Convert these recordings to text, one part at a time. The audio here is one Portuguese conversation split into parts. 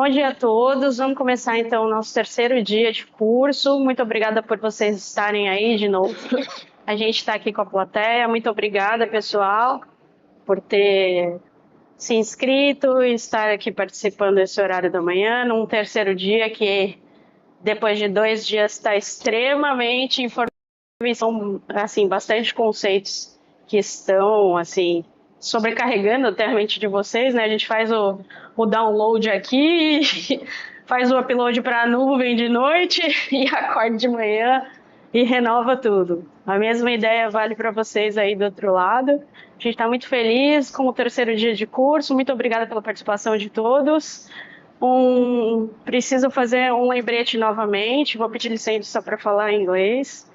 Bom dia a todos. Vamos começar então o nosso terceiro dia de curso. Muito obrigada por vocês estarem aí de novo. A gente está aqui com a plateia. Muito obrigada, pessoal, por ter se inscrito e estar aqui participando desse horário da manhã, num terceiro dia que, depois de 2 dias, está extremamente informativo. São, assim, bastante conceitos que estão, assim, sobrecarregando até a mente de vocês, né? A gente faz o download aqui, faz o upload para a nuvem de noite e acorda de manhã e renova tudo. A mesma ideia vale para vocês aí do outro lado. A gente está muito feliz com o terceiro dia de curso. Muito obrigada pela participação de todos. Preciso fazer um lembrete novamente. Vou pedir licença para falar em inglês.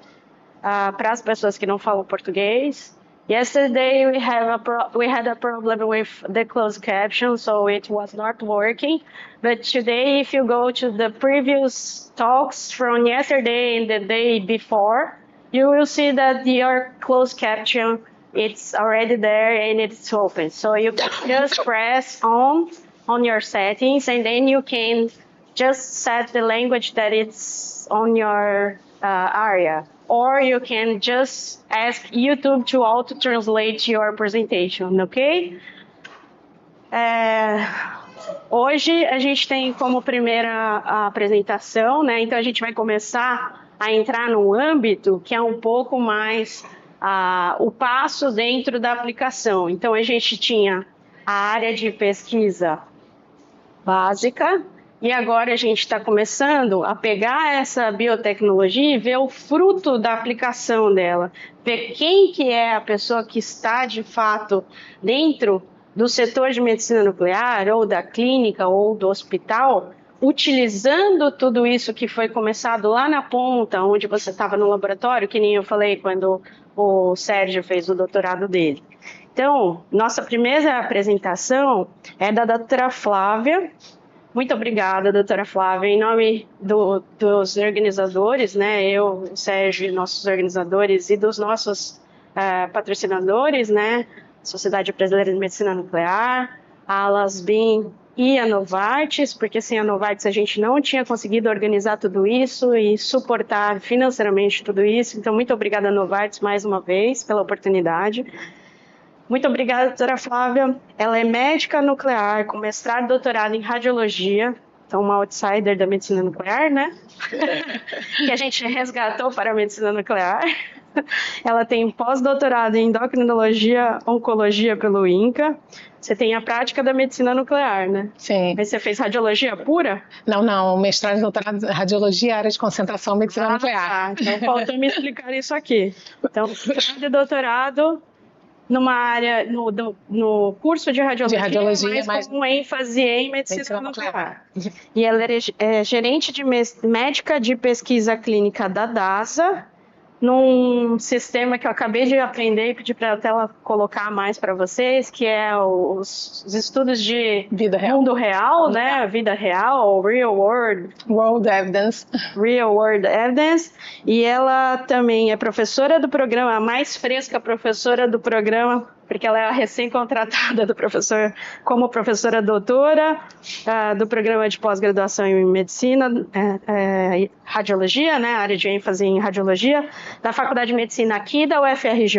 Para as pessoas que não falam português. Yesterday we had a problem with the closed caption, so it was not working. But today, if you go to the previous talks from yesterday and the day before, you will see that your closed caption it's already there and it's open. So you can just press on your settings, and then you can just set the language that it's on your area. Or you can just ask YouTube to auto-translate your presentation, ok? Hoje a gente tem como primeira apresentação, né? Então a gente vai começar a entrar num âmbito que é um pouco mais o passo dentro da aplicação. Então a gente tinha a área de pesquisa básica, e agora a gente está começando a pegar essa biotecnologia e ver o fruto da aplicação dela. Ver quem que é a pessoa que está, de fato, dentro do setor de medicina nuclear, ou da clínica, ou do hospital, utilizando tudo isso que foi começado lá na ponta, onde você estava no laboratório, que nem eu falei quando o Sérgio fez o doutorado dele. Então, nossa primeira apresentação é da doutora Flávia. Muito obrigada, doutora Flávia. Em nome dos organizadores, né, eu, o Sérgio, nossos organizadores, e dos nossos patrocinadores, né, Sociedade Brasileira de Medicina Nuclear, a Alasbin e a Novartis, porque sem a Novartis a gente não tinha conseguido organizar tudo isso e suportar financeiramente tudo isso. Então, muito obrigada, Novartis, mais uma vez, pela oportunidade. Muito obrigada, doutora Flávia. Ela é médica nuclear, com mestrado e doutorado em radiologia, então uma outsider da medicina nuclear, né? Que a gente resgatou para a medicina nuclear. Ela tem pós-doutorado em endocrinologia, oncologia pelo INCA. Você tem a prática da medicina nuclear, né? Sim. Mas você fez radiologia pura? Não, mestrado e doutorado em radiologia, área de concentração, medicina nuclear. Então faltou me explicar isso aqui. Então, mestrado e doutorado numa área, no curso de radiologia, mas com ênfase em medicina nuclear. E ela é gerente médica de pesquisa clínica da DASA, num sistema que eu acabei de aprender e pedir para ela colocar mais para vocês, que é os estudos de vida real. Mundo real, né? Vida real, real world evidence. Real world evidence. E ela também é professora do programa, a mais fresca professora do programa, porque ela é a recém-contratada do professor, como professora doutora do programa de pós-graduação em medicina, radiologia, né, área de ênfase em radiologia, da Faculdade de Medicina aqui da UFRJ.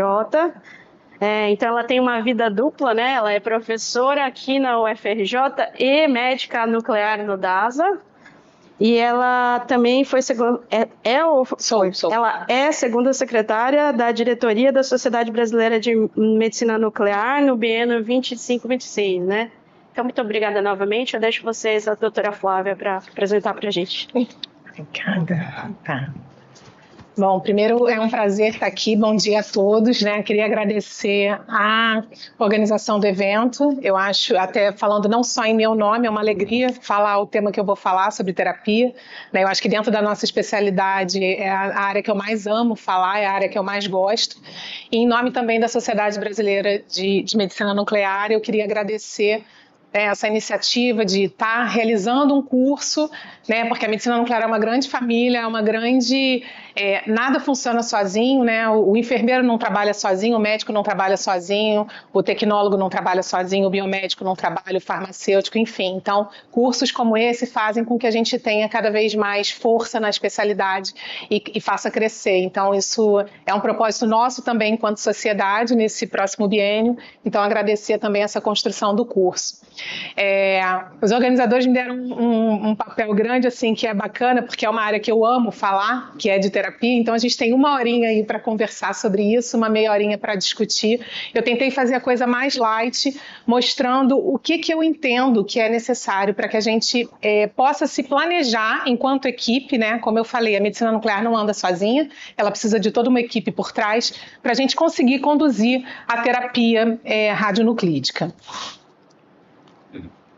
Então ela tem uma vida dupla, né? Ela é professora aqui na UFRJ e médica nuclear no DASA. E ela também foi ela é segunda secretária da diretoria da Sociedade Brasileira de Medicina Nuclear no biênio 25-26, né? Então, muito obrigada novamente. Eu deixo vocês, a doutora Flávia, para apresentar para a gente. Obrigada. Tá. Bom, primeiro é um prazer estar aqui, bom dia a todos, né? Queria agradecer a organização do evento. Eu acho, até falando não só em meu nome, é uma alegria falar o tema que eu vou falar sobre terapia, né? Eu acho que dentro da nossa especialidade é a área que eu mais amo falar, é a área que eu mais gosto. E em nome também da Sociedade Brasileira de Medicina Nuclear, eu queria agradecer essa iniciativa de estar realizando um curso, né, porque a medicina nuclear é uma grande família, é uma grande... nada funciona sozinho, né, o enfermeiro não trabalha sozinho, o médico não trabalha sozinho, o tecnólogo não trabalha sozinho, o biomédico não trabalha, o farmacêutico, enfim. Então, cursos como esse fazem com que a gente tenha cada vez mais força na especialidade e faça crescer. Então, isso é um propósito nosso também enquanto sociedade nesse próximo biênio. Então, agradecer também essa construção do curso. Os organizadores me deram um papel grande, assim, que é bacana, porque é uma área que eu amo falar, que é de terapia. Então, a gente tem uma horinha aí para conversar sobre isso, uma meia horinha para discutir. Eu tentei fazer a coisa mais light, mostrando o que eu entendo que é necessário para que a gente possa se planejar enquanto equipe, né? Como eu falei, a medicina nuclear não anda sozinha, ela precisa de toda uma equipe por trás para a gente conseguir conduzir a terapia radionuclídica.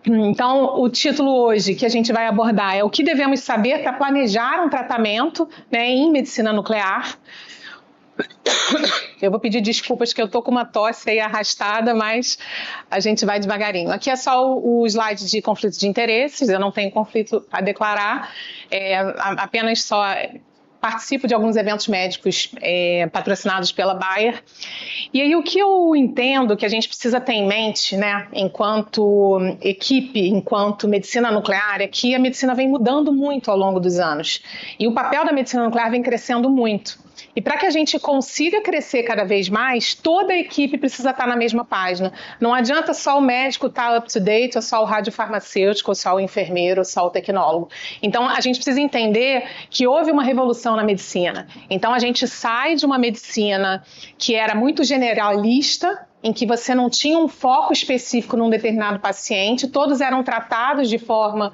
Então, o título hoje que a gente vai abordar é o que devemos saber para planejar um tratamento, né, em medicina nuclear. Eu vou pedir desculpas que eu estou com uma tosse aí arrastada, mas a gente vai devagarinho. Aqui é só o slide de conflito de interesses, eu não tenho conflito a declarar, apenas só participo de alguns eventos médicos patrocinados pela Bayer. E aí o que eu entendo que a gente precisa ter em mente, né, enquanto equipe, enquanto medicina nuclear, é que a medicina vem mudando muito ao longo dos anos. E o papel da medicina nuclear vem crescendo muito. E para que a gente consiga crescer cada vez mais, toda a equipe precisa estar na mesma página. Não adianta só o médico estar up to date, ou só o radiofarmacêutico, ou só o enfermeiro, ou só o tecnólogo. Então, a gente precisa entender que houve uma revolução na medicina. Então, a gente sai de uma medicina que era muito generalista, em que você não tinha um foco específico num determinado paciente, todos eram tratados de forma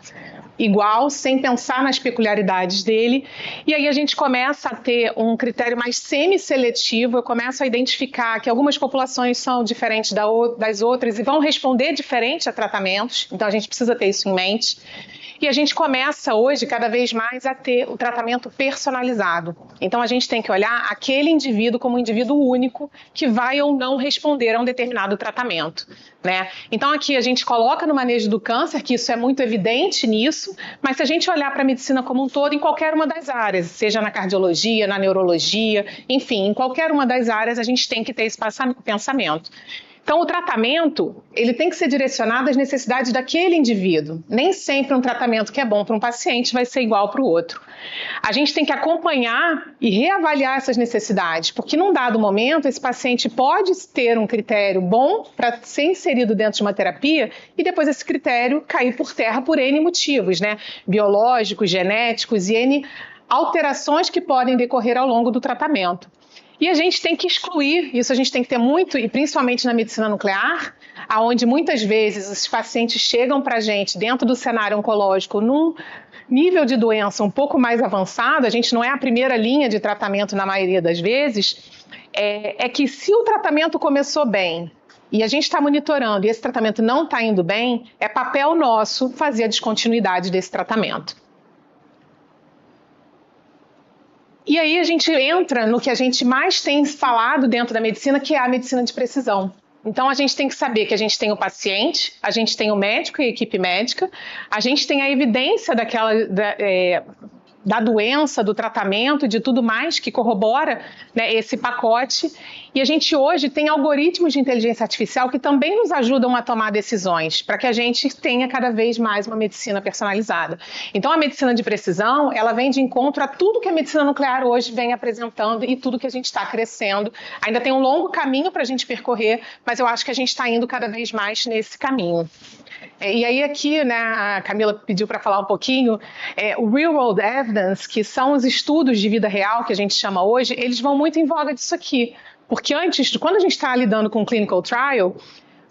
igual, sem pensar nas peculiaridades dele, e aí a gente começa a ter um critério mais semi-seletivo, eu começo a identificar que algumas populações são diferentes das outras e vão responder diferente a tratamentos, então a gente precisa ter isso em mente. E a gente começa hoje, cada vez mais, a ter o tratamento personalizado. Então, a gente tem que olhar aquele indivíduo como um indivíduo único que vai ou não responder a um determinado tratamento, né? Então, aqui a gente coloca no manejo do câncer, que isso é muito evidente nisso, mas se a gente olhar para a medicina como um todo, em qualquer uma das áreas, seja na cardiologia, na neurologia, enfim, em qualquer uma das áreas, a gente tem que ter esse pensamento. Então, o tratamento, ele tem que ser direcionado às necessidades daquele indivíduo. Nem sempre um tratamento que é bom para um paciente vai ser igual para o outro. A gente tem que acompanhar e reavaliar essas necessidades, porque num dado momento esse paciente pode ter um critério bom para ser inserido dentro de uma terapia e depois esse critério cair por terra por N motivos, né? Biológicos, genéticos e N alterações que podem decorrer ao longo do tratamento. E a gente tem que excluir, isso a gente tem que ter muito, e principalmente na medicina nuclear, onde muitas vezes os pacientes chegam para a gente dentro do cenário oncológico num nível de doença um pouco mais avançado, a gente não é a primeira linha de tratamento na maioria das vezes, é que se o tratamento começou bem e a gente está monitorando e esse tratamento não está indo bem, é papel nosso fazer a descontinuidade desse tratamento. E aí a gente entra no que a gente mais tem falado dentro da medicina, que é a medicina de precisão. Então a gente tem que saber que a gente tem o paciente, a gente tem o médico e a equipe médica, a gente tem a evidência da doença, do tratamento, de tudo mais que corrobora, né, esse pacote. E a gente hoje tem algoritmos de inteligência artificial que também nos ajudam a tomar decisões, para que a gente tenha cada vez mais uma medicina personalizada. Então a medicina de precisão, ela vem de encontro a tudo que a medicina nuclear hoje vem apresentando e tudo que a gente está crescendo. Ainda tem um longo caminho para a gente percorrer, mas eu acho que a gente está indo cada vez mais nesse caminho. E aí aqui, né, a Camila pediu para falar um pouquinho, o Real World Evidence, que são os estudos de vida real que a gente chama hoje, eles vão muito em voga disso aqui. Porque antes, quando a gente está lidando com clinical trial,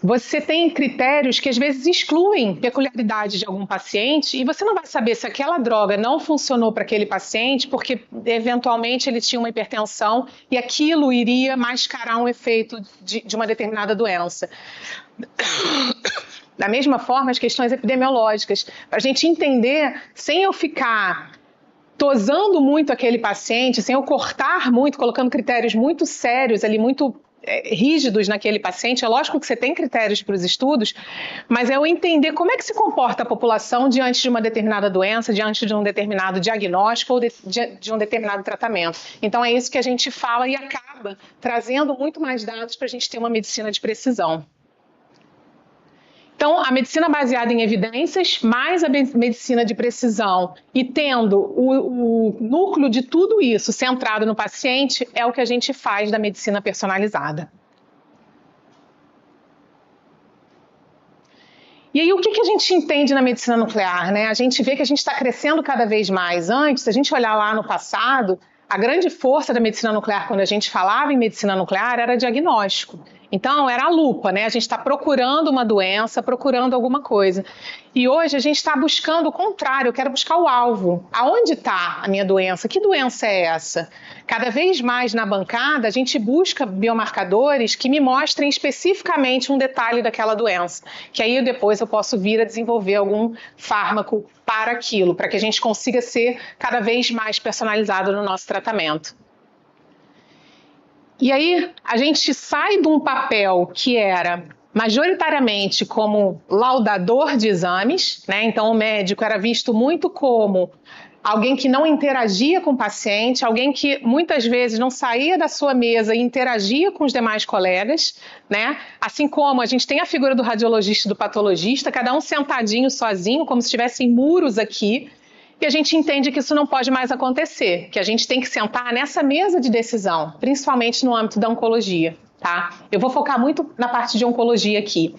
você tem critérios que às vezes excluem peculiaridades de algum paciente e você não vai saber se aquela droga não funcionou para aquele paciente porque eventualmente ele tinha uma hipertensão e aquilo iria mascarar um efeito de uma determinada doença. Da mesma forma, as questões epidemiológicas, para a gente entender, sem eu ficar tosando muito aquele paciente, sem eu cortar muito, colocando critérios muito sérios ali, muito rígidos naquele paciente. É lógico que você tem critérios para os estudos, mas é eu entender como é que se comporta a população diante de uma determinada doença, diante de um determinado diagnóstico ou de um determinado tratamento. Então é isso que a gente fala e acaba trazendo muito mais dados para a gente ter uma medicina de precisão. Então, a medicina baseada em evidências, mais a medicina de precisão e tendo o núcleo de tudo isso centrado no paciente é o que a gente faz da medicina personalizada. E aí, o que a gente entende na medicina nuclear, né? A gente vê que a gente está crescendo cada vez mais. Antes, se a gente olhar lá no passado, a grande força da medicina nuclear, quando a gente falava em medicina nuclear, era diagnóstico. Então, era a lupa, né? A gente está procurando uma doença, procurando alguma coisa. E hoje a gente está buscando o contrário, eu quero buscar o alvo. Aonde está a minha doença? Que doença é essa? Cada vez mais na bancada, a gente busca biomarcadores que me mostrem especificamente um detalhe daquela doença. Que aí depois eu posso vir a desenvolver algum fármaco para aquilo, para que a gente consiga ser cada vez mais personalizado no nosso tratamento. E aí a gente sai de um papel que era majoritariamente como laudador de exames, né? Então o médico era visto muito como alguém que não interagia com o paciente, alguém que muitas vezes não saía da sua mesa e interagia com os demais colegas, né? Assim como a gente tem a figura do radiologista e do patologista, cada um sentadinho sozinho, como se tivessem muros aqui. E a gente entende que isso não pode mais acontecer, que a gente tem que sentar nessa mesa de decisão, principalmente no âmbito da oncologia, tá? Eu vou focar muito na parte de oncologia aqui.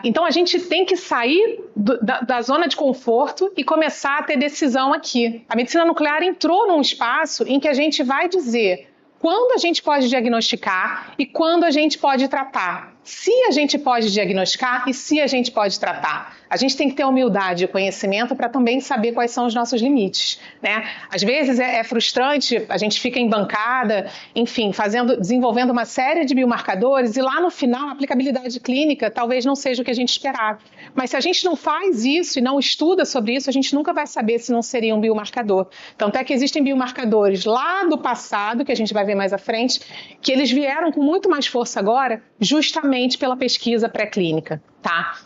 Então a gente tem que sair da zona de conforto e começar a ter decisão aqui. A medicina nuclear entrou num espaço em que a gente vai dizer quando a gente pode diagnosticar e quando a gente pode tratar. Se a gente pode diagnosticar e se a gente pode tratar. A gente tem que ter humildade e conhecimento para também saber quais são os nossos limites, né? Às vezes é frustrante, a gente fica em bancada, enfim, desenvolvendo uma série de biomarcadores e lá no final a aplicabilidade clínica talvez não seja o que a gente esperava. Mas se a gente não faz isso e não estuda sobre isso, a gente nunca vai saber se não seria um biomarcador. Tanto é que existem biomarcadores lá do passado, que a gente vai ver mais à frente, que eles vieram com muito mais força agora, justamente pela pesquisa pré-clínica, tá?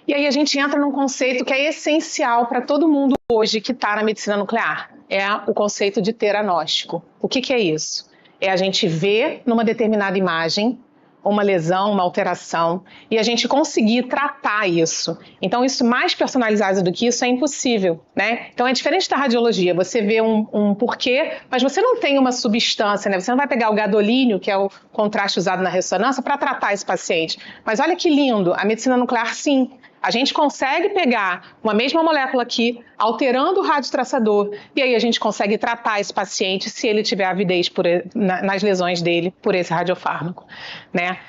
E aí a gente entra num conceito que é essencial para todo mundo hoje que está na medicina nuclear. É o conceito de teranóstico. O que é isso? É a gente ver numa determinada imagem uma lesão, uma alteração, e a gente conseguir tratar isso. Então, isso mais personalizado do que isso é impossível, né? Então, é diferente da radiologia. Você vê um porquê, mas você não tem uma substância, né? Você não vai pegar o gadolínio, que é o contraste usado na ressonância, para tratar esse paciente. Mas olha que lindo, a medicina nuclear, sim. A gente consegue pegar uma mesma molécula aqui, alterando o radiotraçador, e aí a gente consegue tratar esse paciente se ele tiver avidez nas lesões dele por esse radiofármaco, né?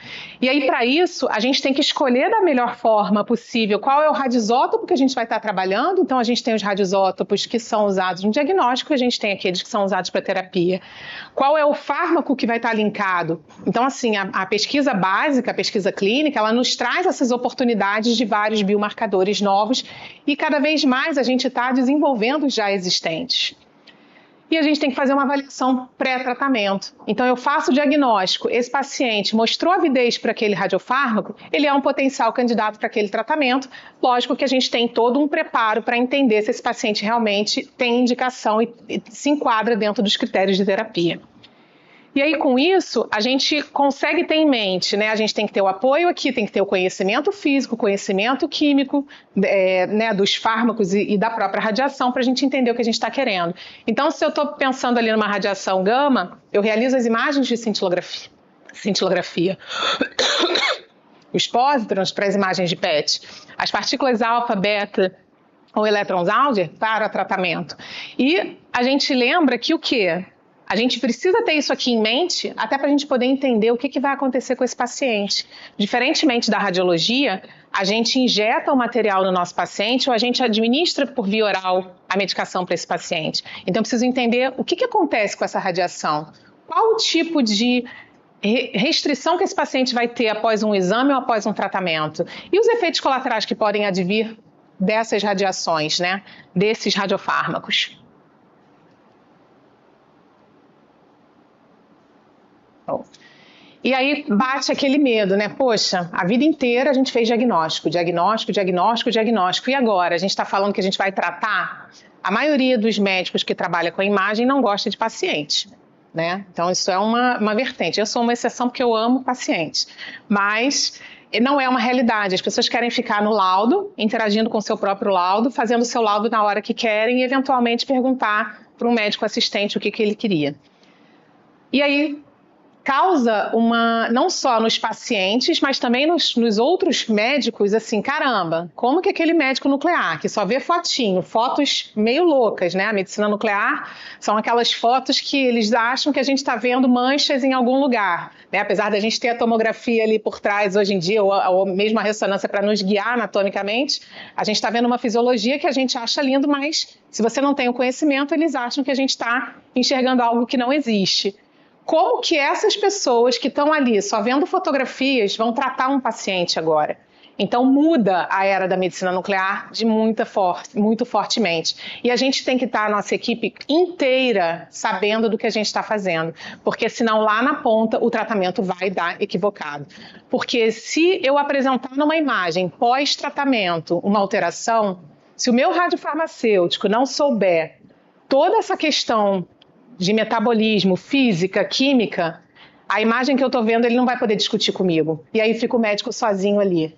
E aí, para isso, a gente tem que escolher da melhor forma possível qual é o radisótopo que a gente vai estar trabalhando. Então, a gente tem os radisótopos que são usados no diagnóstico, a gente tem aqueles que são usados para terapia. Qual é o fármaco que vai estar linkado? Então, assim, a pesquisa básica, a pesquisa clínica, ela nos traz essas oportunidades de vários biomarcadores novos e cada vez mais a gente está desenvolvendo os já existentes. E a gente tem que fazer uma avaliação pré-tratamento. Então, eu faço o diagnóstico, esse paciente mostrou avidez para aquele radiofármaco, ele é um potencial candidato para aquele tratamento. Lógico que a gente tem todo um preparo para entender se esse paciente realmente tem indicação e se enquadra dentro dos critérios de terapia. E aí, com isso, a gente consegue ter em mente, né? A gente tem que ter o apoio aqui, tem que ter o conhecimento físico, conhecimento químico, né, dos fármacos e da própria radiação para a gente entender o que a gente está querendo. Então, se eu estou pensando ali numa radiação gama, eu realizo as imagens de cintilografia. Os pósitrons para as imagens de PET, as partículas alfa, beta ou elétrons Auger para tratamento. E a gente lembra que o quê? A gente precisa ter isso aqui em mente até para a gente poder entender o que vai acontecer com esse paciente. Diferentemente da radiologia, a gente injeta o material no nosso paciente ou a gente administra por via oral a medicação para esse paciente. Então, eu preciso entender o que acontece com essa radiação. Qual o tipo de restrição que esse paciente vai ter após um exame ou após um tratamento? E os efeitos colaterais que podem advir dessas radiações, né? Desses radiofármacos. E aí bate aquele medo, né? Poxa, a vida inteira a gente fez diagnóstico. E agora? A gente está falando que a gente vai tratar? A maioria dos médicos que trabalham com a imagem não gosta de paciente, né? Então isso é uma vertente. Eu sou uma exceção porque eu amo paciente, mas não é uma realidade. As pessoas querem ficar no laudo, interagindo com o seu próprio laudo, fazendo o seu laudo na hora que querem e eventualmente perguntar para um médico assistente o que ele queria. E aí causa não só nos pacientes, mas também nos outros médicos, assim, caramba, como que aquele médico nuclear, que só vê fotos meio loucas, né? A medicina nuclear são aquelas fotos que eles acham que a gente está vendo manchas em algum lugar, né? Apesar da gente ter a tomografia ali por trás hoje em dia, ou mesmo a ressonância para nos guiar anatomicamente, a gente está vendo uma fisiologia que a gente acha lindo, mas se você não tem o conhecimento, eles acham que a gente está enxergando algo que não existe. Como que essas pessoas que estão ali só vendo fotografias vão tratar um paciente agora? Então muda a era da medicina nuclear muito fortemente. E a gente tem que estar, a nossa equipe inteira, sabendo do que a gente está fazendo. Porque senão lá na ponta o tratamento vai dar equivocado. Porque se eu apresentar numa imagem pós-tratamento uma alteração, se o meu radiofarmacêutico não souber toda essa questão de metabolismo, física, química, a imagem que eu estou vendo ele não vai poder discutir comigo. E aí fica o médico sozinho ali.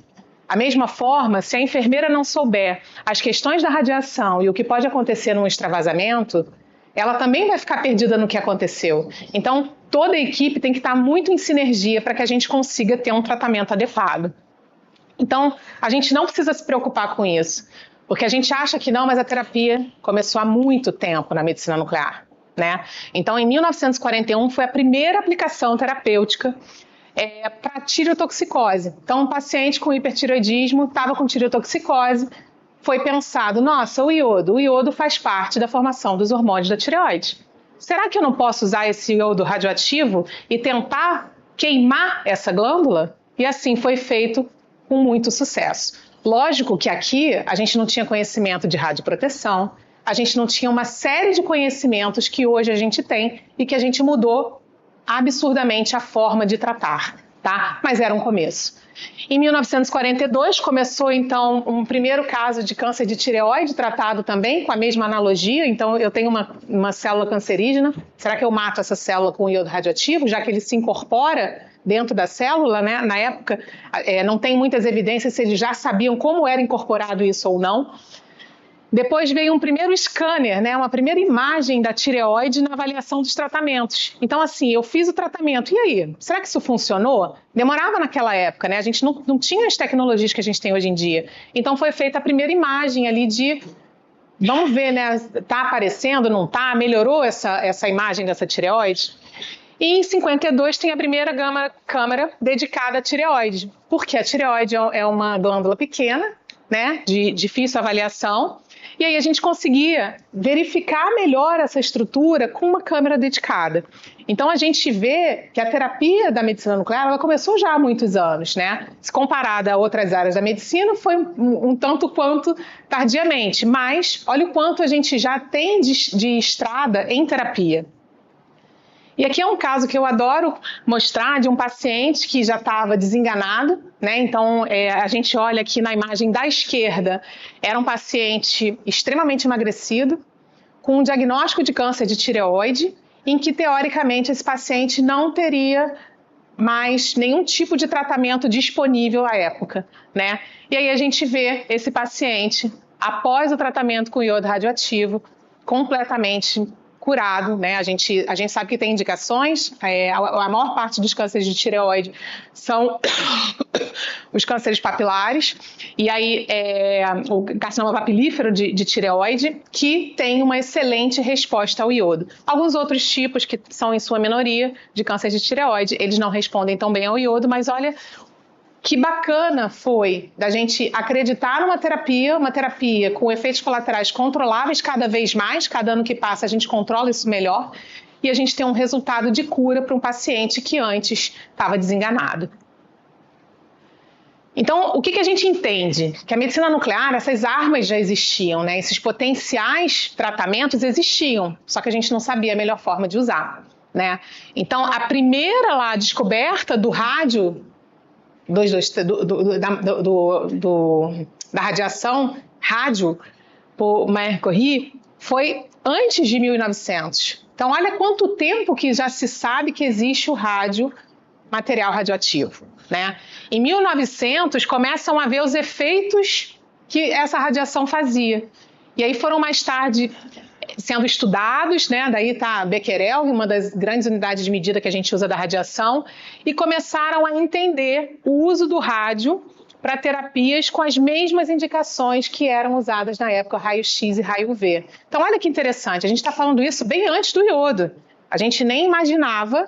A mesma forma, se a enfermeira não souber as questões da radiação e o que pode acontecer num extravasamento, ela também vai ficar perdida no que aconteceu. Então, toda a equipe tem que estar muito em sinergia para que a gente consiga ter um tratamento adequado. Então, a gente não precisa se preocupar com isso, porque a gente acha que não, mas a terapia começou há muito tempo na medicina nuclear. Né? Então, em 1941, foi a primeira aplicação terapêutica para tireotoxicose. Então, um paciente com hipertireoidismo estava com tireotoxicose, foi pensado, nossa, o iodo faz parte da formação dos hormônios da tireoide. Será que eu não posso usar esse iodo radioativo e tentar queimar essa glândula? E assim foi feito com muito sucesso. Lógico que aqui a gente não tinha conhecimento de radioproteção, a gente não tinha uma série de conhecimentos que hoje a gente tem e que a gente mudou absurdamente a forma de tratar, tá? Mas era um começo. Em 1942 começou então um primeiro caso de câncer de tireoide tratado também com a mesma analogia. Então eu tenho uma célula cancerígena, será que eu mato essa célula com iodo radioativo, já que ele se incorpora dentro da célula, né? Na época não tem muitas evidências se eles já sabiam como era incorporado isso ou não. Depois veio um primeiro scanner, né, uma primeira imagem da tireoide na avaliação dos tratamentos. Então, assim, eu fiz o tratamento. E aí? Será que isso funcionou? Demorava naquela época, né? A gente não tinha as tecnologias que a gente tem hoje em dia. Então, foi feita a primeira imagem ali de... Vamos ver, né? Tá aparecendo, não tá? Melhorou essa imagem dessa tireoide? E em 52 tem a primeira câmara dedicada à tireoide. Porque a tireoide é uma glândula pequena, né? De difícil avaliação. E aí a gente conseguia verificar melhor essa estrutura com uma câmera dedicada. Então a gente vê que a terapia da medicina nuclear ela começou já há muitos anos, né? Se comparada a outras áreas da medicina, foi um tanto quanto tardiamente. Mas olha o quanto a gente já tem de estrada em terapia. E aqui é um caso que eu adoro mostrar de um paciente que já estava desenganado, né? Então, a gente olha aqui na imagem da esquerda, era um paciente extremamente emagrecido, com um diagnóstico de câncer de tireoide, em que, teoricamente, esse paciente não teria mais nenhum tipo de tratamento disponível à época, né? E aí a gente vê esse paciente, após o tratamento com iodo radioativo, completamente curado, né? A gente sabe que tem indicações, a maior parte dos cânceres de tireoide são os cânceres papilares, e aí o carcinoma papilífero de tireoide, que tem uma excelente resposta ao iodo. Alguns outros tipos, que são em sua minoria, de câncer de tireoide, eles não respondem tão bem ao iodo, mas olha que bacana foi da gente acreditar numa terapia, uma terapia com efeitos colaterais controláveis cada vez mais, cada ano que passa a gente controla isso melhor, e a gente tem um resultado de cura para um paciente que antes estava desenganado. Então, o que a gente entende? Que a medicina nuclear, essas armas já existiam, né? Esses potenciais tratamentos existiam, só que a gente não sabia a melhor forma de usar. né? Então, a primeira lá descoberta do rádio, da radiação rádio por Marie Curie, foi antes de 1900. Então, olha quanto tempo que já se sabe que existe o rádio, material radioativo, né? Em 1900, começam a ver os efeitos que essa radiação fazia. E aí foram mais tarde sendo estudados, né? Daí está Becquerel, uma das grandes unidades de medida que a gente usa da radiação, e começaram a entender o uso do rádio para terapias com as mesmas indicações que eram usadas na época, raio-x e raio-UV. Então, olha que interessante, a gente está falando isso bem antes do iodo. A gente nem imaginava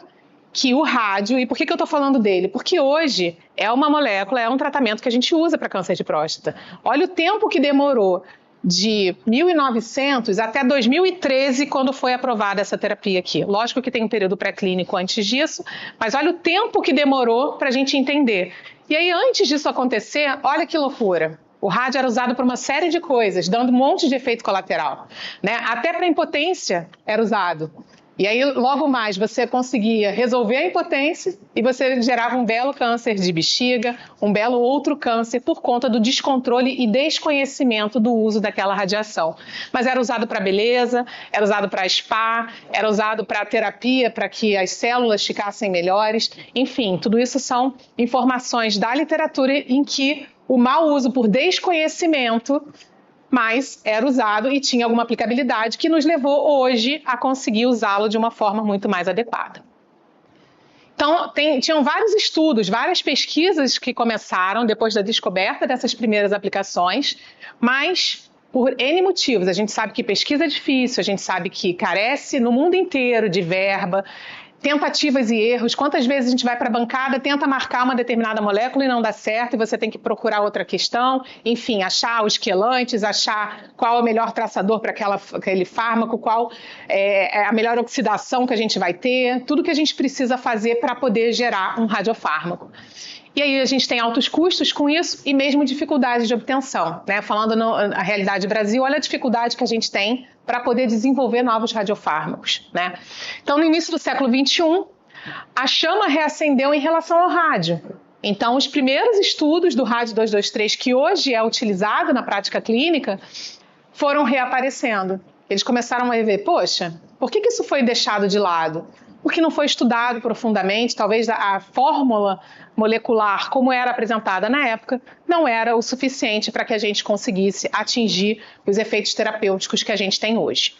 que o rádio, e por que eu estou falando dele? Porque hoje é uma molécula, é um tratamento que a gente usa para câncer de próstata. Olha o tempo que demorou de 1900 até 2013, quando foi aprovada essa terapia aqui. Lógico que tem um período pré-clínico antes disso, mas olha o tempo que demorou para a gente entender. E aí, antes disso acontecer, olha que loucura. O rádio era usado para uma série de coisas, dando um monte de efeito colateral, né? Até para impotência era usado. E aí, logo mais, você conseguia resolver a impotência e você gerava um belo câncer de bexiga, um belo outro câncer por conta do descontrole e desconhecimento do uso daquela radiação. Mas era usado para beleza, era usado para spa, era usado para terapia, para que as células ficassem melhores. Enfim, tudo isso são informações da literatura em que o mau uso por desconhecimento mas era usado e tinha alguma aplicabilidade que nos levou hoje a conseguir usá-lo de uma forma muito mais adequada. Então, tinham vários estudos, várias pesquisas que começaram depois da descoberta dessas primeiras aplicações, mas por N motivos. A gente sabe que pesquisa é difícil, a gente sabe que carece no mundo inteiro de verba, tentativas e erros. Quantas vezes a gente vai para a bancada, tenta marcar uma determinada molécula e não dá certo, e você tem que procurar outra questão, enfim, achar os quelantes, achar qual é o melhor traçador para aquele fármaco, qual é a melhor oxidação que a gente vai ter, tudo que a gente precisa fazer para poder gerar um radiofármaco. E aí a gente tem altos custos com isso e mesmo dificuldade de obtenção, né? Falando na realidade do Brasil, olha a dificuldade que a gente tem para poder desenvolver novos radiofármacos, né? Então, no início do século XXI, a chama reacendeu em relação ao rádio. Então, os primeiros estudos do rádio 223, que hoje é utilizado na prática clínica, foram reaparecendo. Eles começaram a ver, poxa, por que isso foi deixado de lado? Porque não foi estudado profundamente, talvez a fórmula molecular, como era apresentada na época, não era o suficiente para que a gente conseguisse atingir os efeitos terapêuticos que a gente tem hoje.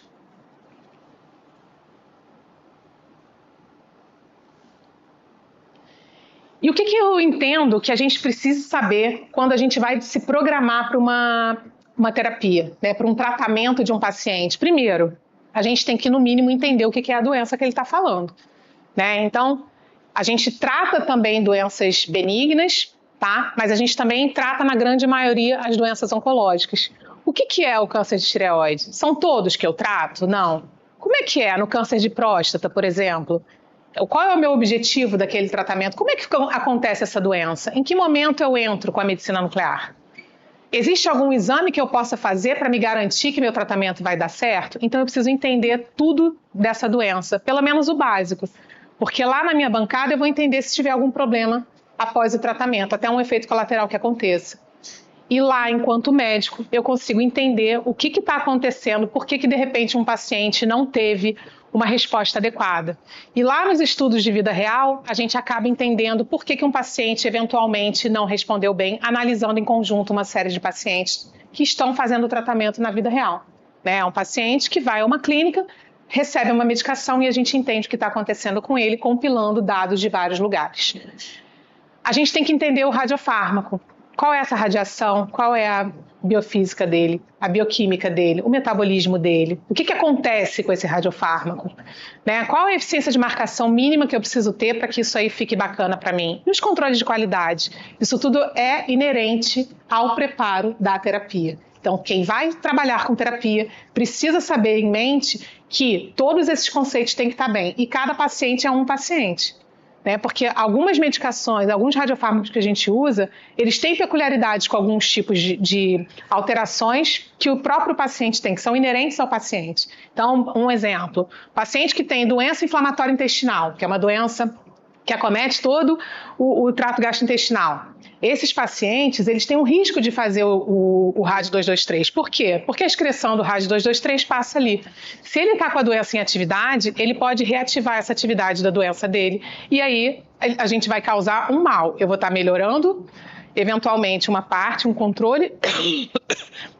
E o que eu entendo que a gente precisa saber quando a gente vai se programar para uma terapia, né, para um tratamento de um paciente? Primeiro, a gente tem que, no mínimo, entender o que é a doença que ele está falando, né? Então, a gente trata também doenças benignas, tá? Mas a gente também trata, na grande maioria, as doenças oncológicas. O que é o câncer de tireoide? São todos que eu trato? Não. Como é que é no câncer de próstata, por exemplo? Qual é o meu objetivo daquele tratamento? Como é que acontece essa doença? Em que momento eu entro com a medicina nuclear? Existe algum exame que eu possa fazer para me garantir que meu tratamento vai dar certo? Então eu preciso entender tudo dessa doença, pelo menos o básico. Porque lá na minha bancada eu vou entender se tiver algum problema após o tratamento, até um efeito colateral que aconteça. E lá, enquanto médico, eu consigo entender o que está acontecendo, por que de repente um paciente não teve uma resposta adequada. E lá nos estudos de vida real, a gente acaba entendendo por que um paciente eventualmente não respondeu bem, analisando em conjunto uma série de pacientes que estão fazendo o tratamento na vida real. É um paciente que vai a uma clínica, recebe uma medicação e a gente entende o que está acontecendo com ele, compilando dados de vários lugares. A gente tem que entender o radiofármaco. Qual é essa radiação? Qual é a biofísica dele, a bioquímica dele, o metabolismo dele? O que acontece com esse radiofármaco? Né? Qual é a eficiência de marcação mínima que eu preciso ter para que isso aí fique bacana para mim? E os controles de qualidade? Isso tudo é inerente ao preparo da terapia. Então, quem vai trabalhar com terapia precisa saber em mente que todos esses conceitos têm que estar bem. E cada paciente é um paciente. né? Porque algumas medicações, alguns radiofármacos que a gente usa, eles têm peculiaridades com alguns tipos de alterações que o próprio paciente tem, que são inerentes ao paciente. Então, um exemplo, paciente que tem doença inflamatória intestinal, que é uma doença que acomete todo o trato gastrointestinal. Esses pacientes, eles têm um risco de fazer o RAD 223. Por quê? Porque a excreção do RAD 223 passa ali. Se ele está com a doença em atividade, ele pode reativar essa atividade da doença dele. E aí, a gente vai causar um mal. Eu vou estar melhorando, eventualmente, uma parte, um controle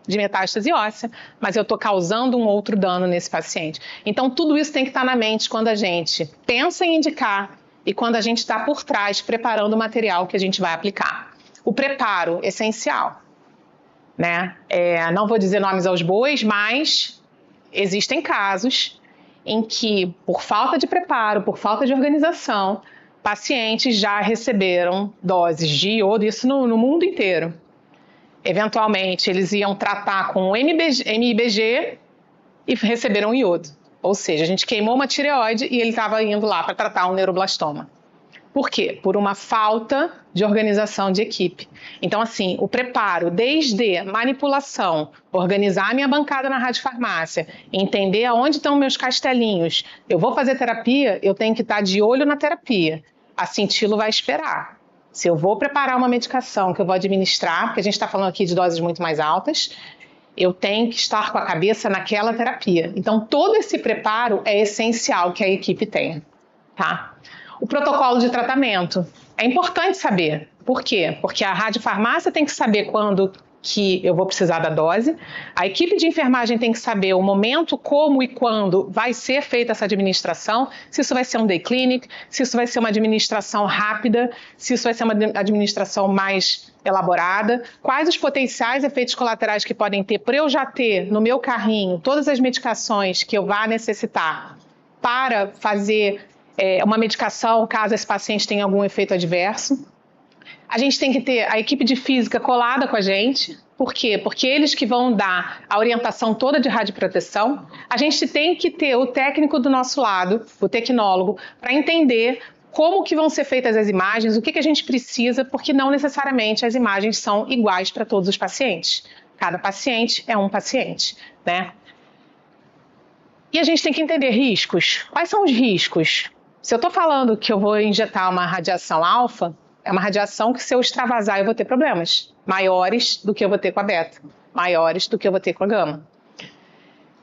de metástase óssea, mas eu estou causando um outro dano nesse paciente. Então, tudo isso tem que estar na mente quando a gente pensa em indicar e quando a gente está por trás preparando o material que a gente vai aplicar. O preparo, essencial, né? Não vou dizer nomes aos bois, mas existem casos em que, por falta de preparo, por falta de organização, pacientes já receberam doses de iodo, isso no mundo inteiro. Eventualmente, eles iam tratar com MIBG e receberam iodo. Ou seja, a gente queimou uma tireoide e ele estava indo lá para tratar um neuroblastoma. Por quê? Por uma falta de organização de equipe. Então, assim, o preparo, desde manipulação, organizar a minha bancada na radiofarmácia, entender aonde estão meus castelinhos. Eu vou fazer terapia, eu tenho que estar de olho na terapia. A Cintilo vai esperar. Se eu vou preparar uma medicação que eu vou administrar, porque a gente está falando aqui de doses muito mais altas, eu tenho que estar com a cabeça naquela terapia. Então, todo esse preparo é essencial que a equipe tenha, tá? O protocolo de tratamento é importante saber. Por quê? Porque a radiofarmácia tem que saber quando que eu vou precisar da dose, a equipe de enfermagem tem que saber o momento, como e quando vai ser feita essa administração, se isso vai ser um day clinic, se isso vai ser uma administração rápida, se isso vai ser uma administração mais elaborada, quais os potenciais efeitos colaterais que podem ter por eu já ter no meu carrinho todas as medicações que eu vá necessitar para fazer uma medicação caso esse paciente tenha algum efeito adverso. A gente tem que ter a equipe de física colada com a gente. Por quê? Porque eles que vão dar a orientação toda de radioproteção. A gente tem que ter o técnico do nosso lado, o tecnólogo, para entender como que vão ser feitas as imagens, o que a gente precisa, porque não necessariamente as imagens são iguais para todos os pacientes. Cada paciente é um paciente, né? E a gente tem que entender riscos. Quais são os riscos? Se eu estou falando que eu vou injetar uma radiação alfa, é uma radiação que se eu extravasar eu vou ter problemas maiores do que eu vou ter com a beta, maiores do que eu vou ter com a gama.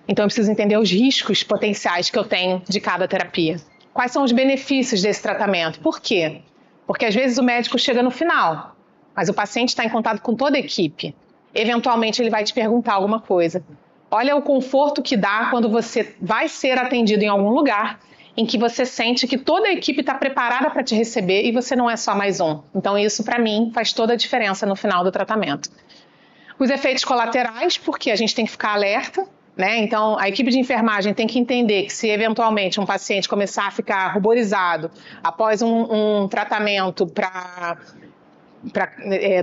Então eu preciso entender os riscos potenciais que eu tenho de cada terapia. Quais são os benefícios desse tratamento? Por quê? Porque às vezes o médico chega no final, mas o paciente está em contato com toda a equipe. Eventualmente ele vai te perguntar alguma coisa. Olha o conforto que dá quando você vai ser atendido em algum lugar em que você sente que toda a equipe está preparada para te receber e você não é só mais um. Então isso, para mim, faz toda a diferença no final do tratamento. Os efeitos colaterais, porque a gente tem que ficar alerta, né? Então a equipe de enfermagem tem que entender que se eventualmente um paciente começar a ficar ruborizado após um tratamento para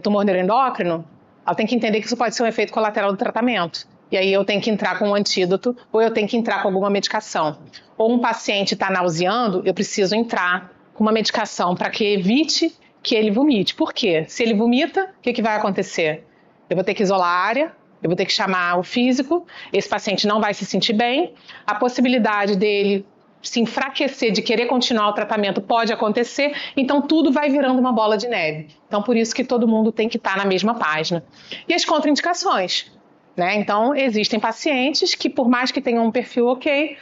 tumor neuroendócrino, ela tem que entender que isso pode ser um efeito colateral do tratamento. E aí eu tenho que entrar com um antídoto ou eu tenho que entrar com alguma medicação. Ou um paciente está nauseando, eu preciso entrar com uma medicação para que evite que ele vomite. Por quê? Se ele vomita, o que vai acontecer? Eu vou ter que isolar a área, eu vou ter que chamar o físico, esse paciente não vai se sentir bem, a possibilidade dele se enfraquecer, de querer continuar o tratamento pode acontecer, então tudo vai virando uma bola de neve. Então por isso que todo mundo tem que estar na mesma página. E as contraindicações? Né? Então, existem pacientes que, por mais que tenham um perfil ok,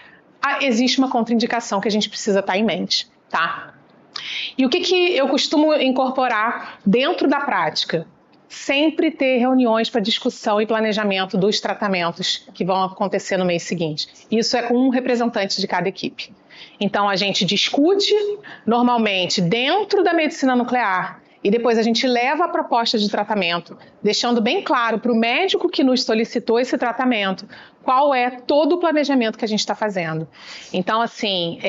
existe uma contraindicação que a gente precisa estar em mente, tá? E o que eu costumo incorporar dentro da prática? Sempre ter reuniões para discussão e planejamento dos tratamentos que vão acontecer no mês seguinte. Isso é com um representante de cada equipe. Então, a gente discute, normalmente, dentro da medicina nuclear, e depois a gente leva a proposta de tratamento, deixando bem claro para o médico que nos solicitou esse tratamento qual é todo o planejamento que a gente está fazendo. Então, assim,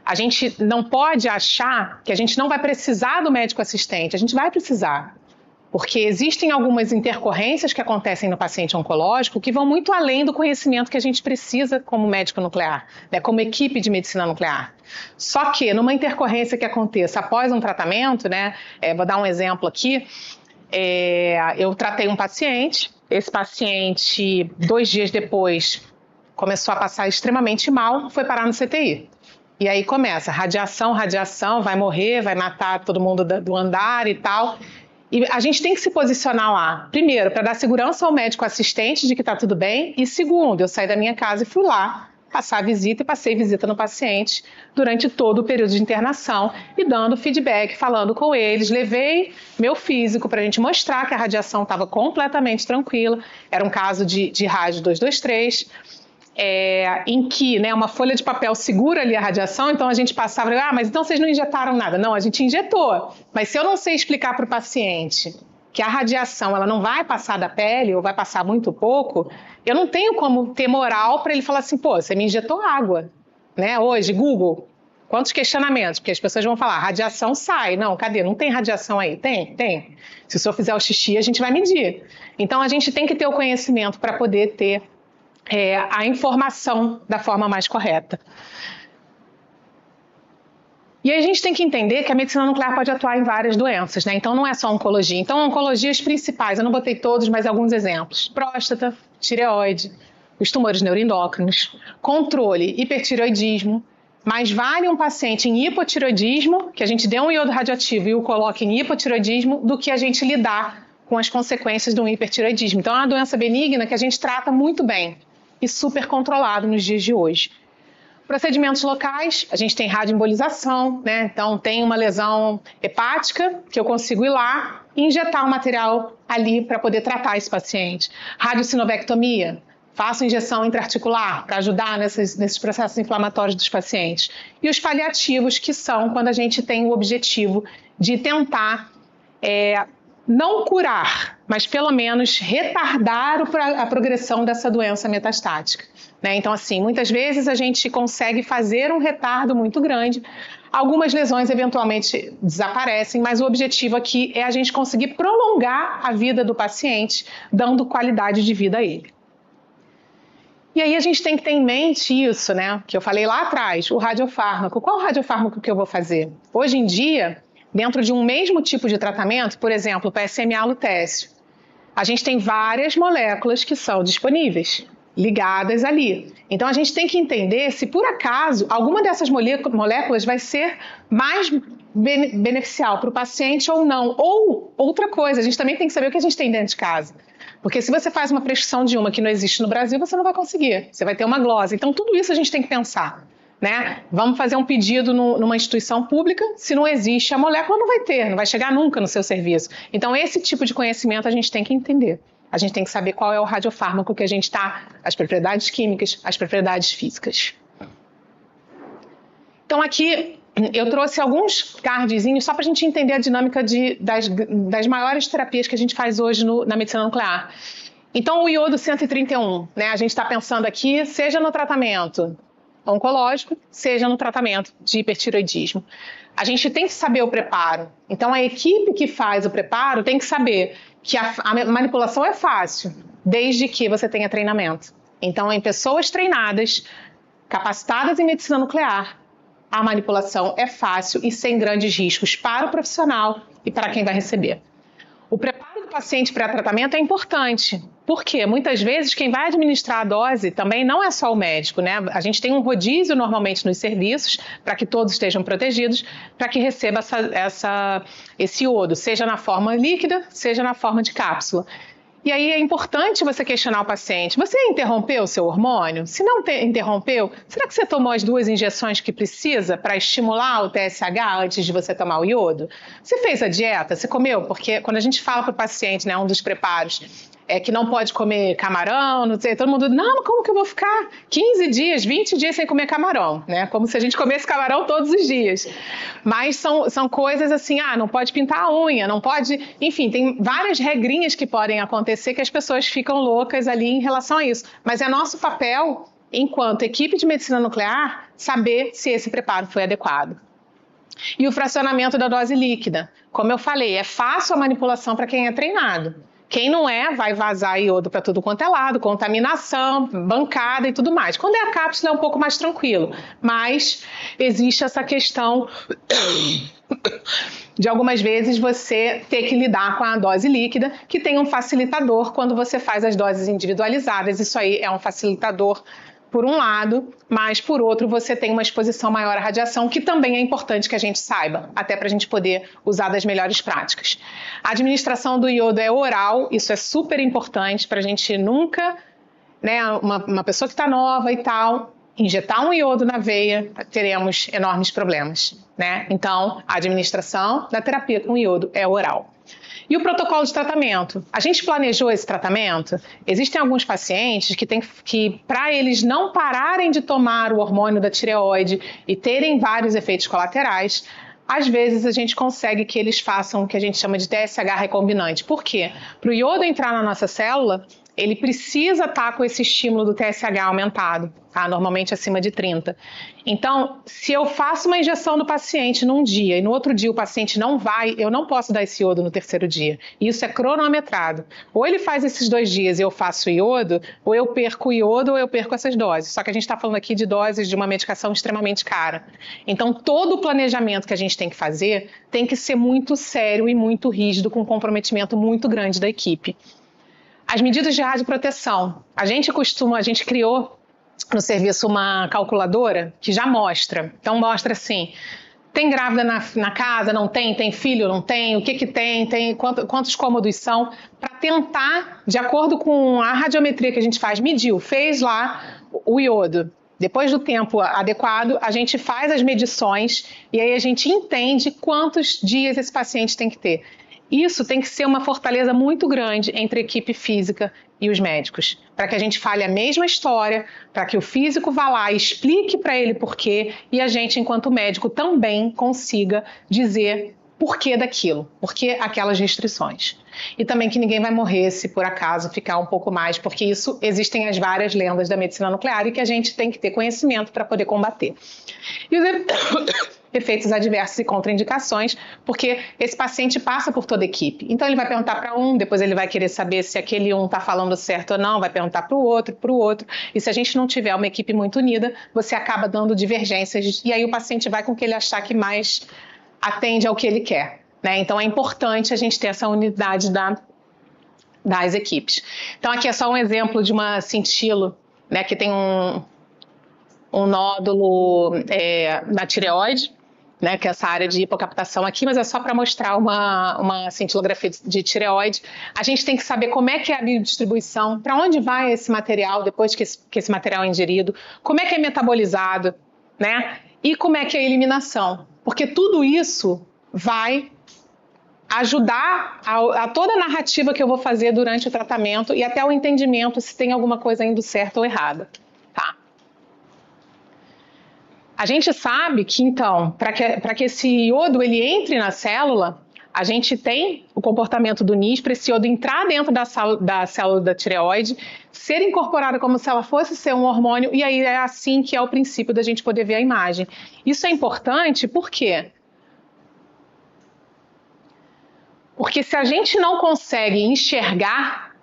a gente não pode achar que a gente não vai precisar do médico assistente, a gente vai precisar. Porque existem algumas intercorrências que acontecem no paciente oncológico que vão muito além do conhecimento que a gente precisa como médico nuclear, né, como equipe de medicina nuclear. Só que numa intercorrência que aconteça após um tratamento, né, vou dar um exemplo aqui, eu tratei um paciente, esse paciente 2 dias depois começou a passar extremamente mal, foi parar no CTI. E aí começa radiação, vai morrer, vai matar todo mundo do andar e tal. E a gente tem que se posicionar lá, primeiro, para dar segurança ao médico assistente de que está tudo bem, e segundo, eu saí da minha casa e fui lá passar a visita e passei visita no paciente durante todo o período de internação e dando feedback, falando com eles. Levei meu físico para a gente mostrar que a radiação estava completamente tranquila, era um caso de rádio 223, em que, né, uma folha de papel segura ali a radiação, então a gente passava, mas então vocês não injetaram nada. Não, a gente injetou, mas se eu não sei explicar para o paciente que a radiação ela não vai passar da pele ou vai passar muito pouco, eu não tenho como ter moral para ele falar assim, pô, você me injetou água, né? Hoje, Google, quantos questionamentos? Porque as pessoas vão falar, radiação sai. Não, cadê? Não tem radiação aí. Tem. Se o senhor fizer o xixi, a gente vai medir. Então a gente tem que ter o conhecimento para poder ter a informação da forma mais correta. E aí a gente tem que entender que a medicina nuclear pode atuar em várias doenças, né? Então não é só oncologia. Então, oncologias principais, eu não botei todos, mas alguns exemplos. Próstata, tireoide, os tumores neuroendócrinos, controle, hipertireoidismo. Mas vale um paciente em hipotireoidismo, que a gente dê um iodo radioativo e o coloque em hipotireoidismo, do que a gente lidar com as consequências do hipertireoidismo. Então é uma doença benigna que a gente trata muito bem e super controlado nos dias de hoje. Procedimentos locais, a gente tem radioembolização, né? Então tem uma lesão hepática que eu consigo ir lá e injetar um material ali para poder tratar esse paciente. Radiossinovectomia, faço injeção intraarticular para ajudar nesses processos inflamatórios dos pacientes. E os paliativos, que são quando a gente tem o objetivo de tentar não curar, mas pelo menos retardar a progressão dessa doença metastática, né? Então, assim, muitas vezes a gente consegue fazer um retardo muito grande, algumas lesões eventualmente desaparecem, mas o objetivo aqui é a gente conseguir prolongar a vida do paciente, dando qualidade de vida a ele. E aí a gente tem que ter em mente isso, né? Que eu falei lá atrás, o radiofármaco. Qual radiofármaco que eu vou fazer? Hoje em dia, dentro de um mesmo tipo de tratamento, por exemplo, o PSMA-lutécio, a gente tem várias moléculas que são disponíveis, ligadas ali. Então a gente tem que entender se por acaso alguma dessas moléculas vai ser mais beneficial para o paciente ou não. Ou outra coisa, a gente também tem que saber o que a gente tem dentro de casa. Porque se você faz uma prescrição de uma que não existe no Brasil, você não vai conseguir. Você vai ter uma glosa. Então tudo isso a gente tem que pensar, né? Vamos fazer um pedido numa instituição pública, se não existe a molécula, não vai ter, não vai chegar nunca no seu serviço. Então esse tipo de conhecimento a gente tem que entender. A gente tem que saber qual é o radiofármaco que a gente está, as propriedades químicas, as propriedades físicas. Então aqui eu trouxe alguns cardzinhos só para a gente entender a dinâmica das maiores terapias que a gente faz hoje na medicina nuclear. Então o iodo 131, né? A gente está pensando aqui, seja no tratamento oncológico, seja no tratamento de hipertireoidismo. A gente tem que saber o preparo. Então a equipe que faz o preparo tem que saber que a manipulação é fácil, desde que você tenha treinamento. Então, em pessoas treinadas, capacitadas em medicina nuclear, a manipulação é fácil e sem grandes riscos para o profissional e para quem vai receber. O preparo do paciente pré-tratamento é importante, porque muitas vezes quem vai administrar a dose também não é só o médico, né? A gente tem um rodízio normalmente nos serviços para que todos estejam protegidos, para que receba esse iodo, seja na forma líquida, seja na forma de cápsula. E aí é importante você questionar o paciente. Você interrompeu o seu hormônio? Se não interrompeu, será que você tomou as 2 injeções que precisa para estimular o TSH antes de você tomar o iodo? Você fez a dieta? Você comeu? Porque quando a gente fala para o paciente, né, um dos preparos, que não pode comer camarão, não sei, todo mundo, não, como que eu vou ficar 15 dias, 20 dias sem comer camarão, né? Como se a gente comesse camarão todos os dias. Mas são coisas assim, não pode pintar a unha, não pode... Enfim, tem várias regrinhas que podem acontecer que as pessoas ficam loucas ali em relação a isso. Mas é nosso papel, enquanto equipe de medicina nuclear, saber se esse preparo foi adequado. E o fracionamento da dose líquida. Como eu falei, é fácil a manipulação para quem é treinado. Quem não é, vai vazar iodo para tudo quanto é lado, contaminação, bancada e tudo mais. Quando é a cápsula é um pouco mais tranquilo, mas existe essa questão de algumas vezes você ter que lidar com a dose líquida, que tem um facilitador quando você faz as doses individualizadas. Isso aí é um facilitador por um lado, mas por outro você tem uma exposição maior à radiação, que também é importante que a gente saiba, até para a gente poder usar das melhores práticas. A administração do iodo é oral, isso é super importante para a gente nunca, né, uma pessoa que está nova e tal, injetar um iodo na veia, teremos enormes problemas, né? Então, a administração da terapia com iodo é oral. E o protocolo de tratamento? A gente planejou esse tratamento? Existem alguns pacientes que para eles não pararem de tomar o hormônio da tireoide e terem vários efeitos colaterais, às vezes a gente consegue que eles façam o que a gente chama de TSH recombinante. Por quê? Para o iodo entrar na nossa célula, ele precisa estar com esse estímulo do TSH aumentado, tá? Normalmente acima de 30. Então, se eu faço uma injeção no paciente num dia e no outro dia o paciente não vai, eu não posso dar esse iodo no terceiro dia. Isso é cronometrado. Ou ele faz esses 2 dias e eu faço iodo, ou eu perco o iodo ou eu perco essas doses. Só que a gente está falando aqui de doses de uma medicação extremamente cara. Então, todo o planejamento que a gente tem que fazer tem que ser muito sério e muito rígido, com um comprometimento muito grande da equipe. As medidas de radioproteção. A gente criou no serviço uma calculadora que já mostra. Então mostra assim, tem grávida na casa, não tem? Tem filho, não tem? O que tem? Quantos cômodos são? Para tentar, de acordo com a radiometria que a gente faz, fez lá o iodo. Depois do tempo adequado, a gente faz as medições e aí a gente entende quantos dias esse paciente tem que ter. Isso tem que ser uma fortaleza muito grande entre a equipe física e os médicos, para que a gente fale a mesma história, para que o físico vá lá e explique para ele por quê, e a gente, enquanto médico, também consiga dizer por que daquilo, por que aquelas restrições. E também que ninguém vai morrer se por acaso ficar um pouco mais, porque isso existem as várias lendas da medicina nuclear e que a gente tem que ter conhecimento para poder combater. E os efeitos adversos e contraindicações, porque esse paciente passa por toda a equipe. Então ele vai perguntar para um, depois ele vai querer saber se aquele um está falando certo ou não, vai perguntar para o outro. E se a gente não tiver uma equipe muito unida, você acaba dando divergências e aí o paciente vai com o que ele achar que mais atende ao que ele quer, né? Então é importante a gente ter essa unidade das equipes. Então aqui é só um exemplo de uma cintilo, né, que tem um nódulo na tireoide, né, que é essa área de hipocaptação aqui, mas é só para mostrar uma cintilografia de tireoide. A gente tem que saber como é que é a biodistribuição, para onde vai esse material depois que esse material é ingerido, como é que é metabolizado, né, e como é que é a eliminação, porque tudo isso vai ajudar a toda a narrativa que eu vou fazer durante o tratamento e até o entendimento se tem alguma coisa indo certa ou errada, tá? A gente sabe que, então, para que esse iodo ele entre na célula, a gente tem o comportamento do NIS para esse iodo entrar dentro da célula da tireoide, ser incorporado como se ela fosse ser um hormônio, e aí é assim que é o princípio da gente poder ver a imagem. Isso é importante por quê? Porque se a gente não consegue enxergar,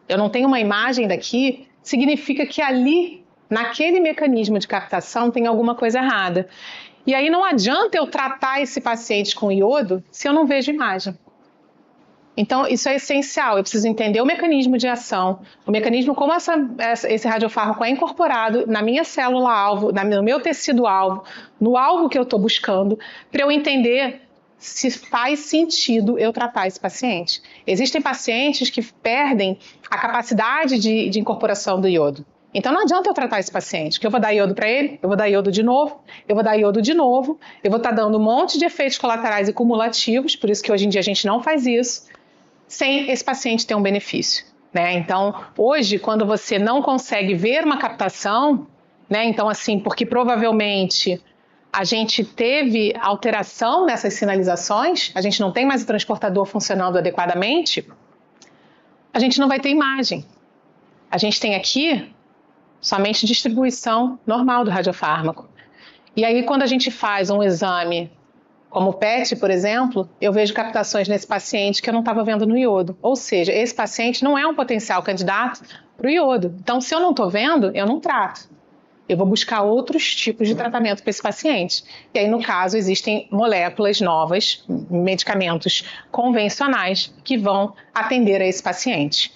eu não tenho uma imagem daqui, significa que ali, naquele mecanismo de captação, tem alguma coisa errada. E aí não adianta eu tratar esse paciente com iodo se eu não vejo imagem. Então, isso é essencial. Eu preciso entender o mecanismo de ação, o mecanismo como esse radiofármaco é incorporado na minha célula-alvo, no meu tecido-alvo, no alvo que eu estou buscando, para eu entender se faz sentido eu tratar esse paciente. Existem pacientes que perdem a capacidade de incorporação do iodo. Então não adianta eu tratar esse paciente, que eu vou dar iodo para ele, eu vou dar iodo de novo, eu vou dar iodo de novo, eu vou estar dando um monte de efeitos colaterais e cumulativos, por isso que hoje em dia a gente não faz isso, sem esse paciente ter um benefício, né? Então, hoje, quando você não consegue ver uma captação, né? Então, assim, porque provavelmente a gente teve alteração nessas sinalizações, a gente não tem mais o transportador funcionando adequadamente, a gente não vai ter imagem. A gente tem aqui somente distribuição normal do radiofármaco. E aí, quando a gente faz um exame como o PET, por exemplo, eu vejo captações nesse paciente que eu não estava vendo no iodo. Ou seja, esse paciente não é um potencial candidato para o iodo. Então, se eu não estou vendo, eu não trato. Eu vou buscar outros tipos de tratamento para esse paciente. E aí, no caso, existem moléculas novas, medicamentos convencionais, que vão atender a esse paciente.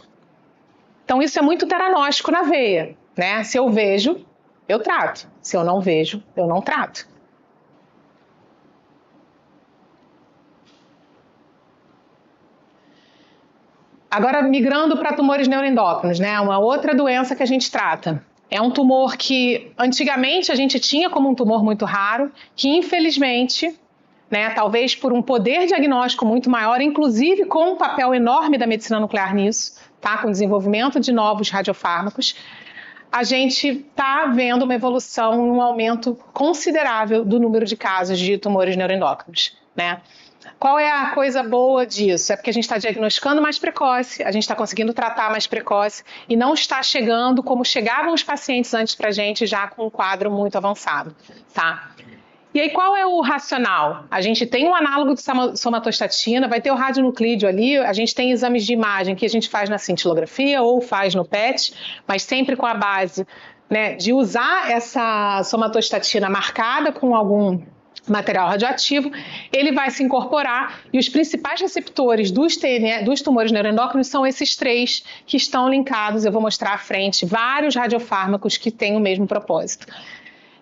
Então, isso é muito teranóstico na veia, né? Se eu vejo, eu trato. Se eu não vejo, eu não trato. Agora, migrando para tumores neuroendócrinos, né? Uma outra doença que a gente trata. É um tumor que antigamente a gente tinha como um tumor muito raro, que infelizmente, né, talvez por um poder diagnóstico muito maior, inclusive com um papel enorme da medicina nuclear nisso, tá? Com o desenvolvimento de novos radiofármacos, a gente está vendo uma evolução, um aumento considerável do número de casos de tumores neuroendócrinos, né? Qual é a coisa boa disso? É porque a gente está diagnosticando mais precoce, a gente está conseguindo tratar mais precoce e não está chegando como chegavam os pacientes antes para a gente já com um quadro muito avançado, tá? E aí qual é o racional? A gente tem um análogo de somatostatina, vai ter o radionuclídeo ali, a gente tem exames de imagem que a gente faz na cintilografia ou faz no PET, mas sempre com a base, né, de usar essa somatostatina marcada com algum material radioativo, ele vai se incorporar e os principais receptores dos tumores neuroendócrinos são esses 3 que estão linkados. Eu vou mostrar à frente vários radiofármacos que têm o mesmo propósito.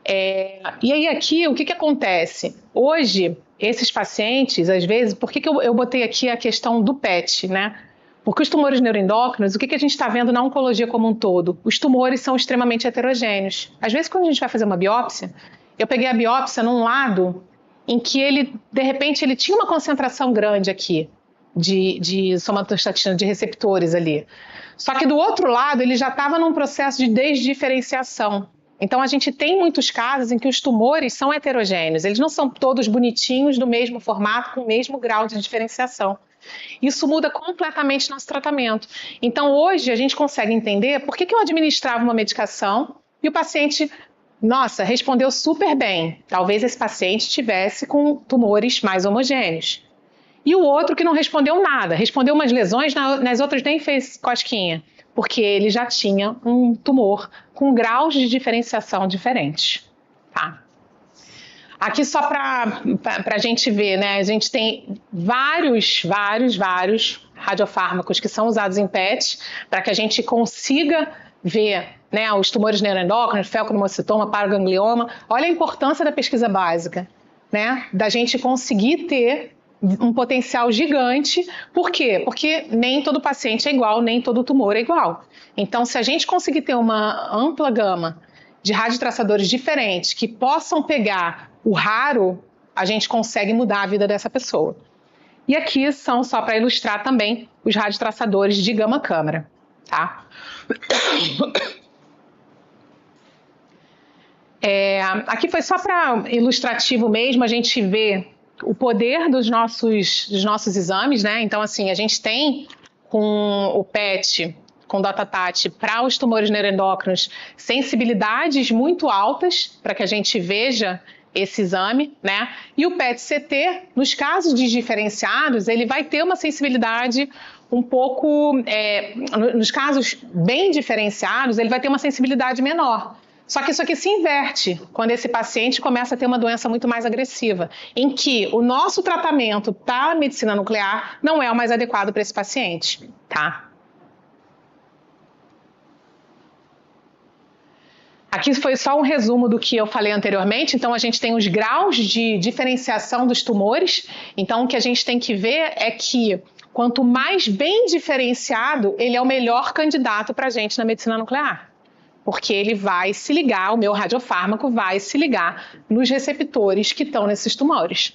E aí aqui, o que acontece? Hoje, esses pacientes, às vezes, por que eu botei aqui a questão do PET, né? Porque os tumores neuroendócrinos, o que a gente está vendo na oncologia como um todo? Os tumores são extremamente heterogêneos. Às vezes, quando a gente vai fazer uma biópsia, eu peguei a biópsia num lado em que ele, de repente, ele tinha uma concentração grande aqui de somatostatina, de receptores ali. Só que do outro lado, ele já estava num processo de desdiferenciação. Então, a gente tem muitos casos em que os tumores são heterogêneos. Eles não são todos bonitinhos, do mesmo formato, com o mesmo grau de diferenciação. Isso muda completamente nosso tratamento. Então, hoje, a gente consegue entender por que eu administrava uma medicação e o paciente... Nossa, respondeu super bem. Talvez esse paciente tivesse com tumores mais homogêneos. E o outro que não respondeu nada, respondeu umas lesões, nas outras nem fez cosquinha, porque ele já tinha um tumor com graus de diferenciação diferentes. Tá? Aqui só para a gente ver, né? A gente tem vários radiofármacos que são usados em PET para que a gente consiga ver, né, os tumores neuroendócrinos, feocromocitoma, paraganglioma. Olha a importância da pesquisa básica, né, da gente conseguir ter um potencial gigante. Por quê? Porque nem todo paciente é igual, nem todo tumor é igual. Então, se a gente conseguir ter uma ampla gama de radiotraçadores diferentes que possam pegar o raro, a gente consegue mudar a vida dessa pessoa. E aqui são, só para ilustrar também, os radiotraçadores de gama-câmara, tá? Aqui foi só para ilustrativo mesmo, a gente vê o poder dos nossos exames, né? Então, assim, a gente tem com o PET, com o DATATAT, para os tumores neuroendócrinos, sensibilidades muito altas para que a gente veja esse exame, né? E o PET-CT, nos casos diferenciados, ele vai ter uma sensibilidade um pouco, nos casos bem diferenciados, ele vai ter uma sensibilidade menor. Só que isso aqui se inverte quando esse paciente começa a ter uma doença muito mais agressiva, em que o nosso tratamento para a medicina nuclear não é o mais adequado para esse paciente, tá? Aqui foi só um resumo do que eu falei anteriormente. Então, a gente tem os graus de diferenciação dos tumores. Então, o que a gente tem que ver é que quanto mais bem diferenciado, ele é o melhor candidato para a gente na medicina nuclear. Porque ele vai se ligar, o meu radiofármaco vai se ligar nos receptores que estão nesses tumores.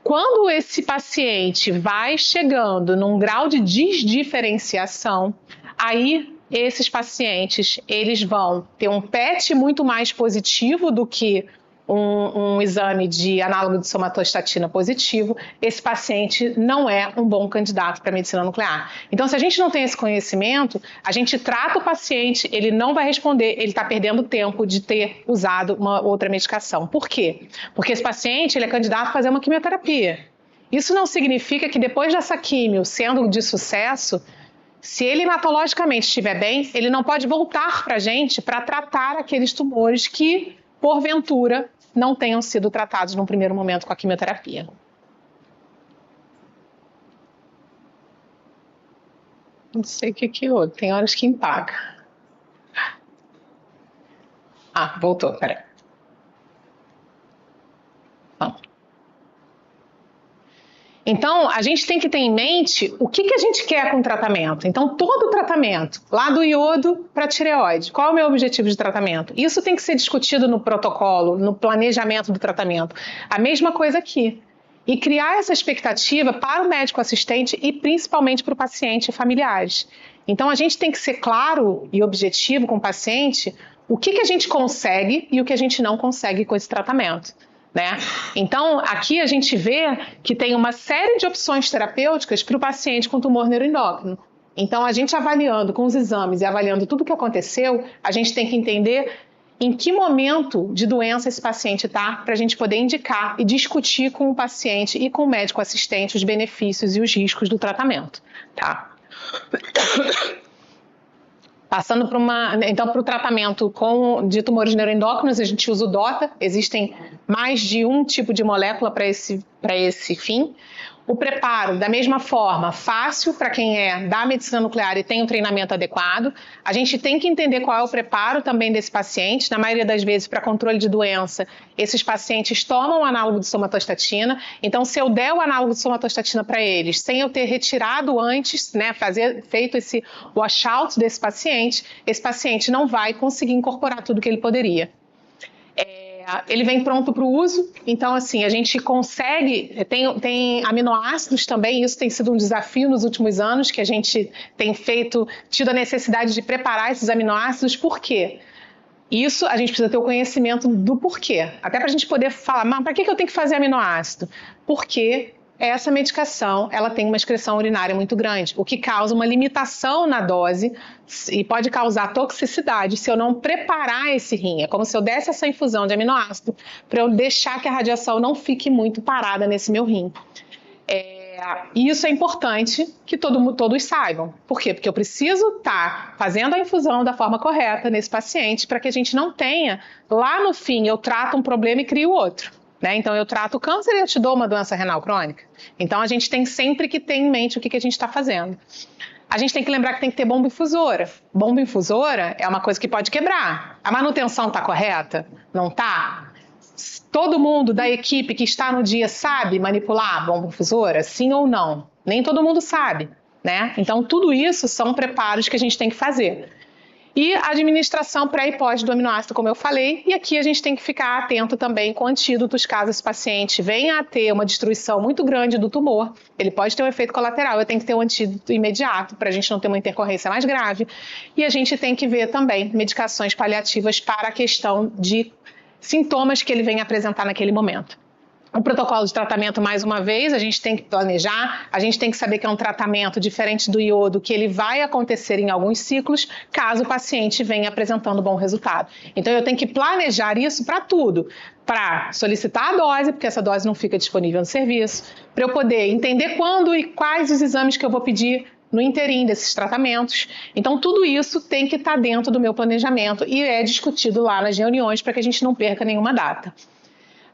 Quando esse paciente vai chegando num grau de desdiferenciação, aí esses pacientes, eles vão ter um PET muito mais positivo do que um exame de análogo de somatostatina positivo, esse paciente não é um bom candidato para medicina nuclear. Então, se a gente não tem esse conhecimento, a gente trata o paciente, ele não vai responder, ele está perdendo tempo de ter usado uma outra medicação. Por quê? Porque esse paciente ele é candidato a fazer uma quimioterapia. Isso não significa que depois dessa quimio, sendo de sucesso, se ele hematologicamente estiver bem, ele não pode voltar para a gente para tratar aqueles tumores que, porventura, não tenham sido tratados num primeiro momento com a quimioterapia. Não sei o que houve, tem horas que empaca. Ah, voltou, peraí. Vamos. Então, a gente tem que ter em mente o que a gente quer com o tratamento. Então, todo o tratamento, lá do iodo para a tireoide, qual é o meu objetivo de tratamento? Isso tem que ser discutido no protocolo, no planejamento do tratamento. A mesma coisa aqui. E criar essa expectativa para o médico assistente e principalmente para o paciente e familiares. Então, a gente tem que ser claro e objetivo com o paciente o que a gente consegue e o que a gente não consegue com esse tratamento. Né? Então, aqui a gente vê que tem uma série de opções terapêuticas para o paciente com tumor neuroendócrino. Então, a gente avaliando com os exames e avaliando tudo o que aconteceu, a gente tem que entender em que momento de doença esse paciente está, para a gente poder indicar e discutir com o paciente e com o médico assistente os benefícios e os riscos do tratamento. Tá? Passando para o tratamento de tumores neuroendócrinos, a gente usa o DOTA. Existem mais de um tipo de molécula para esse fim. O preparo, da mesma forma, fácil para quem é da medicina nuclear e tem um treinamento adequado. A gente tem que entender qual é o preparo também desse paciente. Na maioria das vezes, para controle de doença, esses pacientes tomam o análogo de somatostatina. Então, se eu der o análogo de somatostatina para eles, sem eu ter retirado antes, né, feito esse washout desse paciente, esse paciente não vai conseguir incorporar tudo que ele poderia. Ele vem pronto para o uso, então assim, a gente consegue, tem aminoácidos também, isso tem sido um desafio nos últimos anos, que a gente tem tido a necessidade de preparar esses aminoácidos. Por quê? Isso a gente precisa ter o conhecimento do porquê, até para a gente poder falar, mas para que eu tenho que fazer aminoácido? Porque essa medicação, ela tem uma excreção urinária muito grande, o que causa uma limitação na dose e pode causar toxicidade se eu não preparar esse rim. É como se eu desse essa infusão de aminoácido para eu deixar que a radiação não fique muito parada nesse meu rim. E isso é importante que todos saibam. Por quê? Porque eu preciso estar fazendo a infusão da forma correta nesse paciente para que a gente não tenha, lá no fim, eu trato um problema e crio outro. Né? Então, eu trato o câncer e eu te dou uma doença renal crônica. Então, a gente tem sempre que ter em mente o que a gente está fazendo. A gente tem que lembrar que tem que ter bomba infusora. Bomba infusora é uma coisa que pode quebrar. A manutenção está correta? Não está? Todo mundo da equipe que está no dia sabe manipular a bomba infusora? Sim ou não? Nem todo mundo sabe. Né? Então, tudo isso são preparos que a gente tem que fazer. E a administração pré e pós do aminoácido, como eu falei, e aqui a gente tem que ficar atento também com antídotos, caso esse paciente venha a ter uma destruição muito grande do tumor, ele pode ter um efeito colateral, eu tenho que ter um antídoto imediato para a gente não ter uma intercorrência mais grave, e a gente tem que ver também medicações paliativas para a questão de sintomas que ele venha apresentar naquele momento. O protocolo de tratamento, mais uma vez, a gente tem que planejar, a gente tem que saber que é um tratamento diferente do iodo, que ele vai acontecer em alguns ciclos, caso o paciente venha apresentando bom resultado. Então, eu tenho que planejar isso para tudo, para solicitar a dose, porque essa dose não fica disponível no serviço, para eu poder entender quando e quais os exames que eu vou pedir no interim desses tratamentos. Então, tudo isso tem que estar dentro do meu planejamento e é discutido lá nas reuniões para que a gente não perca nenhuma data.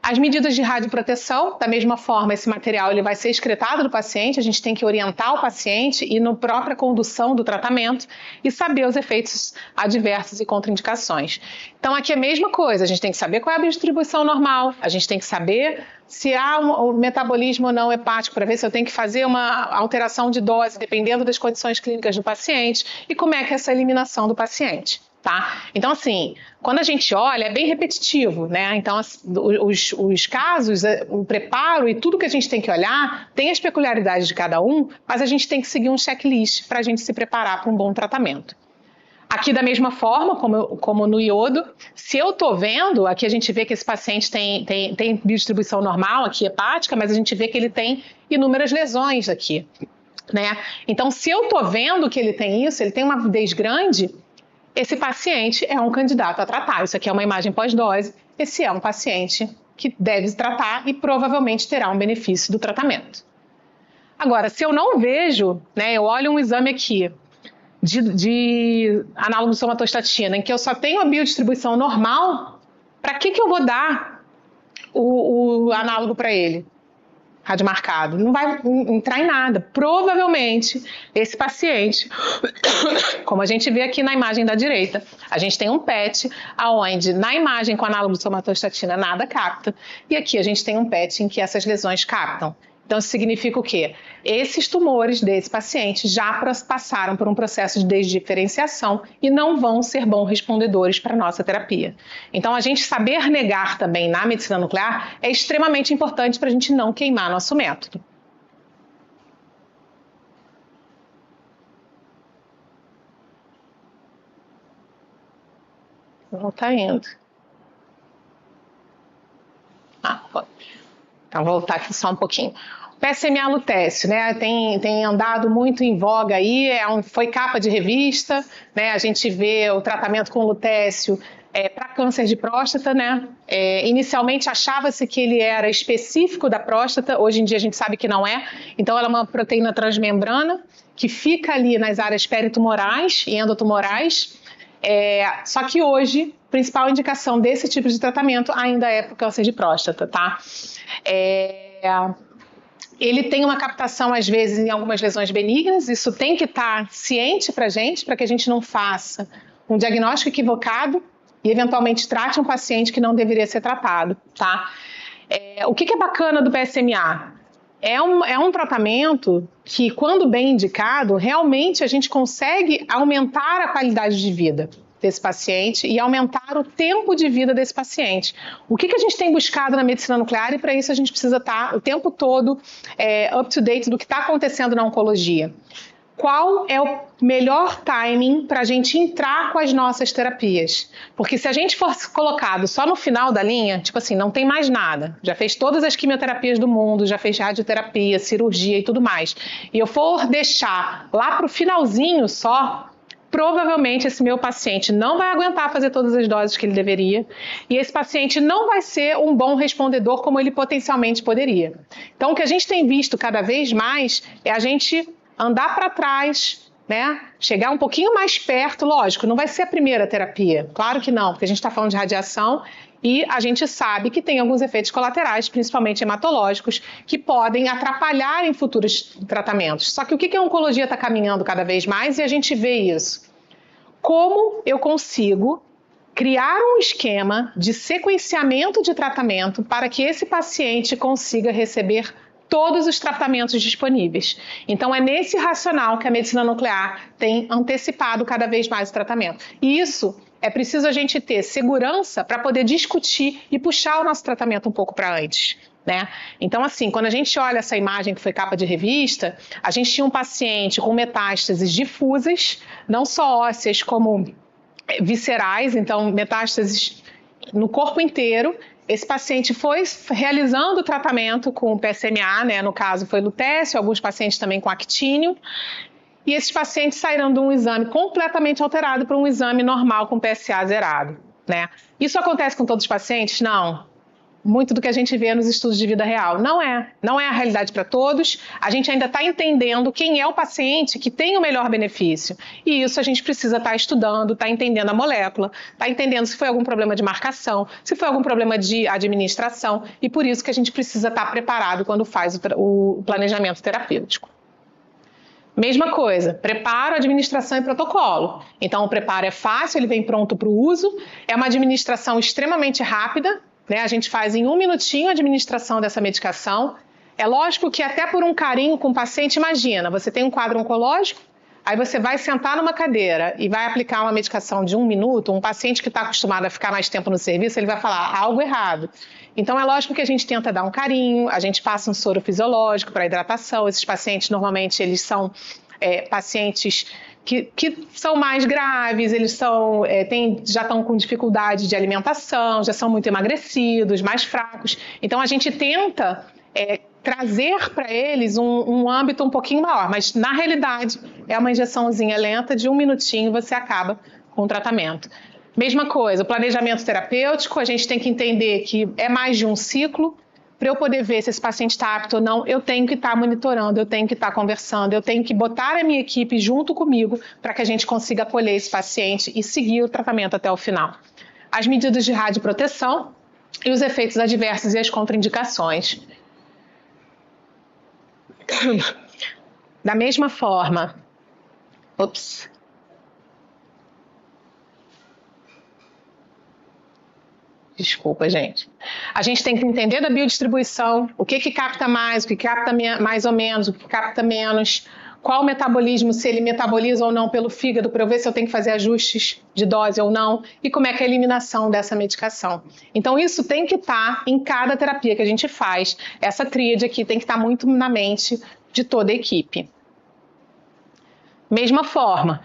As medidas de radioproteção, da mesma forma, esse material ele vai ser excretado do paciente, a gente tem que orientar o paciente e na própria condução do tratamento e saber os efeitos adversos e contraindicações. Então, aqui é a mesma coisa, a gente tem que saber qual é a distribuição normal, a gente tem que saber se há um metabolismo ou não hepático, para ver se eu tenho que fazer uma alteração de dose, dependendo das condições clínicas do paciente, e como é que é essa eliminação do paciente. Tá? Então, assim, quando a gente olha, é bem repetitivo, né? Então, os casos, o preparo e tudo que a gente tem que olhar tem as peculiaridades de cada um, mas a gente tem que seguir um checklist para a gente se preparar para um bom tratamento. Aqui da mesma forma, como no iodo, se eu estou vendo, aqui a gente vê que esse paciente tem biodistribuição normal, aqui hepática, mas a gente vê que ele tem inúmeras lesões aqui, né? Então, se eu estou vendo que ele tem isso, ele tem uma avidez grande, esse paciente é um candidato a tratar. Isso aqui é uma imagem pós-dose, esse é um paciente que deve se tratar e provavelmente terá um benefício do tratamento. Agora, se eu não vejo, né, eu olho um exame aqui, de análogo de somatostatina, em que eu só tenho a biodistribuição normal, para que eu vou dar o análogo para ele? Radiomarcado. Não vai entrar em nada. Provavelmente, esse paciente, como a gente vê aqui na imagem da direita, a gente tem um PET, onde na imagem com análogo de somatostatina nada capta, e aqui a gente tem um PET em que essas lesões captam. Então, isso significa o quê? Esses tumores desse paciente já passaram por um processo de desdiferenciação e não vão ser bons respondedores para a nossa terapia. Então, a gente saber negar também na medicina nuclear é extremamente importante para a gente não queimar nosso método. Não está indo. Pode. Então, vou voltar aqui só um pouquinho. PSMA lutécio, né, tem andado muito em voga aí, foi capa de revista, né, a gente vê o tratamento com lutécio para câncer de próstata, né, inicialmente achava-se que ele era específico da próstata, hoje em dia a gente sabe que não é, então ela é uma proteína transmembrana que fica ali nas áreas peritumorais e endotumorais, só que hoje, a principal indicação desse tipo de tratamento ainda é para o câncer de próstata, tá? Ele tem uma captação, às vezes, em algumas lesões benignas, isso tem que estar ciente para que a gente não faça um diagnóstico equivocado e, eventualmente, trate um paciente que não deveria ser tratado, tá? O que é bacana do PSMA? É um tratamento que, quando bem indicado, realmente a gente consegue aumentar a qualidade de vida desse paciente e aumentar o tempo de vida desse paciente. O que a gente tem buscado na medicina nuclear, e para isso a gente precisa estar o tempo todo up to date do que está acontecendo na oncologia. Qual é o melhor timing para a gente entrar com as nossas terapias? Porque se a gente fosse colocado só no final da linha, tipo assim, não tem mais nada, já fez todas as quimioterapias do mundo, já fez radioterapia, cirurgia e tudo mais, e eu for deixar lá para o finalzinho só, provavelmente esse meu paciente não vai aguentar fazer todas as doses que ele deveria e esse paciente não vai ser um bom respondedor como ele potencialmente poderia. Então, o que a gente tem visto cada vez mais é a gente andar para trás, né? Chegar um pouquinho mais perto, lógico, não vai ser a primeira terapia, claro que não, porque a gente está falando de radiação e a gente sabe que tem alguns efeitos colaterais, principalmente hematológicos, que podem atrapalhar em futuros tratamentos. Só que o que a oncologia está caminhando cada vez mais e a gente vê isso? Como eu consigo criar um esquema de sequenciamento de tratamento para que esse paciente consiga receber todos os tratamentos disponíveis. Então, é nesse racional que a medicina nuclear tem antecipado cada vez mais o tratamento. E isso é preciso a gente ter segurança para poder discutir e puxar o nosso tratamento um pouco para antes, né? Então, assim, quando a gente olha essa imagem que foi capa de revista, a gente tinha um paciente com metástases difusas, não só ósseas como viscerais, então metástases no corpo inteiro. Esse paciente foi realizando o tratamento com o PSMA, né? No caso foi lutécio, alguns pacientes também com actínio. E esses pacientes saíram de um exame completamente alterado para um exame normal com PSA zerado, né? Isso acontece com todos os pacientes? Não. Muito do que a gente vê nos estudos de vida real. Não é a realidade para todos. A gente ainda está entendendo quem é o paciente que tem o melhor benefício. E isso a gente precisa estar estudando, estar entendendo a molécula, estar entendendo se foi algum problema de marcação, se foi algum problema de administração. E por isso que a gente precisa estar preparado quando faz o planejamento terapêutico. Mesma coisa, preparo, administração e protocolo. Então, o preparo é fácil, ele vem pronto para o uso. É uma administração extremamente rápida, né? A gente faz em 1 minutinho a administração dessa medicação. É lógico que até por um carinho com o paciente, imagina, você tem um quadro oncológico, aí você vai sentar numa cadeira e vai aplicar uma medicação de 1 minuto, um paciente que está acostumado a ficar mais tempo no serviço, ele vai falar algo errado. Então é lógico que a gente tenta dar um carinho, a gente passa um soro fisiológico para hidratação, esses pacientes normalmente eles são pacientes que são mais graves, eles já estão com dificuldade de alimentação, já são muito emagrecidos, mais fracos. Então, a gente tenta trazer para eles um âmbito um pouquinho maior, mas, na realidade, é uma injeçãozinha lenta, de 1 minutinho você acaba com o tratamento. Mesma coisa, o planejamento terapêutico, a gente tem que entender que é mais de um ciclo. Para eu poder ver se esse paciente está apto ou não, eu tenho que estar monitorando, eu tenho que estar conversando, eu tenho que botar a minha equipe junto comigo para que a gente consiga acolher esse paciente e seguir o tratamento até o final. As medidas de radioproteção e os efeitos adversos e as contraindicações. Da mesma forma, desculpa, gente. A gente tem que entender da biodistribuição, o que capta mais, o que capta mais ou menos, o que capta menos, qual o metabolismo, se ele metaboliza ou não pelo fígado, para eu ver se eu tenho que fazer ajustes de dose ou não, e como é que é a eliminação dessa medicação. Então, isso tem que estar em cada terapia que a gente faz. Essa tríade aqui tem que estar muito na mente de toda a equipe. Mesma forma,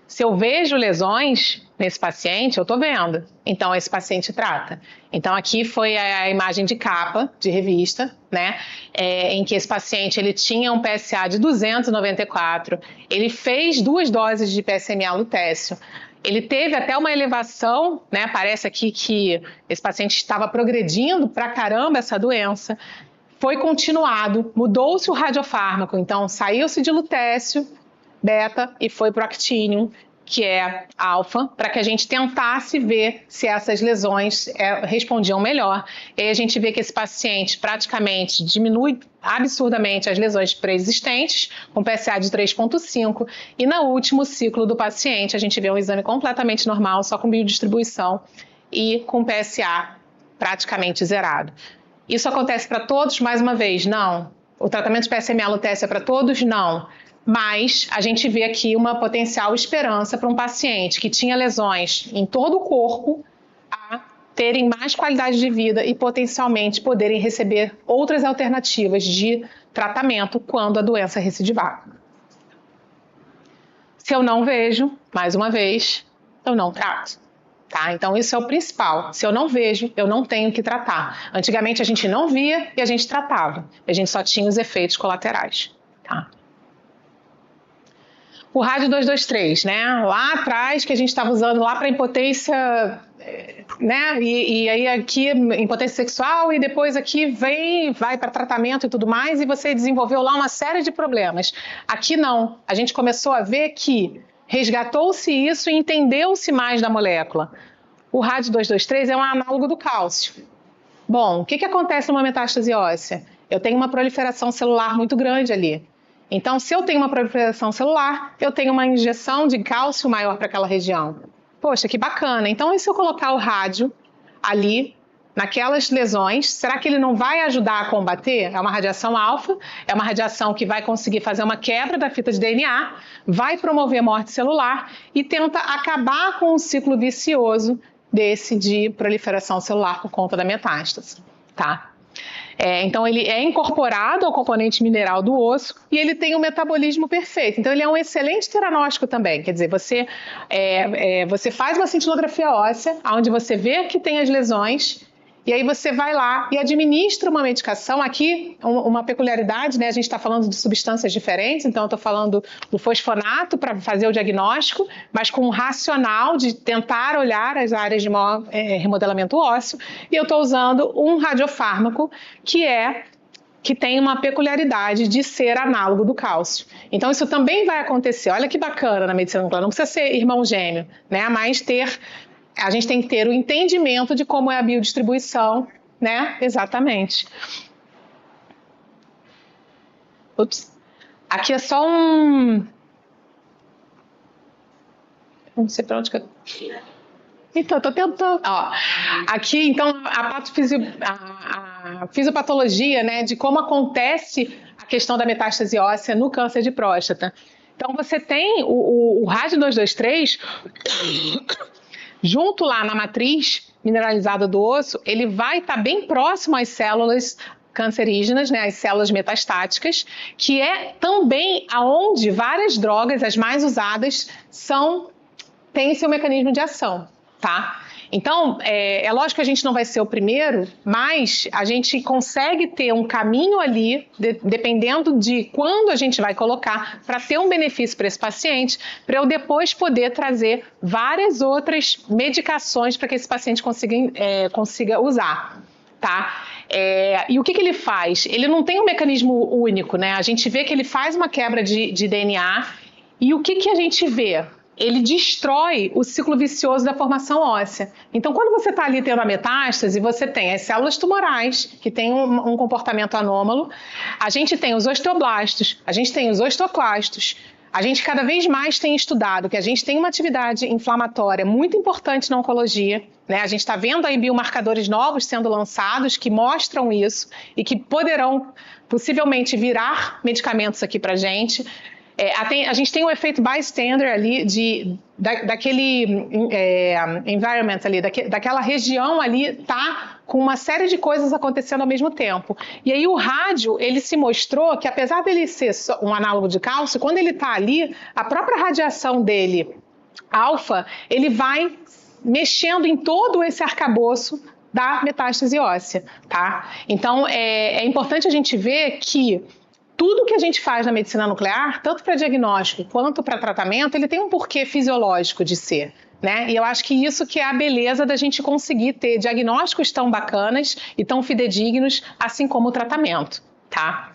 se eu vejo lesões nesse paciente, eu estou vendo. Então, esse paciente trata. Então, aqui foi a imagem de capa, de revista, né? Em que esse paciente ele tinha um PSA de 294, ele fez 2 doses de PSMA lutécio. Ele teve até uma elevação, né? Parece aqui que esse paciente estava progredindo pra caramba essa doença. Foi continuado, mudou-se o radiofármaco, então saiu-se de lutécio, beta, e foi para o actinium, que é alfa, para que a gente tentasse ver se essas lesões respondiam melhor. E aí a gente vê que esse paciente praticamente diminui absurdamente as lesões pré-existentes, com PSA de 3,5, e no último ciclo do paciente a gente vê um exame completamente normal, só com biodistribuição e com PSA praticamente zerado. Isso acontece para todos, mais uma vez? Não. O tratamento de PSMA lutécio é para todos? Não. Mas a gente vê aqui uma potencial esperança para um paciente que tinha lesões em todo o corpo a terem mais qualidade de vida e potencialmente poderem receber outras alternativas de tratamento quando a doença recidivar. Se eu não vejo, mais uma vez, eu não trato. Tá? Então isso é o principal. Se eu não vejo, eu não tenho que tratar. Antigamente a gente não via e a gente tratava. A gente só tinha os efeitos colaterais. Tá? O rádio 223, né? Lá atrás que a gente estava usando lá para impotência, né? E aí aqui impotência sexual e depois aqui vai para tratamento e tudo mais e você desenvolveu lá uma série de problemas. Aqui não. A gente começou a ver que resgatou-se isso e entendeu-se mais da molécula. O rádio 223 é um análogo do cálcio. Bom, o que acontece numa metástase óssea? Eu tenho uma proliferação celular muito grande ali. Então, se eu tenho uma proliferação celular, eu tenho uma injeção de cálcio maior para aquela região. Poxa, que bacana. Então, e se eu colocar o rádio ali, naquelas lesões, será que ele não vai ajudar a combater? É uma radiação alfa, é uma radiação que vai conseguir fazer uma quebra da fita de DNA, vai promover morte celular e tenta acabar com o ciclo vicioso desse de proliferação celular por conta da metástase, tá? Então ele é incorporado ao componente mineral do osso e ele tem um metabolismo perfeito. Então ele é um excelente teranóstico também. Quer dizer, você faz uma cintilografia óssea, onde você vê que tem as lesões, e aí você vai lá e administra uma medicação. Aqui, uma peculiaridade, né? A gente está falando de substâncias diferentes, então eu estou falando do fosfonato para fazer o diagnóstico, mas com um racional de tentar olhar as áreas de maior remodelamento ósseo, e eu estou usando um radiofármaco que tem uma peculiaridade de ser análogo do cálcio. Então isso também vai acontecer. Olha que bacana na medicina nuclear, não precisa ser irmão gêmeo, né? Mas a gente tem que ter o entendimento de como é a biodistribuição, né? Exatamente. Ups. Aqui é só um... Não sei para onde que eu... Então, estou tentando... Ó, aqui, então, a fisiopatologia, né? De como acontece a questão da metástase óssea no câncer de próstata. Então, você tem o rádio 223... Junto lá na matriz mineralizada do osso, ele vai estar bem próximo às células cancerígenas, né, as células metastáticas, que é também aonde várias drogas, as mais usadas, têm seu mecanismo de ação, tá? Então, é lógico que a gente não vai ser o primeiro, mas a gente consegue ter um caminho ali, dependendo de quando a gente vai colocar, para ter um benefício para esse paciente, para eu depois poder trazer várias outras medicações para que esse paciente consiga usar, tá? E o que ele faz? Ele não tem um mecanismo único, né? A gente vê que ele faz uma quebra de DNA e o que a gente vê? Ele destrói o ciclo vicioso da formação óssea. Então, quando você está ali tendo a metástase, você tem as células tumorais, que têm um comportamento anômalo, a gente tem os osteoblastos, a gente tem os osteoclastos, a gente cada vez mais tem estudado que a gente tem uma atividade inflamatória muito importante na oncologia, né? A gente está vendo aí biomarcadores novos sendo lançados que mostram isso e que poderão possivelmente virar medicamentos aqui para a gente. A gente tem um efeito bystander ali daquele environment ali, daquela região ali tá com uma série de coisas acontecendo ao mesmo tempo. E aí o rádio, ele se mostrou que apesar dele ser um análogo de cálcio, quando ele tá ali, a própria radiação dele, alfa, ele vai mexendo em todo esse arcabouço da metástase óssea, tá? Então é importante a gente ver que tudo que a gente faz na medicina nuclear, tanto para diagnóstico quanto para tratamento, ele tem um porquê fisiológico de ser, né? E eu acho que isso que é a beleza da gente conseguir ter diagnósticos tão bacanas e tão fidedignos, assim como o tratamento, tá?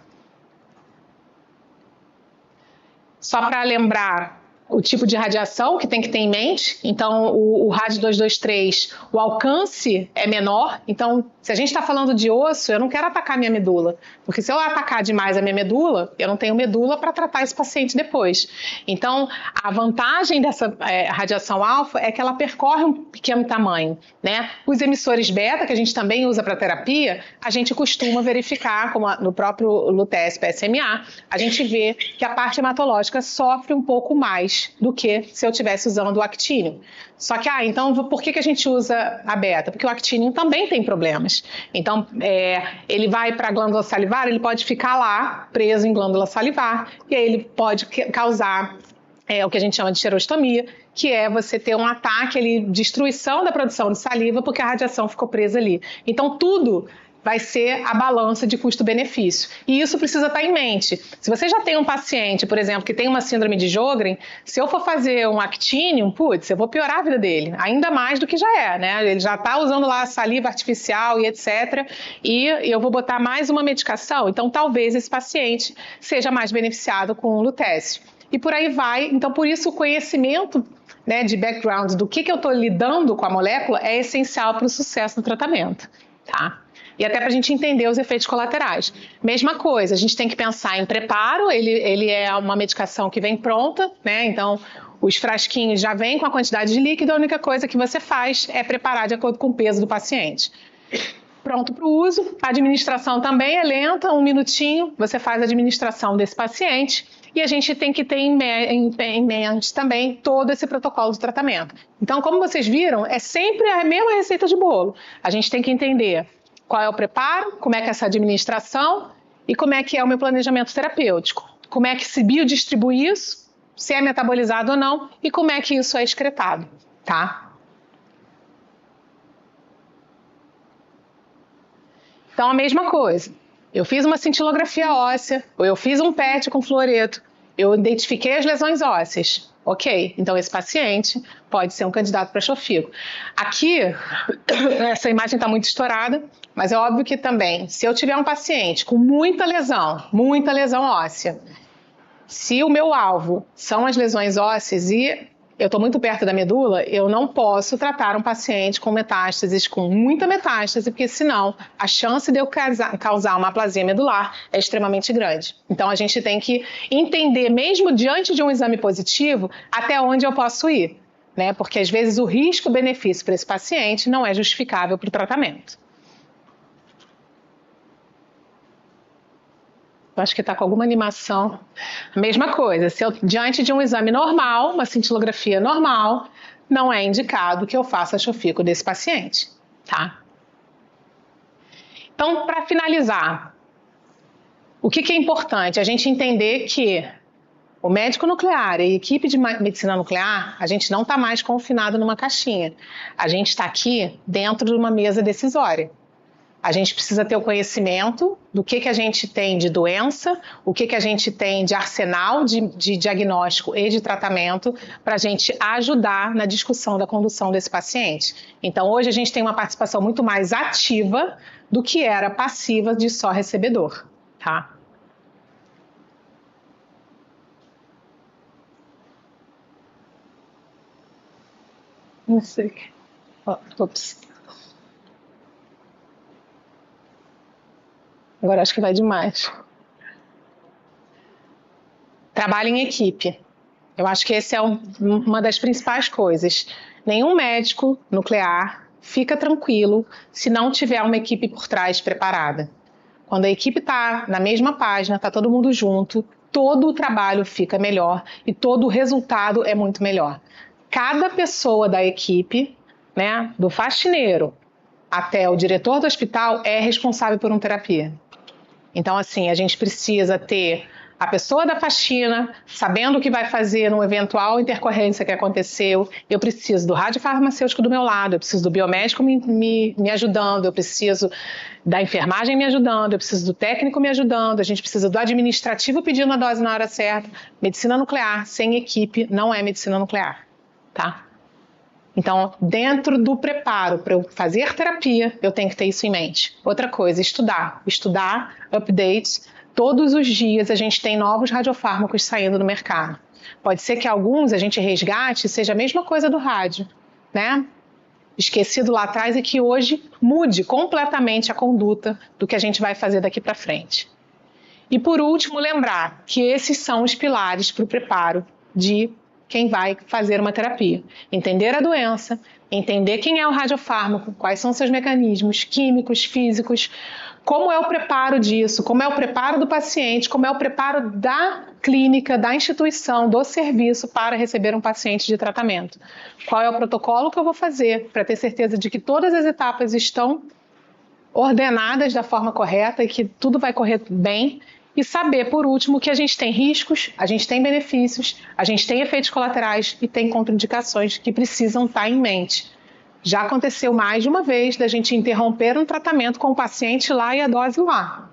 Só para lembrar o tipo de radiação que tem que ter em mente. Então, o rádio 223, o alcance é menor. Então, se a gente está falando de osso, eu não quero atacar minha medula. Porque se eu atacar demais a minha medula, eu não tenho medula para tratar esse paciente depois. Então, a vantagem dessa radiação alfa é que ela percorre um pequeno tamanho, né? Os emissores beta, que a gente também usa para terapia, a gente costuma verificar, como no próprio LUTES PSMA, a gente vê que a parte hematológica sofre um pouco mais do que se eu estivesse usando o actínio. Só que, então, por que a gente usa a beta? Porque o actínio também tem problemas. Então, ele vai para a glândula salivar, ele pode ficar lá, preso em glândula salivar, e aí ele pode causar o que a gente chama de xerostomia, que é você ter um ataque ali, destruição da produção de saliva, porque a radiação ficou presa ali. Então, tudo vai ser a balança de custo-benefício. E isso precisa estar em mente. Se você já tem um paciente, por exemplo, que tem uma síndrome de Sjögren, se eu for fazer um actínio, eu vou piorar a vida dele, ainda mais do que já é, né? Ele já está usando lá saliva artificial e etc. E eu vou botar mais uma medicação, então talvez esse paciente seja mais beneficiado com o lutécio. E por aí vai. Então, por isso, o conhecimento, né, de background do que eu estou lidando com a molécula é essencial para o sucesso do tratamento, tá? E até para a gente entender os efeitos colaterais. Mesma coisa, a gente tem que pensar em preparo, ele é uma medicação que vem pronta, né? Então, os frasquinhos já vêm com a quantidade de líquido, a única coisa que você faz é preparar de acordo com o peso do paciente. Pronto para o uso, a administração também é lenta, 1 minutinho, você faz a administração desse paciente e a gente tem que ter em mente também todo esse protocolo de tratamento. Então, como vocês viram, é sempre a mesma receita de bolo. A gente tem que entender qual é o preparo, como é que é essa administração e como é que é o meu planejamento terapêutico. Como é que se biodistribui isso, se é metabolizado ou não e como é que isso é excretado, tá? Então, a mesma coisa. Eu fiz uma cintilografia óssea, ou eu fiz um PET com fluoreto, eu identifiquei as lesões ósseas. Ok, então esse paciente pode ser um candidato para Xofigo. Aqui, essa imagem está muito estourada, mas é óbvio que também, se eu tiver um paciente com muita lesão óssea, se o meu alvo são as lesões ósseas e eu estou muito perto da medula, eu não posso tratar um paciente com metástases, com muita metástase, porque senão a chance de eu causar uma aplasia medular é extremamente grande. Então a gente tem que entender, mesmo diante de um exame positivo, até onde eu posso ir, né? Porque às vezes o risco-benefício para esse paciente não é justificável para o tratamento. Acho que está com alguma animação. Mesma coisa, se eu, diante de um exame normal, uma cintilografia normal, não é indicado que eu faça Xofigo desse paciente, tá? Então, para finalizar, O que é importante? A gente entender que o médico nuclear e a equipe de medicina nuclear, a gente não está mais confinado numa caixinha. A gente está aqui dentro de uma mesa decisória. A gente precisa ter o conhecimento do que a gente tem de doença, o que a gente tem de arsenal de diagnóstico e de tratamento para a gente ajudar na discussão da condução desse paciente. Então, hoje a gente tem uma participação muito mais ativa do que era passiva de só recebedor, tá? Não sei. Ops. Agora acho que vai demais. Trabalho em equipe. Eu acho que essa é uma das principais coisas. Nenhum médico nuclear fica tranquilo se não tiver uma equipe por trás preparada. Quando a equipe está na mesma página, está todo mundo junto, todo o trabalho fica melhor e todo o resultado é muito melhor. Cada pessoa da equipe, né, do faxineiro até o diretor do hospital, é responsável por uma terapia. Então, assim, a gente precisa ter a pessoa da faxina sabendo o que vai fazer numa eventual intercorrência que aconteceu. Eu preciso do radiofarmacêutico do meu lado, eu preciso do biomédico me ajudando, eu preciso da enfermagem me ajudando, eu preciso do técnico me ajudando, a gente precisa do administrativo pedindo a dose na hora certa. Medicina nuclear sem equipe não é medicina nuclear, tá? Então, dentro do preparo para eu fazer terapia, eu tenho que ter isso em mente. Outra coisa, estudar, updates. Todos os dias a gente tem novos radiofármacos saindo no mercado. Pode ser que alguns a gente resgate seja a mesma coisa do rádio, né? Esquecido lá atrás e que hoje mude completamente a conduta do que a gente vai fazer daqui para frente. E por último, lembrar que esses são os pilares para o preparo de quem vai fazer uma terapia. Entender a doença, entender quem é o radiofármaco, quais são seus mecanismos químicos, físicos, como é o preparo disso, como é o preparo do paciente, como é o preparo da clínica, da instituição, do serviço para receber um paciente de tratamento. Qual é o protocolo que eu vou fazer para ter certeza de que todas as etapas estão ordenadas da forma correta e que tudo vai correr bem. E saber, por último, que a gente tem riscos, a gente tem benefícios, a gente tem efeitos colaterais e tem contraindicações que precisam estar em mente. Já aconteceu mais de uma vez da gente interromper um tratamento com o paciente lá e a dose lá.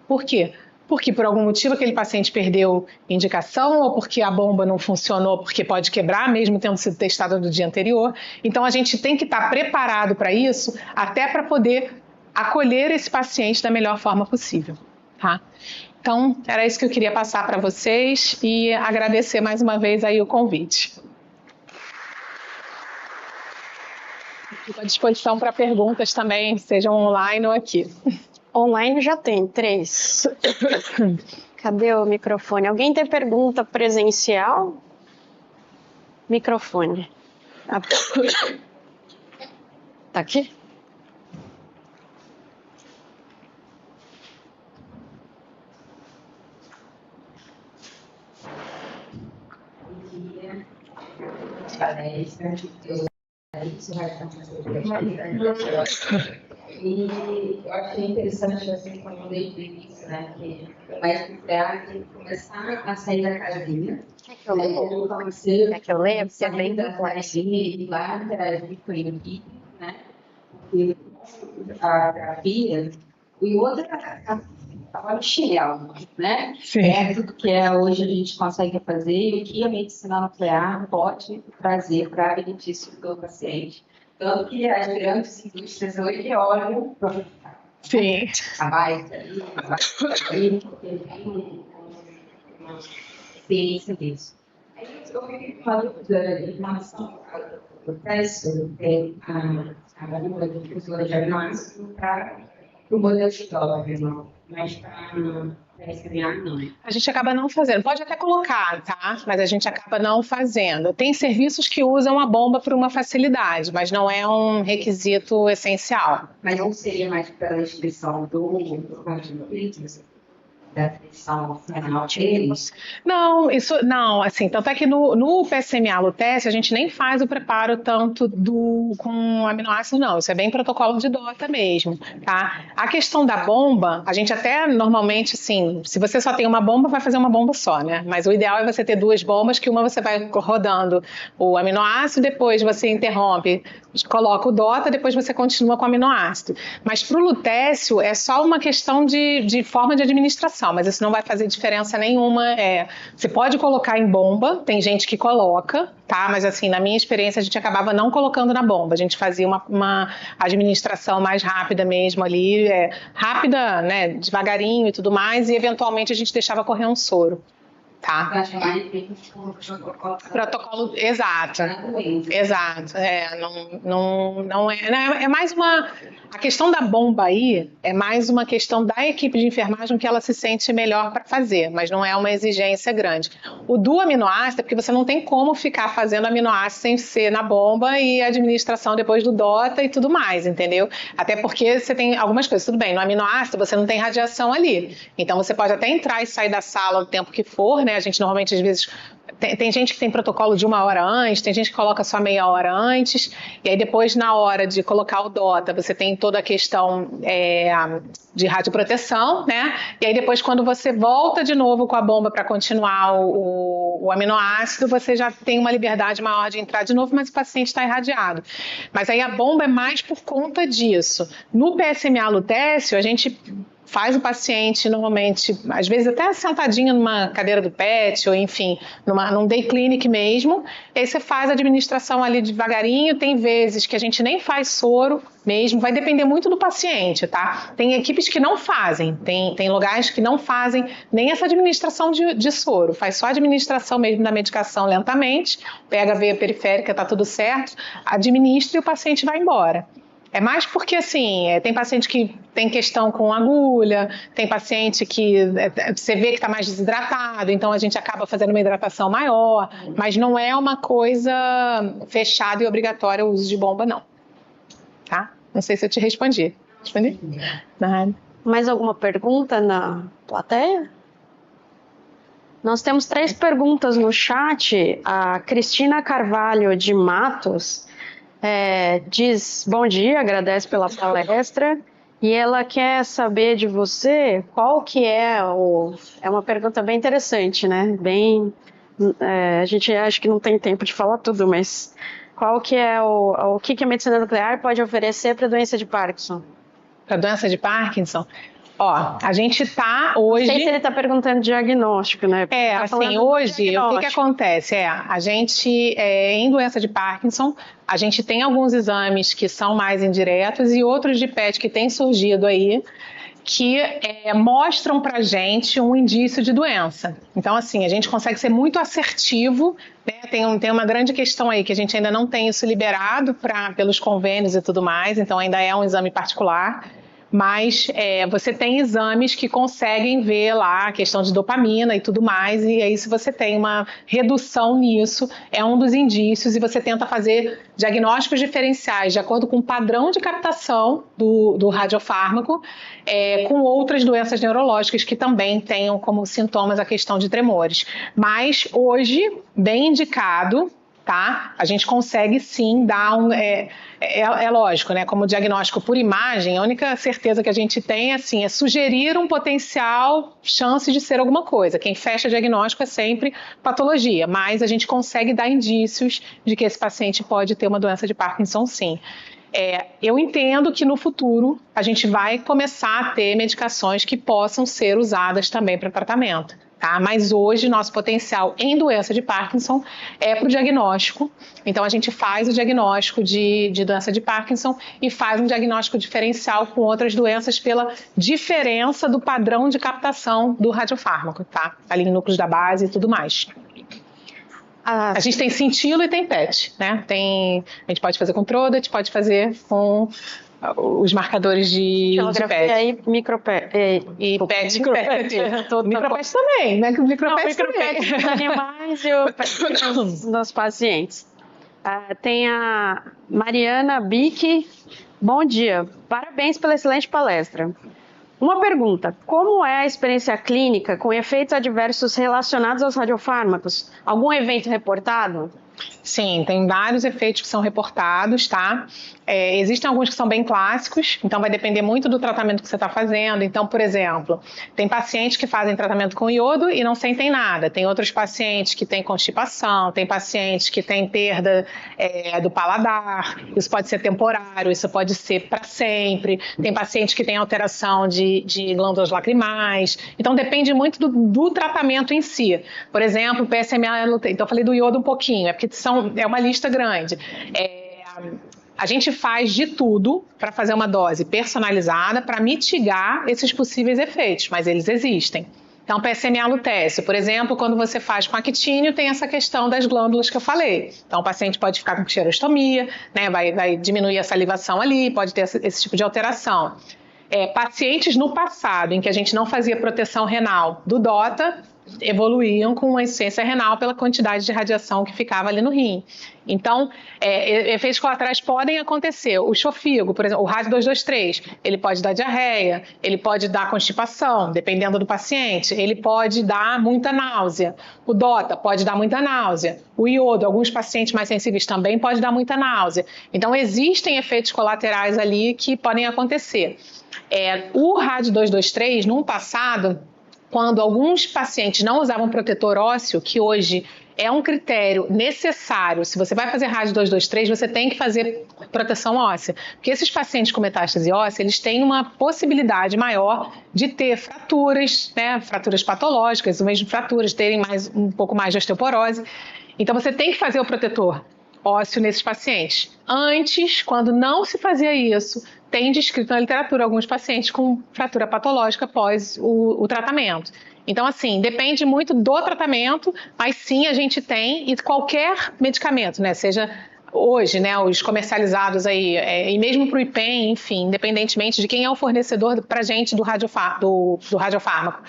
Por quê? Porque por algum motivo aquele paciente perdeu indicação ou porque a bomba não funcionou, porque pode quebrar, mesmo tendo sido testada no dia anterior. Então a gente tem que estar preparado para isso, até para poder acolher esse paciente da melhor forma possível, tá? Então, era isso que eu queria passar para vocês e agradecer mais uma vez aí o convite. Fico à disposição para perguntas também, sejam online ou aqui. Online já tem 3. Cadê o microfone? Alguém tem pergunta presencial? Microfone. Tá aqui? E eu achei interessante assim, quando eu dei início, né, que o médico nuclear tem que começar a sair da casinha. Quer que eu leia? Quer que eu leia? Porque é bem complexo. E lá interagir com a equipe, né? Porque a terapia, e outra, a chinelo, né? Sim. É tudo que hoje a gente consegue fazer e o que a medicina nuclear pode trazer para benefício do paciente. Tanto que as grandes indústrias hoje olham para Sim. a baixa ali, porque tem uma experiência disso. Aí eu fiquei falando em relação ao processo, tem a língua de professora de diagnóstico para o modelo de dólar, mas para escanear, não. A gente acaba não fazendo. Pode até colocar, tá? Mas a gente acaba não fazendo. Tem serviços que usam a bomba por uma facilidade, mas não é um requisito essencial. Mas não seria mais pela inscrição do Radionuclídeos? da atenção renal deles? Não, isso não, assim, tanto é que no PSMA Lutece a gente nem faz o preparo tanto com aminoácidos, não, isso é bem protocolo de DOTA mesmo, tá? A questão da bomba, a gente até normalmente, assim, se você só tem uma bomba, vai fazer uma bomba só, né? Mas o ideal é você ter duas bombas, que uma você vai rodando o aminoácido, depois você interrompe, coloca o DOTA, depois você continua com o aminoácido. Mas para o lutécio é só uma questão de forma de administração, mas isso não vai fazer diferença nenhuma. Você pode colocar em bomba, tem gente que coloca, tá? Mas assim, na minha experiência, a gente acabava não colocando na bomba, a gente fazia uma administração mais rápida mesmo ali, rápida, né, devagarinho e tudo mais, e eventualmente a gente deixava correr um soro. Tá. Protocolo, exato. Exato. É mais uma. A questão da bomba aí é mais uma questão da equipe de enfermagem que ela se sente melhor para fazer, mas não é uma exigência grande. O do aminoácido é porque você não tem como ficar fazendo aminoácido sem ser na bomba e administração depois do DOTA e tudo mais, entendeu? Até porque você tem algumas coisas, tudo bem, no aminoácido você não tem radiação ali, então você pode até entrar e sair da sala o tempo que for, né? A gente normalmente, às vezes, tem gente que tem protocolo de 1 hora antes, tem gente que coloca só meia hora antes, e aí depois, na hora de colocar o DOTA, você tem toda a questão de radioproteção, né? E aí depois, quando você volta de novo com a bomba para continuar o aminoácido, você já tem uma liberdade maior de entrar de novo, mas o paciente está irradiado. Mas aí a bomba é mais por conta disso. No PSMA lutécio, a gente faz o paciente normalmente, às vezes até sentadinho numa cadeira do PET, ou enfim, num day clinic mesmo, e aí você faz a administração ali devagarinho, tem vezes que a gente nem faz soro mesmo, vai depender muito do paciente, tá? Tem equipes que não fazem, tem lugares que não fazem nem essa administração de soro, faz só a administração mesmo da medicação lentamente, pega a veia periférica, tá tudo certo, administra e o paciente vai embora. É mais porque, assim, tem paciente que tem questão com agulha, tem paciente que você vê que está mais desidratado, então a gente acaba fazendo uma hidratação maior, mas não é uma coisa fechada e obrigatória o uso de bomba, não. Tá? Não sei se eu te respondi. Respondi? Nada. Mais alguma pergunta na plateia? Nós temos 3 perguntas no chat. A Cristina Carvalho de Matos diz bom dia, agradece pela palestra e ela quer saber de você qual que é uma pergunta bem interessante, né? A gente acha que não tem tempo de falar tudo, mas qual que é o que a medicina nuclear pode oferecer para a doença de Parkinson? Para a doença de Parkinson? Ó, a gente está hoje... Não sei se ele está perguntando diagnóstico, né? Assim, hoje, o que acontece? A gente, em doença de Parkinson, a gente tem alguns exames que são mais indiretos e outros de PET que têm surgido aí, que mostram pra gente um indício de doença. Então, assim, a gente consegue ser muito assertivo, né? Tem uma grande questão aí, que a gente ainda não tem isso liberado pelos convênios e tudo mais, então ainda é um exame particular. Mas você tem exames que conseguem ver lá a questão de dopamina e tudo mais, e aí se você tem uma redução nisso, é um dos indícios, e você tenta fazer diagnósticos diferenciais de acordo com o padrão de captação do radiofármaco, com outras doenças neurológicas que também tenham como sintomas a questão de tremores. Mas hoje, bem indicado, tá? A gente consegue sim dar é lógico, né? Como diagnóstico por imagem, a única certeza que a gente tem é sugerir um potencial chance de ser alguma coisa. Quem fecha diagnóstico é sempre patologia, mas a gente consegue dar indícios de que esse paciente pode ter uma doença de Parkinson, sim. Eu entendo que no futuro a gente vai começar a ter medicações que possam ser usadas também para tratamento. Tá? Mas hoje nosso potencial em doença de Parkinson é para o diagnóstico. Então a gente faz o diagnóstico de doença de Parkinson e faz um diagnóstico diferencial com outras doenças pela diferença do padrão de captação do radiofármaco, tá? Ali em núcleos da base e tudo mais. A gente tem cintilo e tem PET, né? A gente pode fazer com Trodat, pode fazer com os marcadores de PET. E micropet. E PET. Micropet também, né? Micropet também. Dos animais e o PET dos pacientes. Tem a Mariana Bic. Bom dia. Parabéns pela excelente palestra. Uma pergunta: como é a experiência clínica com efeitos adversos relacionados aos radiofármacos? Algum evento reportado? Sim, tem vários efeitos que são reportados, tá? Existem alguns que são bem clássicos, então vai depender muito do tratamento que você está fazendo. Então, por exemplo, tem pacientes que fazem tratamento com iodo e não sentem nada. Tem outros pacientes que têm constipação, tem pacientes que têm perda do paladar. Isso pode ser temporário, isso pode ser para sempre. Tem pacientes que têm alteração de glândulas lacrimais. Então, depende muito do tratamento em si. Por exemplo, PSMA, então eu falei do iodo um pouquinho, porque é uma lista grande. A gente faz de tudo para fazer uma dose personalizada para mitigar esses possíveis efeitos, mas eles existem. Então, PSMA lutécio, por exemplo, quando você faz com actínio, tem essa questão das glândulas que eu falei. Então, o paciente pode ficar com xerostomia, né, vai diminuir a salivação ali, pode ter esse tipo de alteração. Pacientes no passado, em que a gente não fazia proteção renal do DOTA, evoluíam com uma insuficiência renal pela quantidade de radiação que ficava ali no rim. Então, efeitos colaterais podem acontecer. O xofigo, por exemplo, o rádio 223, ele pode dar diarreia, ele pode dar constipação, dependendo do paciente, ele pode dar muita náusea. O DOTA pode dar muita náusea. O iodo, alguns pacientes mais sensíveis também pode dar muita náusea. Então, existem efeitos colaterais ali que podem acontecer. O rádio 223, no passado, quando alguns pacientes não usavam protetor ósseo, que hoje é um critério necessário, se você vai fazer rádio 223, você tem que fazer proteção óssea. Porque esses pacientes com metástase óssea, eles têm uma possibilidade maior de ter fraturas, né, fraturas patológicas, ou mesmo fraturas, terem um pouco mais de osteoporose. Então você tem que fazer o protetor ósseo nesses pacientes. Antes, quando não se fazia isso, tem descrito na literatura alguns pacientes com fratura patológica após o tratamento. Então, assim, depende muito do tratamento, mas sim, a gente tem, e qualquer medicamento, né, seja hoje, né, os comercializados aí, e mesmo para o IPEM, enfim, independentemente de quem é o fornecedor para a gente do radiofármaco,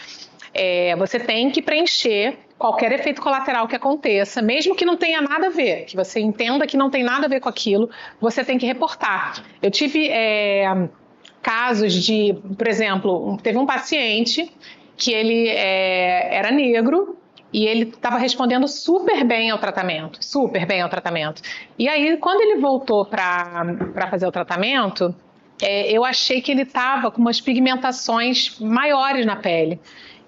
você tem que preencher qualquer efeito colateral que aconteça, mesmo que não tenha nada a ver, que você entenda que não tem nada a ver com aquilo, você tem que reportar. Eu tive casos de, por exemplo, teve um paciente que ele era negro e ele estava respondendo super bem ao tratamento. E aí, quando ele voltou para fazer o tratamento, eu achei que ele estava com umas pigmentações maiores na pele.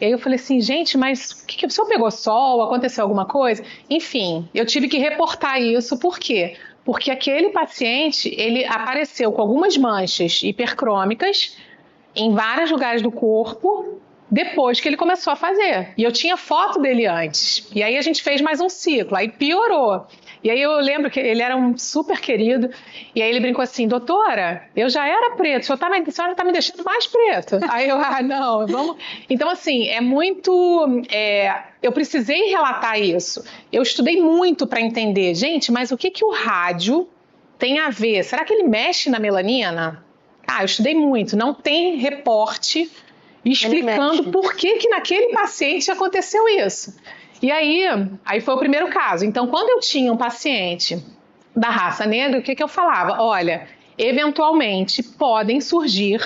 E aí eu falei assim, gente, mas o senhor pegou sol, aconteceu alguma coisa? Enfim, eu tive que reportar isso, por quê? Porque aquele paciente, ele apareceu com algumas manchas hipercrômicas em vários lugares do corpo, depois que ele começou a fazer. E eu tinha foto dele antes. E aí a gente fez mais um ciclo, aí piorou. E aí eu lembro que ele era um super querido, e aí ele brincou assim, doutora, eu já era preto, a senhora está me deixando mais preto. Aí eu, não, vamos... Então, assim, eu precisei relatar isso. Eu estudei muito para entender, gente, mas o que o rádio tem a ver? Será que ele mexe na melanina? Eu estudei muito, não tem reporte explicando por que naquele paciente aconteceu isso. E aí foi o primeiro caso. Então, quando eu tinha um paciente da raça negra, o que eu falava? Olha, eventualmente podem surgir,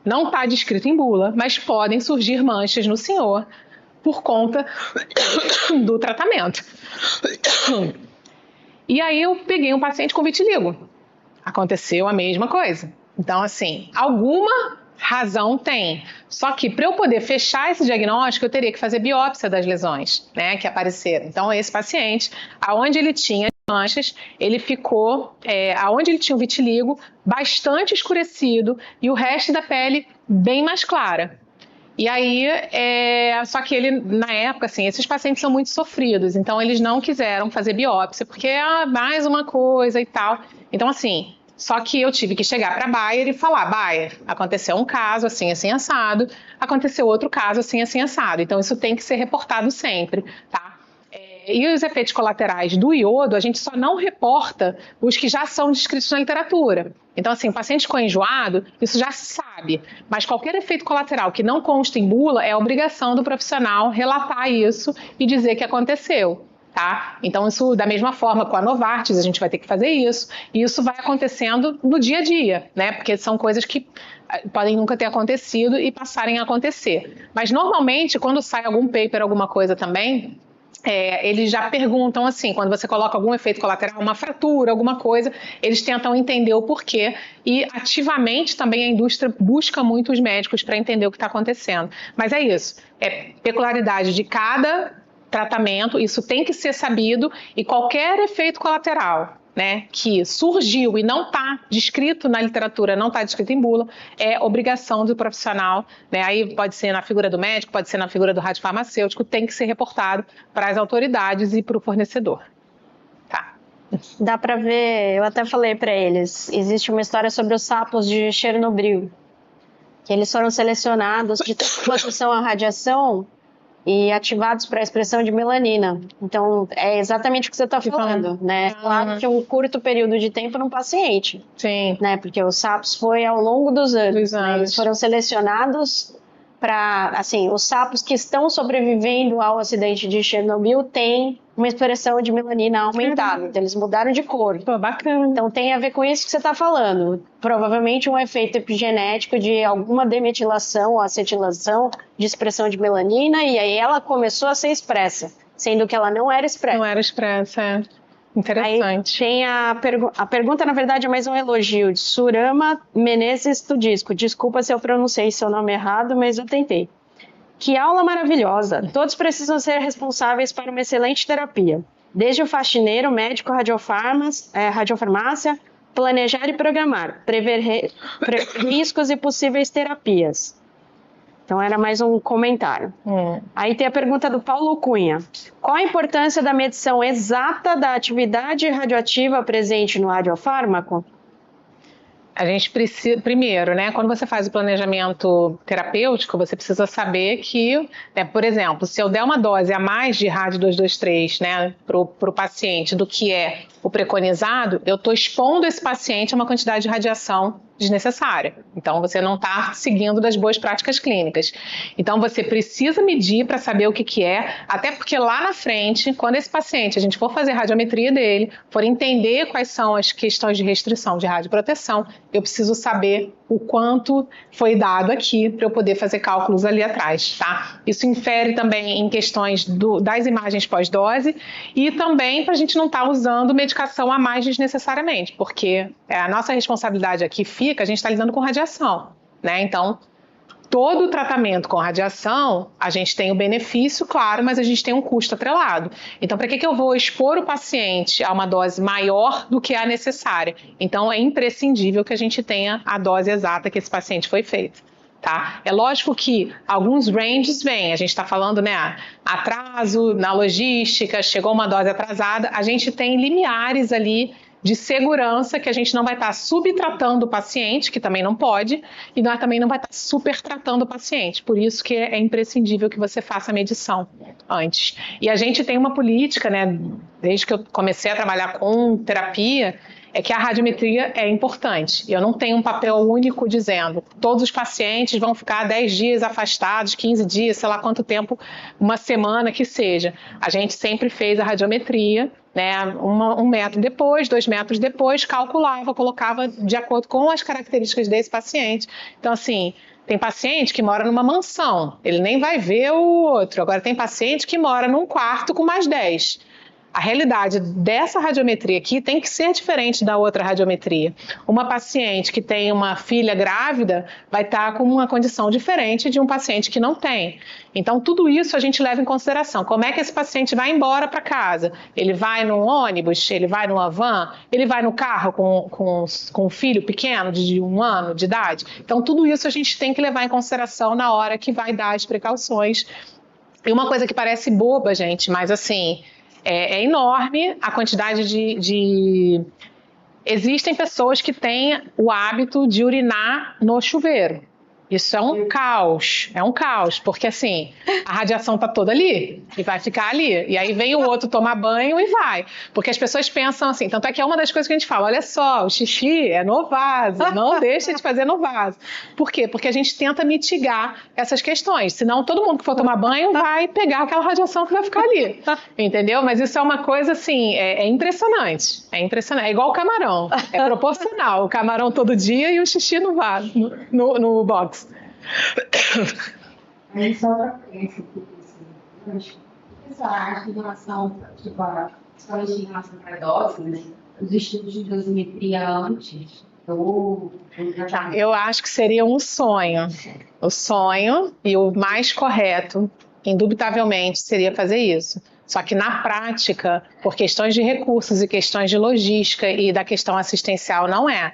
não está descrito em bula, mas podem surgir manchas no senhor por conta do tratamento. E aí eu peguei um paciente com vitiligo. Aconteceu a mesma coisa. Então, assim, alguma razão tem. Só que para eu poder fechar esse diagnóstico, eu teria que fazer biópsia das lesões, né, que apareceram. Então, esse paciente, aonde ele tinha manchas, ele ficou, aonde ele tinha o vitiligo, bastante escurecido e o resto da pele bem mais clara. E aí, só que ele, na época, assim, esses pacientes são muito sofridos, então eles não quiseram fazer biópsia, porque mais uma coisa e tal. Então, assim, só que eu tive que chegar para a Bayer e falar, Bayer, aconteceu um caso assim, assim, assado, aconteceu outro caso assim, assim, assado. Então, isso tem que ser reportado sempre, tá? E os efeitos colaterais do iodo, a gente só não reporta os que já são descritos na literatura. Então, assim, paciente com enjoado, isso já se sabe. Mas qualquer efeito colateral que não consta em bula, é obrigação do profissional relatar isso e dizer que aconteceu. tá? Então, isso, da mesma forma, com a Novartis, a gente vai ter que fazer isso, e isso vai acontecendo no dia a dia, né? Porque são coisas que podem nunca ter acontecido e passarem a acontecer. Mas, normalmente, quando sai algum paper, alguma coisa também, eles já perguntam assim, quando você coloca algum efeito colateral, uma fratura, alguma coisa, eles tentam entender o porquê e ativamente também a indústria busca muito os médicos para entender o que está acontecendo. Mas é isso, é peculiaridade de cada tratamento, isso tem que ser sabido e qualquer efeito colateral, né, que surgiu e não está descrito na literatura, não está descrito em bula, é obrigação do profissional, né, aí pode ser na figura do médico, pode ser na figura do radiofarmacêutico, tem que ser reportado para as autoridades e para o fornecedor. Tá. Dá para ver, eu até falei para eles, existe uma história sobre os sapos de Chernobyl, que eles foram selecionados de exposição à radiação e ativados para a expressão de melanina. Então, é exatamente o que você está falando, né? Claro que é um curto período de tempo num paciente. Sim. Né? Porque os sapos foi ao longo dos anos. Né? Eles foram selecionados para, assim, os sapos que estão sobrevivendo ao acidente de Chernobyl têm uma expressão de melanina aumentada. Então, eles mudaram de cor. Pô, bacana. Então, tem a ver com isso que você está falando. Provavelmente um efeito epigenético de alguma demetilação ou acetilação de expressão de melanina, e aí ela começou a ser expressa, sendo que ela não era expressa. Não era expressa, é. Interessante. Aí tem a pergunta, na verdade, é mais um elogio, de Surama Menezes Tudisco. Desculpa se eu pronunciei seu nome errado, mas eu tentei. Que aula maravilhosa! Todos precisam ser responsáveis para uma excelente terapia. Desde o faxineiro, médico, radiofarmácia, planejar e programar, prever riscos e possíveis terapias. Então, era mais um comentário. Aí tem a pergunta do Paulo Cunha. Qual a importância da medição exata da atividade radioativa presente no radiofármaco? A gente precisa, primeiro, né, quando você faz o planejamento terapêutico, você precisa saber que, né, por exemplo, se eu der uma dose a mais de rádio 223, né, para o paciente do que é o preconizado, eu estou expondo esse paciente a uma quantidade de radiação desnecessária. Então, você não está seguindo das boas práticas clínicas. Então, você precisa medir para saber o que é, até porque lá na frente, quando esse paciente, a gente for fazer radiometria dele, for entender quais são as questões de restrição de radioproteção, eu preciso saber o quanto foi dado aqui para eu poder fazer cálculos ali atrás, tá? Isso infere também em questões das imagens pós-dose e também para a gente não estar usando medicação a mais desnecessariamente, porque a nossa responsabilidade aqui fica, a gente está lidando com radiação, né? Então, todo o tratamento com radiação, a gente tem o benefício, claro, mas a gente tem um custo atrelado. Então, para que eu vou expor o paciente a uma dose maior do que a necessária? Então, é imprescindível que a gente tenha a dose exata que esse paciente foi feito. Tá? É lógico que alguns ranges vêm, a gente está falando, né, atraso na logística, chegou uma dose atrasada, a gente tem limiares ali de segurança que a gente não vai estar subtratando o paciente, que também não pode, e nós também não vai estar supertratando o paciente. Por isso que é imprescindível que você faça a medição antes. E a gente tem uma política, né, desde que eu comecei a trabalhar com terapia, é que a radiometria é importante. Eu não tenho um papel único dizendo todos os pacientes vão ficar 10 dias afastados, 15 dias, sei lá quanto tempo, uma semana que seja. A gente sempre fez a radiometria, né, um metro depois, 2 metros depois, calculava, colocava de acordo com as características desse paciente. Então, assim, tem paciente que mora numa mansão, ele nem vai ver o outro. Agora, tem paciente que mora num quarto com mais 10. A realidade dessa radiometria aqui tem que ser diferente da outra radiometria. Uma paciente que tem uma filha grávida vai estar com uma condição diferente de um paciente que não tem. Então, tudo isso a gente leva em consideração. Como é que esse paciente vai embora para casa? Ele vai num ônibus? Ele vai numa van? Ele vai no carro com um filho pequeno de 1 ano de idade? Então, tudo isso a gente tem que levar em consideração na hora que vai dar as precauções. E uma coisa que parece boba, gente, mas assim... É enorme a quantidade de... Existem pessoas que têm o hábito de urinar no chuveiro. Isso é um caos, porque assim, a radiação tá toda ali e vai ficar ali. E aí vem o outro tomar banho e vai. Porque as pessoas pensam assim, tanto é que é uma das coisas que a gente fala, olha só, o xixi é no vaso, não deixa de fazer no vaso. Por quê? Porque a gente tenta mitigar essas questões, senão todo mundo que for tomar banho vai pegar aquela radiação que vai ficar ali, entendeu? Mas isso é uma coisa assim, é impressionante, é igual o camarão, é proporcional, o camarão todo dia e o xixi no vaso, no box. Aí só para frente, essa arte em relação, tipo, principalmente em relação à dose, né? Os estudos de dosimetria antes do tratamento. Eu acho que seria um sonho. O sonho e o mais correto, indubitavelmente, seria fazer isso. Só que na prática, por questões de recursos e questões de logística e da questão assistencial, não é.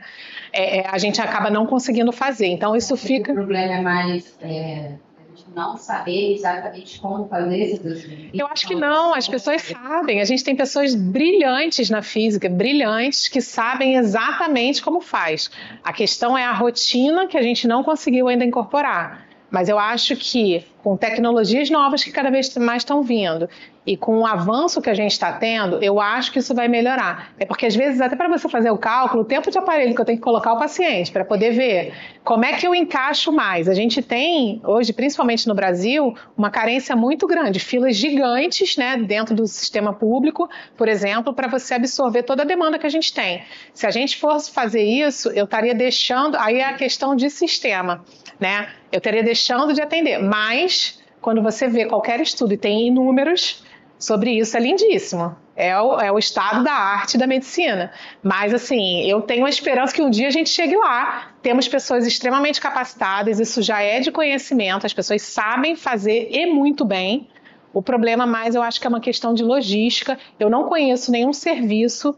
A gente acaba não conseguindo fazer. Então isso fica... O problema é mais a gente não saber exatamente como fazer esse dosimetria. Eu acho que não, as pessoas sabem. A gente tem pessoas brilhantes na física, brilhantes, que sabem exatamente como faz. A questão é a rotina que a gente não conseguiu ainda incorporar. Mas eu acho que com tecnologias novas que cada vez mais estão vindo e com o avanço que a gente está tendo, eu acho que isso vai melhorar. É porque às vezes até para você fazer o cálculo, o tempo de aparelho que eu tenho que colocar o paciente para poder ver como é que eu encaixo mais. A gente tem hoje, principalmente no Brasil, uma carência muito grande, filas gigantes, né, dentro do sistema público, por exemplo, para você absorver toda a demanda que a gente tem. Se a gente fosse fazer isso, eu estaria deixando, aí é a questão de sistema, né? Eu estaria deixando de atender, mas quando você vê qualquer estudo e tem inúmeros sobre isso, é lindíssimo. É o estado da arte da medicina. Mas, assim, eu tenho a esperança que um dia a gente chegue lá. Temos pessoas extremamente capacitadas, isso já é de conhecimento, as pessoas sabem fazer e muito bem. O problema mais, eu acho que é uma questão de logística. Eu não conheço nenhum serviço,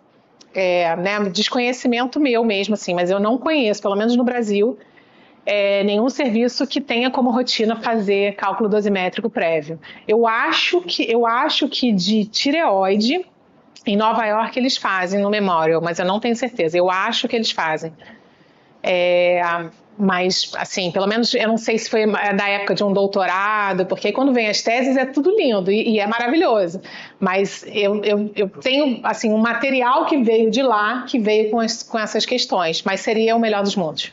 né, desconhecimento meu mesmo, assim, mas eu não conheço, pelo menos no Brasil, nenhum serviço que tenha como rotina fazer cálculo dosimétrico prévio. Eu acho que de tireoide, em Nova York eles fazem no Memorial, mas eu não tenho certeza. Eu acho que eles fazem. Mas, assim, pelo menos eu não sei se foi da época de um doutorado, porque quando vem as teses é tudo lindo e é maravilhoso. Mas eu tenho, assim, um material que veio de lá, que veio com essas questões, mas seria o melhor dos mundos.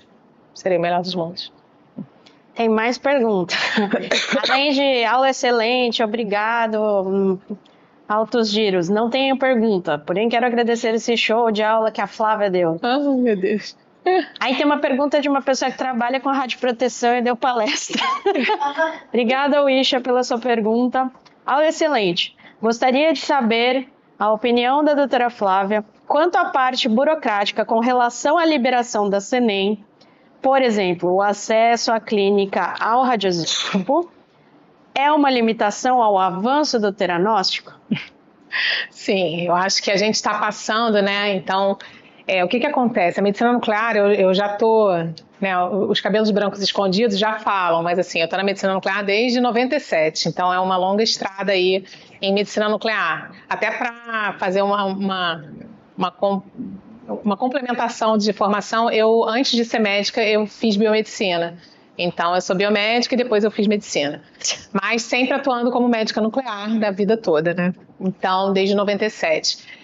Seria o melhor dos mundos. Tem mais perguntas. Além de aula excelente, obrigado, altos giros. Não tenho pergunta, porém quero agradecer esse show de aula que a Flávia deu. Oh, meu Deus. Aí tem uma pergunta de uma pessoa que trabalha com radioproteção e deu palestra. Obrigada, Wisha, pela sua pergunta. Aula excelente. Gostaria de saber a opinião da doutora Flávia quanto à parte burocrática com relação à liberação da CENEM. Por exemplo, o acesso à clínica ao radioisótopo é uma limitação ao avanço do teranóstico? Sim, eu acho que a gente está passando, né? Então, o que acontece? A medicina nuclear, eu já estou, né? Os cabelos brancos escondidos já falam, mas assim, eu estou na medicina nuclear desde 97, então é uma longa estrada aí em medicina nuclear. Até para fazer uma complementação de formação, antes de ser médica, eu fiz biomedicina. Então, eu sou biomédica e depois eu fiz medicina. Mas sempre atuando como médica nuclear da vida toda, né? Então, desde 97.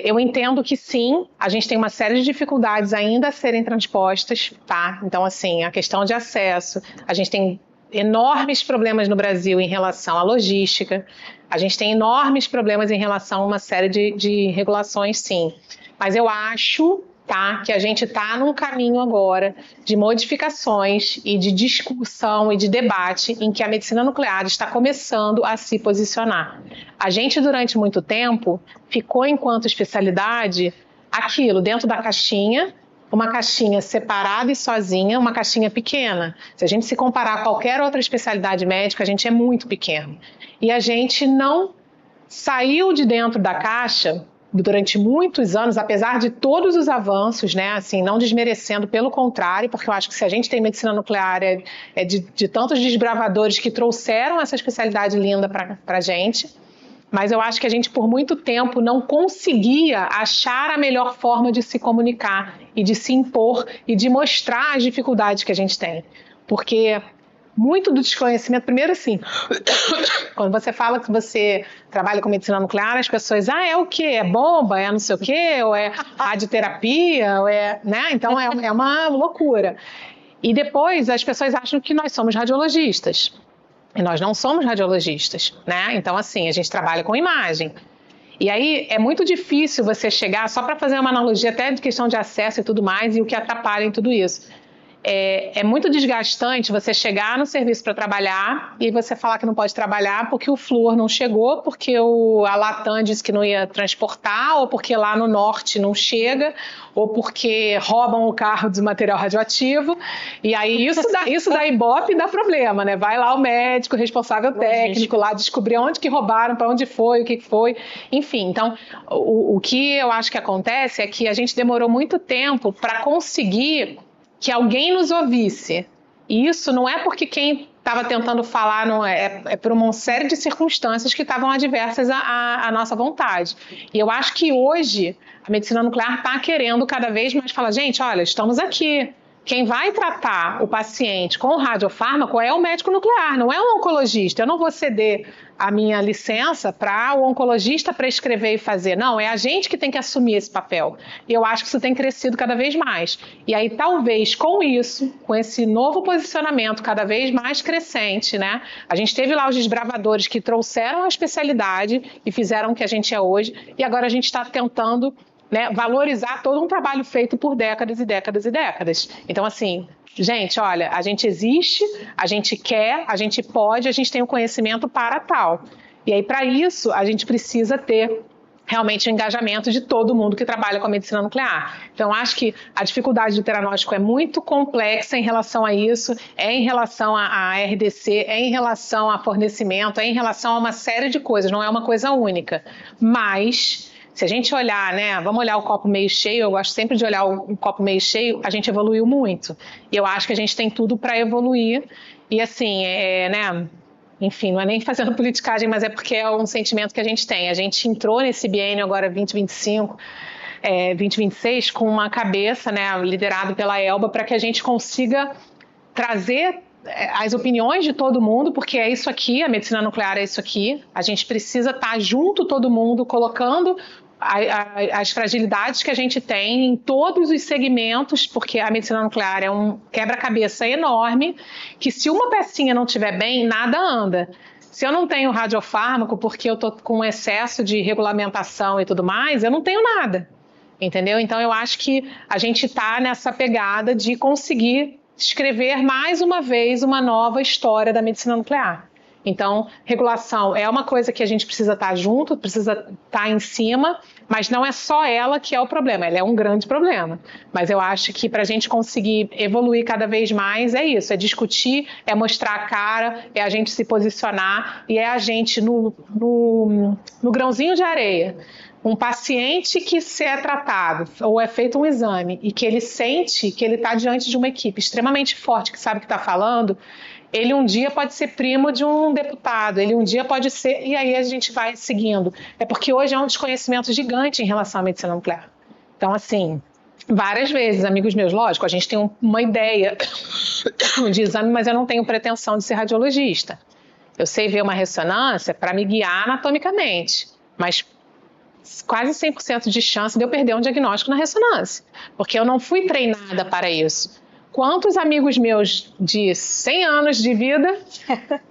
Eu entendo que sim, a gente tem uma série de dificuldades ainda a serem transpostas, tá? Então, assim, a questão de acesso, a gente tem enormes problemas no Brasil em relação à logística, a gente tem enormes problemas em relação a uma série de regulações, sim. Mas eu acho, tá, que a gente está num caminho agora de modificações e de discussão e de debate em que a medicina nuclear está começando a se posicionar. A gente, durante muito tempo, ficou, enquanto especialidade, aquilo, dentro da caixinha, uma caixinha separada e sozinha, uma caixinha pequena. Se a gente se comparar a qualquer outra especialidade médica, a gente é muito pequeno. E a gente não saiu de dentro da caixa durante muitos anos, apesar de todos os avanços, né, assim, não desmerecendo, pelo contrário, porque eu acho que se a gente tem medicina nuclear é de tantos desbravadores que trouxeram essa especialidade linda para a gente, mas eu acho que a gente por muito tempo não conseguia achar a melhor forma de se comunicar e de se impor e de mostrar as dificuldades que a gente tem. porque muito do desconhecimento, primeiro assim, quando você fala que você trabalha com medicina nuclear, as pessoas, é o quê? É bomba? É não sei o quê? Ou é radioterapia? Ou é, né? Então é uma loucura. E depois as pessoas acham que nós somos radiologistas. E nós não somos radiologistas, né? Então, assim, a gente trabalha com imagem. E aí é muito difícil você chegar, só para fazer uma analogia até de questão de acesso e tudo mais, e o que atrapalha em tudo isso. É muito desgastante você chegar no serviço para trabalhar e você falar que não pode trabalhar porque o flúor não chegou, porque a Latam disse que não ia transportar, ou porque lá no norte não chega, ou porque roubam o carro de material radioativo. E aí isso dá ibope e dá problema, né? Vai lá o médico, responsável técnico lá descobrir onde que roubaram, para onde foi, o que foi. Enfim, então o que eu acho que acontece é que a gente demorou muito tempo para conseguir que alguém nos ouvisse. E isso não é porque quem estava tentando falar, não é por uma série de circunstâncias que estavam adversas à nossa vontade. E eu acho que hoje a medicina nuclear está querendo cada vez mais falar, gente, olha, estamos aqui. Quem vai tratar o paciente com radiofármaco é o médico nuclear, não é o oncologista. Eu não vou ceder a minha licença para o oncologista prescrever e fazer. Não, é a gente que tem que assumir esse papel. E eu acho que isso tem crescido cada vez mais. E aí, talvez, com isso, com esse novo posicionamento cada vez mais crescente, né? A gente teve lá os desbravadores que trouxeram a especialidade e fizeram o que a gente é hoje. E agora a gente está tentando, né, valorizar todo um trabalho feito por décadas e décadas e décadas. Então, assim, gente, olha, a gente existe, a gente quer, a gente pode, a gente tem o conhecimento para tal. E aí, para isso, a gente precisa ter realmente o engajamento de todo mundo que trabalha com a medicina nuclear. Então, acho que a dificuldade do teranóstico é muito complexa em relação a isso, é em relação à RDC, é em relação a fornecimento, é em relação a uma série de coisas, não é uma coisa única. Mas se a gente olhar, né, vamos olhar o copo meio cheio, eu gosto sempre de olhar o copo meio cheio, a gente evoluiu muito. E eu acho que a gente tem tudo para evoluir. E assim, né, enfim, não é nem fazendo politicagem, mas é porque é um sentimento que a gente tem. A gente entrou nesse biênio agora 2025, 2026, com uma cabeça, né, liderado pela Elba, para que a gente consiga trazer as opiniões de todo mundo, porque é isso aqui, a medicina nuclear é isso aqui. A gente precisa estar junto todo mundo, colocando as fragilidades que a gente tem em todos os segmentos, porque a medicina nuclear é um quebra-cabeça enorme, que se uma pecinha não estiver bem, nada anda. Se eu não tenho radiofármaco porque eu estou com excesso de regulamentação e tudo mais, eu não tenho nada, entendeu? Então eu acho que a gente está nessa pegada de conseguir escrever mais uma vez uma nova história da medicina nuclear. Então, regulação é uma coisa que a gente precisa estar junto, precisa estar em cima, mas não é só ela que é o problema, ela é um grande problema. Mas eu acho que para a gente conseguir evoluir cada vez mais é isso, é discutir, é mostrar a cara, é a gente se posicionar e é a gente no grãozinho de areia. Um paciente que se é tratado ou é feito um exame e que ele sente que ele está diante de uma equipe extremamente forte, que sabe o que está falando, ele um dia pode ser primo de um deputado, ele um dia pode ser... E aí a gente vai seguindo. É porque hoje é um desconhecimento gigante em relação à medicina nuclear. Então, assim, várias vezes, amigos meus, lógico, a gente tem uma ideia de exame, mas eu não tenho pretensão de ser radiologista. Eu sei ver uma ressonância para me guiar anatomicamente, mas quase 100% de chance de eu perder um diagnóstico na ressonância, porque eu não fui treinada para isso. Quantos amigos meus de 100 anos de vida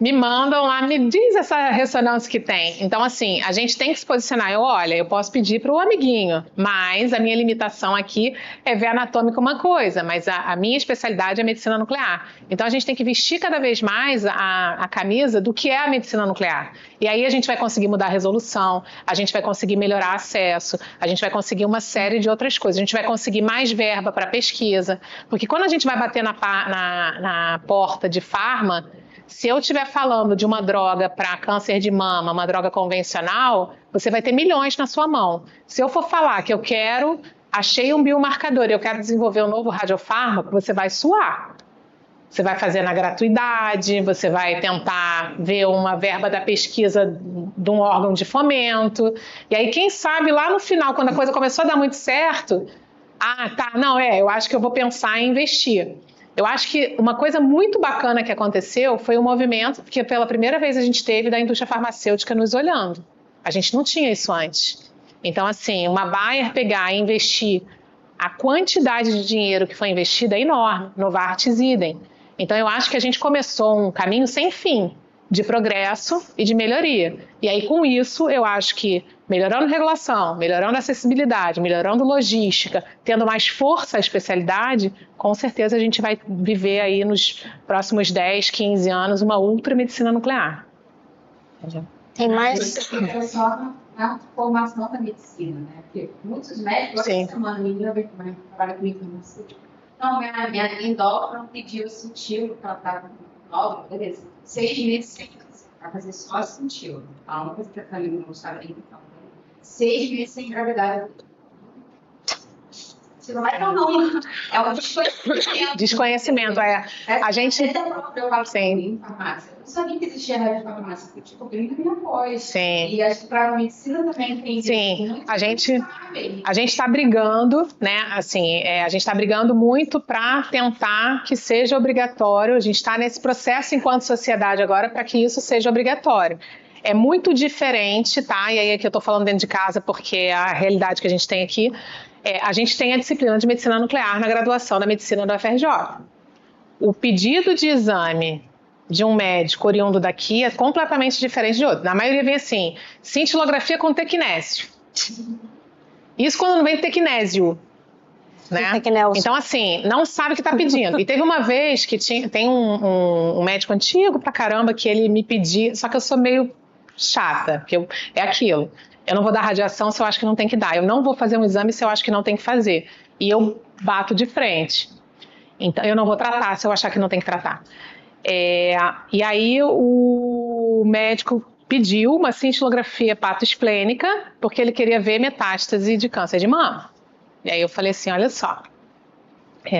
me mandam lá, me diz essa ressonância que tem. Então, assim, a gente tem que se posicionar. Olha, eu posso pedir para o amiguinho, mas a minha limitação aqui é ver anatômica uma coisa, mas a minha especialidade é medicina nuclear. Então, a gente tem que vestir cada vez mais a camisa do que é a medicina nuclear. E aí a gente vai conseguir mudar a resolução, a gente vai conseguir melhorar acesso, a gente vai conseguir uma série de outras coisas. A gente vai conseguir mais verba para pesquisa, porque quando a gente vai bater na porta de farma, se eu estiver falando de uma droga para câncer de mama, uma droga convencional, você vai ter milhões na sua mão. Se eu for falar que achei um biomarcador e eu quero desenvolver um novo radiofármaco, você vai suar. Você vai fazer na gratuidade, você vai tentar ver uma verba da pesquisa de um órgão de fomento. E aí, quem sabe, lá no final, quando a coisa começou a dar muito certo, eu acho que eu vou pensar em investir. Eu acho que uma coisa muito bacana que aconteceu foi o movimento que pela primeira vez a gente teve da indústria farmacêutica nos olhando. A gente não tinha isso antes. Então, assim, uma Bayer pegar e investir a quantidade de dinheiro que foi investida é enorme, Novartis idem. Então, eu acho que a gente começou um caminho sem fim de progresso e de melhoria. E aí, com isso, eu acho que melhorando regulação, melhorando acessibilidade, melhorando logística, tendo mais força à especialidade, com certeza a gente vai viver aí nos próximos 10, 15 anos uma ultramedicina nuclear. Tem mais... É só na formação da medicina, né? Porque muitos médicos, essa semana, menina veio trabalhar comigo no instituto. Não, minha endócrina pediu sentiu, porque ela estava nova, beleza. 6 meses sem para fazer só sentiu. A uma coisa que a família não gostava ainda, então. 6 meses sem gravidade. Você não vai falar, não. É um desconhecimento. Desconhecimento, é. A gente... Eu sim. Farmácia. Eu não sabia que existia rádio farmácia, porque eu descobri na minha pós. Sim. E acho que para a medicina também tem. Sim, a gente está brigando, né? Assim, a gente está brigando muito para tentar que seja obrigatório. A gente está nesse processo enquanto sociedade agora para que isso seja obrigatório. É muito diferente, tá? E aí aqui eu estou falando dentro de casa porque é a realidade que a gente tem aqui. A gente tem a disciplina de medicina nuclear na graduação da medicina da UFRJ. O pedido de exame de um médico oriundo daqui é completamente diferente de outro. Na maioria vem assim, cintilografia com tecnésio. Isso quando não vem tecnésio. Né? Então, assim, não sabe o que está pedindo. E teve uma vez que tem um médico antigo pra caramba que ele me pediu, só que eu sou meio chata, porque é aquilo. Eu não vou dar radiação se eu acho que não tem que dar. Eu não vou fazer um exame se eu acho que não tem que fazer. E eu bato de frente. Então, eu não vou tratar se eu achar que não tem que tratar. E aí, o médico pediu uma cintilografia hepatoesplênica porque ele queria ver metástase de câncer de mama. E aí eu falei assim, olha só,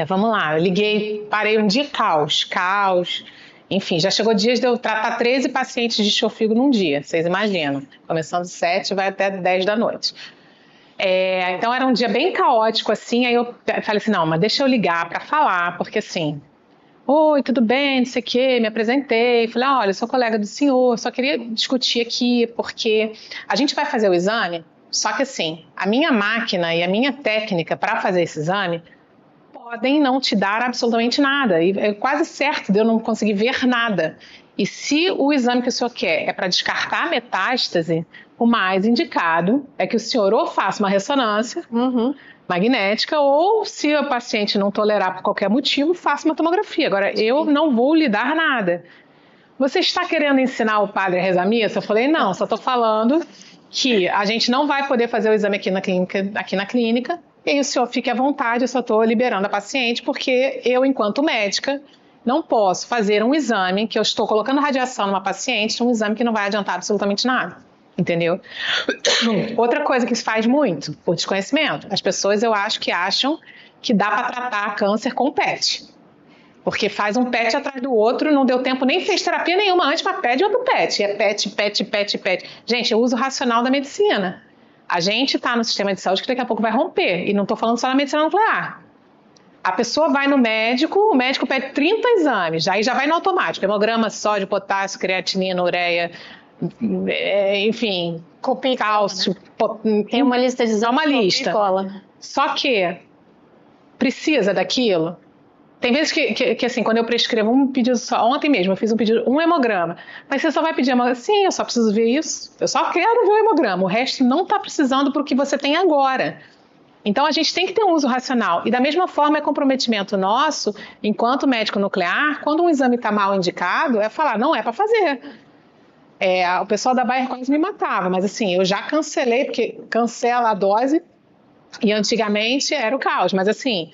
vamos lá. Eu liguei, parei um dia, caos. Enfim, já chegou dias de eu tratar 13 pacientes de enxofígado num dia, vocês imaginam. Começando 7, vai até 10 da noite. Então era um dia bem caótico, assim, aí eu falei assim, não, mas deixa eu ligar para falar, porque assim, oi, tudo bem, não sei o quê, me apresentei, falei, olha, eu sou colega do senhor, só queria discutir aqui, porque a gente vai fazer o exame, só que assim, a minha máquina e a minha técnica para fazer esse exame podem não te dar absolutamente nada. E é quase certo de eu não conseguir ver nada. E se o exame que o senhor quer é para descartar a metástase, o mais indicado é que o senhor ou faça uma ressonância magnética ou, se o paciente não tolerar por qualquer motivo, faça uma tomografia. Agora, eu não vou lhe dar nada. Você está querendo ensinar o padre a rezar missa? Eu falei, não, só estou falando que a gente não vai poder fazer o exame aqui na clínica, e aí o senhor fique à vontade, eu só estou liberando a paciente, porque eu, enquanto médica, não posso fazer um exame que eu estou colocando radiação numa paciente, um exame que não vai adiantar absolutamente nada, entendeu? Outra coisa que se faz muito, por desconhecimento, as pessoas eu acho que acham que dá para tratar câncer com PET. Porque faz um PET atrás do outro, não deu tempo, nem fez terapia nenhuma antes, mas pede outro PET. É PET. Gente, é o uso racional da medicina. A gente está no sistema de saúde que daqui a pouco vai romper. E não estou falando só na medicina nuclear. A pessoa vai no médico, o médico pede 30 exames, aí já vai no automático. Hemograma, sódio, potássio, creatinina, ureia, enfim, cálcio. Né? Tem uma lista de exames. É uma lista. Só que precisa daquilo. Tem vezes que assim, quando eu prescrevo um pedido só, ontem mesmo eu fiz um hemograma, mas você só vai pedir hemograma? Sim, eu só preciso ver isso, eu só quero ver o hemograma, o resto não está precisando para o que você tem agora. Então a gente tem que ter um uso racional, e da mesma forma é comprometimento nosso, enquanto médico nuclear, quando um exame está mal indicado, é falar, não é para fazer. O pessoal da Bayer quase me matava, mas assim, eu já cancelei, porque cancela a dose, e antigamente era o caos, mas assim...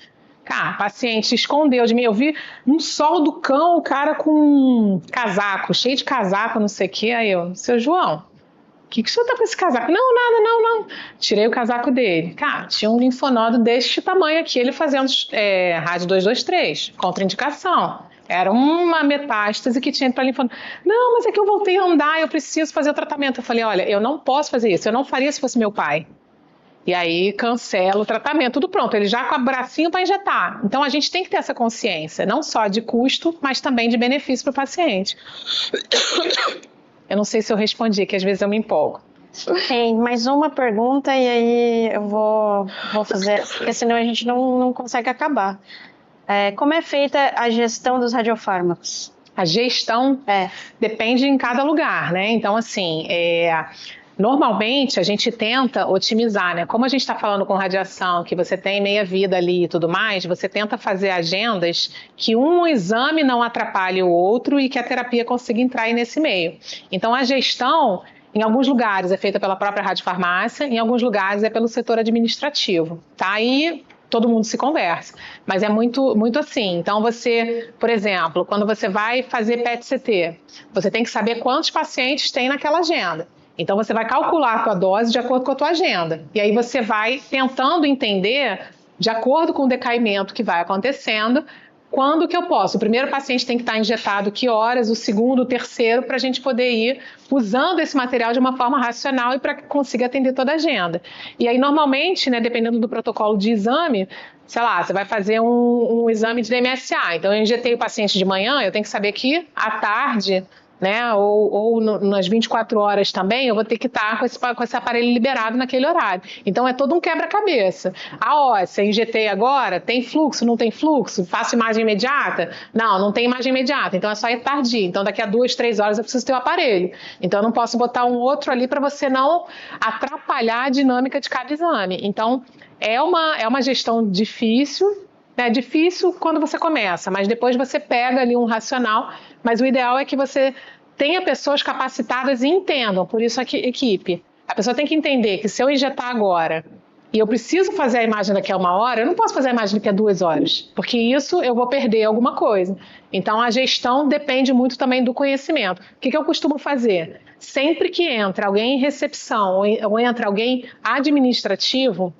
Cara, paciente escondeu de mim. Eu vi um sol do cão, o cara com um casaco, cheio de casaco, não sei o quê. Aí eu, seu João, o que o senhor tá com esse casaco? Não, nada, não. Tirei o casaco dele. Cara, tinha um linfonodo deste tamanho aqui, ele fazendo rádio 223, contraindicação. Era uma metástase que tinha para linfonodo. Não, mas é que eu voltei a andar, eu preciso fazer o tratamento. Eu falei, olha, eu não posso fazer isso, eu não faria se fosse meu pai. E aí cancela o tratamento, tudo pronto, ele já com o bracinho para injetar. Então a gente tem que ter essa consciência, não só de custo, mas também de benefício para o paciente. Eu não sei se eu respondi, que às vezes eu me empolgo. Tem mais uma pergunta e aí eu vou fazer, porque senão a gente não consegue acabar. Como é feita a gestão dos radiofármacos? A gestão depende em cada lugar, né? Então, assim, normalmente a gente tenta otimizar, né? Como a gente está falando com radiação, que você tem meia vida ali e tudo mais, você tenta fazer agendas que um exame não atrapalhe o outro e que a terapia consiga entrar aí nesse meio. Então, a gestão, em alguns lugares, é feita pela própria radiofarmácia, em alguns lugares é pelo setor administrativo, tá? Aí todo mundo se conversa, mas é muito, muito assim. Então você, por exemplo, quando você vai fazer PET-CT, você tem que saber quantos pacientes tem naquela agenda. Então você vai calcular a tua dose de acordo com a tua agenda. E aí você vai tentando entender, de acordo com o decaimento que vai acontecendo, quando que eu posso. O primeiro paciente tem que estar injetado que horas, o segundo, o terceiro, para a gente poder ir usando esse material de uma forma racional e para que consiga atender toda a agenda. E aí, normalmente, né, dependendo do protocolo de exame, sei lá, você vai fazer um exame de DMSA. Então, eu injetei o paciente de manhã, eu tenho que saber que à tarde, né, ou nas 24 horas também, eu vou ter que estar com esse aparelho liberado naquele horário. Então é todo um quebra-cabeça. A óssea, injetei agora, tem fluxo, não tem fluxo? Faço imagem imediata? Não tem imagem imediata, então é só ir tardio. Então daqui a 2, 3 horas eu preciso ter o aparelho. Então eu não posso botar um outro ali para você não atrapalhar a dinâmica de cada exame. Então é uma gestão difícil. É difícil quando você começa, mas depois você pega ali um racional, mas o ideal é que você tenha pessoas capacitadas e entendam, por isso aqui, equipe. A pessoa tem que entender que se eu injetar agora e eu preciso fazer a imagem daqui a 1 hora, eu não posso fazer a imagem daqui a 2 horas, porque isso eu vou perder alguma coisa. Então a gestão depende muito também do conhecimento. O que eu costumo fazer? Sempre que entra alguém em recepção ou entra alguém administrativo,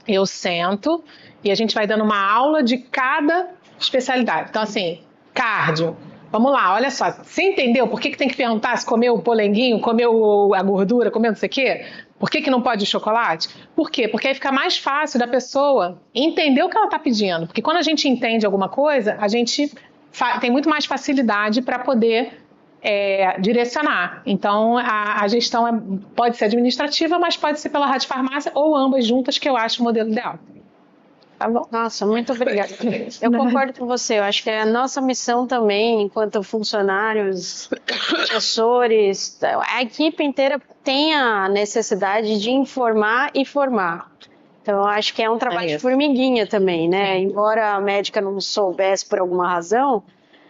eu sento e a gente vai dando uma aula de cada especialidade. Então, assim, cardio. Vamos lá, olha só. Você entendeu por que tem que perguntar se comeu o polenguinho, comeu a gordura, comeu não sei o quê? Por que não pode o chocolate? Por quê? Porque aí fica mais fácil da pessoa entender o que ela está pedindo. Porque quando a gente entende alguma coisa, a gente tem muito mais facilidade para poder direcionar. Então, a gestão pode ser administrativa, mas pode ser pela radiofarmácia ou ambas juntas, que eu acho o modelo ideal. Tá bom? Nossa, muito obrigada. Eu concordo com você. Eu acho que é a nossa missão também, enquanto funcionários, professores, a equipe inteira tem a necessidade de informar e formar. Então, eu acho que é um trabalho de formiguinha também, né? Embora a médica não soubesse por alguma razão,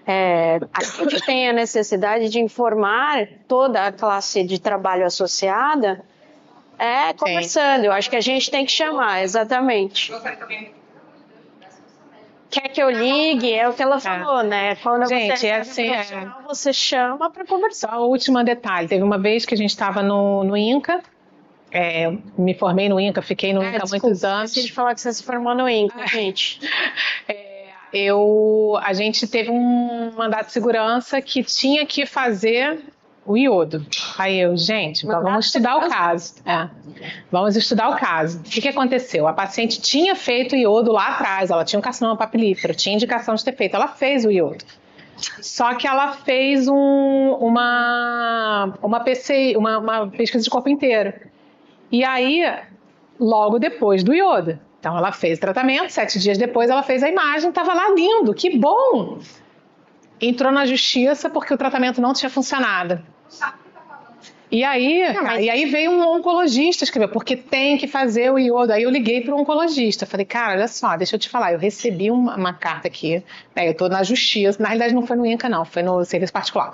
a gente tem a necessidade de informar toda a classe de trabalho associada conversando. Eu acho que a gente tem que chamar, exatamente. Quer que eu ligue? É o que ela falou, né? Quando gente, você chama para conversar. Só o último detalhe. Teve uma vez que a gente estava no INCA, me formei no INCA, fiquei no INCA há muitos anos. Esqueci de falar que você se formou no INCA, gente. A gente teve um mandato de segurança que tinha que fazer o iodo. Aí gente, vamos estudar o caso. Vamos estudar o caso. O que aconteceu? A paciente tinha feito o iodo lá atrás, ela tinha um carcinoma papilífero, tinha indicação de ter feito, ela fez o iodo. Só que ela fez uma PCI, uma pesquisa de corpo inteiro. E aí, logo depois do iodo. Então ela fez o tratamento, 7 dias depois ela fez a imagem, estava lá lindo, que bom! Entrou na justiça porque o tratamento não tinha funcionado. E aí veio um oncologista escrever, porque tem que fazer o iodo. Aí eu liguei para o oncologista, falei, cara, olha só, deixa eu te falar, eu recebi uma carta aqui, eu estou na justiça, na realidade não foi no INCA não, foi no serviço particular.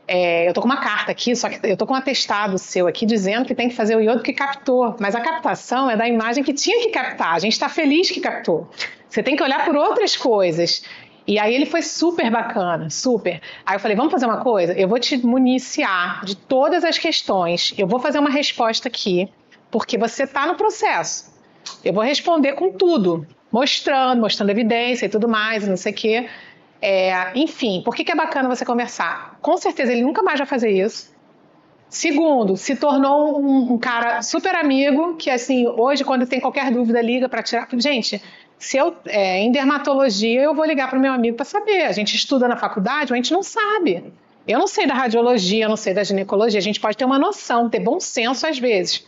Eu tô com uma carta aqui, só que eu tô com um atestado seu aqui dizendo que tem que fazer o iodo que captou, mas a captação é da imagem que tinha que captar, a gente está feliz que captou. Você tem que olhar por outras coisas. E aí ele foi super bacana, super. Aí eu falei, vamos fazer uma coisa? Eu vou te municiar de todas as questões, eu vou fazer uma resposta aqui, porque você está no processo. Eu vou responder com tudo, mostrando evidência e tudo mais, não sei o quê. Enfim, por que é bacana você conversar? Com certeza ele nunca mais vai fazer isso. Segundo, se tornou um cara super amigo, que assim, hoje quando tem qualquer dúvida liga para tirar. Gente, se eu em dermatologia eu vou ligar para o meu amigo para saber. A gente estuda na faculdade, mas a gente não sabe. Eu não sei da radiologia, eu não sei da ginecologia. A gente pode ter uma noção, ter bom senso às vezes.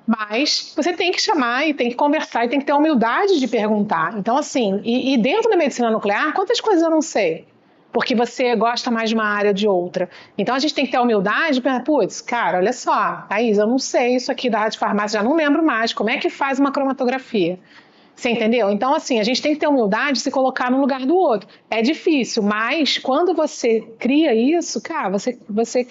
Mas você tem que chamar e tem que conversar e tem que ter a humildade de perguntar. Então, assim, e dentro da medicina nuclear, quantas coisas eu não sei? Porque você gosta mais de uma área ou de outra. Então, a gente tem que ter a humildade de pensar, putz, cara, olha só, Thaís, eu não sei isso aqui da radiofarmácia, já não lembro mais. Como é que faz uma cromatografia? Você entendeu? Então, assim, a gente tem que ter humildade de se colocar no lugar do outro. É difícil, mas quando você cria isso, cara, você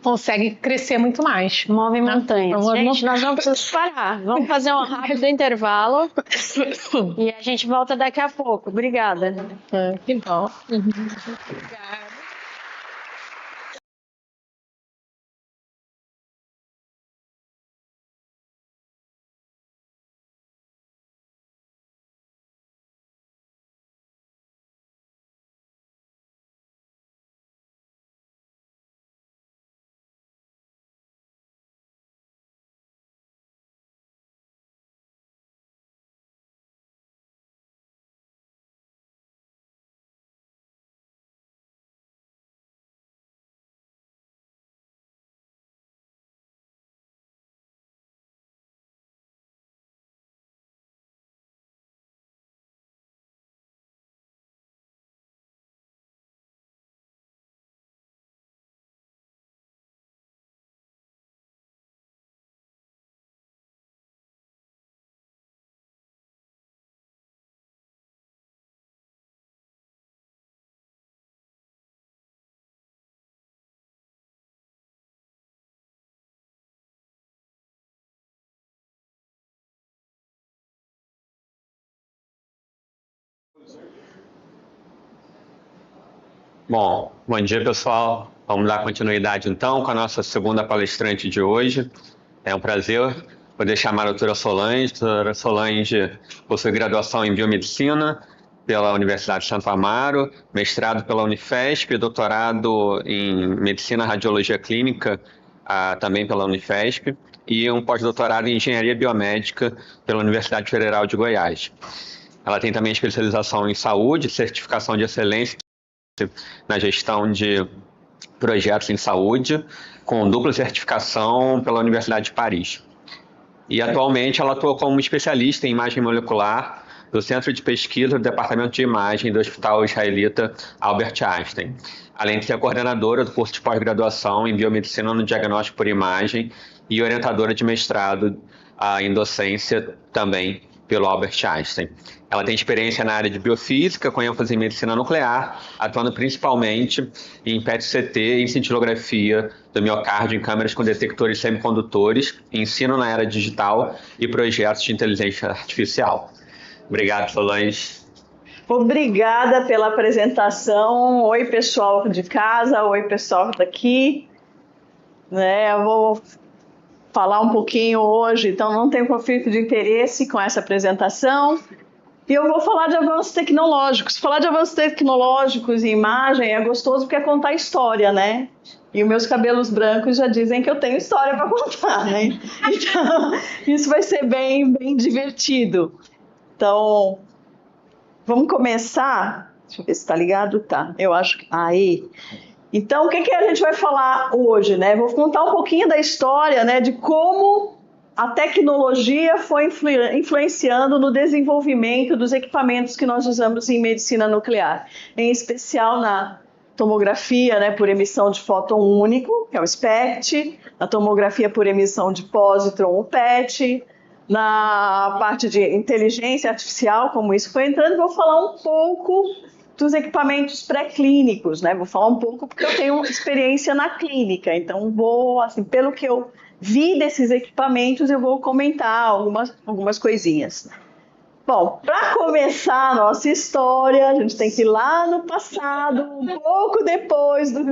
consegue crescer muito mais. Move né? montanhas. Move Gente, nós vamos precisar parar. Vamos fazer um rápido intervalo e a gente volta daqui a pouco. Obrigada. Que bom. Bom dia, pessoal. Vamos dar continuidade, então, com a nossa segunda palestrante de hoje. É um prazer poder chamar a doutora Solange. A doutora Solange possui graduação em Biomedicina pela Universidade de Santo Amaro, mestrado pela Unifesp, doutorado em Medicina e Radiologia Clínica, também pela Unifesp, e um pós-doutorado em Engenharia Biomédica pela Universidade Federal de Goiás. Ela tem também especialização em saúde, certificação de excelência na gestão de projetos em saúde, com dupla certificação pela Universidade de Paris. E atualmente ela atua como especialista em imagem molecular do Centro de Pesquisa do Departamento de Imagem do Hospital Israelita Albert Einstein, além de ser coordenadora do curso de pós-graduação em Biomedicina no Diagnóstico por Imagem e orientadora de mestrado em docência também pelo Albert Einstein. Ela tem experiência na área de biofísica, com ênfase em medicina nuclear, atuando principalmente em PET-CT e em cintilografia do miocárdio em câmeras com detectores semicondutores, ensino na era digital e projetos de inteligência artificial. Obrigado, Solange. Obrigada pela apresentação. Oi, pessoal de casa, oi, pessoal daqui. Eu vou falar um pouquinho hoje, então não tem conflito de interesse com essa apresentação. E eu vou falar de avanços tecnológicos. Falar de avanços tecnológicos em imagem é gostoso porque é contar história, né? E os meus cabelos brancos já dizem que eu tenho história para contar, né? Então, isso vai ser bem divertido. Então, vamos começar. Deixa eu ver se está ligado. Tá, eu acho que... Aí... Então, o que a gente vai falar hoje, né? Vou contar um pouquinho da história, né, de como a tecnologia foi influenciando no desenvolvimento dos equipamentos que nós usamos em medicina nuclear, em especial na tomografia, né, por emissão de fóton único, que é o SPECT, na tomografia por emissão de pósitron, o PET, na parte de inteligência artificial, como isso foi entrando. Vou falar um pouco dos equipamentos pré-clínicos, né? Vou falar um pouco porque eu tenho experiência na clínica, então vou, assim, pelo que eu vi desses equipamentos, eu vou comentar algumas coisinhas. Bom, para começar a nossa história, a gente tem que ir lá no passado, um pouco depois do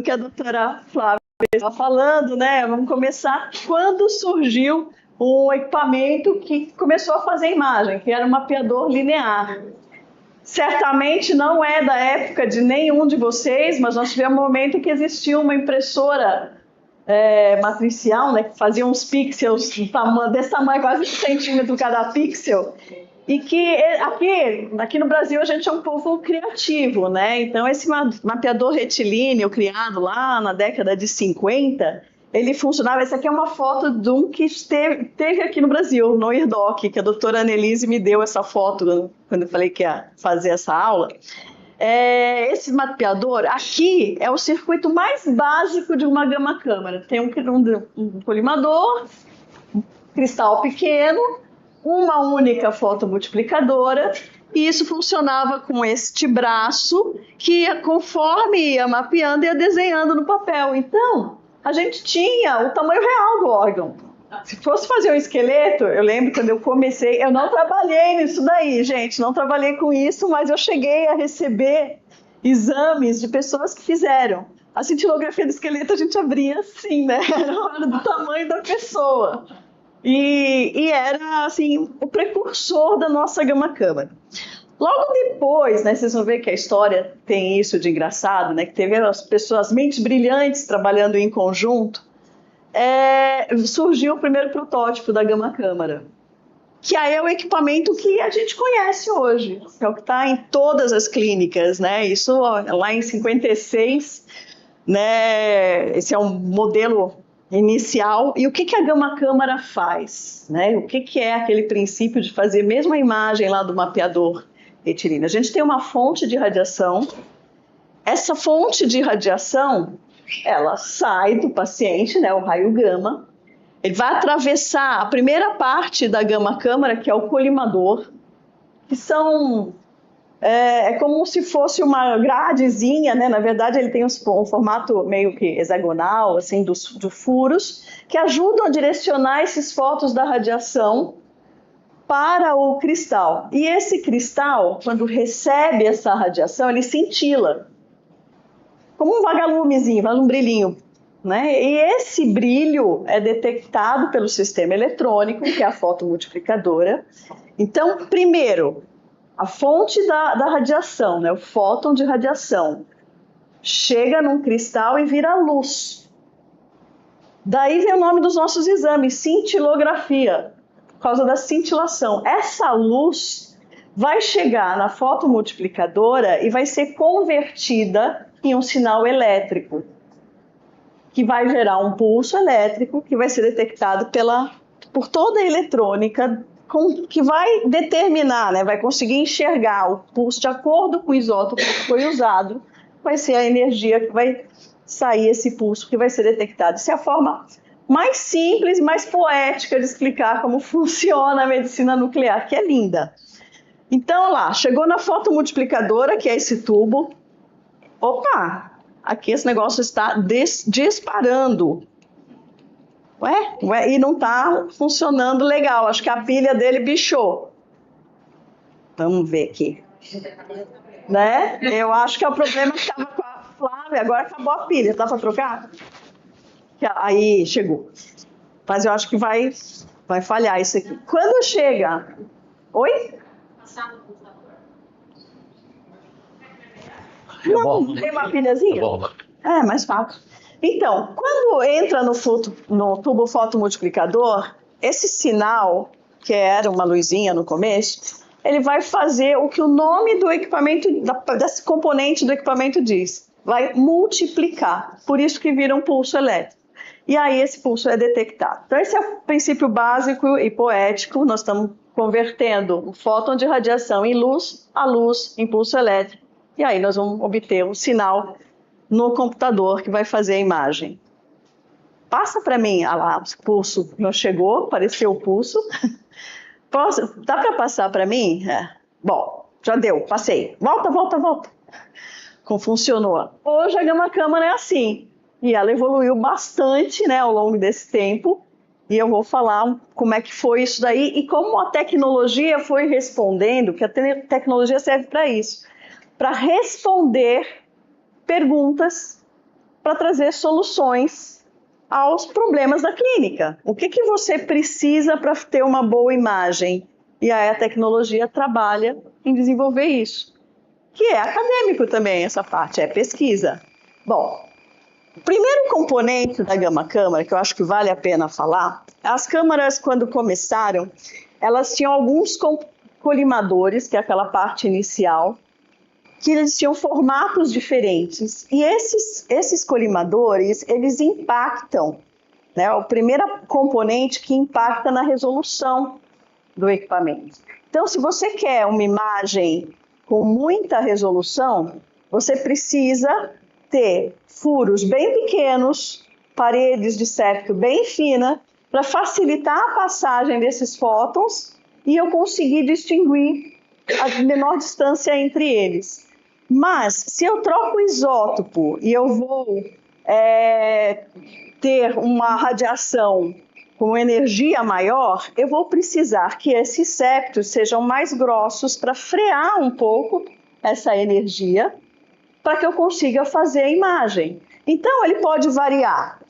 que a doutora Flávia estava falando, né? Vamos começar quando surgiu um equipamento que começou a fazer imagem, que era um mapeador linear. certamente não é da época de nenhum de vocês, mas nós tivemos um momento que existia uma impressora matricial, né, que fazia uns pixels desse tamanho, quase 1 centímetro cada pixel, e que aqui no Brasil a gente é um povo criativo, né? Então esse mapeador retilíneo criado lá na década de 50, ele funcionava. Essa aqui é uma foto de um que teve aqui no Brasil, no IRDOC, que a doutora Annelise me deu essa foto quando eu falei que ia fazer essa aula. Esse mapeador aqui é o circuito mais básico de uma gama-câmara. Tem um colimador, um cristal pequeno, uma única fotomultiplicadora, e isso funcionava com este braço que, conforme ia mapeando, ia desenhando no papel. Então, a gente tinha o tamanho real do órgão. Se fosse fazer um esqueleto, eu lembro quando eu comecei, eu não trabalhei nisso daí, gente, não trabalhei com isso, mas eu cheguei a receber exames de pessoas que fizeram. A cintilografia do esqueleto a gente abria assim, né? Era do tamanho da pessoa. E era, assim, o precursor da nossa gama-câmara. Logo depois, né, vocês vão ver que a história tem isso de engraçado, né, que teve as mentes brilhantes trabalhando em conjunto, surgiu o primeiro protótipo da gama-câmara, que aí é o equipamento que a gente conhece hoje, que é o que está em todas as clínicas, né, isso lá em 56, né, esse é um modelo inicial. E o que a gama-câmara faz, né? O que é aquele princípio de fazer mesmo a imagem lá do mapeador retilíneo? A gente tem uma fonte de radiação. Essa fonte de radiação, ela sai do paciente, né, o raio gama. Ele vai atravessar a primeira parte da gama-câmara, que é o colimador, que são... É como se fosse uma gradezinha, né? Na verdade, ele tem um formato meio que hexagonal, assim, dos furos, que ajudam a direcionar esses fótons da radiação para o cristal. E esse cristal, quando recebe essa radiação, ele cintila, como um vagalumezinho, faz um brilhinho, né? E esse brilho é detectado pelo sistema eletrônico, que é a fotomultiplicadora. Então, primeiro, a fonte da radiação, né, o fóton de radiação, chega num cristal e vira luz. Daí vem o nome dos nossos exames, cintilografia, por causa da cintilação. Essa luz vai chegar na fotomultiplicadora e vai ser convertida em um sinal elétrico, que vai gerar um pulso elétrico, que vai ser detectado por toda a eletrônica, que vai determinar, né, vai conseguir enxergar o pulso de acordo com o isótopo que foi usado, vai ser a energia que vai sair esse pulso que vai ser detectado. Essa é a forma mais simples, mais poética de explicar como funciona a medicina nuclear, que é linda. Então, lá, chegou na fotomultiplicadora, que é esse tubo. Opa, aqui esse negócio está disparando. Ué, e não está funcionando legal. Acho que a pilha dele bichou. Vamos ver aqui. Né? Eu acho que é o problema que estava com a Flávia. Agora acabou a pilha. Dá para trocar? Aí, chegou. Mas eu acho que vai falhar isso aqui. Quando chega... Oi? Não, tem uma pilhazinha? É, mais fácil. Então, quando entra no tubo fotomultiplicador, esse sinal, que era uma luzinha no começo, ele vai fazer o que o nome do equipamento, desse componente do equipamento diz. Vai multiplicar. Por isso que vira um pulso elétrico. E aí esse pulso é detectado. Então esse é o princípio básico e poético. Nós estamos convertendo o fóton de radiação em luz, a luz em pulso elétrico. E aí nós vamos obter um sinal no computador que vai fazer a imagem. Passa para mim, o pulso não chegou, apareceu o pulso. Dá para passar para mim? Bom, já deu, passei. Volta. Como funcionou? Hoje a gama-câmara é assim. E ela evoluiu bastante, né, ao longo desse tempo. E eu vou falar como é que foi isso daí e como a tecnologia foi respondendo, que a tecnologia serve para isso. Para responder perguntas, para trazer soluções aos problemas da clínica. O que você precisa para ter uma boa imagem? E aí a tecnologia trabalha em desenvolver isso, que é acadêmico também essa parte, é pesquisa. Bom, o primeiro componente da gama câmara, que eu acho que vale a pena falar, as câmaras, quando começaram, elas tinham alguns colimadores, que é aquela parte inicial, que eles tinham formatos diferentes. E esses colimadores, eles impactam, né? O primeiro componente que impacta na resolução do equipamento. Então, se você quer uma imagem com muita resolução, você precisa ter furos bem pequenos, paredes de septo bem fina, para facilitar a passagem desses fótons e eu conseguir distinguir a menor distância entre eles. Mas, se eu troco o isótopo e eu vou ter uma radiação com energia maior, eu vou precisar que esses septos sejam mais grossos para frear um pouco essa energia, para que eu consiga fazer a imagem. Então, ele pode variar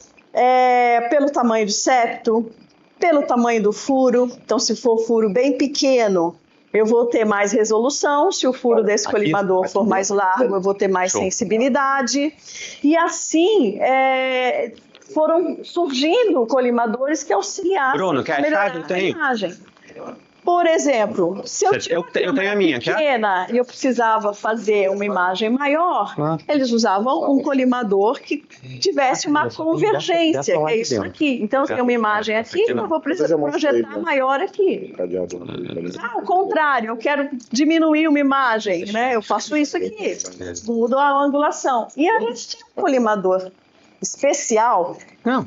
pelo tamanho do septo, pelo tamanho do furo. Então, se for furo bem pequeno, eu vou ter mais resolução. Se o furo desse colimador for mais largo, eu vou ter mais sensibilidade. E assim, foram surgindo colimadores que auxiliaram a melhorar a imagem. Por exemplo, se eu tinha uma pequena e eu precisava fazer uma imagem maior, eles usavam um colimador que tivesse uma convergência, que é isso aqui. Então, eu tenho uma imagem aqui, eu vou precisar projetar maior aqui. Ao contrário, eu quero diminuir uma imagem, né? Eu faço isso aqui, mudo a angulação. E a gente tinha um colimador especial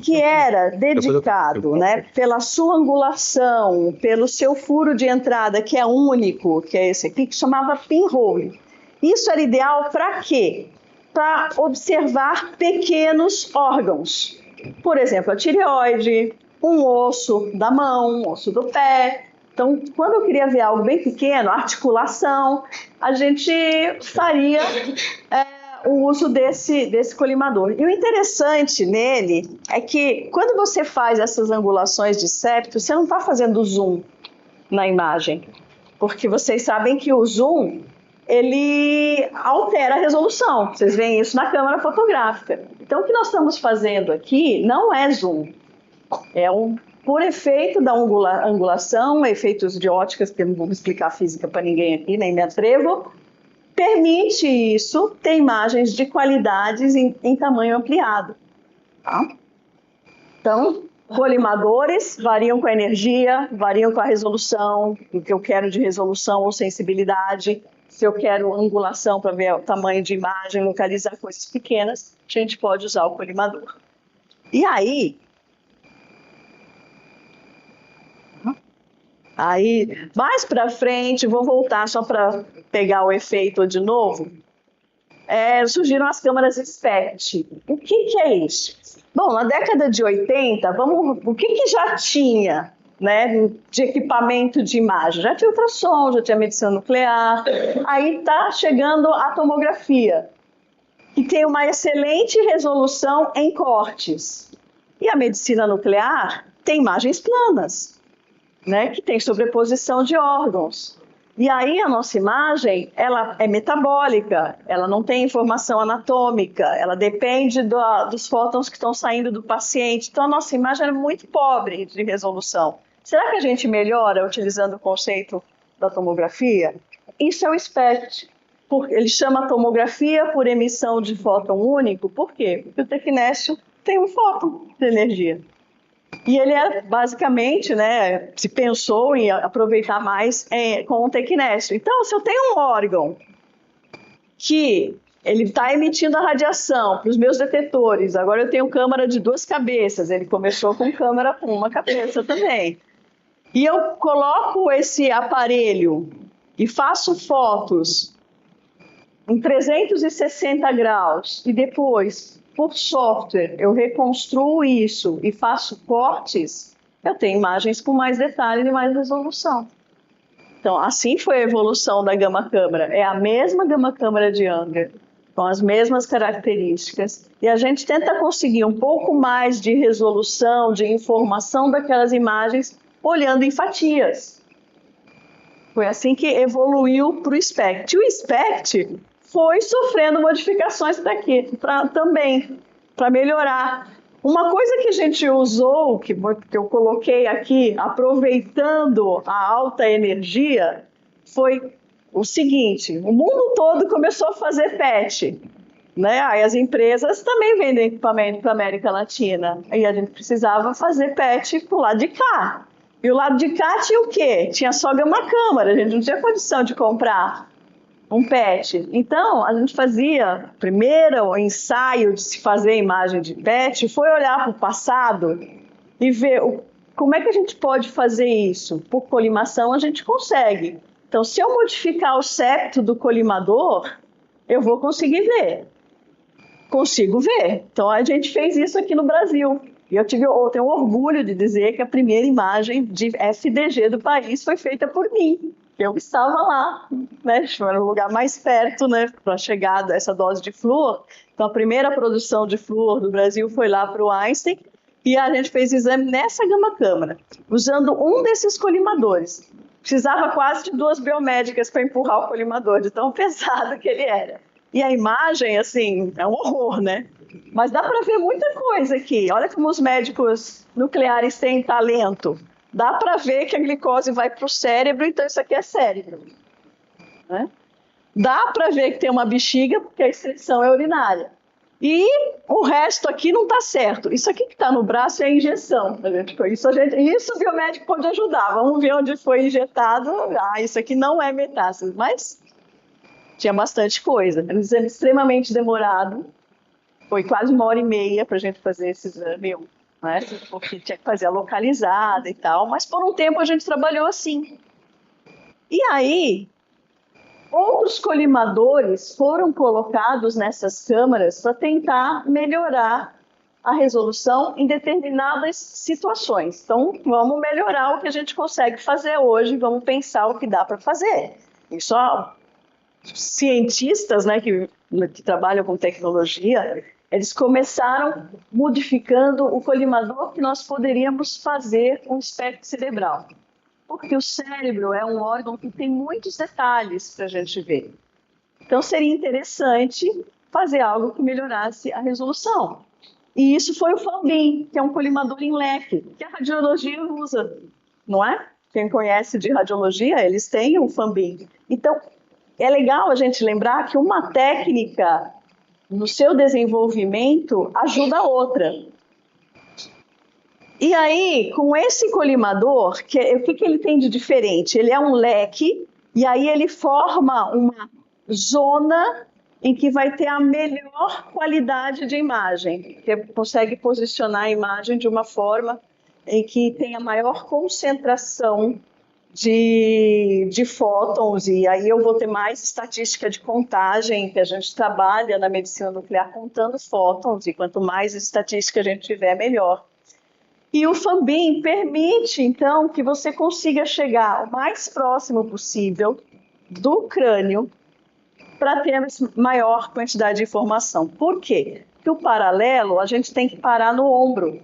que era dedicado, né, pela sua angulação, pelo seu furo de entrada, que é único, que é esse aqui, que chamava pinhole. Isso era ideal para quê? Para observar pequenos órgãos. Por exemplo, a tireoide, um osso da mão, um osso do pé. Então, quando eu queria ver algo bem pequeno, articulação, a gente faria o uso desse colimador. E o interessante nele é que quando você faz essas angulações de septo, você não está fazendo zoom na imagem, porque vocês sabem que o zoom, ele altera a resolução. Vocês veem isso na câmera fotográfica. Então, o que nós estamos fazendo aqui não é zoom, por efeito da angulação, efeitos de óticas, que eu não vou explicar física para ninguém aqui, nem me atrevo, permite isso ter imagens de qualidades em tamanho ampliado. Tá? Então, colimadores variam com a energia, variam com a resolução, o que eu quero de resolução ou sensibilidade. Se eu quero angulação para ver o tamanho de imagem, localizar coisas pequenas, a gente pode usar o colimador. E aí, mais para frente, vou voltar só para pegar o efeito de novo, surgiram as câmeras SPECT. O que é isso? Bom, na década de 80, o que já tinha, né, de equipamento de imagem? Já tinha ultrassom, já tinha medicina nuclear, aí está chegando a tomografia, que tem uma excelente resolução em cortes. E a medicina nuclear tem imagens planas, né, que tem sobreposição de órgãos. E aí a nossa imagem, ela é metabólica, ela não tem informação anatômica, ela depende dos fótons que estão saindo do paciente. Então a nossa imagem é muito pobre de resolução. Será que a gente melhora utilizando o conceito da tomografia? Isso é o SPECT. Ele chama tomografia por emissão de fóton único. Por quê? Porque o tecnésio tem um fóton de energia. E ele é basicamente, né, se pensou em aproveitar mais com o tecnésio. Então, se eu tenho um órgão que ele está emitindo a radiação para os meus detetores, agora eu tenho câmara de 2 cabeças, ele começou com câmara com 1 cabeça também. E eu coloco esse aparelho e faço fotos em 360 graus e depois, por software, eu reconstruo isso e faço cortes, eu tenho imagens com mais detalhes e mais resolução. Então, assim foi a evolução da gama câmara. É a mesma gama câmara de Younger, com as mesmas características. E a gente tenta conseguir um pouco mais de resolução, de informação daquelas imagens, olhando em fatias. Foi assim que evoluiu para o SPECT. O SPECT foi sofrendo modificações daqui também, para melhorar. Uma coisa que a gente usou, que eu coloquei aqui, aproveitando a alta energia, foi o seguinte: o mundo todo começou a fazer PET, né? Aí as empresas também vendem equipamento para a América Latina, e a gente precisava fazer PET para o lado de cá. E o lado de cá tinha o quê? Tinha só gama câmara, a gente não tinha condição de comprar um PET. Então, a gente fazia, primeiro o ensaio de se fazer imagem de PET foi olhar para o passado e ver como é que a gente pode fazer isso. Por colimação a gente consegue. Então, se eu modificar o septo do colimador, eu vou conseguir ver. Consigo ver. Então, a gente fez isso aqui no Brasil. E eu tenho orgulho de dizer que a primeira imagem de FDG do país foi feita por mim. Eu estava lá, né? Era o lugar mais perto, né, para a chegada dessa dose de flúor. Então, a primeira produção de flúor do Brasil foi lá para o Einstein e a gente fez exame nessa gama câmara, usando um desses colimadores. Precisava quase de 2 biomédicas para empurrar o colimador, de tão pesado que ele era. E a imagem, assim, é um horror, né? Mas dá para ver muita coisa aqui. Olha como os médicos nucleares têm talento. Dá para ver que a glicose vai para o cérebro, então isso aqui é cérebro. Né? Dá para ver que tem uma bexiga, porque a excreção é urinária. E o resto aqui não está certo. Isso aqui que está no braço é a injeção. Isso o biomédico pode ajudar. Vamos ver onde foi injetado. Isso aqui não é metástase, mas tinha bastante coisa. Era um exame extremamente demorado. Foi quase 1h30 para a gente fazer esse exame. Né? Porque tinha que fazer a localizada e tal, mas por um tempo a gente trabalhou assim. E aí, outros colimadores foram colocados nessas câmaras para tentar melhorar a resolução em determinadas situações. Então, vamos melhorar o que a gente consegue fazer hoje, vamos pensar o que dá para fazer. E só cientistas, né, que trabalham com tecnologia, eles começaram modificando o colimador que nós poderíamos fazer um espectro cerebral. Porque o cérebro é um órgão que tem muitos detalhes para a gente ver. Então, seria interessante fazer algo que melhorasse a resolução. E isso foi o FANBIM, que é um colimador em leque, que a radiologia usa, não é? Quem conhece de radiologia, eles têm o FANBIM. Então, é legal a gente lembrar que uma técnica no seu desenvolvimento ajuda a outra. E aí, com esse colimador, o que ele tem de diferente? Ele é um leque, e aí ele forma uma zona em que vai ter a melhor qualidade de imagem, que consegue posicionar a imagem de uma forma em que tem a maior concentração de fótons, e aí eu vou ter mais estatística de contagem, que a gente trabalha na medicina nuclear contando fótons, e quanto mais estatística a gente tiver, melhor. E o FANBIM permite, então, que você consiga chegar o mais próximo possível do crânio para ter maior quantidade de informação. Por quê? Porque o paralelo, a gente tem que parar no ombro.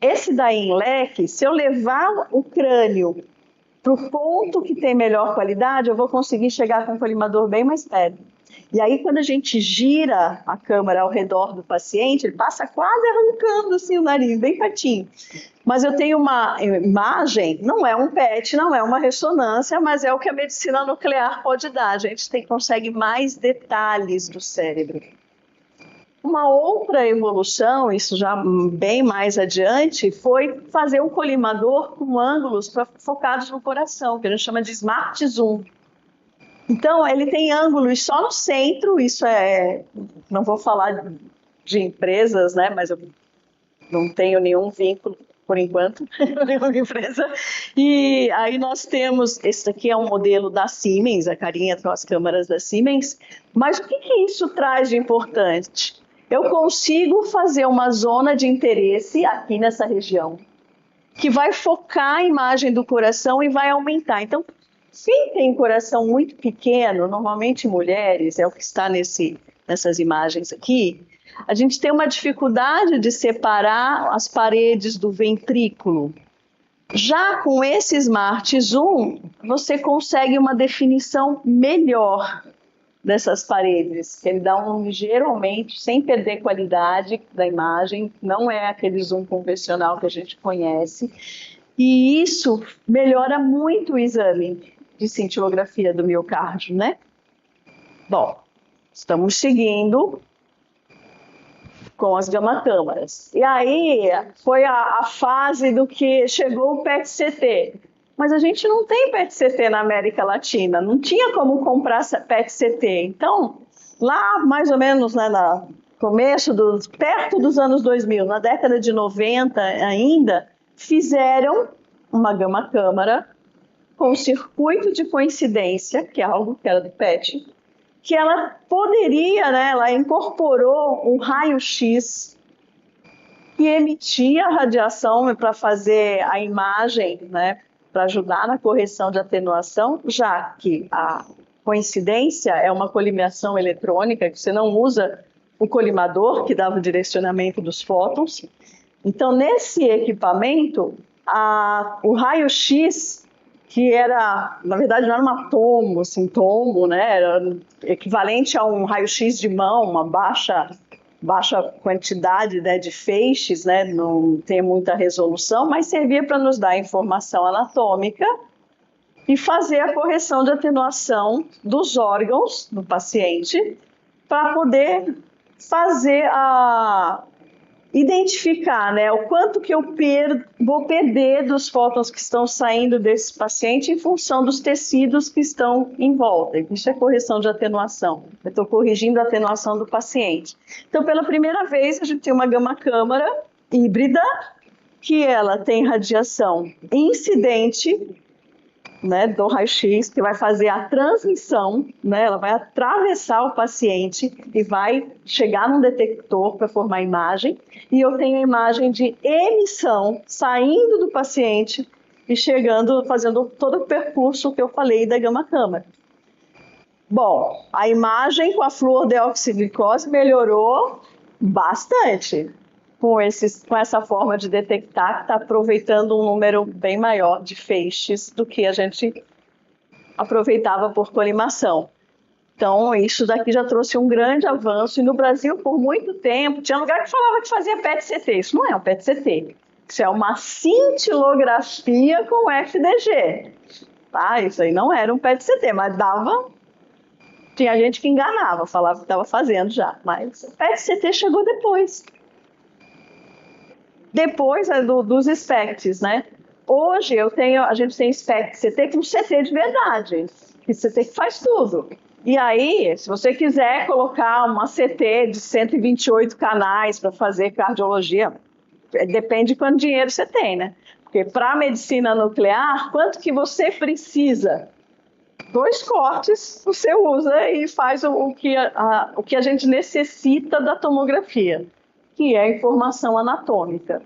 Esse daí em leque, se eu levar o crânio para o ponto que tem melhor qualidade, eu vou conseguir chegar com o colimador bem mais perto. E aí, quando a gente gira a câmera ao redor do paciente, ele passa quase arrancando assim, o nariz, bem pertinho. Mas eu tenho uma imagem, não é um PET, não é uma ressonância, mas é o que a medicina nuclear pode dar. A gente consegue mais detalhes do cérebro. Uma outra evolução, isso já bem mais adiante, foi fazer um colimador com ângulos focados no coração, que a gente chama de Smart Zoom. Então, ele tem ângulos só no centro, isso não vou falar de empresas, né, mas eu não tenho nenhum vínculo, por enquanto, nenhuma empresa. E aí nós temos, esse aqui é um modelo da Siemens, a carinha com as câmeras da Siemens, mas o que isso traz de importante? Eu consigo fazer uma zona de interesse aqui nessa região, que vai focar a imagem do coração e vai aumentar. Então, quem tem coração muito pequeno, normalmente mulheres, é o que está nessas imagens aqui, a gente tem uma dificuldade de separar as paredes do ventrículo. Já com esse Smart Zoom, você consegue uma definição melhor dessas paredes. Ele dá um ligeiro aumento, sem perder qualidade da imagem, não é aquele zoom convencional que a gente conhece. E isso melhora muito o exame de cintilografia do miocárdio, né? Bom, estamos seguindo com as gamma-câmaras. E aí foi a fase do que chegou o PET-CT. Mas a gente não tem PET-CT na América Latina, não tinha como comprar PET-CT. Então, lá mais ou menos, né, no começo, perto dos anos 2000, na década de 90 ainda, fizeram uma gama-câmara com circuito de coincidência, que é algo que era do PET, que ela poderia, né, ela incorporou um raio-x que emitia radiação para fazer a imagem, né, para ajudar na correção de atenuação, já que a coincidência é uma colimação eletrônica, que você não usa o colimador, que dava o direcionamento dos fótons. Então, nesse equipamento, o raio-x, que era, na verdade, não era um tombo, assim, tombo, né? Era equivalente a um raio-x de mão, uma baixa quantidade, né, de feixes, né? Não tem muita resolução, mas servia para nos dar informação anatômica e fazer a correção de atenuação dos órgãos do paciente para poder fazer identificar, né, o quanto que eu vou perder dos fótons que estão saindo desse paciente em função dos tecidos que estão em volta. Isso é correção de atenuação. Eu estou corrigindo a atenuação do paciente. Então, pela primeira vez, a gente tem uma gama-câmara híbrida, que ela tem radiação incidente, né, do raio-x, que vai fazer a transmissão, né, ela vai atravessar o paciente e vai chegar num detector para formar a imagem, e eu tenho a imagem de emissão saindo do paciente e chegando, fazendo todo o percurso que eu falei da gama-câmara. Bom, a imagem com a fluorodeoxiglicose melhorou bastante com essa forma de detectar, que está aproveitando um número bem maior de feixes do que a gente aproveitava por colimação. Então, isso daqui já trouxe um grande avanço. E no Brasil, por muito tempo, tinha lugar que falava que fazia PET-CT. Isso não é um PET-CT. Isso é uma cintilografia com FDG. Tá? Isso aí não era um PET-CT, mas dava... Tinha gente que enganava, falava que estava fazendo já. Mas o PET-CT chegou depois. Depois dos SPECTs, né? Hoje a gente tem SPECT-CT com CT de verdade, que CT que faz tudo. E aí, se você quiser colocar uma CT de 128 canais para fazer cardiologia, depende de quanto dinheiro você tem, né? Porque para a medicina nuclear, quanto que você precisa? 2 cortes você usa e faz o que a gente necessita da tomografia, que é a informação anatômica.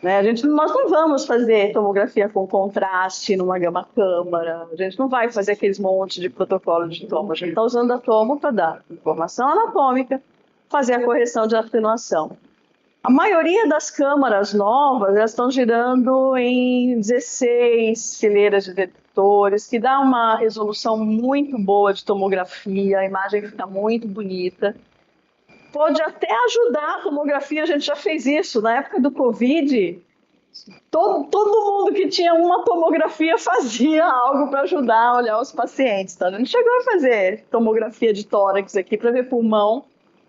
Né? Nós não vamos fazer tomografia com contraste numa gama-câmara, a gente não vai fazer aqueles montes de protocolo de tomo, a gente está usando a tomo para dar informação anatômica, fazer a correção de atenuação. A maioria das câmaras novas, elas estão girando em 16 fileiras de detectores, que dá uma resolução muito boa de tomografia, a imagem fica muito bonita. Pode até ajudar a tomografia, a gente já fez isso. Na época do Covid, todo mundo que tinha uma tomografia fazia algo para ajudar a olhar os pacientes. Tá? A gente chegou a fazer tomografia de tórax aqui para ver pulmão,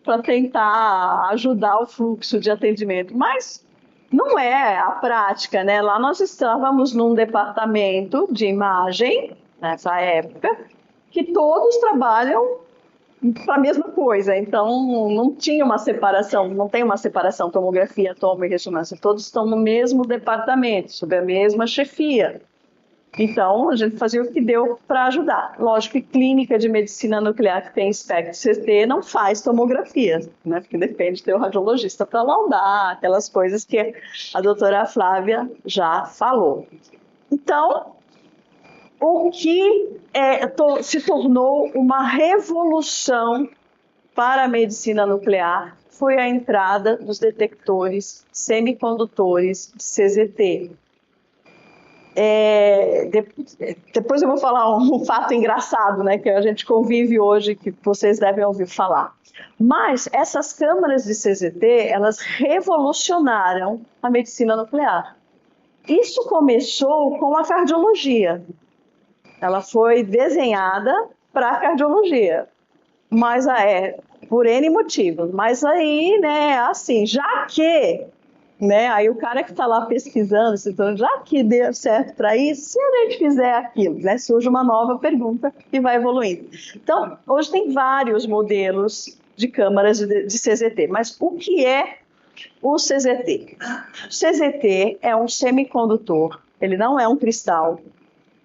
para tentar ajudar o fluxo de atendimento. Mas não é a prática, né? Lá nós estávamos num departamento de imagem, nessa época, que todos trabalham para a mesma coisa, então não tinha uma separação, não tem uma separação tomografia, tomo e ressonância, todos estão no mesmo departamento, sob a mesma chefia. Então a gente fazia o que deu para ajudar. Lógico que clínica de medicina nuclear que tem SPECT-CT não faz tomografia, né? Porque depende de ter o radiologista para laudar, aquelas coisas que a doutora Flávia já falou. Então, o que se tornou uma revolução para a medicina nuclear foi a entrada dos detectores semicondutores de CZT. Depois eu vou falar um fato engraçado, né, que a gente convive hoje, que vocês devem ouvir falar. Mas essas câmaras de CZT, elas revolucionaram a medicina nuclear. Isso começou com a cardiologia. Ela foi desenhada para a cardiologia, mas por N motivos. Mas aí, né, assim, já que, né, aí o cara que está lá pesquisando, já que deu certo para isso, se a gente fizer aquilo, né, surge uma nova pergunta e vai evoluindo. Então, hoje tem vários modelos de câmaras de CZT, mas o que é o CZT? O CZT é um semicondutor, ele não é um cristal.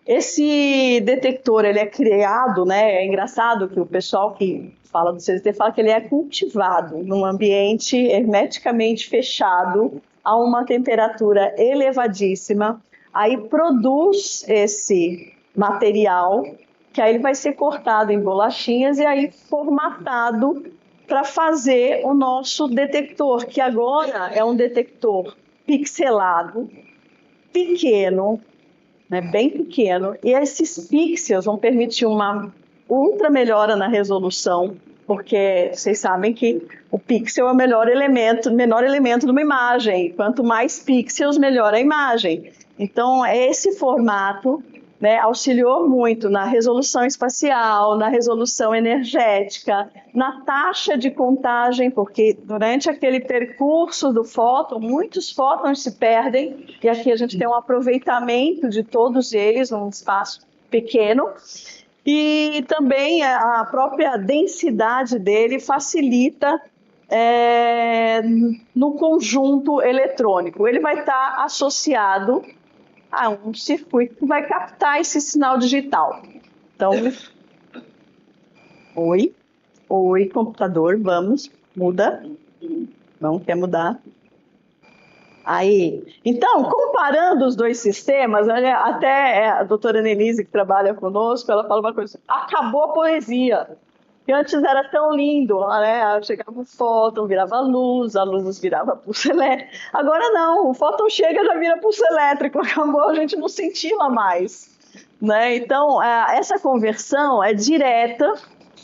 Esse detector, ele é criado, né? É engraçado que o pessoal que fala do CZT fala que ele é cultivado num ambiente hermeticamente fechado a uma temperatura elevadíssima. Aí produz esse material, que aí ele vai ser cortado em bolachinhas e aí formatado para fazer o nosso detector, que agora é um detector pixelado, pequeno, né, bem pequeno, e esses pixels vão permitir uma ultra melhora na resolução, porque vocês sabem que o pixel é o menor elemento de uma imagem, quanto mais pixels, melhor a imagem. Então, esse formato, né, auxiliou muito na resolução espacial, na resolução energética, na taxa de contagem, porque durante aquele percurso do fóton, muitos fótons se perdem, e aqui a gente tem um aproveitamento de todos eles num espaço pequeno, e também a própria densidade dele facilita no conjunto eletrônico. Ele vai estar associado a um circuito que vai captar esse sinal digital. Então, oi, computador, vamos, muda. Não quer mudar. Aí, então, comparando os dois sistemas, até a doutora Annelise, que trabalha conosco, ela fala uma coisa, acabou a poesia. Que antes era tão lindo, né? Chegava o fóton, virava a luz virava pulso elétrico. Agora não, o fóton chega já vira pulso elétrico, acabou, a gente não sentia mais. Né? Então, essa conversão é direta,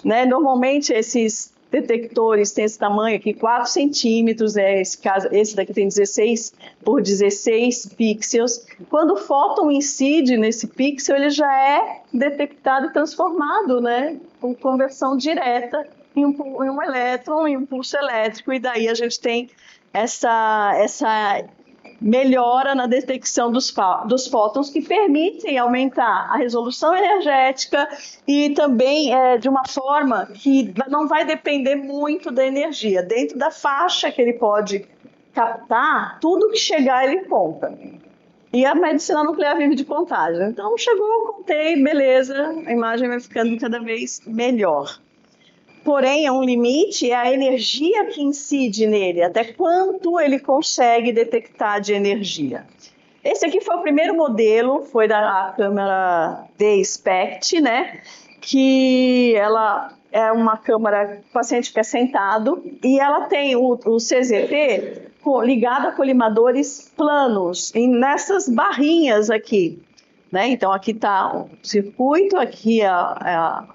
né? Normalmente esses detectores têm esse tamanho aqui, 4 centímetros, esse daqui tem 16 por 16 pixels. Quando o fóton incide nesse pixel, ele já é detectado e transformado, né, com conversão direta em um elétron, em um pulso elétrico, e daí a gente tem essa melhora na detecção dos fótons, que permitem aumentar a resolução energética e também de uma forma que não vai depender muito da energia. Dentro da faixa que ele pode captar, tudo que chegar ele conta. E a medicina nuclear vive de contagem. Então chegou, contei, beleza, a imagem vai ficando cada vez melhor. Porém, é um limite, é a energia que incide nele, até quanto ele consegue detectar de energia. Esse aqui foi o primeiro modelo, foi da câmara D-SPECT, né? Que ela é uma câmara, o paciente fica sentado, e ela tem o CZT ligado a colimadores planos, nessas barrinhas aqui. Né? Então, aqui está o circuito, aqui a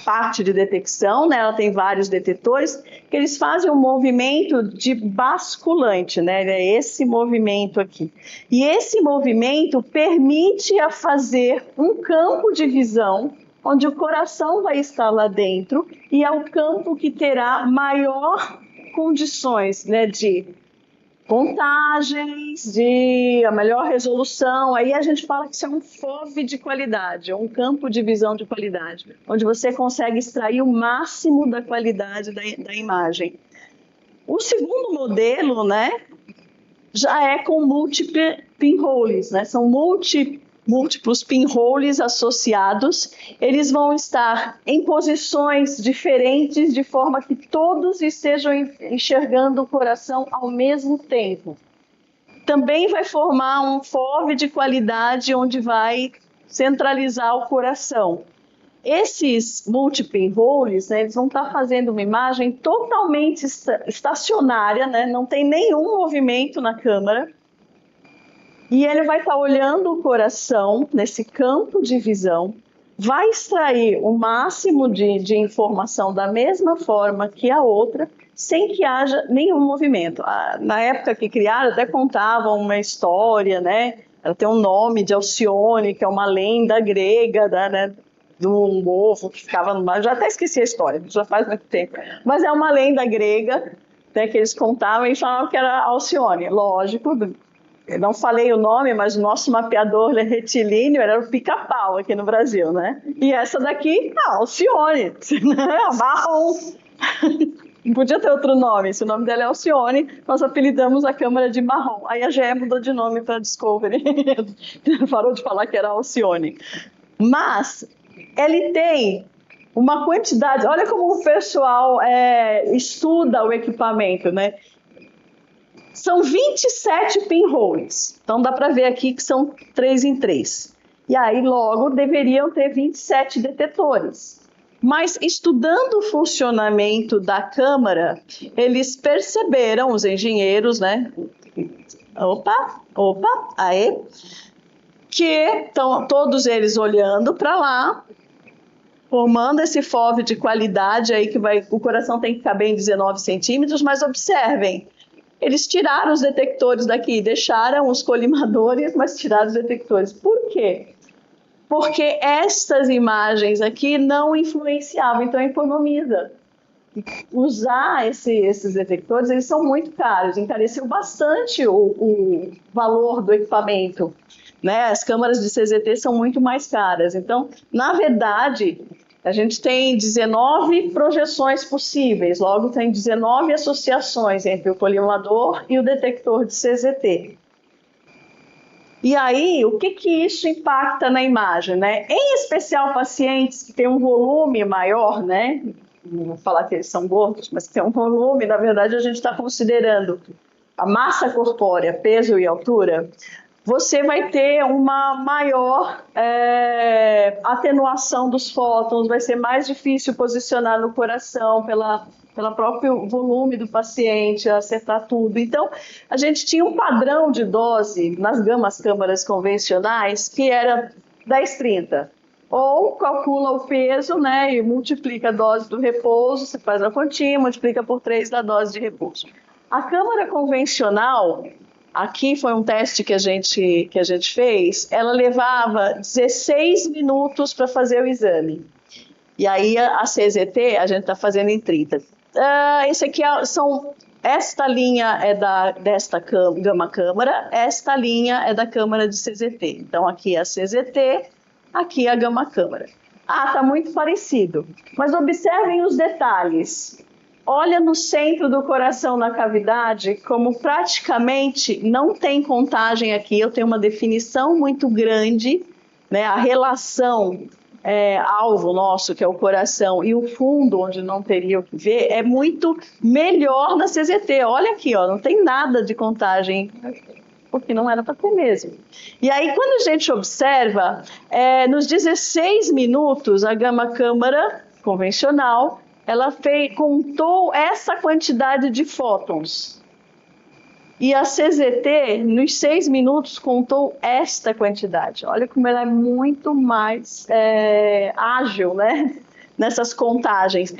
parte de detecção, né? Ela tem vários detetores, que eles fazem um movimento de basculante, né? É esse movimento aqui. E esse movimento permite a fazer um campo de visão, onde o coração vai estar lá dentro, e é o campo que terá maior condições, né, de contagens, de a melhor resolução. Aí a gente fala que isso é um FOV de qualidade, um campo de visão de qualidade, onde você consegue extrair o máximo da qualidade da imagem. O segundo modelo, né, já é com múltiplos pinholes, né, são múltiplos pinholes associados, eles vão estar em posições diferentes, de forma que todos estejam enxergando o coração ao mesmo tempo. Também vai formar um FOV de qualidade, onde vai centralizar o coração. Esses multi-pinholes, né, eles vão estar fazendo uma imagem totalmente estacionária, né, não tem nenhum movimento na câmera. E ele vai estar olhando o coração nesse campo de visão, vai extrair o máximo de informação da mesma forma que a outra, sem que haja nenhum movimento. Na época que criaram, até contavam uma história, né? Ela tem um nome de Alcione, que é uma lenda grega, né? De um ovo que ficava no mar. Já até esqueci a história, já faz muito tempo. Mas é uma lenda grega, né, que eles contavam e falavam que era Alcione. Lógico, eu não falei o nome, mas o nosso mapeador retilíneo era o Pica-Pau aqui no Brasil, né? E essa daqui, Alcione, marrom. Não podia ter outro nome, se o nome dela é Alcione, nós apelidamos a câmara de marrom. Aí a GE mudou de nome para Discovery, parou de falar que era Alcione. Mas ele tem uma quantidade, olha como o pessoal estuda o equipamento, né? São 27 pinholes, então dá para ver aqui que são 3 em 3. E aí logo deveriam ter 27 detetores. Mas estudando o funcionamento da câmara, eles perceberam, os engenheiros, né? Aí, que estão todos eles olhando para lá, formando esse FOV de qualidade aí que o coração tem que caber em 19 centímetros, mas observem, eles tiraram os detectores daqui, deixaram os colimadores, mas tiraram os detectores. Por quê? Porque estas imagens aqui não influenciavam, então economiza. Usar esses detectores, eles são muito caros, encareceu bastante o valor do equipamento, né? As câmaras de CZT são muito mais caras. Então, na verdade, a gente tem 19 projeções possíveis, logo tem 19 associações entre o colimador e o detector de CZT. E aí, o que isso impacta na imagem, né? Em especial pacientes que têm um volume maior, né? Não vou falar que eles são gordos, mas que tem um volume, na verdade a gente está considerando a massa corpórea, peso e altura, você vai ter uma maior atenuação dos fótons, vai ser mais difícil posicionar no coração pelo próprio volume do paciente, acertar tudo. Então, a gente tinha um padrão de dose nas câmaras convencionais que era 10-30. Ou calcula o peso, né, e multiplica a dose do repouso, você faz a continha, multiplica por 3 da dose de repouso. A câmara convencional, aqui foi um teste que a gente fez, ela levava 16 minutos para fazer o exame. E aí a CZT a gente está fazendo em 30. Esse aqui esta linha é desta gama câmara, esta linha é da câmara de CZT. Então aqui é a CZT, aqui é a gama câmara. Está muito parecido. Mas observem os detalhes. Olha no centro do coração, na cavidade, como praticamente não tem contagem aqui. Eu tenho uma definição muito grande, né? A relação alvo nosso, que é o coração, e o fundo, onde não teria o que ver, é muito melhor na CZT. Olha aqui, ó, não tem nada de contagem, porque não era para ter mesmo. E aí, quando a gente observa, nos 16 minutos, a gama câmara convencional, ela contou essa quantidade de fótons. E a CZT, nos 6 minutos, contou esta quantidade. Olha como ela é muito mais ágil, né? Nessas contagens.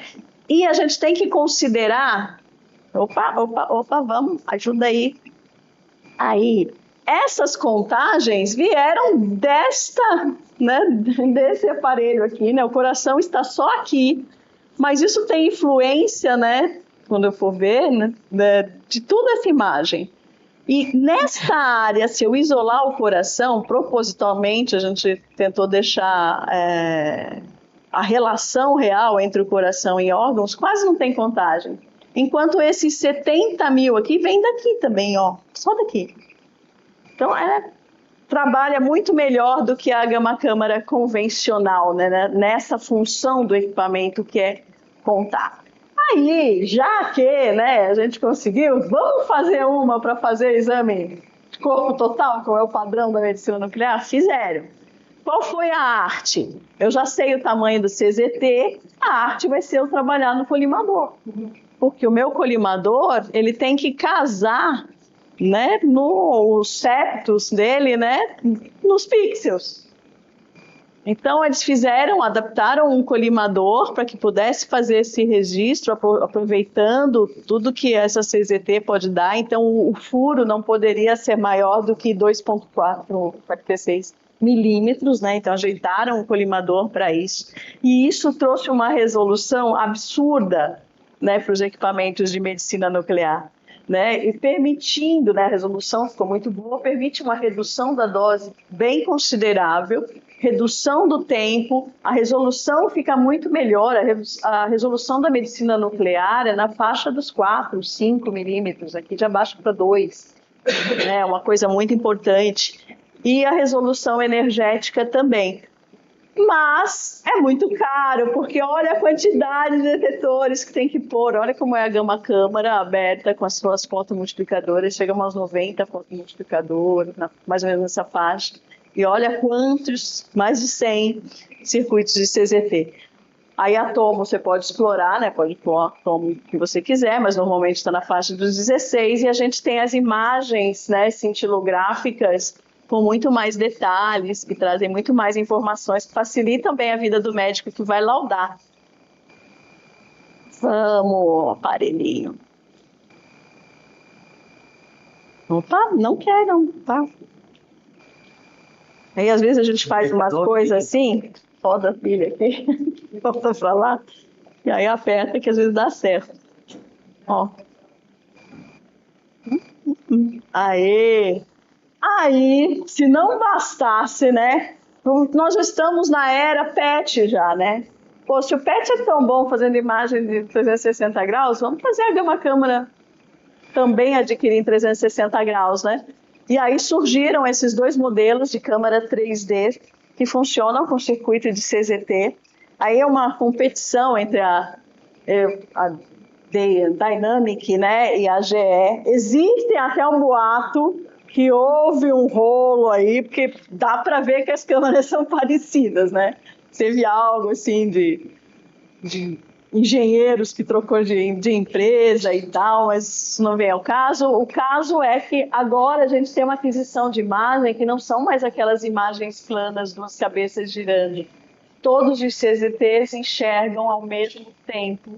E a gente tem que considerar... Opa, vamos, ajuda aí. Aí, essas contagens vieram desse aparelho aqui, né? O coração está só aqui, mas isso tem influência, né? Quando eu for ver, né? De toda essa imagem. E nesta área, se eu isolar o coração, propositalmente, a gente tentou deixar a relação real entre o coração e órgãos, quase não tem contagem. Enquanto esses 70 mil aqui, vem daqui também, ó, só daqui. Então, trabalha muito melhor do que a gama câmara convencional, né, nessa função do equipamento que é contar. Aí, já que, né, a gente conseguiu, vamos fazer uma para fazer exame de corpo total, como é o padrão da medicina nuclear? Fizeram. Qual foi a arte? Eu já sei o tamanho do CZT, a arte vai ser eu trabalhar no colimador. Porque o meu colimador, ele tem que casar né, no septos dele, né, nos pixels. Então, eles adaptaram um colimador para que pudesse fazer esse registro, aproveitando tudo que essa CZT pode dar. Então, o furo não poderia ser maior do que 2,46 milímetros, né? Então, ajeitaram o colimador para isso. E isso trouxe uma resolução absurda, né, para os equipamentos de medicina nuclear. Né, e permitindo, né, a resolução ficou muito boa, permite uma redução da dose bem considerável, redução do tempo, a resolução fica muito melhor, a resolução da medicina nuclear é na faixa dos 4, 5 milímetros, aqui já baixa para 2, é uma coisa muito importante, e a resolução energética também. Mas é muito caro, porque olha a quantidade de detetores que tem que pôr. Olha como é a gama câmara aberta com as suas fotomultiplicadoras. Chega a umas 90 fotomultiplicadores, mais ou menos nessa faixa. E olha quantos, mais de 100 circuitos de CZT. Aí átomo você pode explorar, né? Pode pôr o átomo que você quiser, mas normalmente está na faixa dos 16. E a gente tem as imagens, né, cintilográficas, com muito mais detalhes, que trazem muito mais informações, que facilitam bem a vida do médico que vai laudar. Vamos, aparelhinho. Opa, não quer não, tá? Aí às vezes a gente faz umas coisas assim, roda a pilha aqui, volta pra lá, e aí aperta que às vezes dá certo. Ó. Aê! Aí, se não bastasse, né? Nós já estamos na era PET já, né? Pô, se o PET é tão bom fazendo imagem de 360 graus, vamos fazer a gama câmara também adquirir em 360 graus, né? E aí surgiram esses dois modelos de câmara 3D que funcionam com circuito de CZT. Aí é uma competição entre a Dynamic, né, e a GE. Existe até um boato que houve um rolo aí, porque dá para ver que as câmeras são parecidas, né? Teve algo assim de engenheiros que trocou de empresa e tal, mas isso não vem ao caso. O caso é que agora a gente tem uma aquisição de imagem que não são mais aquelas imagens planas, duas cabeças girando. Todos os CZTs enxergam ao mesmo tempo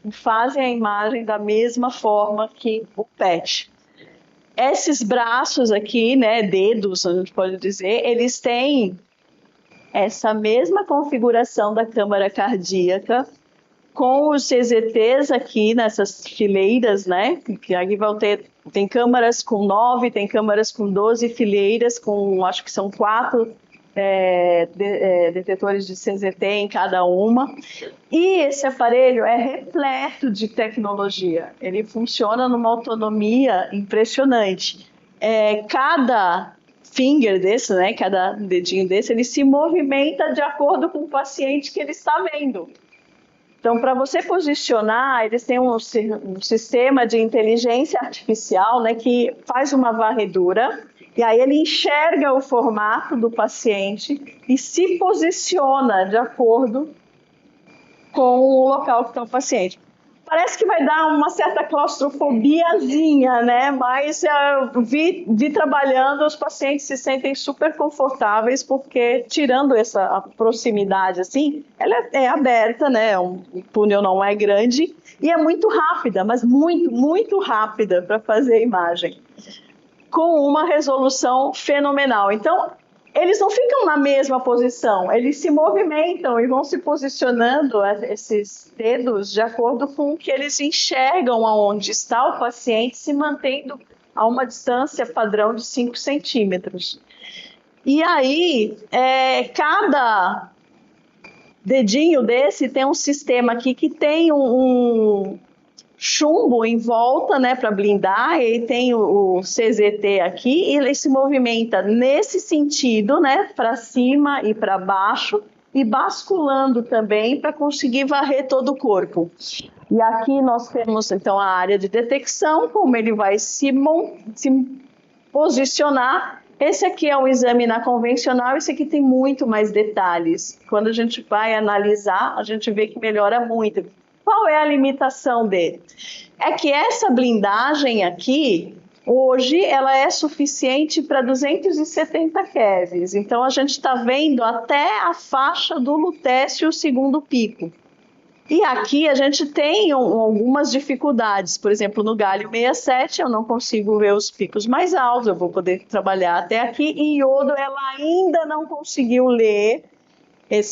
e fazem a imagem da mesma forma que o PET. Esses braços aqui, né, dedos, a gente pode dizer, eles têm essa mesma configuração da câmara cardíaca, com os CZTs aqui nessas fileiras, né, que aqui vão ter, tem câmaras com 9, tem câmaras com 12 fileiras, com acho que são 4 detetores de CZT em cada uma. E esse aparelho é repleto de tecnologia. Ele funciona numa autonomia impressionante. Cada finger desse, né, cada dedinho desse, ele se movimenta de acordo com o paciente que ele está vendo. Então, para você posicionar, eles têm um sistema de inteligência artificial, né, que faz uma varredura, e aí ele enxerga o formato do paciente e se posiciona de acordo com o local que está o paciente. Parece que vai dar uma certa claustrofobiazinha, né? Mas eu vi trabalhando, os pacientes se sentem super confortáveis, porque tirando essa proximidade assim, ela é aberta, né? O túnel não é grande e é muito rápida, mas muito, muito rápida para fazer a imagem, com uma resolução fenomenal. Então, eles não ficam na mesma posição, eles se movimentam e vão se posicionando, esses dedos, de acordo com o que eles enxergam aonde está o paciente, se mantendo a uma distância padrão de 5 centímetros. E aí, cada dedinho desse tem um sistema aqui que tem um chumbo em volta, né, para blindar, e tem o CZT aqui, e ele se movimenta nesse sentido, né, para cima e para baixo, e basculando também para conseguir varrer todo o corpo. E aqui nós temos, então, a área de detecção, como ele vai se posicionar. Esse aqui é um exame na convencional, esse aqui tem muito mais detalhes. Quando a gente vai analisar, a gente vê que melhora muito. Qual é a limitação dele? É que essa blindagem aqui, Hoje, ela é suficiente para 270 kevs. Então, a gente está vendo até a faixa do lutécio segundo pico. E aqui a gente tem algumas dificuldades. Por exemplo, no galho 67, eu não consigo ver os picos mais altos, eu vou poder trabalhar até aqui. Em iodo, ela ainda não conseguiu ler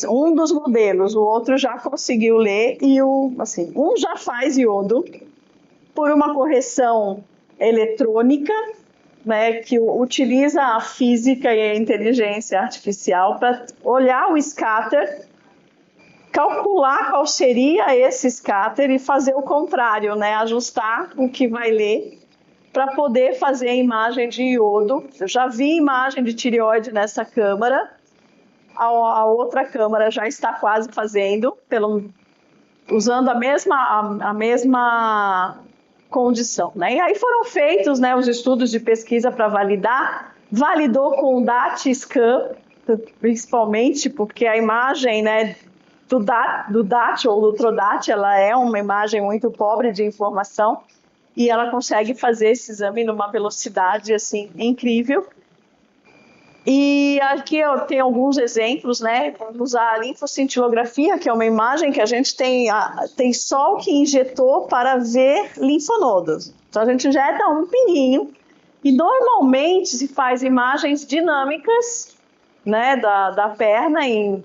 um dos modelos, o outro já conseguiu ler, e um já faz iodo por uma correção eletrônica, né, que utiliza a física e a inteligência artificial para olhar o scatter, calcular qual seria esse scatter e fazer o contrário, né, ajustar o que vai ler para poder fazer a imagem de iodo. Eu já vi imagem de tireoide nessa câmara, a outra câmara já está quase fazendo, usando a mesma condição, né? E aí foram feitos, né, os estudos de pesquisa para validar, validou com o DAT-SCAN, principalmente porque a imagem, né, do DAT ou do TRODAT, ela é uma imagem muito pobre de informação e ela consegue fazer esse exame numa velocidade assim incrível. E aqui eu tenho alguns exemplos, né? Vamos usar a linfocintilografia, que é uma imagem que a gente tem sol que injetou para ver linfonodos. Então a gente injeta um pinguinho e normalmente se faz imagens dinâmicas, né, da perna em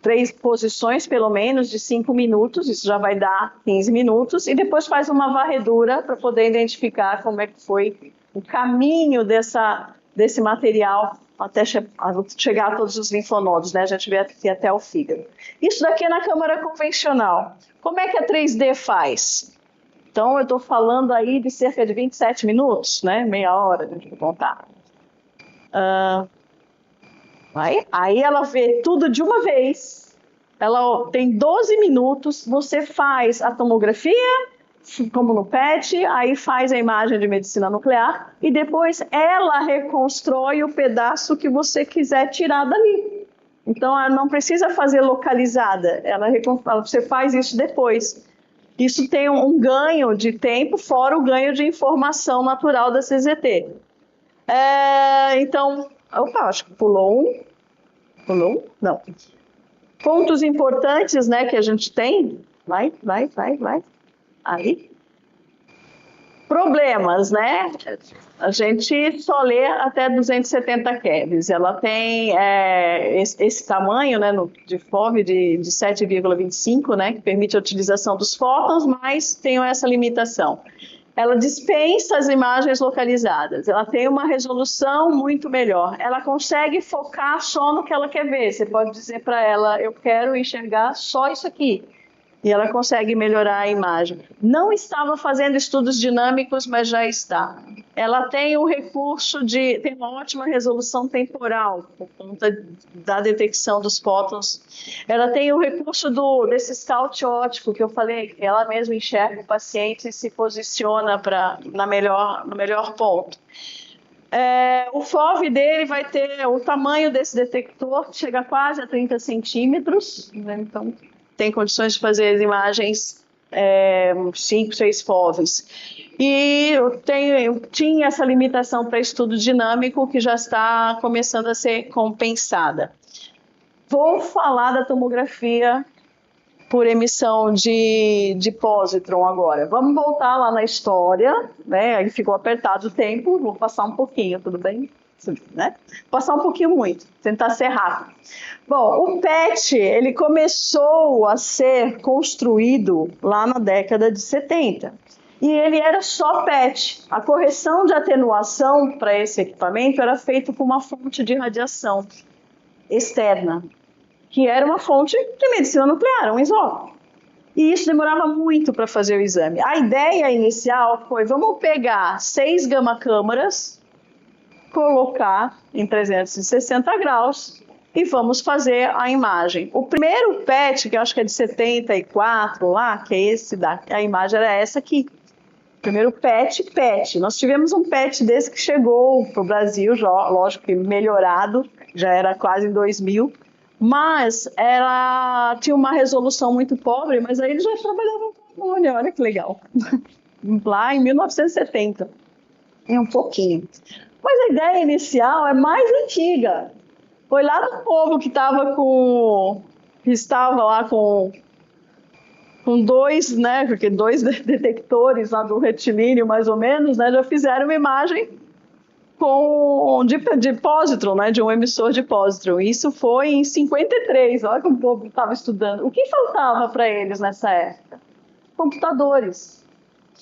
3 posições pelo menos de 5 minutos, isso já vai dar 15 minutos, e depois faz uma varredura para poder identificar como é que foi o caminho desse material até chegar a todos os linfonodos, né? A gente vê aqui até o fígado. Isso daqui é na câmara convencional. Como é que a 3D faz? Então, eu estou falando aí de cerca de 27 minutos, né? Meia hora, a gente vai contar. Aí ela vê tudo de uma vez. Ela tem 12 minutos, você faz a tomografia, como no PET, aí faz a imagem de medicina nuclear e depois ela reconstrói o pedaço que você quiser tirar dali. Então, ela não precisa fazer localizada, você faz isso depois. Isso tem um ganho de tempo, fora o ganho de informação natural da CZT. Então, acho que pulou um. Pulou? Não. Pontos importantes, né, que a gente tem. Vai. Aí. Problemas, né? A gente só lê até 270 kevs. Ela tem esse tamanho, né, de FOV de 7,25, né, que permite a utilização dos fótons, mas tem essa limitação. Ela dispensa as imagens localizadas. Ela tem uma resolução muito melhor. Ela consegue focar só no que ela quer ver. Você pode dizer para ela, eu quero enxergar só isso aqui. E ela consegue melhorar a imagem. Não estava fazendo estudos dinâmicos, mas já está. Ela tem o recurso tem uma ótima resolução temporal, por conta da detecção dos fótons. Ela tem o recurso desse scout óptico, que eu falei, que ela mesma enxerga o paciente e se posiciona no melhor ponto. O FOV dele vai ter o tamanho desse detector, que chega quase a 30 centímetros, né? Então tem condições de fazer as imagens 5, 6 FOVs. E tinha essa limitação para estudo dinâmico que já está começando a ser compensada. Vou falar da tomografia por emissão de positron agora. Vamos voltar lá na história, né? Aí ficou apertado o tempo, vou passar um pouquinho, tudo bem? Né? Passar um pouquinho muito, tentar ser rápido. Bom, o PET, ele começou a ser construído lá na década de 70. E ele era só PET. A correção de atenuação para esse equipamento era feita com uma fonte de radiação externa, que era uma fonte de medicina nuclear, um isótopo. E isso demorava muito para fazer o exame. A ideia inicial foi, vamos pegar 6 gama-câmaras, colocar em 360 graus e vamos fazer a imagem. O primeiro PET, que eu acho que é de 74 lá, que é esse, a imagem era essa aqui. Primeiro PET. Nós tivemos um PET desse que chegou para o Brasil, já, lógico que melhorado, já era quase em 2000, mas tinha uma resolução muito pobre, mas aí eles já trabalhavam com olha que legal, lá em 1970. em um pouquinho. Mas a ideia inicial é mais antiga. Foi lá do povo que estava lá com dois, né, porque dois detectores lá do retilíneo, mais ou menos, né, já fizeram uma imagem de pósitron, né, de um emissor de pósitron. Isso foi em 53, olha como o povo estava estudando. O que faltava para eles nessa época? Computadores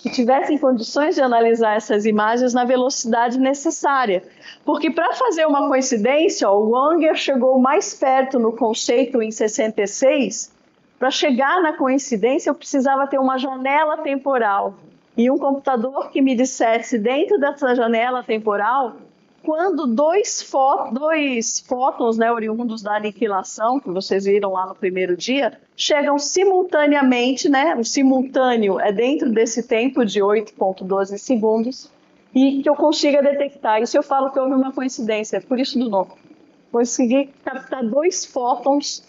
que tivessem condições de analisar essas imagens na velocidade necessária. Porque para fazer uma coincidência, o Wanger chegou mais perto no conceito em 66. Para chegar na coincidência, eu precisava ter uma janela temporal e um computador que me dissesse dentro dessa janela temporal quando dois fótons, né, oriundos da aniquilação, que vocês viram lá no primeiro dia, chegam simultaneamente, né, o simultâneo é dentro desse tempo de 8,12 segundos, e que eu consiga detectar. Isso eu falo que houve uma coincidência, por isso do nome. Consegui captar dois fótons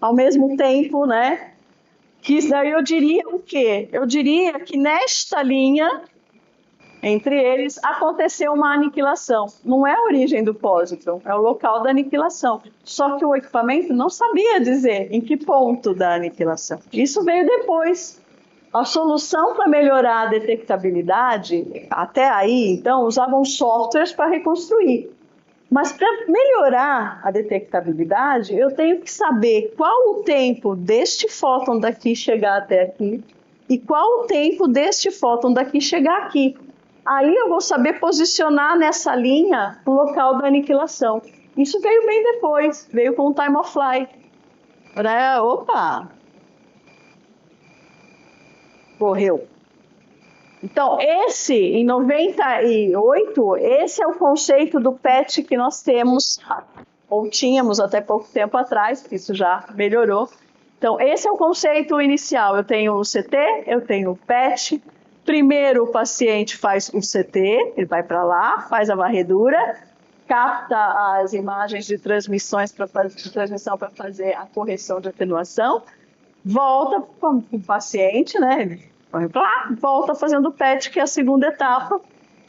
ao mesmo tempo, né? Que daí eu diria o quê? Eu diria que nesta linha, entre eles, aconteceu uma aniquilação. Não é a origem do pósitron, é o local da aniquilação. Só que o equipamento não sabia dizer em que ponto da aniquilação. Isso veio depois. A solução para melhorar a detectabilidade, até aí, então, usavam softwares para reconstruir. Mas para melhorar a detectabilidade, eu tenho que saber qual o tempo deste fóton daqui chegar até aqui e qual o tempo deste fóton daqui chegar aqui. Aí eu vou saber posicionar nessa linha o local da aniquilação. Isso veio bem depois, veio com o time of flight. Opa! Correu. Então, em 98, esse é o conceito do PET que nós temos, ou tínhamos até pouco tempo atrás, porque isso já melhorou. Então, esse é o conceito inicial. Eu tenho o CT, eu tenho o PET. Primeiro, o paciente faz o CT, ele vai para lá, faz a varredura, capta as imagens de transmissão para fazer a correção de atenuação, volta com o paciente, né? Volta fazendo o PET, que é a segunda etapa,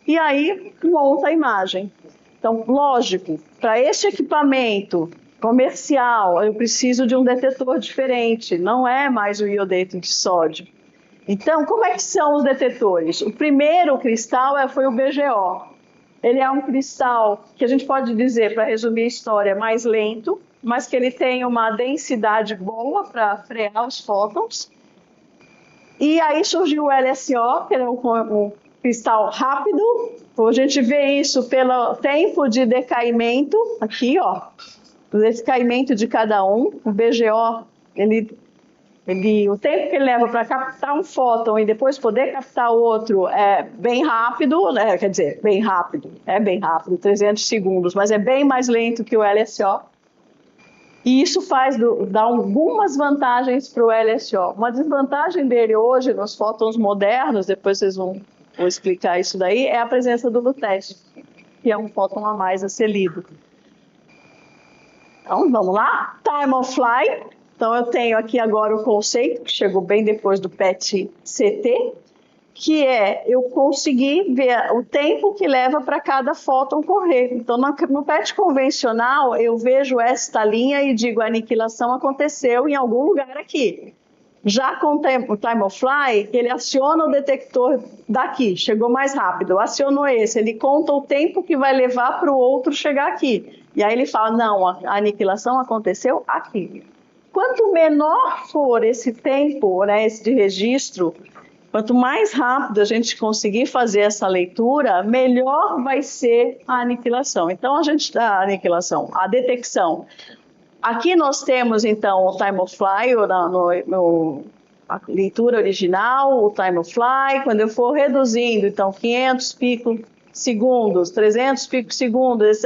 e aí monta a imagem. Então, lógico, para este equipamento comercial, eu preciso de um detetor diferente, não é mais o iodeto de sódio. Então, como é que são os detetores? O primeiro cristal foi o BGO. Ele é um cristal que a gente pode dizer, para resumir a história, mais lento, mas que ele tem uma densidade boa para frear os fótons. E aí surgiu o LSO, que é um cristal rápido. A gente vê isso pelo tempo de decaimento, aqui, ó, o decaimento de cada um. O BGO, o tempo que ele leva para captar um fóton e depois poder captar outro é bem rápido, né? Quer dizer, bem rápido, 300 segundos, mas é bem mais lento que o LSO. E isso dá algumas vantagens para o LSO. Uma desvantagem dele hoje, nos fótons modernos, depois vocês vão explicar isso daí, é a presença do lutésio, que é um fóton a mais a ser lido. Então, vamos lá. Time of flight. Então, eu tenho aqui agora o conceito, que chegou bem depois do PET-CT, que é eu conseguir ver o tempo que leva para cada fóton correr. Então, no PET convencional, eu vejo esta linha e digo, a aniquilação aconteceu em algum lugar aqui. Já com o time of flight, ele aciona o detector daqui, chegou mais rápido, acionou esse, ele conta o tempo que vai levar para o outro chegar aqui. E aí ele fala, não, a aniquilação aconteceu aqui. Quanto menor for esse tempo, né, esse de registro, quanto mais rápido a gente conseguir fazer essa leitura, melhor vai ser a aniquilação. Então, a detecção. Aqui nós temos, então, o time of flight, a leitura original, o time of flight. Quando eu for reduzindo, então, 500 picosegundos, 300 picosegundos,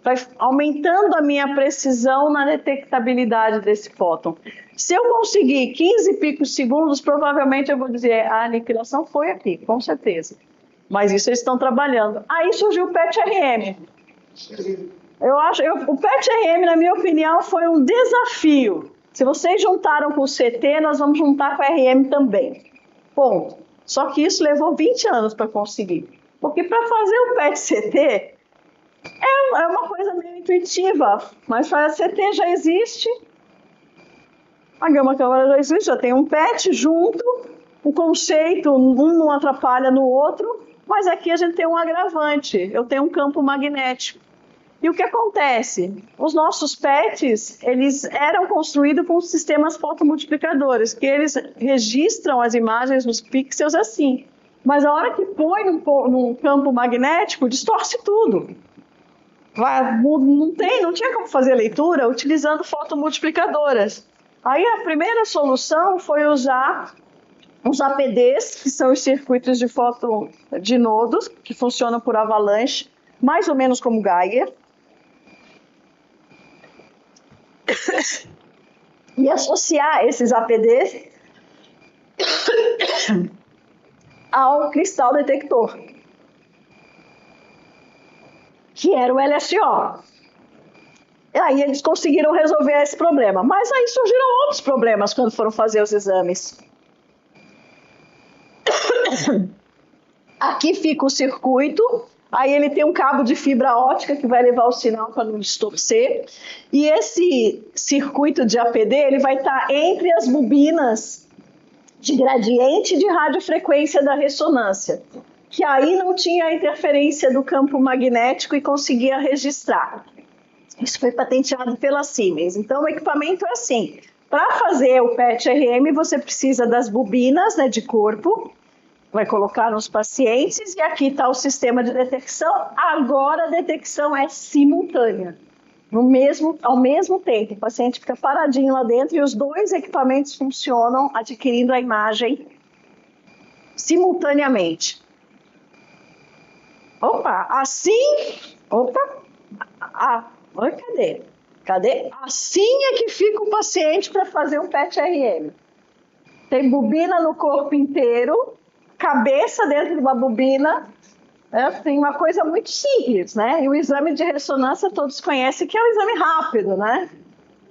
vai aumentando a minha precisão na detectabilidade desse fóton. Se eu conseguir 15 picosegundos, provavelmente eu vou dizer a aniquilação foi aqui, com certeza. Mas isso eles estão trabalhando. Aí surgiu o PET-RM. O PET-RM, na minha opinião, foi um desafio. Se vocês juntaram com o CT, nós vamos juntar com o RM também. Ponto. Só que isso levou 20 anos para conseguir. Porque para fazer o PET-CT é uma coisa meio intuitiva, mas para CT já existe, a gama-câmara já existe, já tem um PET junto, o conceito, um não atrapalha no outro, mas aqui a gente tem um agravante, eu tenho um campo magnético. E o que acontece? Os nossos PETs, eles eram construídos com sistemas fotomultiplicadores, que eles registram as imagens nos pixels assim. Mas a hora que põe num campo magnético, distorce tudo. Não tinha como fazer leitura utilizando fotomultiplicadoras. Aí a primeira solução foi usar os APDs, que são os circuitos de nodos, que funcionam por avalanche, mais ou menos como Geiger. E associar esses APDs ao cristal detector, que era o LSO. E aí eles conseguiram resolver esse problema. Mas aí surgiram outros problemas quando foram fazer os exames. Aqui fica o circuito, aí ele tem um cabo de fibra ótica que vai levar o sinal para não distorcer. E esse circuito de APD ele vai estar entre as bobinas de gradiente de radiofrequência da ressonância, que aí não tinha a interferência do campo magnético e conseguia registrar. Isso foi patenteado pela Siemens. Então o equipamento é assim. Para fazer o PET-RM você precisa das bobinas, né, de corpo, vai colocar nos pacientes e aqui está o sistema de detecção. Agora a detecção é simultânea. Ao mesmo tempo, o paciente fica paradinho lá dentro e os dois equipamentos funcionam adquirindo a imagem simultaneamente. Cadê? Assim é que fica o paciente para fazer um PET-RM. Tem bobina no corpo inteiro, cabeça dentro de uma bobina. Tem uma coisa muito simples, né? E o exame de ressonância todos conhecem que é um exame rápido, né?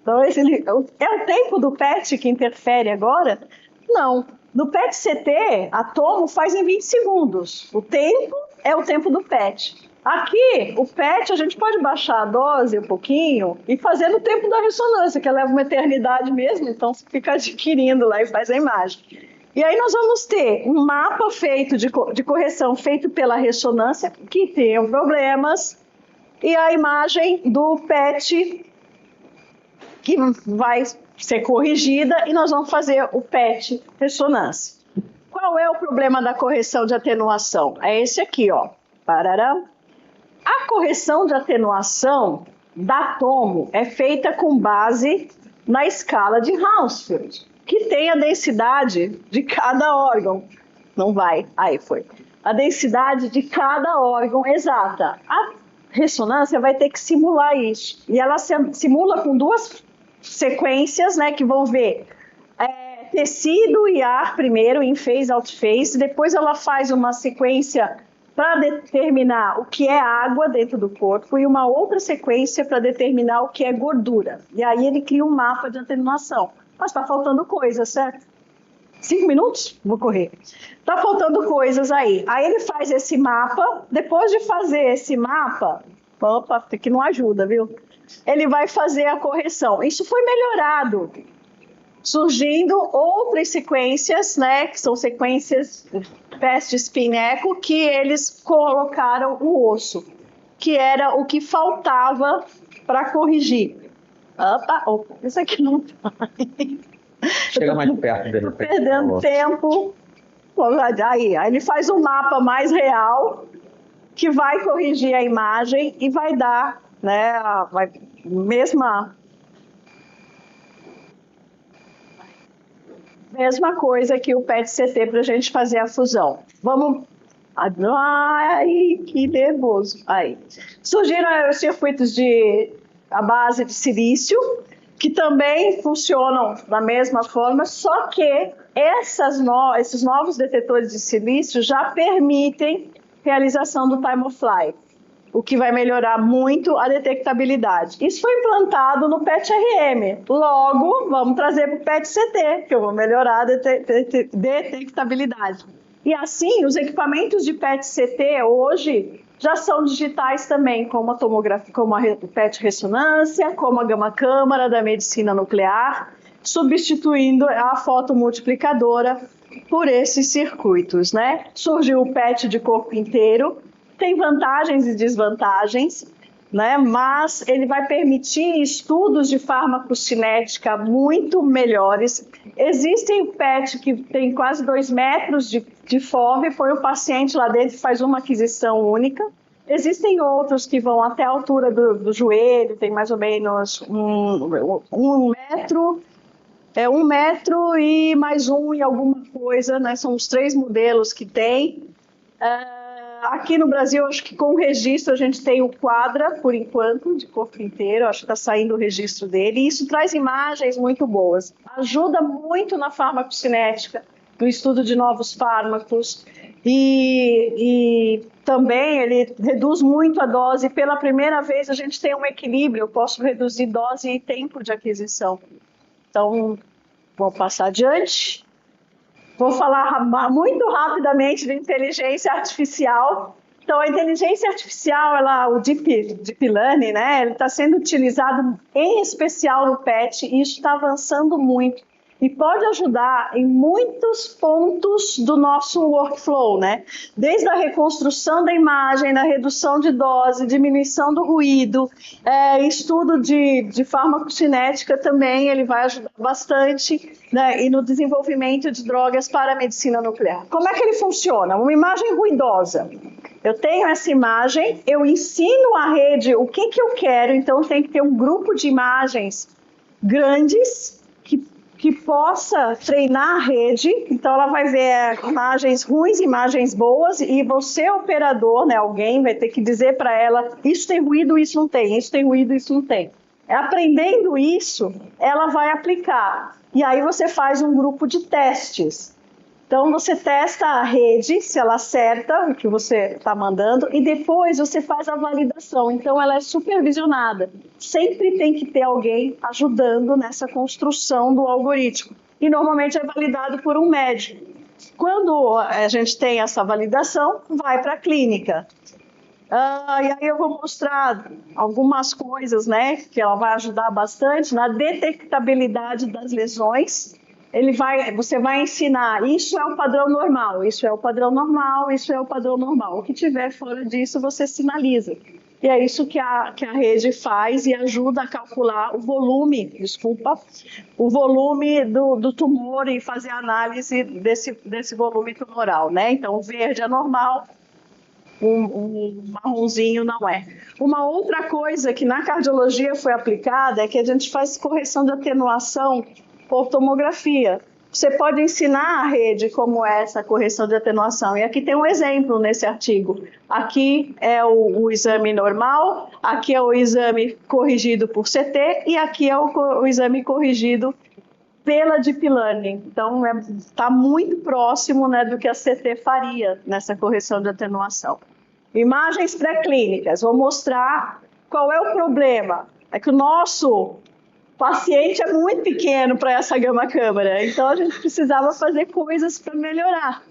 Então, é o tempo do PET que interfere agora? Não. No PET-CT, a tomo faz em 20 segundos. O tempo é o tempo do PET. Aqui, o PET, a gente pode baixar a dose um pouquinho e fazer no tempo da ressonância, que leva uma eternidade mesmo, então você fica adquirindo lá e faz a imagem. E aí nós vamos ter um mapa feito de correção feito pela ressonância, que tem problemas, e a imagem do PET, que vai ser corrigida, e nós vamos fazer o PET ressonância. Qual é o problema da correção de atenuação? É esse aqui, ó. Parará. A correção de atenuação da tomo é feita com base na escala de Hounsfield, que tem a densidade de cada órgão. Não vai. Aí foi. A densidade de cada órgão exata. A ressonância vai ter que simular isso. E ela simula com duas sequências, né, que vão ver tecido e ar primeiro, em phase, out phase. Depois ela faz uma sequência para determinar o que é água dentro do corpo e uma outra sequência para determinar o que é gordura. E aí ele cria um mapa de atenuação. Mas está faltando coisa, certo? 5 minutos? Vou correr. Está faltando coisas aí. Aí ele faz esse mapa. Depois de fazer esse mapa, opa, que não ajuda, viu? Ele vai fazer a correção. Isso foi melhorado. Surgindo outras sequências, né? Que são sequências PET spin echo, que eles colocaram o osso, que era o que faltava para corrigir. Opa, isso aqui não vai. Chega mais perto dele. Perdendo tempo. Aí ele faz um mapa mais real que vai corrigir a imagem e vai dar, né, mesma coisa que o PET-CT para a gente fazer a fusão. Vamos. Ai, que nervoso. Aí. Surgiram os circuitos à base de silício, que também funcionam da mesma forma, só que esses novos detetores de silício já permitem realização do time of flight, o que vai melhorar muito a detectabilidade. Isso foi implantado no PET-RM. Logo, vamos trazer para o PET-CT, que eu vou melhorar a detectabilidade. E assim, os equipamentos de PET-CT hoje já são digitais também, como a tomografia, como a PET-ressonância, como a gama-câmara da medicina nuclear, substituindo a fotomultiplicadora por esses circuitos, né? Surgiu o PET de corpo inteiro, tem vantagens e desvantagens, né? Mas ele vai permitir estudos de farmacocinética muito melhores. Existem o PET que tem quase 2 metros de FOV, foi o paciente lá dentro que faz uma aquisição única. Existem outros que vão até a altura do joelho, tem mais ou menos um metro, 1 metro e mais um e alguma coisa, né? São os 3 modelos que tem. Aqui no Brasil, acho que com o registro a gente tem o Quadra, por enquanto, de corpo inteiro, acho que está saindo o registro dele, e isso traz imagens muito boas. Ajuda muito na farmacocinética, no estudo de novos fármacos, e também ele reduz muito a dose. Pela primeira vez a gente tem um equilíbrio, eu posso reduzir dose e tempo de aquisição. Então, vou passar adiante. Vou falar muito rapidamente de inteligência artificial. Então, a inteligência artificial, o Deep Learning, né, ele está sendo utilizado em especial no PET, e isso está avançando muito. E pode ajudar em muitos pontos do nosso workflow, né? Desde a reconstrução da imagem, na redução de dose, diminuição do ruído, estudo de farmacocinética também, ele vai ajudar bastante, né? E no desenvolvimento de drogas para a medicina nuclear. Como é que ele funciona? Uma imagem ruidosa. Eu tenho essa imagem, eu ensino a rede o que eu quero, então tem que ter um grupo de imagens grandes que possa treinar a rede. Então ela vai ver imagens ruins, imagens boas, e você, operador, né, alguém vai ter que dizer para ela: isso tem ruído, isso não tem, isso tem ruído, isso não tem. Aprendendo isso, ela vai aplicar. E aí você faz um grupo de testes. Então você testa a rede, se ela acerta o que você está mandando, e depois você faz a validação. Então ela é supervisionada. Sempre tem que ter alguém ajudando nessa construção do algoritmo. E normalmente é validado por um médico. Quando a gente tem essa validação, vai para a clínica. E aí eu vou mostrar algumas coisas, né, que ela vai ajudar bastante na detectabilidade das lesões. Você vai ensinar: isso é o padrão normal, isso é o padrão normal, isso é o padrão normal. O que tiver fora disso, você sinaliza. E é isso que a rede faz, e ajuda a calcular o volume do tumor, e fazer análise desse volume tumoral, né? Então, o verde é normal, o marronzinho não é. Uma outra coisa que na cardiologia foi aplicada é que a gente faz correção de atenuação por tomografia. Você pode ensinar a rede como é essa correção de atenuação. E aqui tem um exemplo nesse artigo. Aqui é o exame normal, aqui é o exame corrigido por CT, e aqui é o exame corrigido pela Deep Learning. Então, está muito próximo, né, do que a CT faria nessa correção de atenuação. Imagens pré-clínicas. Vou mostrar qual é o problema. É que o nosso paciente é muito pequeno para essa gama-câmara, então a gente precisava fazer coisas para melhorar.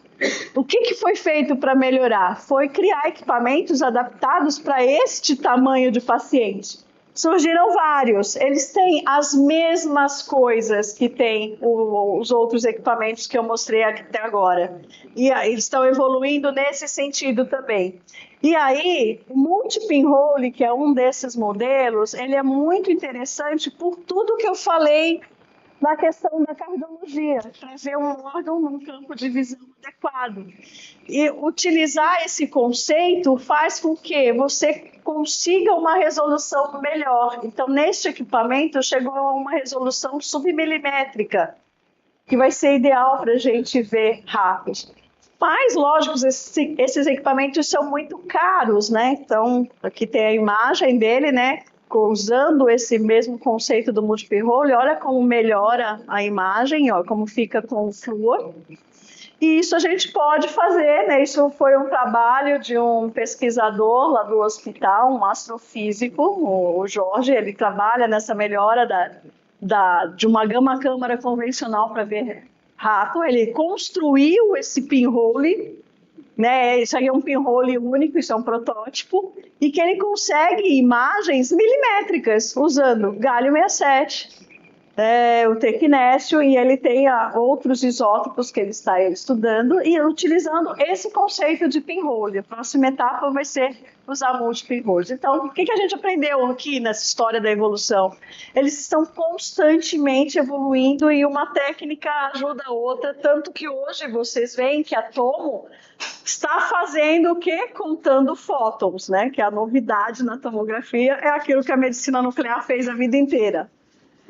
O que foi feito para melhorar? Foi criar equipamentos adaptados para este tamanho de paciente. Surgiram vários, eles têm as mesmas coisas que tem os outros equipamentos que eu mostrei até agora. E eles estão evoluindo nesse sentido também. E aí, o multi-pinhole, que é um desses modelos, ele é muito interessante por tudo que eu falei na questão da cardiologia, trazer um órgão num campo de visão adequado. E utilizar esse conceito faz com que você consiga uma resolução melhor. Então, neste equipamento, chegou a uma resolução submilimétrica, que vai ser ideal para a gente ver rápido. Mas, lógico, esses equipamentos são muito caros, né? Então, aqui tem a imagem dele, né? Usando esse mesmo conceito do multi-pinhole, olha como melhora a imagem, ó, como fica com o flúor. E isso a gente pode fazer, né? Isso foi um trabalho de um pesquisador lá do hospital, um astrofísico, o Jorge. Ele trabalha nessa melhora de uma gama-câmara convencional para ver rato, ele construiu esse pinhole, né? Isso aí é um pinhole único, isso é um protótipo, e que ele consegue imagens milimétricas usando galho 67, o tecnécio, e ele tem outros isótopos que ele está estudando e utilizando esse conceito de pinhole. A próxima etapa vai ser usar multi-pinholes. Então, o que a gente aprendeu aqui nessa história da evolução? Eles estão constantemente evoluindo e uma técnica ajuda a outra, tanto que hoje vocês veem que a Tomo está fazendo o quê? Contando fótons, né? Que a novidade na tomografia é aquilo que a medicina nuclear fez a vida inteira.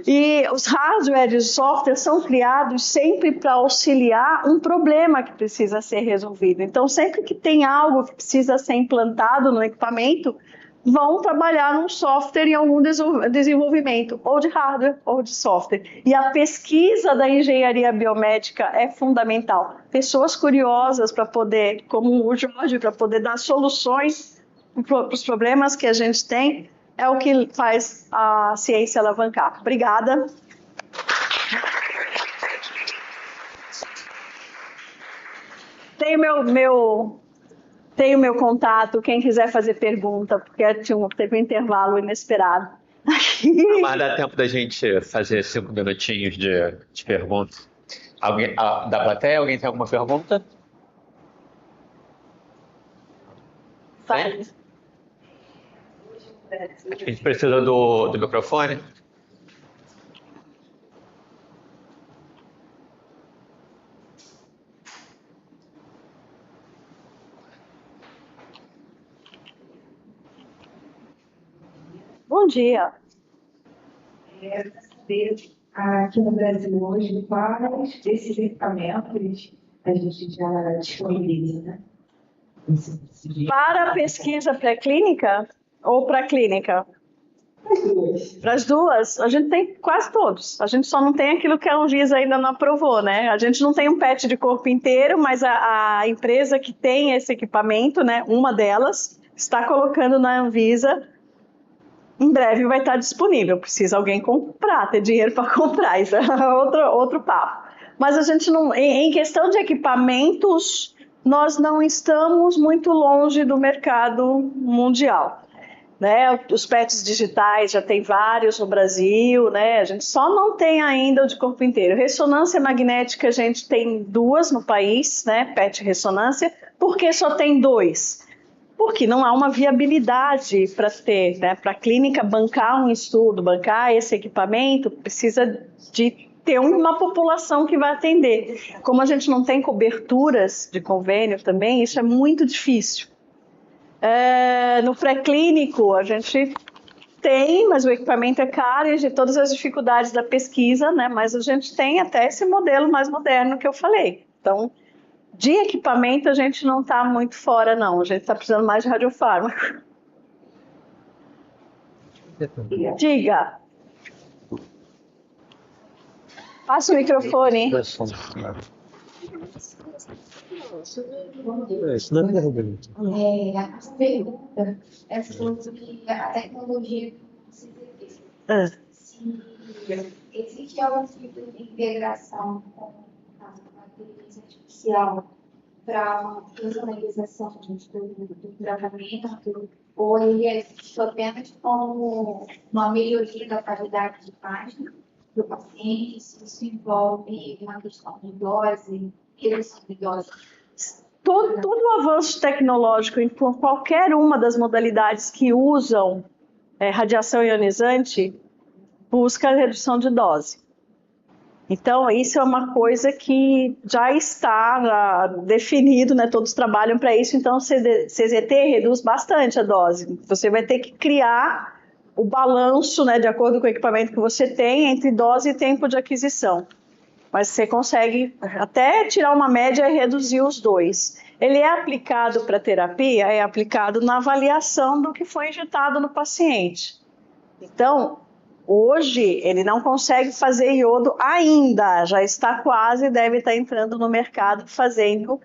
E os hardware e os software são criados sempre para auxiliar um problema que precisa ser resolvido. Então, sempre que tem algo que precisa ser implantado no equipamento, vão trabalhar num software em algum desenvolvimento, ou de hardware ou de software. E a pesquisa da engenharia biomédica é fundamental. Pessoas curiosas para poder, como o Jorge, para poder dar soluções para os problemas que a gente tem, é o que faz a ciência alavancar. Obrigada. Tem o meu contato, quem quiser fazer pergunta, porque teve um intervalo inesperado. Mas dá tempo da gente fazer 5 minutinhos de perguntas. Da plateia, alguém tem alguma pergunta? Faz. A gente precisa do microfone. Bom dia. Aqui no Brasil hoje, quais desses equipamentos a gente já disponibiliza, né? Para a pesquisa pré-clínica ou para a clínica? Para as duas, a gente tem quase todos. A gente só não tem aquilo que a Anvisa ainda não aprovou, né? A gente não tem um PET de corpo inteiro, mas a empresa que tem esse equipamento, né, uma delas, está colocando na Anvisa. Em breve vai estar disponível. Precisa alguém comprar, ter dinheiro para comprar. Isso é outro papo. Mas a gente não, em questão de equipamentos, nós não estamos muito longe do mercado mundial. Né? Os PETs digitais já tem vários no Brasil, né? A gente só não tem ainda o de corpo inteiro. Ressonância magnética a gente tem 2 no país, né? PET ressonância. Por que só tem 2? Porque não há uma viabilidade para ter, né? Para a clínica bancar um estudo, bancar esse equipamento, precisa de ter uma população que vai atender. Como a gente não tem coberturas de convênio também, isso é muito difícil. No pré-clínico a gente tem, mas o equipamento é caro e de todas as dificuldades da pesquisa, né? Mas a gente tem até esse modelo mais moderno que eu falei. Então, de equipamento a gente não está muito fora, não. A gente está precisando mais de radiofármaco. Diga. Passa o microfone. A pergunta é sobre a tecnologia se existe algum tipo de integração com a inteligência artificial para uma personalização do tratamento, ou ele é apenas como uma melhoria da qualidade de imagem do paciente, se isso envolve uma questão de dose, redução de dose? Todo o avanço tecnológico em qualquer uma das modalidades que usam radiação ionizante busca a redução de dose. Então, isso é uma coisa que já está definido, né? Todos trabalham para isso, então o CZT reduz bastante a dose. Você vai ter que criar o balanço, né, de acordo com o equipamento que você tem, entre dose e tempo de aquisição. Mas você consegue até tirar uma média e reduzir os dois. Ele é aplicado para terapia? É aplicado na avaliação do que foi injetado no paciente. Então, hoje, ele não consegue fazer iodo ainda, já está quase, deve estar entrando no mercado fazendo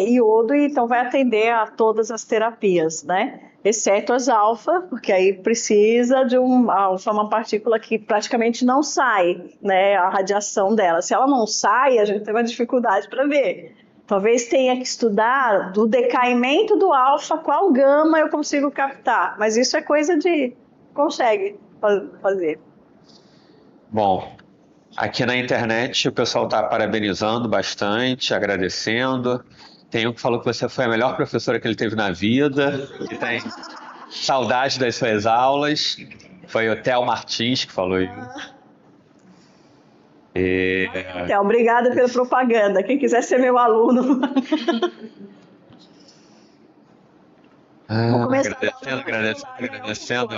iodo, e então vai atender a todas as terapias, né? exceto as alfa, porque aí precisa de um alfa, uma partícula que praticamente não sai, né, a radiação dela. Se ela não sai, a gente tem uma dificuldade para ver. Talvez tenha que estudar do decaimento do alfa, qual gama eu consigo captar, mas isso é coisa de consegue fazer. Bom, aqui na internet o pessoal está parabenizando bastante, agradecendo. Tem um que falou que você foi a melhor professora que ele teve na vida, que tem saudade das suas aulas. Foi o Theo Martins que falou isso. Então, obrigada pela propaganda. Quem quiser ser meu aluno. Vou começar agradecendo.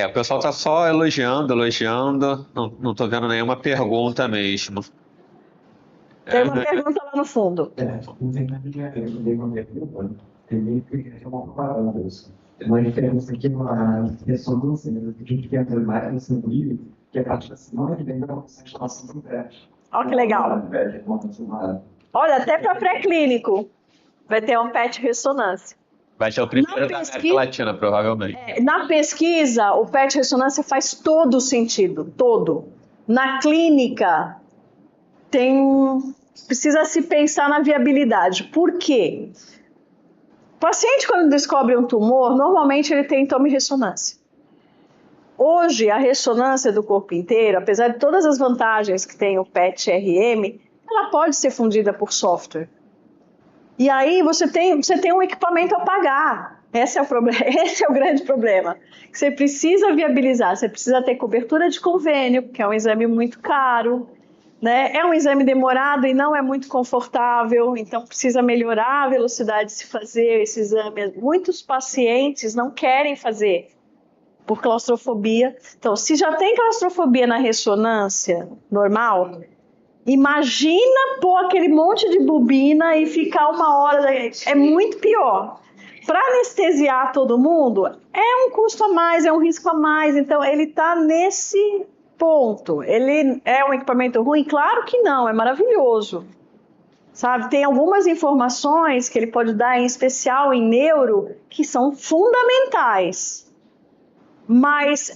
O pessoal está só elogiando. Não estou vendo nenhuma pergunta mesmo. Tem uma pergunta lá no fundo. Uma diferença aqui na ressonância, né, que a gente quer mais no sanguíneo, que é a parte da semana que vem da instalação do PET. Olha que legal. Olha, até para pré-clínico vai ter um PET ressonância. Vai ser o primeiro da América Latina, provavelmente. Na pesquisa, o PET ressonância faz todo o sentido, todo. Na clínica, precisa se pensar na viabilidade. Por quê? O paciente, quando descobre um tumor, normalmente ele tem tomorressonância. Hoje, a ressonância do corpo inteiro, apesar de todas as vantagens que tem o PET-RM, ela pode ser fundida por software. E aí você tem um equipamento a pagar. Esse é o problema, esse é o grande problema. Você precisa viabilizar, você precisa ter cobertura de convênio, que é um exame muito caro. Né? É um exame demorado e não é muito confortável, então precisa melhorar a velocidade de se fazer esse exame. Muitos pacientes não querem fazer por claustrofobia. Então, se já tem claustrofobia na ressonância normal, imagina pôr aquele monte de bobina e ficar 1 hora. É muito pior. Para anestesiar todo mundo, é um custo a mais, é um risco a mais. Então, ele está nesse ponto. Ele é um equipamento ruim? Claro que não, é maravilhoso. Sabe, tem algumas informações que ele pode dar, em especial em neuro, que são fundamentais. Mas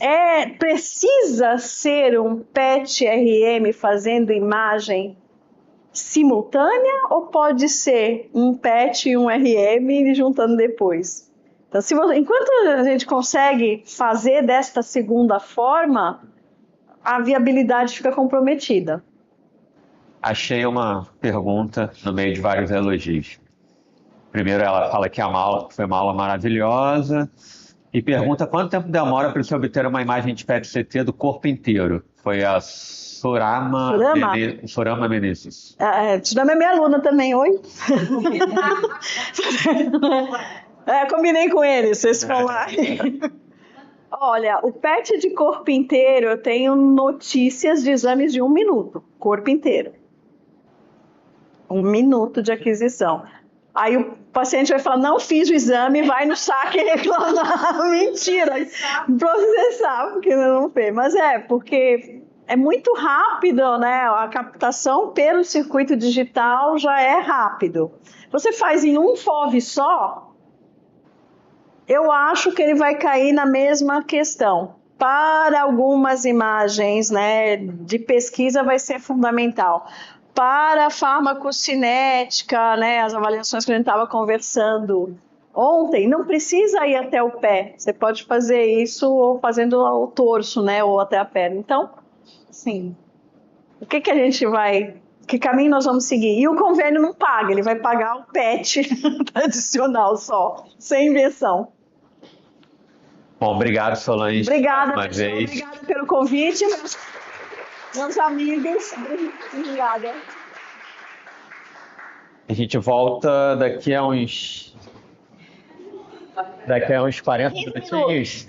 precisa ser um PET-RM fazendo imagem simultânea ou pode ser um PET e um RM juntando depois? Então, enquanto a gente consegue fazer desta segunda forma, a viabilidade fica comprometida. Achei uma pergunta no meio de vários elogios. Primeiro, ela fala que foi uma aula maravilhosa e pergunta quanto tempo demora para você obter uma imagem de PET-CT do corpo inteiro. Foi a Sorama Menezes. Sorama é minha aluna também, oi? Combinei com eles, vocês falarem. Olha, o PET de corpo inteiro, eu tenho notícias de exames de 1 minuto, corpo inteiro. 1 minuto de aquisição. Aí o paciente vai falar, não fiz o exame, vai no saque e reclamar. Mentira, processar, porque não fez. Mas porque é muito rápido, né? A captação pelo circuito digital já é rápido. Você faz em um FOV só, eu acho que ele vai cair na mesma questão. Para algumas imagens, né, de pesquisa vai ser fundamental. Para a farmacocinética, né, as avaliações que a gente estava conversando ontem, não precisa ir até o pé. Você pode fazer isso ou fazendo o torso, né, ou até a perna. Então, assim, que caminho nós vamos seguir? E o convênio não paga, ele vai pagar o PET tradicional só, sem invenção. Bom, obrigado, Solange. Obrigada, pessoal. Obrigada pelo convite. Meus amigos, obrigada. A gente volta daqui a uns 40 minutinhos.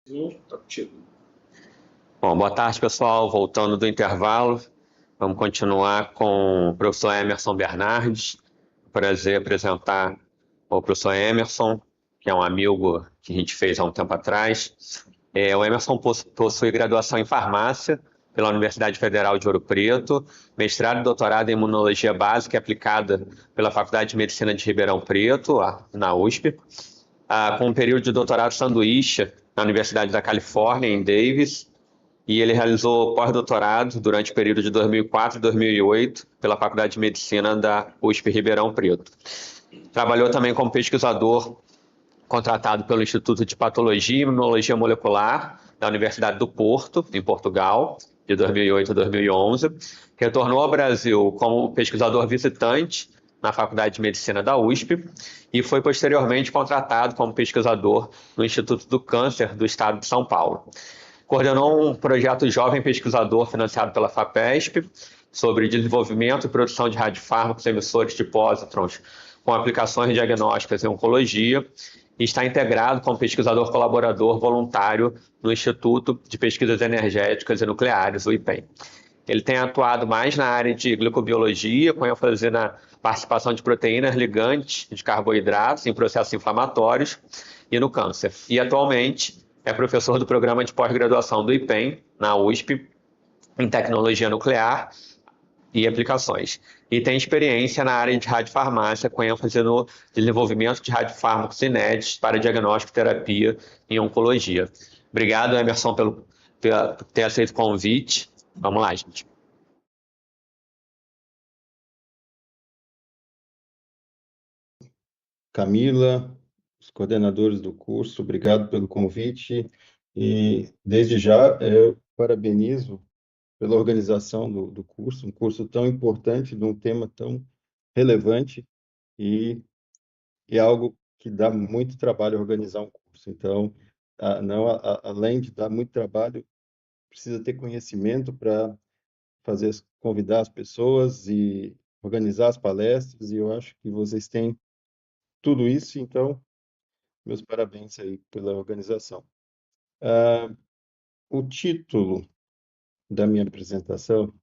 Bom, boa tarde, pessoal. Voltando do intervalo, vamos continuar com o professor Emerson Bernardes. Prazer apresentar o professor Emerson, que é um amigo que a gente fez há um tempo atrás. O Emerson possui graduação em farmácia pela Universidade Federal de Ouro Preto, mestrado e doutorado em imunologia básica e aplicada pela Faculdade de Medicina de Ribeirão Preto, na USP, com um período de doutorado sanduíche na Universidade da Califórnia, em Davis, e ele realizou pós-doutorado durante o período de 2004 e 2008 pela Faculdade de Medicina da USP Ribeirão Preto. Trabalhou também como pesquisador contratado pelo Instituto de Patologia e Imunologia Molecular da Universidade do Porto, em Portugal, de 2008 a 2011. Retornou ao Brasil como pesquisador visitante na Faculdade de Medicina da USP e foi posteriormente contratado como pesquisador no Instituto do Câncer do Estado de São Paulo. Coordenou um projeto Jovem Pesquisador financiado pela FAPESP sobre desenvolvimento e produção de radiofármacos emissores de pósitrons com aplicações diagnósticas em oncologia e está integrado como pesquisador colaborador voluntário no Instituto de Pesquisas Energéticas e Nucleares, o IPEN. Ele tem atuado mais na área de glicobiologia, com ênfase na participação de proteínas ligantes de carboidratos em processos inflamatórios e no câncer. E atualmente é professor do programa de pós-graduação do IPEN, na USP, em tecnologia nuclear e aplicações. E tem experiência na área de radiofarmácia, com ênfase no desenvolvimento de radiofármacos inéditos para diagnóstico e terapia em oncologia. Obrigado, Emerson, por ter aceito o convite. Vamos lá, gente. Camila, os coordenadores do curso, obrigado pelo convite e, desde já, eu parabenizo pela organização do curso, um curso tão importante, de um tema tão relevante e é algo que dá muito trabalho organizar um curso. Então, além de dar muito trabalho, precisa ter conhecimento para convidar as pessoas e organizar as palestras, e eu acho que vocês têm tudo isso, então, meus parabéns aí pela organização. O título da minha apresentação,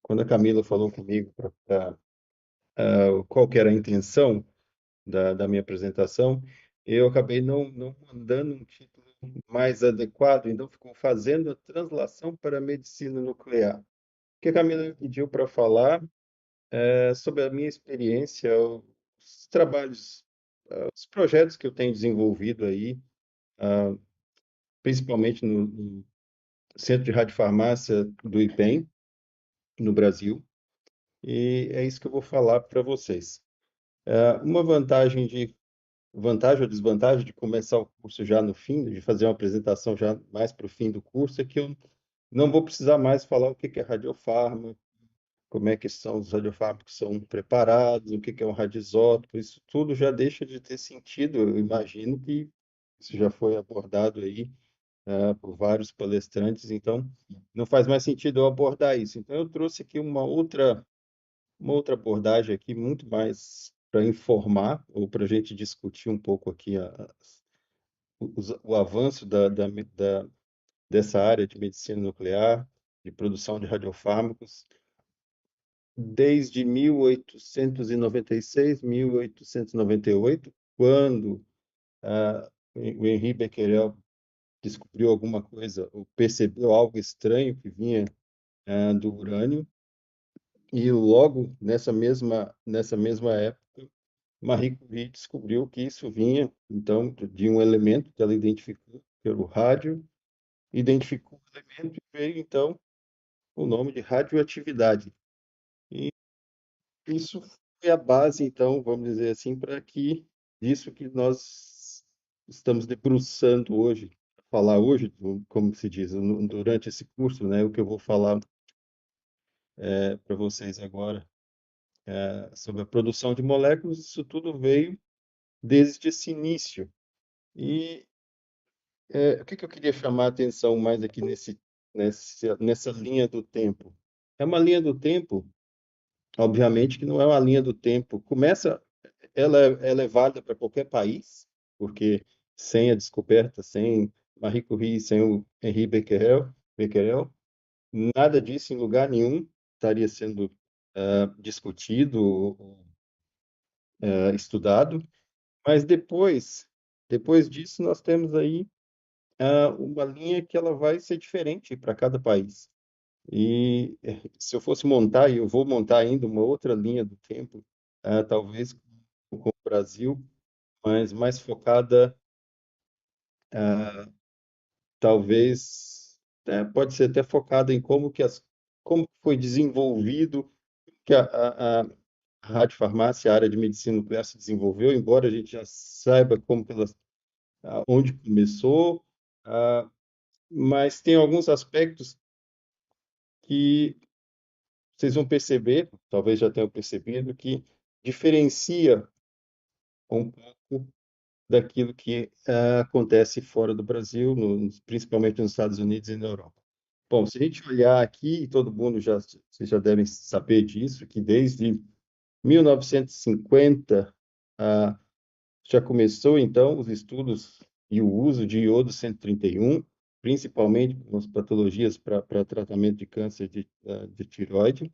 quando a Camila falou comigo qual que era a intenção da minha apresentação, eu acabei não mandando um título mais adequado, então ficou fazendo a translação para a medicina nuclear. O que a Camila me pediu para falar sobre a minha experiência, os trabalhos, os projetos que eu tenho desenvolvido aí, principalmente no Centro de Radiofarmácia do IPEM, no Brasil, e é isso que eu vou falar para vocês. Uma vantagem ou desvantagem de começar o curso já no fim, de fazer uma apresentação já mais para o fim do curso, é que eu não vou precisar mais falar o que é radiofármaco, como é que são os radiofármacos que são preparados, o que é um radioisótopo, isso tudo já deixa de ter sentido. Eu imagino que isso já foi abordado aí por vários palestrantes, então não faz mais sentido eu abordar isso. Então eu trouxe aqui uma outra abordagem aqui, muito mais para informar, ou para a gente discutir um pouco aqui o avanço dessa área de medicina nuclear, de produção de radiofármacos, desde 1896, 1898, quando o Henri Becquerel descobriu alguma coisa, ou percebeu algo estranho que vinha do urânio, e logo nessa mesma época, Marie Curie descobriu que isso vinha, então, de um elemento que ela identificou pelo rádio, identificou o elemento e veio, então, o nome de radioatividade. E isso foi a base, então, vamos dizer assim, para que isso que nós estamos debruçando hoje, falar hoje, como se diz, durante esse curso, né, o que eu vou falar para vocês agora sobre a produção de moléculas, isso tudo veio desde esse início. E o que eu queria chamar a atenção mais aqui nessa linha do tempo? É uma linha do tempo, obviamente, que não é uma linha do tempo. Ela é válida para qualquer país, porque sem a descoberta, sem Marie Curie, sem o Henri Becquerel, nada disso em lugar nenhum estaria sendo discutido ou estudado. Mas depois disso, nós temos aí uma linha que ela vai ser diferente para cada país. E se eu fosse montar, e eu vou montar ainda uma outra linha do tempo, talvez com o Brasil, mas mais focada, talvez, pode ser até focada em como foi desenvolvido, que a radiofarmácia, a área de medicina nuclear se desenvolveu, embora a gente já saiba onde começou, ah, mas tem alguns aspectos que vocês vão perceber, talvez já tenham percebido, que diferencia um pouco daquilo que acontece fora do Brasil, principalmente nos Estados Unidos e na Europa. Bom, se a gente olhar aqui, todo mundo vocês já devem saber disso, que desde 1950 já começou então os estudos e o uso de iodo 131, principalmente nas patologias para tratamento de câncer de tireoide.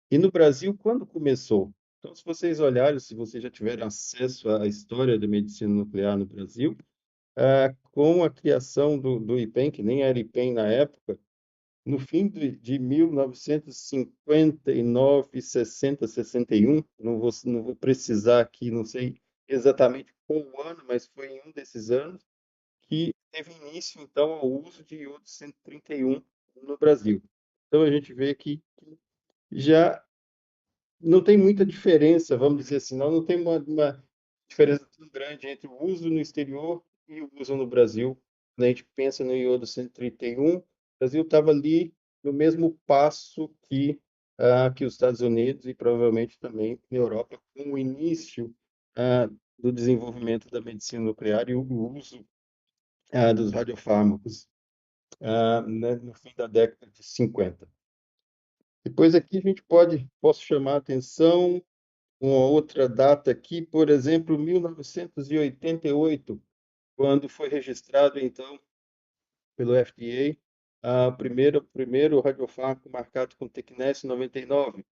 E no Brasil, quando começou? Então, se vocês olharem, se vocês já tiverem acesso à história da medicina nuclear no Brasil, com a criação do IPEM, que nem era IPEM na época, no fim de 1959, 60, 61, não vou precisar aqui, não sei exatamente qual ano, mas foi em um desses anos que teve início, então, ao uso de iodo 131 no Brasil. Então, a gente vê que já não tem muita diferença, vamos dizer assim, não tem uma diferença tão grande entre o uso no exterior e o uso no Brasil. Quando a gente pensa no iodo 131, o Brasil estava ali no mesmo passo que os Estados Unidos e provavelmente também na Europa, com o início do desenvolvimento da medicina nuclear e o uso dos radiofármacos no fim da década de 50. Depois aqui a gente posso chamar a atenção uma outra data aqui, por exemplo, 1988, quando foi registrado, então, pelo FDA, primeiro radiofármaco marcado com Tecnes 99.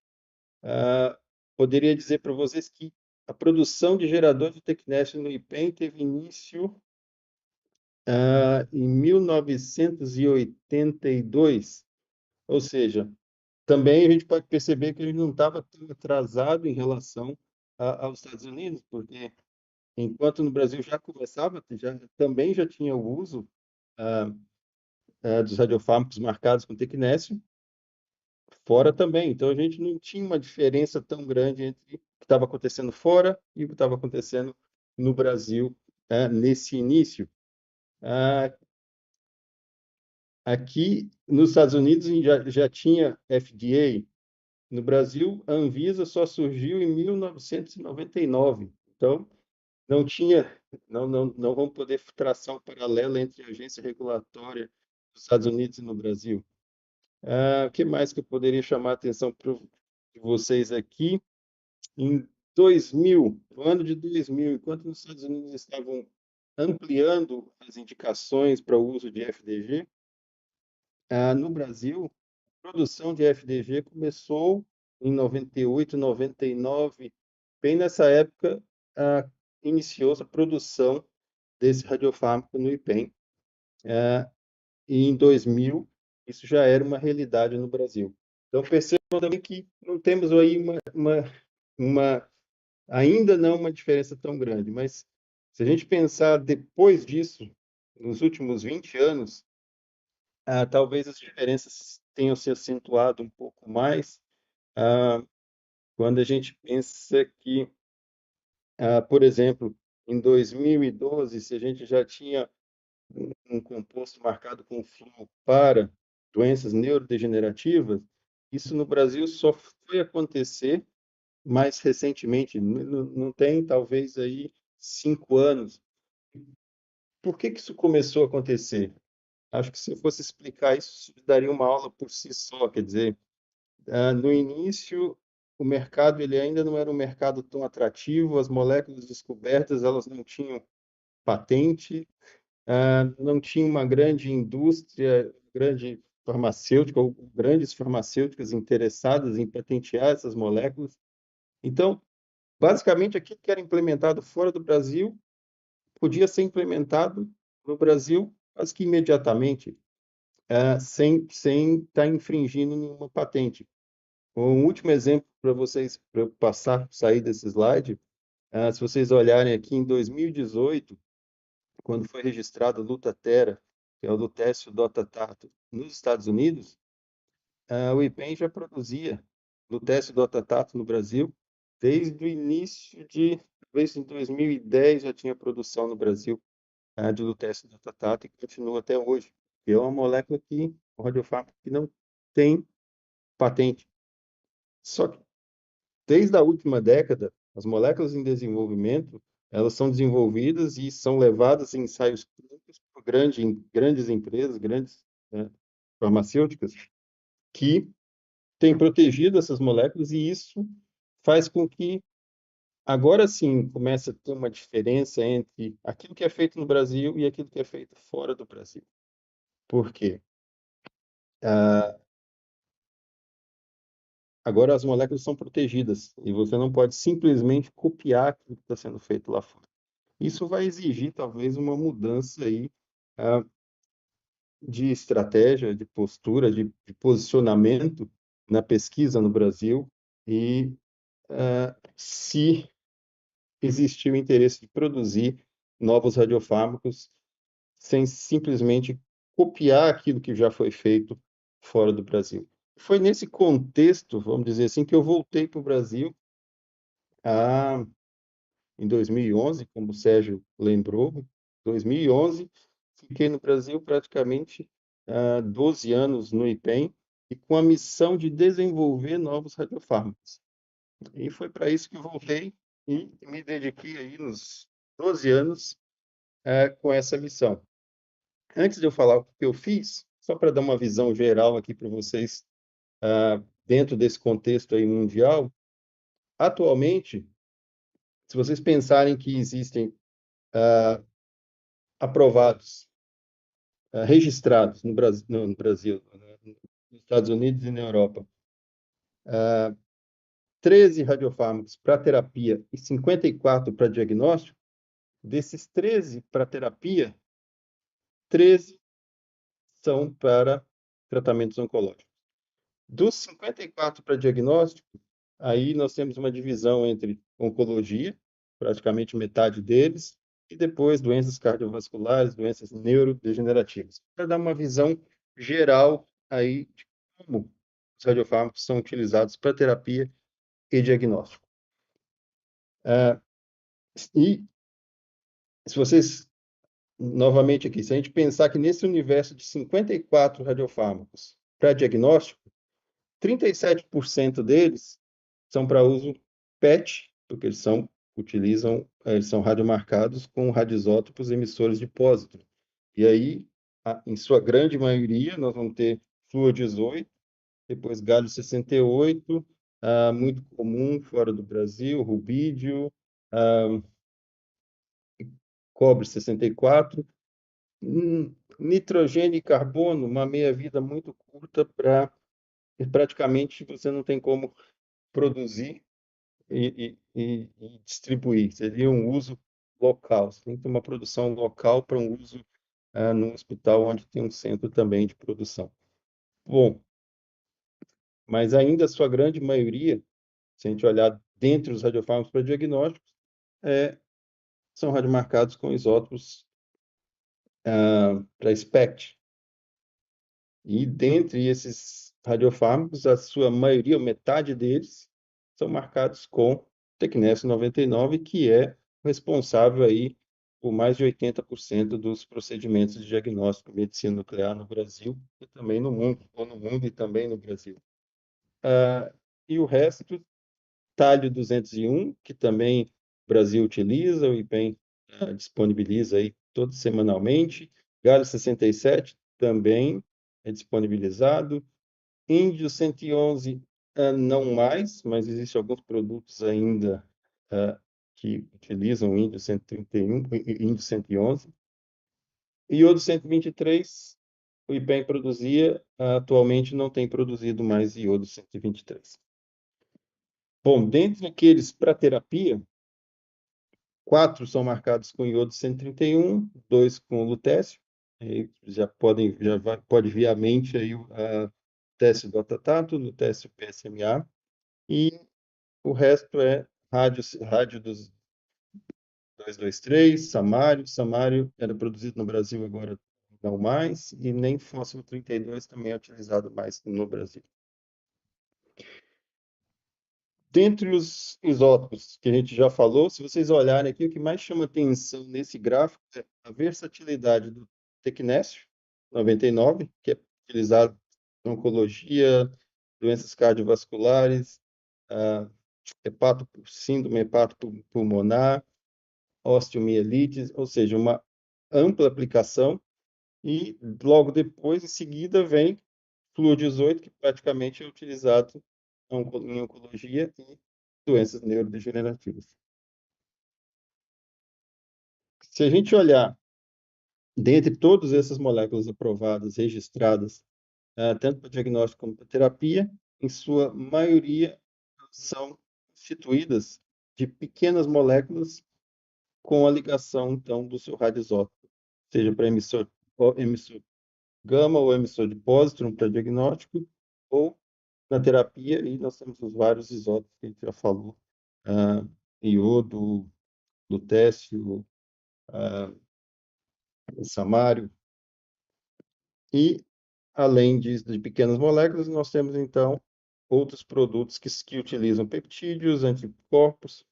Poderia dizer para vocês que a produção de gerador de Tecnes no IPEM teve início em 1982, ou seja, também a gente pode perceber que a gente não estava tão atrasado em relação aos Estados Unidos, porque enquanto no Brasil já começava, também já tinha o uso dos radiofármacos marcados com tecnécio, fora também. Então a gente não tinha uma diferença tão grande entre o que estava acontecendo fora e o que estava acontecendo no Brasil nesse início. Aqui nos Estados Unidos já tinha FDA. No Brasil, a Anvisa só surgiu em 1999. Então, não vamos poder traçar um paralelo entre a agência regulatória dos Estados Unidos e no Brasil. O que mais que eu poderia chamar a atenção de vocês aqui? Em 2000, no ano de 2000, enquanto nos Estados Unidos estavam ampliando as indicações para o uso de FDG, no Brasil, a produção de FDG começou em 98, 99, bem nessa época, iniciou-se a produção desse radiofármaco no IPEM. E em 2000, isso já era uma realidade no Brasil. Então, percebam também que não temos aí ainda não uma diferença tão grande, mas se a gente pensar depois disso, nos últimos 20 anos, talvez as diferenças tenham se acentuado um pouco mais, quando a gente pensa que, por exemplo, em 2012, se a gente já tinha um composto marcado com flúor para doenças neurodegenerativas, isso no Brasil só foi acontecer mais recentemente, não tem talvez aí 5 anos. Por que isso começou a acontecer? Acho que se eu fosse explicar isso, daria uma aula por si só, quer dizer, no início o mercado ele ainda não era um mercado tão atrativo, as moléculas descobertas elas não tinham patente, não tinha uma grande indústria, grande farmacêutica, ou grandes farmacêuticas interessadas em patentear essas moléculas. Então, basicamente, aquilo que era implementado fora do Brasil podia ser implementado no Brasil quase que imediatamente, sem estar infringindo nenhuma patente. Um último exemplo para vocês, para eu sair desse slide, se vocês olharem aqui em 2018, quando foi registrado o Lutathera, que é o lutécio dotatato, nos Estados Unidos, o IPEM já produzia lutécio dotatato no Brasil desde o início talvez em 2010 já tinha produção no Brasil de lutécio dotatato e continua até hoje. É uma molécula um radiofármaco que não tem patente. Só que desde a última década, as moléculas em desenvolvimento, elas são desenvolvidas e são levadas em ensaios clínicos por grandes empresas, grandes farmacêuticas, que têm protegido essas moléculas, e isso faz com que, agora sim, comece a ter uma diferença entre aquilo que é feito no Brasil e aquilo que é feito fora do Brasil. Por quê? Agora as moléculas são protegidas e você não pode simplesmente copiar aquilo que está sendo feito lá fora. Isso vai exigir, talvez, uma mudança aí, de estratégia, de postura, de posicionamento na pesquisa no Brasil e se existir o interesse de produzir novos radiofármacos sem simplesmente copiar aquilo que já foi feito fora do Brasil. Foi nesse contexto, vamos dizer assim, que eu voltei para o Brasil em 2011, como o Sérgio lembrou. 2011, fiquei no Brasil praticamente 12 anos no IPEM e com a missão de desenvolver novos radiofármacos. E foi para isso que voltei e me dediquei aí nos 12 anos com essa missão. Antes de eu falar o que eu fiz, só para dar uma visão geral aqui para vocês, dentro desse contexto aí mundial, atualmente, se vocês pensarem que existem aprovados, registrados no Brasil, nos Estados Unidos e na Europa, 13 radiofármacos para terapia e 54 para diagnóstico, desses 13 para terapia, 13 são para tratamentos oncológicos. Dos 54 para diagnóstico, aí nós temos uma divisão entre oncologia, praticamente metade deles, e depois doenças cardiovasculares, doenças neurodegenerativas. Para dar uma visão geral aí de como os radiofármacos são utilizados para terapia e diagnóstico. E se vocês, novamente aqui, se a gente pensar que nesse universo de 54 radiofármacos para diagnóstico, 37% deles são para uso PET, porque eles são radiomarcados com radioisótopos emissores de pósitron. E aí, em sua grande maioria, nós vamos ter flúor 18, depois galho 68, muito comum fora do Brasil, rubídio, cobre 64, nitrogênio e carbono, uma meia-vida muito curta praticamente você não tem como produzir e distribuir. Seria um uso local. Você tem que ter uma produção local para um uso num hospital onde tem um centro também de produção. Bom, mas ainda a sua grande maioria, se a gente olhar dentre os radiofármacos para diagnósticos, são radiomarcados com isótopos para SPECT. E dentre esses radiofármacos, a sua maioria, metade deles, são marcados com tecnécio 99, que é responsável aí por mais de 80% dos procedimentos de diagnóstico de medicina nuclear no Brasil e também no mundo, ou no mundo e também no Brasil. E o resto, talho 201, que também o Brasil utiliza, o IPEM disponibiliza aí todo semanalmente, galho 67 também é disponibilizado, índio 111 não mais, mas existem alguns produtos ainda que utilizam o índio 131, índio 111. Iodo 123, o IPEM produzia, atualmente não tem produzido mais iodo 123. Bom, dentre aqueles para terapia, 4 são marcados com iodo 131, 2 com lutécio. Aí pode vir à mente aí o lutécio botatato, lutécio PSMA, e o resto é rádio dos 223, samário. Samário era produzido no Brasil, agora não mais, e nem fósforo 32 também é utilizado mais no Brasil. Dentre os isótopos que a gente já falou, se vocês olharem aqui, o que mais chama atenção nesse gráfico é a versatilidade do tecnécio 99, que é utilizado em oncologia, doenças cardiovasculares, síndrome hepatopulmonar, osteomielite, ou seja, uma ampla aplicação, e logo depois, em seguida, vem Fluor 18, que praticamente é utilizado em oncologia e doenças neurodegenerativas. Se a gente olhar, dentre todas essas moléculas aprovadas, registradas, tanto para diagnóstico como para terapia, em sua maioria são constituídas de pequenas moléculas com a ligação, então, do seu radioisótopo, seja para emissor gama ou emissor de pósitron para diagnóstico, ou na terapia, e nós temos os vários isótopos que a gente já falou, iodo, lutécio, samário, e além de pequenas moléculas, nós temos então outros produtos que utilizam peptídeos, anticorpos,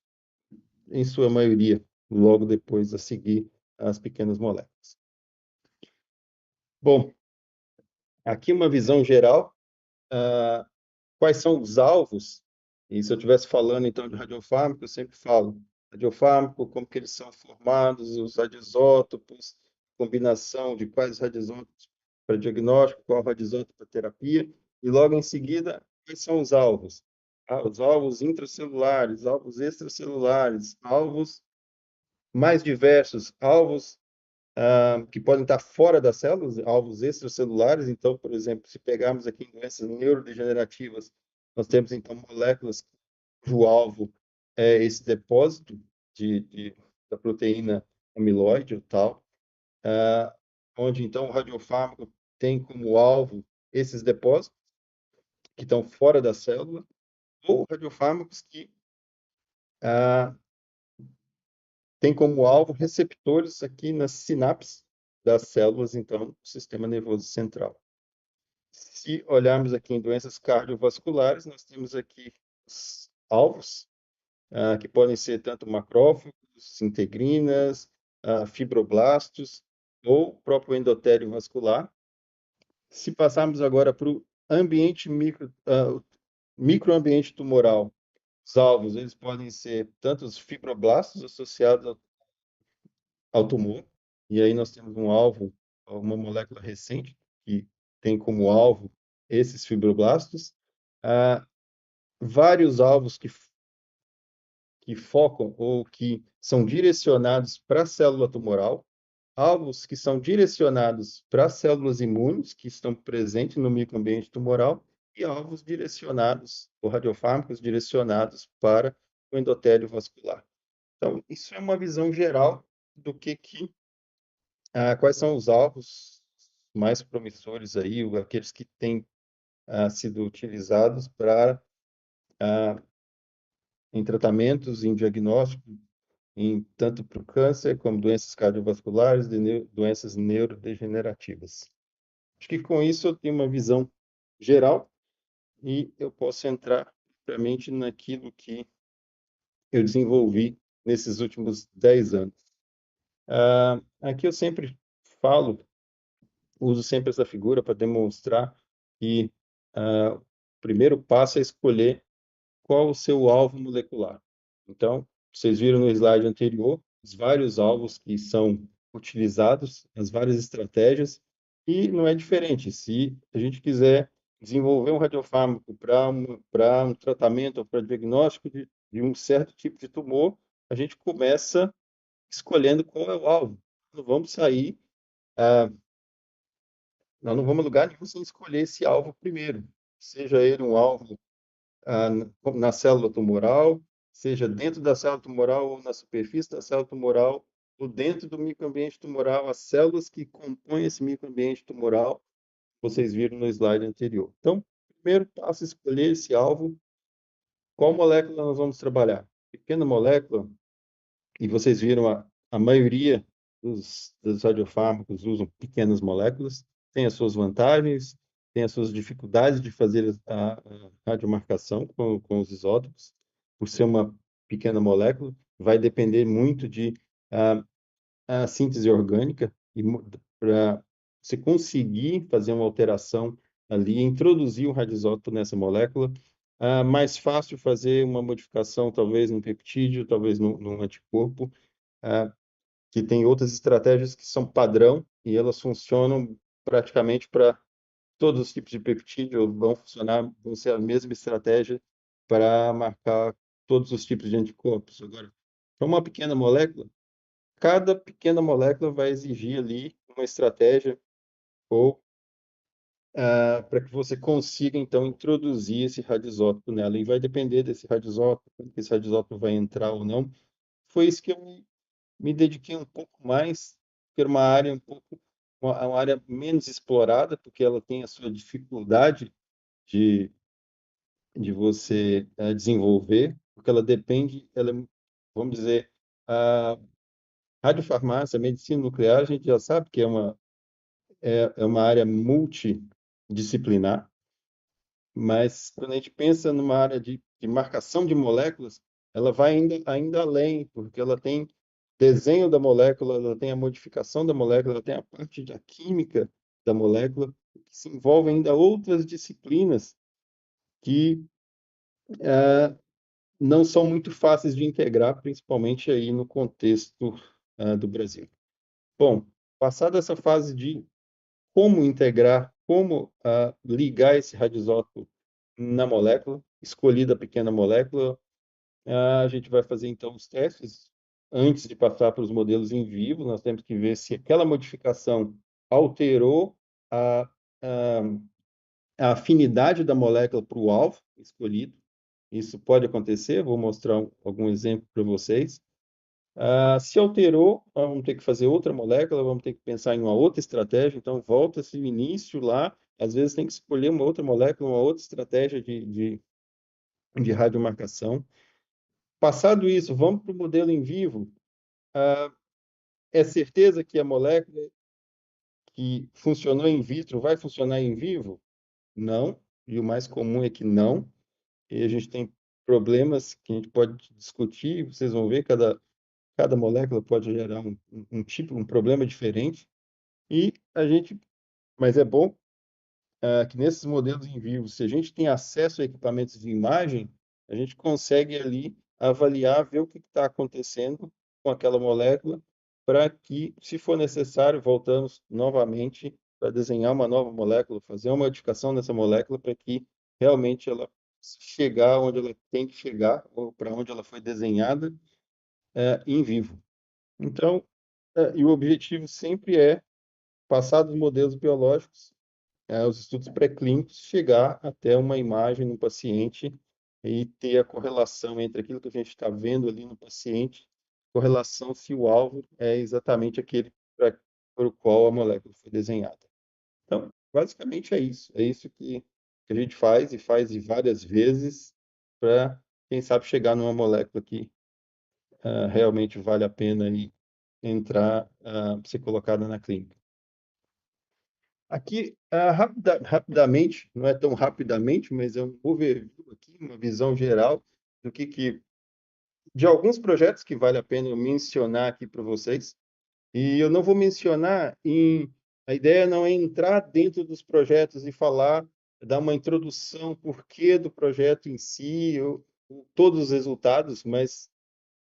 em sua maioria, logo depois a seguir as pequenas moléculas. Bom, aqui uma visão geral. Quais são os alvos? E se eu estivesse falando, então, de radiofármaco, eu sempre falo radiofármaco, como que eles são formados, os radioisótopos, combinação de quais radioisótopos para diagnóstico, qual radioisótopo para terapia, e logo em seguida, quais são os alvos? Os alvos intracelulares, alvos extracelulares, alvos mais diversos, alvos que podem estar fora das células, alvos extracelulares. Então, por exemplo, se pegarmos aqui em doenças neurodegenerativas, nós temos então moléculas cujo alvo é esse depósito da proteína amiloide ou tal, onde então o radiofármaco tem como alvo esses depósitos que estão fora da célula, ou radiofármacos que tem como alvo receptores aqui nas sinapses das células, então, do sistema nervoso central. Se olharmos aqui em doenças cardiovasculares, nós temos aqui os alvos, que podem ser tanto macrófagos, integrinas, fibroblastos, ou o próprio endotélio vascular. Se passarmos agora para o ambiente microambiente tumoral, os alvos, eles podem ser tanto os fibroblastos associados ao tumor, e aí nós temos um alvo, uma molécula recente, que tem como alvo esses fibroblastos, vários alvos que focam ou que são direcionados para a célula tumoral, alvos que são direcionados para as células imunes, que estão presentes no microambiente tumoral, e alvos direcionados, ou radiofármacos direcionados para o endotélio vascular. Então, isso é uma visão geral do quais são os alvos mais promissores aí, aqueles que têm sido utilizados em tratamentos, em diagnóstico, tanto para o câncer como doenças cardiovasculares, doenças neurodegenerativas. Acho que com isso eu tenho uma visão geral e eu posso entrar propriamente naquilo que eu desenvolvi nesses últimos 10 anos. Aqui eu sempre uso sempre essa figura para demonstrar que o primeiro passo é escolher qual o seu alvo molecular. Então, vocês viram no slide anterior os vários alvos que são utilizados, as várias estratégias, e não é diferente. Se a gente quiser desenvolver um radiofármaco para um tratamento ou para diagnóstico de um certo tipo de tumor, a gente começa escolhendo qual é o alvo. Não vamos sair, nós não vamos a lugar nenhum sem escolher esse alvo primeiro, seja ele um alvo na célula tumoral, seja dentro da célula tumoral ou na superfície da célula tumoral, ou dentro do microambiente tumoral, as células que compõem esse microambiente tumoral, vocês viram no slide anterior. Então, primeiro passo é escolher esse alvo. Qual molécula nós vamos trabalhar? Pequena molécula, e vocês viram a maioria dos radiofármacos usam pequenas moléculas, tem as suas vantagens, tem as suas dificuldades de fazer a radiomarcação com os isótopos, por ser uma pequena molécula, vai depender muito de a síntese orgânica, e para você conseguir fazer uma alteração ali, introduzir o radioisótopo nessa molécula, mais fácil fazer uma modificação, talvez num peptídeo, talvez num anticorpo, que tem outras estratégias que são padrão e elas funcionam praticamente para todos os tipos de peptídeo, vão ser a mesma estratégia para marcar todos os tipos de anticorpos. Agora, para uma pequena molécula, cada pequena molécula vai exigir ali uma estratégia ou para que você consiga, então, introduzir esse radioisótopo nela. E vai depender desse radioisótopo, quando esse radioisótopo vai entrar ou não. Foi isso que eu me dediquei um pouco mais, que era uma área uma área menos explorada, porque ela tem a sua dificuldade de, de você desenvolver, porque ela depende, vamos dizer, a radiofarmácia, a medicina nuclear, a gente já sabe que é uma área multidisciplinar, mas quando a gente pensa numa área de marcação de moléculas, ela vai ainda além, porque ela tem desenho da molécula, ela tem a modificação da molécula, ela tem a parte da química da molécula, que se envolve ainda outras disciplinas que não são muito fáceis de integrar, principalmente aí no contexto do Brasil. Bom, passada essa fase de como integrar, como ligar esse radioisótopo na molécula, escolhida a pequena molécula, a gente vai fazer então os testes. Antes de passar para os modelos em vivo, nós temos que ver se aquela modificação alterou a, a afinidade da molécula para o alvo escolhido. Isso pode acontecer, vou mostrar algum exemplo para vocês. Se alterou, vamos ter que fazer outra molécula, vamos ter que pensar em uma outra estratégia. Então, volta-se o início lá. Às vezes tem que escolher uma outra molécula, uma outra estratégia de radiomarcação. Passado isso, vamos para o modelo em vivo. É certeza que a molécula que funcionou in vitro vai funcionar em vivo? Não. E o mais comum é que não. E a gente tem problemas que a gente pode discutir. Vocês vão ver, cada molécula pode gerar um problema diferente. Mas é bom que nesses modelos em vivo, se a gente tem acesso a equipamentos de imagem, a gente consegue ali avaliar, ver o que está acontecendo com aquela molécula, para que, se for necessário, voltamos novamente para desenhar uma nova molécula, fazer uma modificação nessa molécula para que realmente ela chegar onde ela tem que chegar, ou para onde ela foi desenhada, em vivo. Então, e o objetivo sempre é, passar dos modelos biológicos, os estudos pré-clínicos, chegar até uma imagem no paciente e ter a correlação entre aquilo que a gente está vendo ali no paciente, correlação se o alvo é exatamente aquele para o qual a molécula foi desenhada. Então, basicamente é isso. É isso que a gente faz várias vezes para, quem sabe, chegar numa molécula que realmente vale a pena entrar, ser colocada na clínica. Aqui, rapidamente, não é tão rapidamente, mas é um overview aqui, uma visão geral de alguns projetos que vale a pena eu mencionar aqui para vocês. E eu não vou mencionar a ideia não é entrar dentro dos projetos e falar, dar uma introdução, porquê do projeto em si, todos os resultados, mas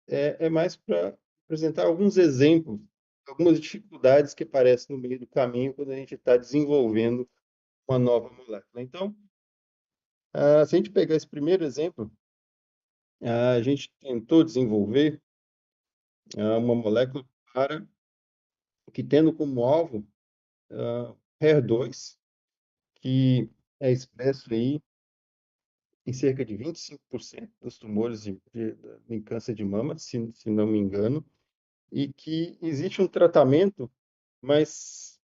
é mais para apresentar alguns exemplos, algumas dificuldades que aparecem no meio do caminho quando a gente está desenvolvendo uma nova molécula. Então, se a gente pegar esse primeiro exemplo, a gente tentou desenvolver uma molécula que tendo como alvo HER2, que é expresso aí em cerca de 25% dos tumores em câncer de mama, se não me engano, e que existe um tratamento, mas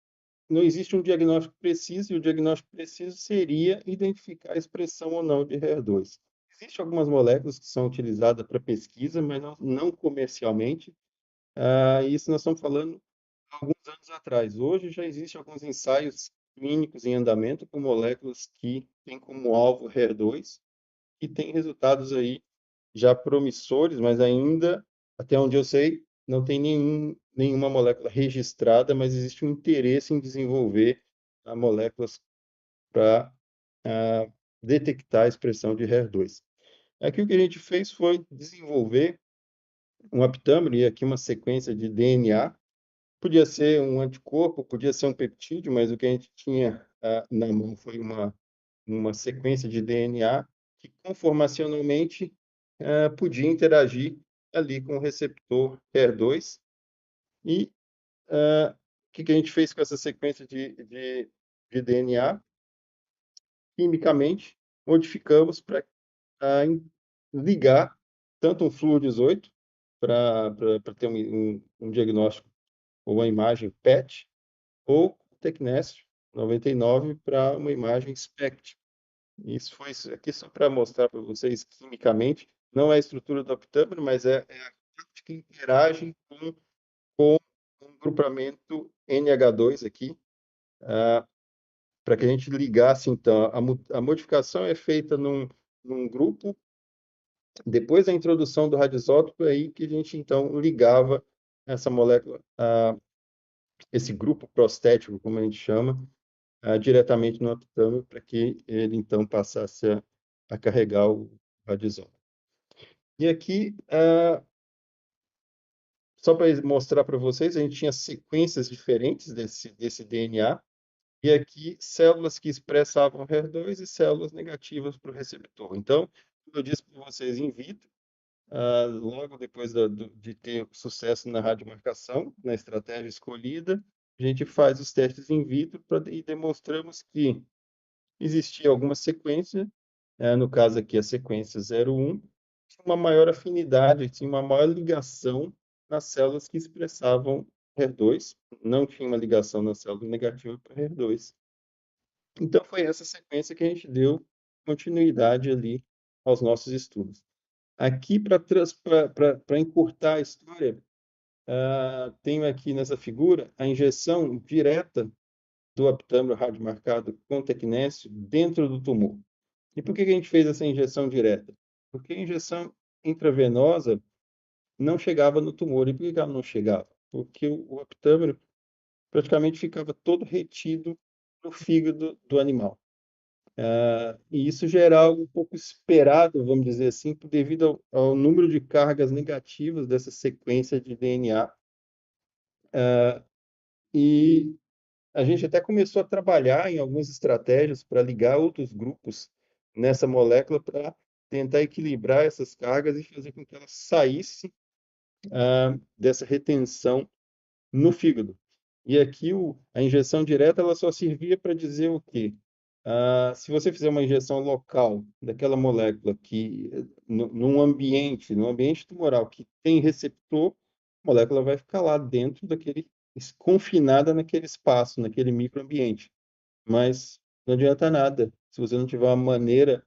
não existe um diagnóstico preciso, e o diagnóstico preciso seria identificar a expressão ou não de HER2. Existem algumas moléculas que são utilizadas para pesquisa, mas não comercialmente. Isso nós estamos falando alguns anos atrás. Hoje já existem alguns ensaios clínicos em andamento com moléculas que têm como alvo HER2 e têm resultados aí já promissores, mas ainda, até onde eu sei, não tem nenhuma molécula registrada, mas existe um interesse em desenvolver moléculas para detectar a expressão de HER2. Aqui o que a gente fez foi desenvolver um aptâmero e aqui uma sequência de DNA. Podia ser um anticorpo, podia ser um peptídeo, mas o que a gente tinha na mão foi uma sequência de DNA que conformacionalmente podia interagir ali com o receptor HER2. E o que a gente fez com essa sequência de DNA? Quimicamente, modificamos para ligar tanto um flúor 18 para ter um diagnóstico ou uma imagem PET, ou Tecnest 99 para uma imagem SPECT. Isso foi aqui só para mostrar para vocês quimicamente, não é a estrutura do aptâmero, mas é a parte que interage com um grupamento NH2 aqui, para que a gente ligasse, então, a modificação é feita num grupo, depois da introdução do radioisótopo, é aí que a gente, então, ligava essa molécula, esse grupo prostético, como a gente chama, diretamente no aptâmero, para que ele, então, passasse a carregar o radioisótopo. E aqui, só para mostrar para vocês, a gente tinha sequências diferentes desse DNA, e aqui células que expressavam HER2 e células negativas para o receptor. Então, como eu disse para vocês in vitro, logo depois de ter sucesso na radiomarcação, na estratégia escolhida, a gente faz os testes in vitro e demonstramos que existia alguma sequência, no caso aqui a sequência 01, tinha uma maior afinidade, tinha uma maior ligação nas células que expressavam HER2, não tinha uma ligação na célula negativa para HER2. Então, foi essa sequência que a gente deu continuidade ali aos nossos estudos. Aqui, para encurtar a história, tenho aqui nessa figura a injeção direta do aptâmero radiomarcado com tecnésio dentro do tumor. E por que a gente fez essa injeção direta? Porque a injeção intravenosa não chegava no tumor. E por que ela não chegava? Porque o aptâmero praticamente ficava todo retido no fígado do animal. E isso já era algo um pouco esperado, vamos dizer assim, devido ao número de cargas negativas dessa sequência de DNA. E a gente até começou a trabalhar em algumas estratégias para ligar outros grupos nessa molécula para tentar equilibrar essas cargas e fazer com que ela saísse dessa retenção no fígado. E aqui a injeção direta ela só servia para dizer o quê? Se você fizer uma injeção local daquela molécula que num ambiente tumoral que tem receptor, a molécula vai ficar lá dentro confinada naquele espaço, naquele microambiente. Mas não adianta nada se você não tiver uma maneira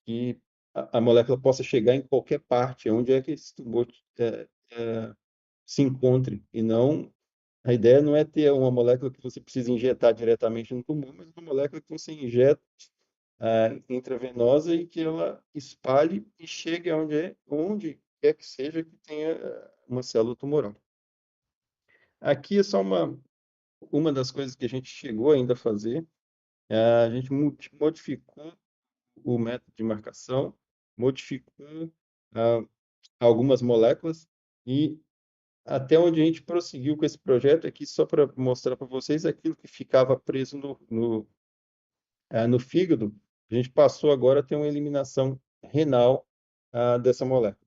que a molécula possa chegar em qualquer parte, onde é que esse tumor se encontre, e não. A ideia não é ter uma molécula que você precisa injetar diretamente no tumor, mas uma molécula que você injeta intravenosa e que ela espalhe e chegue onde quer que seja que tenha uma célula tumoral. Aqui é só uma das coisas que a gente chegou ainda a fazer. A gente modificou o método de marcação, modificou algumas moléculas e até onde a gente prosseguiu com esse projeto aqui, só para mostrar para vocês aquilo que ficava preso no fígado, a gente passou agora a ter uma eliminação renal dessa molécula.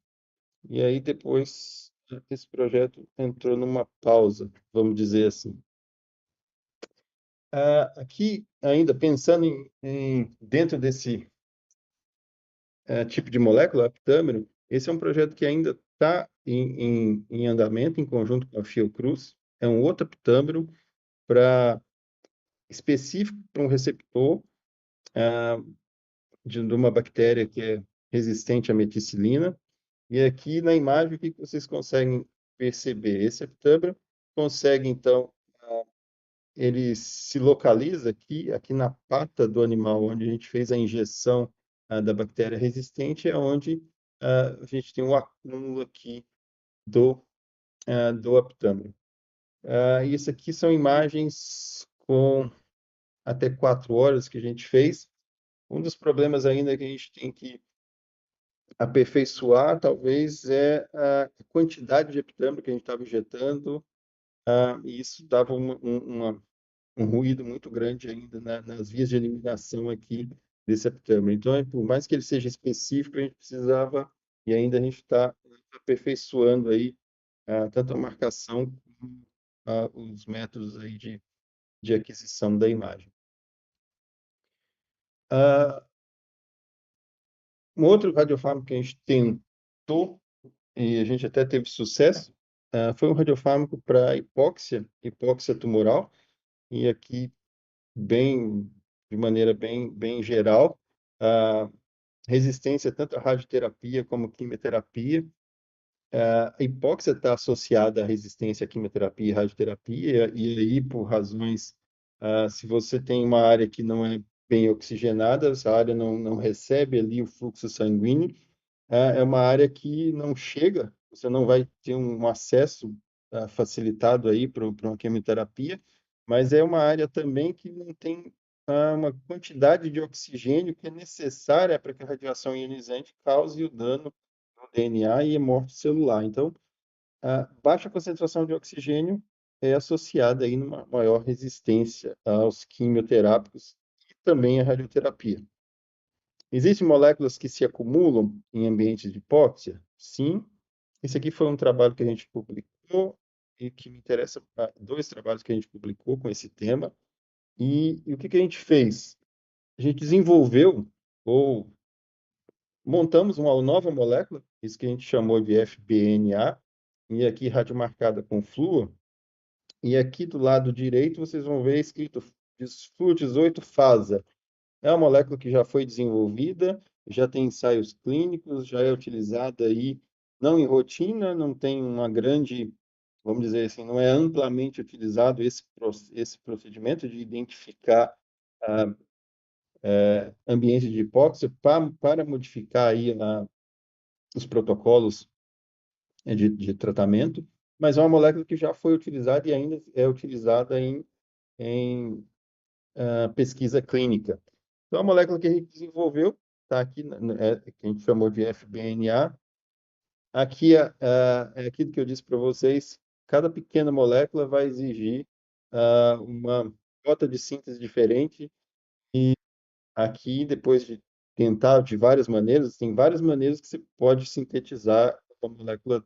E aí depois esse projeto entrou numa pausa, vamos dizer assim. Aqui, ainda pensando dentro desse tipo de molécula, aptâmero, esse é um projeto que ainda está em andamento, em conjunto com a Fiocruz. É um outro aptâmero específico para um receptor de uma bactéria que é resistente à meticilina. E aqui na imagem, o que vocês conseguem perceber? Esse aptâmero consegue, então, ele se localiza aqui na pata do animal, onde a gente fez a injeção da bactéria resistente, é onde a gente tem um acúmulo aqui do aptâmero. Isso aqui são imagens com até 4 horas que a gente fez. Um dos problemas ainda que a gente tem que aperfeiçoar, talvez, é a quantidade de epitâmero que a gente estava injetando, e isso dava um ruído muito grande ainda nas vias de eliminação aqui desse epitâmero. Então, por mais que ele seja específico, a gente precisava, e ainda a gente está aperfeiçoando aí tanto a marcação como os métodos aí de aquisição da imagem. Um outro radiofármaco que a gente tentou, e a gente até teve sucesso, foi um radiofármaco para hipóxia tumoral, e aqui de maneira bem geral, resistência tanto à radioterapia como quimioterapia. A hipóxia está associada à resistência à quimioterapia e radioterapia, e aí, por razões, se você tem uma área que não é bem oxigenada, essa área não recebe ali o fluxo sanguíneo, é uma área que não chega, você não vai ter um acesso facilitado aí para uma quimioterapia, mas é uma área também que não tem uma quantidade de oxigênio que é necessária para que a radiação ionizante cause o dano no DNA e a morte celular. Então, a baixa concentração de oxigênio é associada aí numa maior resistência aos quimioterápicos e também à radioterapia. Existem moléculas que se acumulam em ambientes de hipóxia? Sim. Esse aqui foi um trabalho que a gente publicou e que me interessa, 2 trabalhos que a gente publicou com esse tema. E o que a gente fez? A gente desenvolveu ou montamos uma nova molécula, isso que a gente chamou de FBNA, e aqui radiomarcada com flúor. E aqui do lado direito vocês vão ver escrito flúor 18-fasa. É uma molécula que já foi desenvolvida, já tem ensaios clínicos, já é utilizada aí, não em rotina, não tem uma grande, vamos dizer assim, não é amplamente utilizado esse procedimento de identificar ambiente de hipóxia para modificar aí os protocolos de tratamento, mas é uma molécula que já foi utilizada e ainda é utilizada em pesquisa clínica. Então, a molécula que a gente desenvolveu está aqui, que a gente chamou de FBNA. Aqui é aquilo que eu disse para vocês, cada pequena molécula vai exigir uma rota de síntese diferente, e aqui, depois de tentar de várias maneiras, tem várias maneiras que você pode sintetizar uma molécula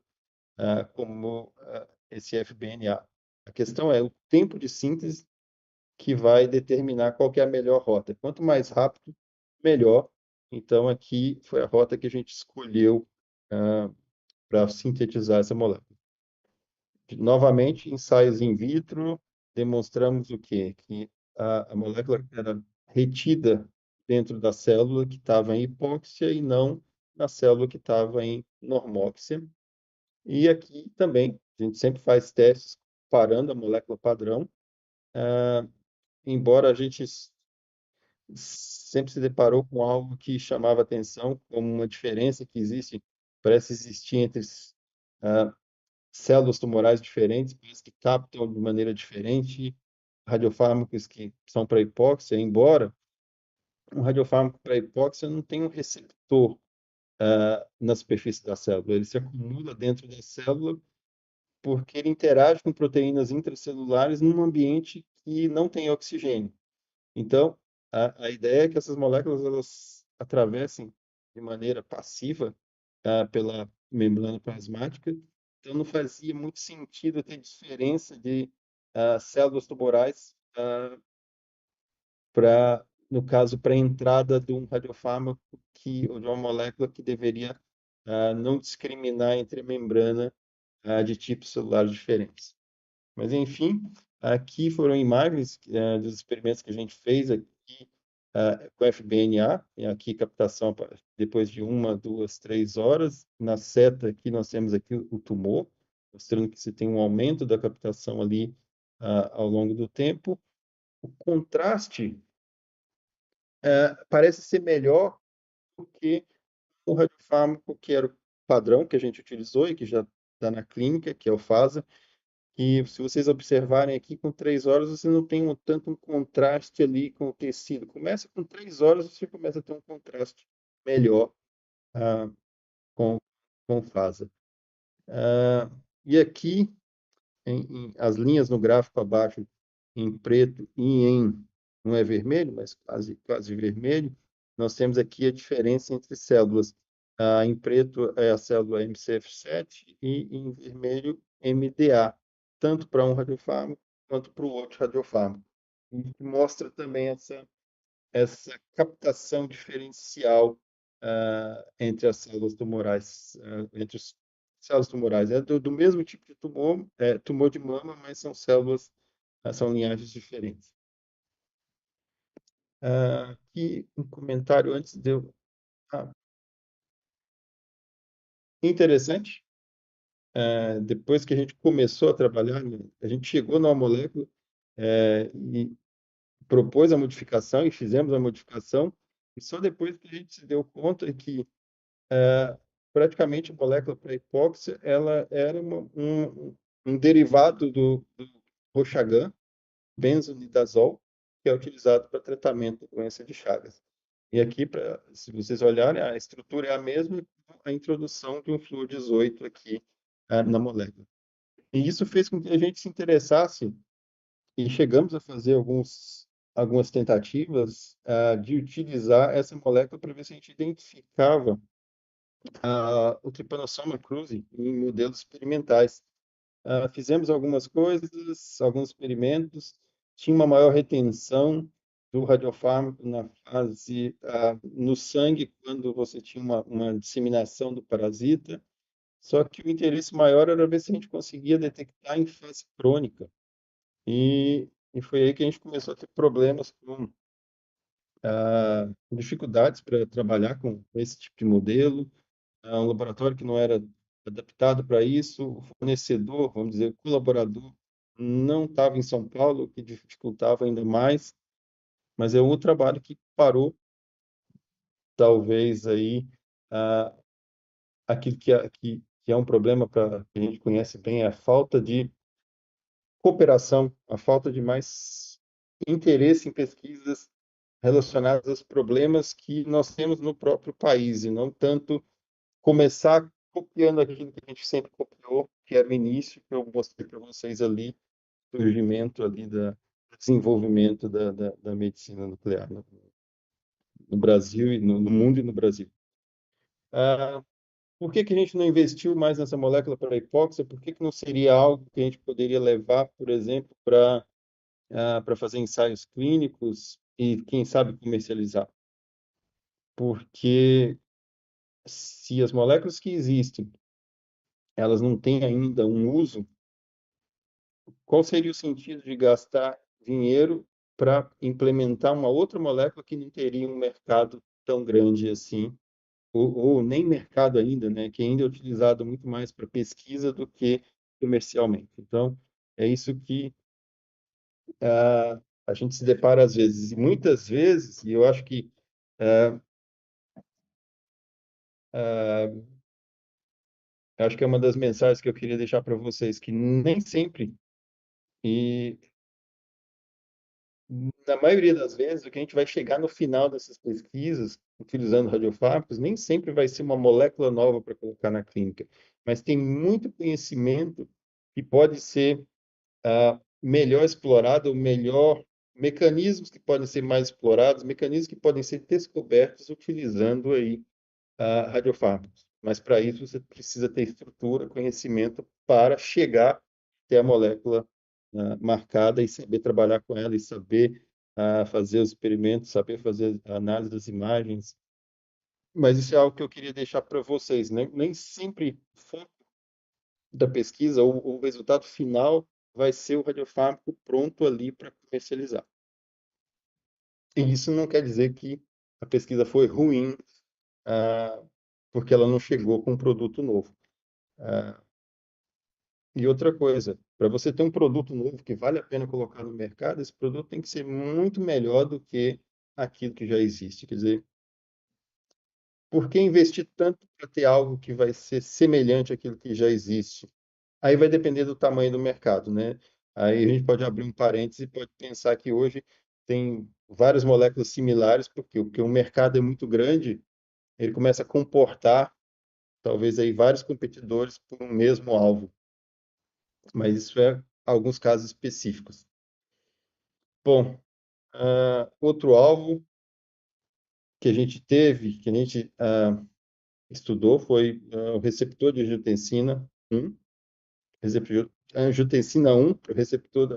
como esse FBNA. A questão é o tempo de síntese que vai determinar qual que é a melhor rota. Quanto mais rápido, melhor. Então, aqui foi a rota que a gente escolheu para sintetizar essa molécula. Novamente, ensaios in vitro, demonstramos o quê? Que a molécula era retida dentro da célula que estava em hipóxia e não na célula que estava em normóxia. E aqui também, a gente sempre faz testes comparando a molécula padrão, embora a gente sempre se deparou com algo que chamava atenção, como uma diferença que parece existir entre células tumorais diferentes, que captam de maneira diferente radiofármacos que são para hipóxia, embora um radiofármaco para hipóxia não tenha um receptor na superfície da célula, ele se acumula dentro da célula porque ele interage com proteínas intracelulares num ambiente que não tem oxigênio. Então, a ideia é que essas moléculas elas atravessem de maneira passiva membrana plasmática, então não fazia muito sentido ter diferença de células tumorais no caso, para a entrada de um radiofármaco ou de uma molécula que deveria não discriminar entre a membrana de tipos celulares diferentes. Mas, enfim, aqui foram imagens dos experimentos que a gente fez aqui com FBNA, e aqui captação depois de 1, 2, 3 horas. Na seta aqui nós temos aqui o tumor, mostrando que se tem um aumento da captação ali ao longo do tempo. O contraste parece ser melhor do que o radiofármaco que era o padrão que a gente utilizou e que já está na clínica, que é o FASA. E se vocês observarem aqui, com 3 horas você não tem tanto um contraste ali com o tecido. Começa com 3 horas, você começa a ter um contraste melhor com o FASA. E aqui, as linhas no gráfico abaixo, em preto e não é vermelho, mas quase vermelho, nós temos aqui a diferença entre células. Em preto é a célula MCF7 e em vermelho MDA, tanto para um radiofármaco quanto para o outro radiofármaco. E mostra também essa captação diferencial entre as células tumorais, entre as células tumorais. É do mesmo tipo de tumor, tumor de mama, mas são células, são linhagens diferentes. Aqui um comentário antes de eu... Interessante. Depois que a gente começou a trabalhar, né, a gente chegou numa molécula e propôs a modificação e fizemos a modificação, e só depois que a gente se deu conta que praticamente a molécula para hipóxia ela era um derivado do Roxagan, benzonidazol, que é utilizado para tratamento da doença de Chagas. E aqui, se vocês olharem, a estrutura é a mesma, a introdução de um flúor 18 aqui na molécula. E isso fez com que a gente se interessasse e chegamos a fazer algumas tentativas de utilizar essa molécula para ver se a gente identificava o Trypanosoma cruzi em modelos experimentais. Fizemos algumas coisas, alguns experimentos, tinha uma maior retenção do radiofármaco na fase no sangue, quando você tinha uma disseminação do parasita. Só que o interesse maior era ver se a gente conseguia detectar em fase crônica. E foi aí que a gente começou a ter problemas com dificuldades para trabalhar com esse tipo de modelo. Um laboratório que não era adaptado para isso, o fornecedor, vamos dizer, o colaborador, não estava em São Paulo, o que dificultava ainda mais. Mas é um trabalho que parou, talvez, aí, aquilo que é um problema que a gente conhece bem, é a falta de cooperação, a falta de mais interesse em pesquisas relacionadas aos problemas que nós temos no próprio país, e não tanto começar copiando aquilo que a gente sempre copiou, que era o início, que eu mostrei para vocês ali, o surgimento ali do desenvolvimento da medicina nuclear no Brasil, e no mundo e no Brasil. Por que a gente não investiu mais nessa molécula para a hipóxia? Por que não seria algo que a gente poderia levar, por exemplo, para fazer ensaios clínicos e, quem sabe, comercializar? Porque se as moléculas que existem, elas não têm ainda um uso, qual seria o sentido de gastar dinheiro para implementar uma outra molécula que não teria um mercado tão grande assim, ou nem mercado ainda, né, que ainda é utilizado muito mais para pesquisa do que comercialmente. Então, é isso que a gente se depara às vezes. E muitas vezes, e eu acho que é uma das mensagens que eu queria deixar para vocês, que nem sempre, e na maioria das vezes, o que a gente vai chegar no final dessas pesquisas, utilizando radiofármacos, nem sempre vai ser uma molécula nova para colocar na clínica, mas tem muito conhecimento que pode ser melhor explorado, ou melhor, mecanismos que podem ser mais explorados, mecanismos que podem ser descobertos utilizando aí radiofármacos. mas para isso você precisa ter estrutura, conhecimento para chegar até a molécula marcada e saber trabalhar com ela e saber fazer os experimentos, saber fazer a análise das imagens. Mas isso é algo que eu queria deixar para vocês, né? Nem sempre o foco da pesquisa, o resultado final vai ser o radiofármaco pronto ali para comercializar. E isso não quer dizer que a pesquisa foi ruim, porque ela não chegou com um produto novo. E outra coisa, para você ter um produto novo que vale a pena colocar no mercado, esse produto tem que ser muito melhor do que aquilo que já existe. Quer dizer, por que investir tanto para ter algo que vai ser semelhante àquilo que já existe? Aí vai depender do tamanho do mercado, né? Aí a gente pode abrir um parêntese e pode pensar que hoje tem várias moléculas similares, porque o mercado é muito grande, ele começa a comportar talvez aí vários competidores por um mesmo alvo, mas isso é alguns casos específicos. Bom, outro alvo que a gente teve, que a gente estudou, foi o receptor de angiotensina 1, angiotensina 1, o receptor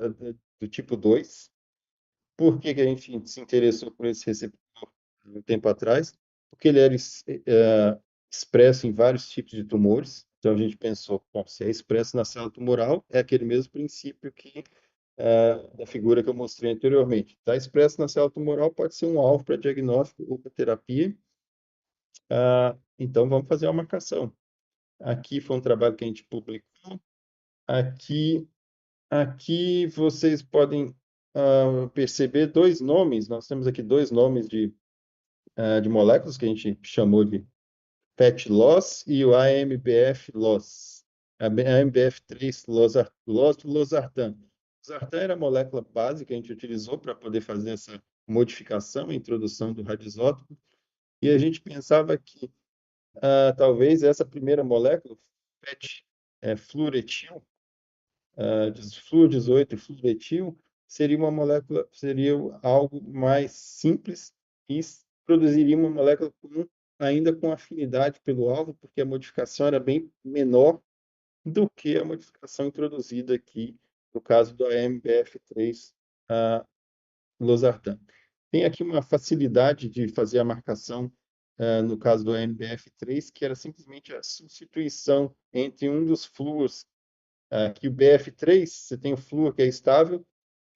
do tipo 2. Por que que a gente se interessou por esse receptor um tempo atrás? Porque ele era expresso em vários tipos de tumores. Então a gente pensou, bom, se é expresso na célula tumoral, é aquele mesmo princípio que da figura que eu mostrei anteriormente. Está expresso na célula tumoral, pode ser um alvo para diagnóstico ou para terapia. Então vamos fazer uma marcação. Aqui foi um trabalho que a gente publicou. Aqui vocês podem perceber dois nomes. Nós temos aqui dois nomes de moléculas que a gente chamou de PET loss e o AMBF loss. AMBF3 losartan. Losartan era a molécula base que a gente utilizou para poder fazer essa modificação, a introdução do radioisótopo. E a gente pensava que talvez essa primeira molécula, PET fluoretil, fluor 18 e fluoretil, seria uma molécula, seria algo mais simples e produziria uma molécula ainda com afinidade pelo alvo, porque a modificação era bem menor do que a modificação introduzida aqui no caso do AMBF3 losartan. Tem aqui uma facilidade de fazer a marcação no caso do AMBF3, que era simplesmente a substituição entre um dos fluores. Aqui o BF3, você tem o flúor que é estável,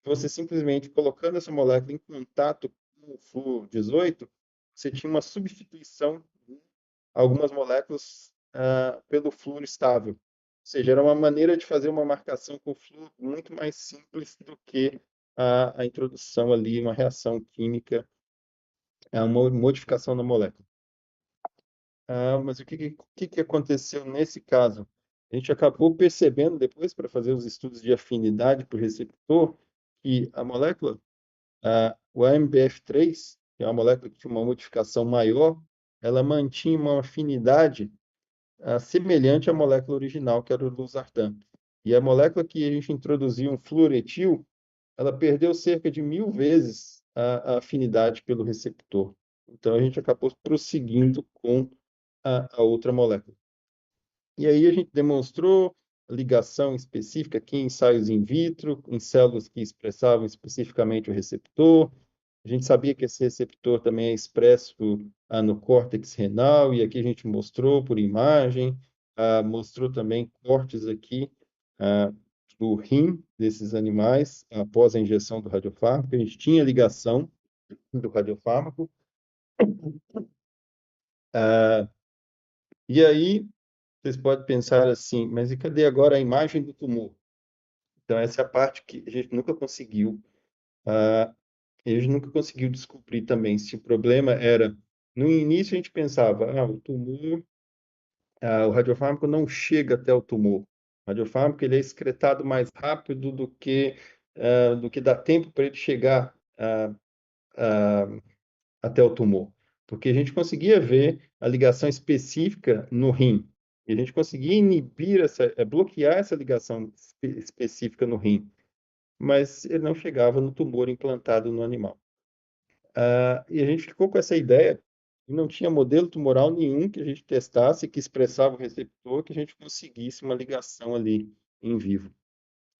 você simplesmente colocando essa molécula em contato com o flúor 18, você tinha uma substituição de algumas moléculas pelo flúor estável. Ou seja, era uma maneira de fazer uma marcação com o flúor muito mais simples do que a introdução ali, uma reação química, uma modificação na molécula. Mas o que aconteceu nesse caso? A gente acabou percebendo depois, para fazer os estudos de afinidade para o receptor, que a molécula, o AMBF3, que é uma molécula que tinha uma modificação maior, ela mantinha uma afinidade semelhante à molécula original, que era o losartan. E a molécula que a gente introduziu, um fluoretil, ela perdeu cerca de 1000 vezes a afinidade pelo receptor. Então, a gente acabou prosseguindo com a outra molécula. E aí a gente demonstrou ligação específica aqui em ensaios in vitro, em células que expressavam especificamente o receptor. A gente sabia que esse receptor também é expresso no córtex renal, e aqui a gente mostrou por imagem, mostrou também cortes aqui do rim desses animais após a injeção do radiofármaco. A gente tinha ligação do radiofármaco. E aí, vocês podem pensar assim, mas e cadê agora a imagem do tumor? Então, essa é a parte que a gente nunca conseguiu. A gente nunca conseguiu descobrir também se o problema era... No início, a gente pensava, o tumor, o radiofármaco não chega até o tumor. O radiofármaco ele é excretado mais rápido do que dá tempo para ele chegar até o tumor. Porque a gente conseguia ver a ligação específica no rim. E a gente conseguia inibir, bloquear essa ligação específica no rim. Mas ele não chegava no tumor implantado no animal. E a gente ficou com essa ideia e não tinha modelo tumoral nenhum que a gente testasse que expressava o receptor que a gente conseguisse uma ligação ali em vivo.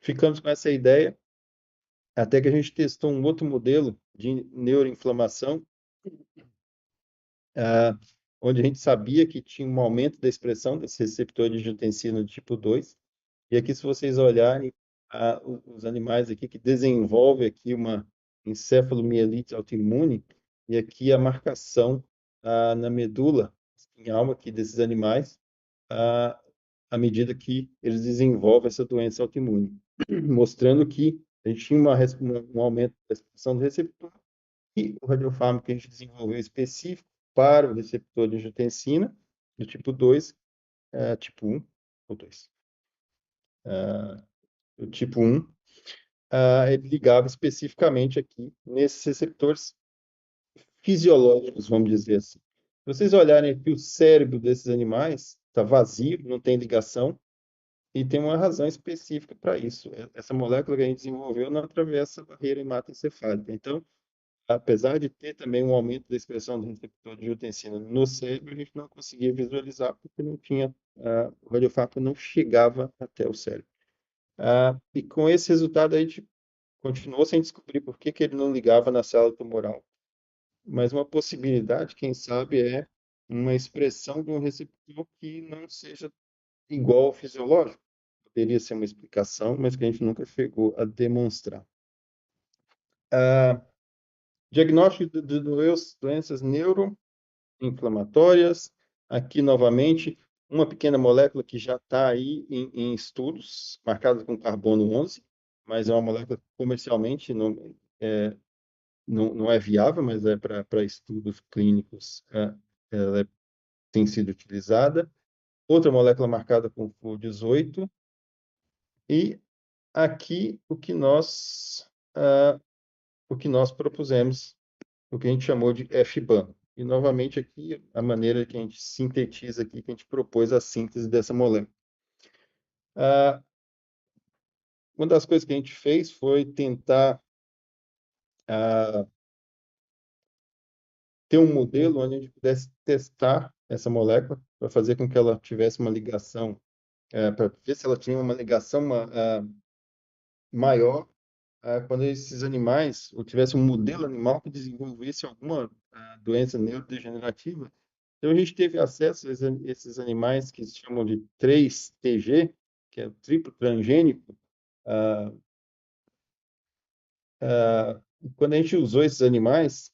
Ficamos com essa ideia até que a gente testou um outro modelo de neuroinflamação, ah, onde a gente sabia que tinha um aumento da expressão desse receptor de angiotensina do tipo 2. E aqui, se vocês olharem, os animais aqui que desenvolvem aqui uma encefalomielite autoimune, e aqui a marcação na medula espinhal aqui desses animais, ah, à medida que eles desenvolvem essa doença autoimune, mostrando que a gente tinha um aumento da expressão do receptor e o radiofármaco que a gente desenvolveu específico para o receptor de angiotensina, do tipo 2, tipo 1 ou 2. O tipo 1, ele ligava especificamente aqui nesses receptores fisiológicos, vamos dizer assim. Se vocês olharem aqui, o cérebro desses animais está vazio, não tem ligação, e tem uma razão específica para isso. Essa molécula que a gente desenvolveu não atravessa a barreira hematoencefálica. Então, apesar de ter também um aumento da expressão do receptor de angiotensina no cérebro, a gente não conseguia visualizar porque não tinha, o radiofármaco não chegava até o cérebro. E com esse resultado a gente continuou sem descobrir por que ele não ligava na célula tumoral. Mas uma possibilidade, quem sabe, é uma expressão de um receptor que não seja igual ao fisiológico. Poderia ser uma explicação, mas que a gente nunca chegou a demonstrar. Diagnóstico de doenças neuroinflamatórias. Aqui, novamente, uma pequena molécula que já está aí em estudos, marcada com carbono 11, mas é uma molécula que comercialmente não é viável, mas é para estudos clínicos, ela tem sido utilizada. Outra molécula marcada com FLU18. E aqui o que nós propusemos, o que a gente chamou de FBAM. E, novamente, aqui, a maneira que a gente sintetiza aqui, que a gente propôs a síntese dessa molécula. Uma das coisas que a gente fez foi tentar ter um modelo onde a gente pudesse testar essa molécula para fazer com que ela tivesse uma ligação, para ver se ela tinha uma ligação maior quando esses animais, ou tivesse um modelo animal que desenvolvesse alguma doença neurodegenerativa. Então, a gente teve acesso a esses animais que se chamam de 3TG, que é o triplo transgênico. Quando a gente usou esses animais,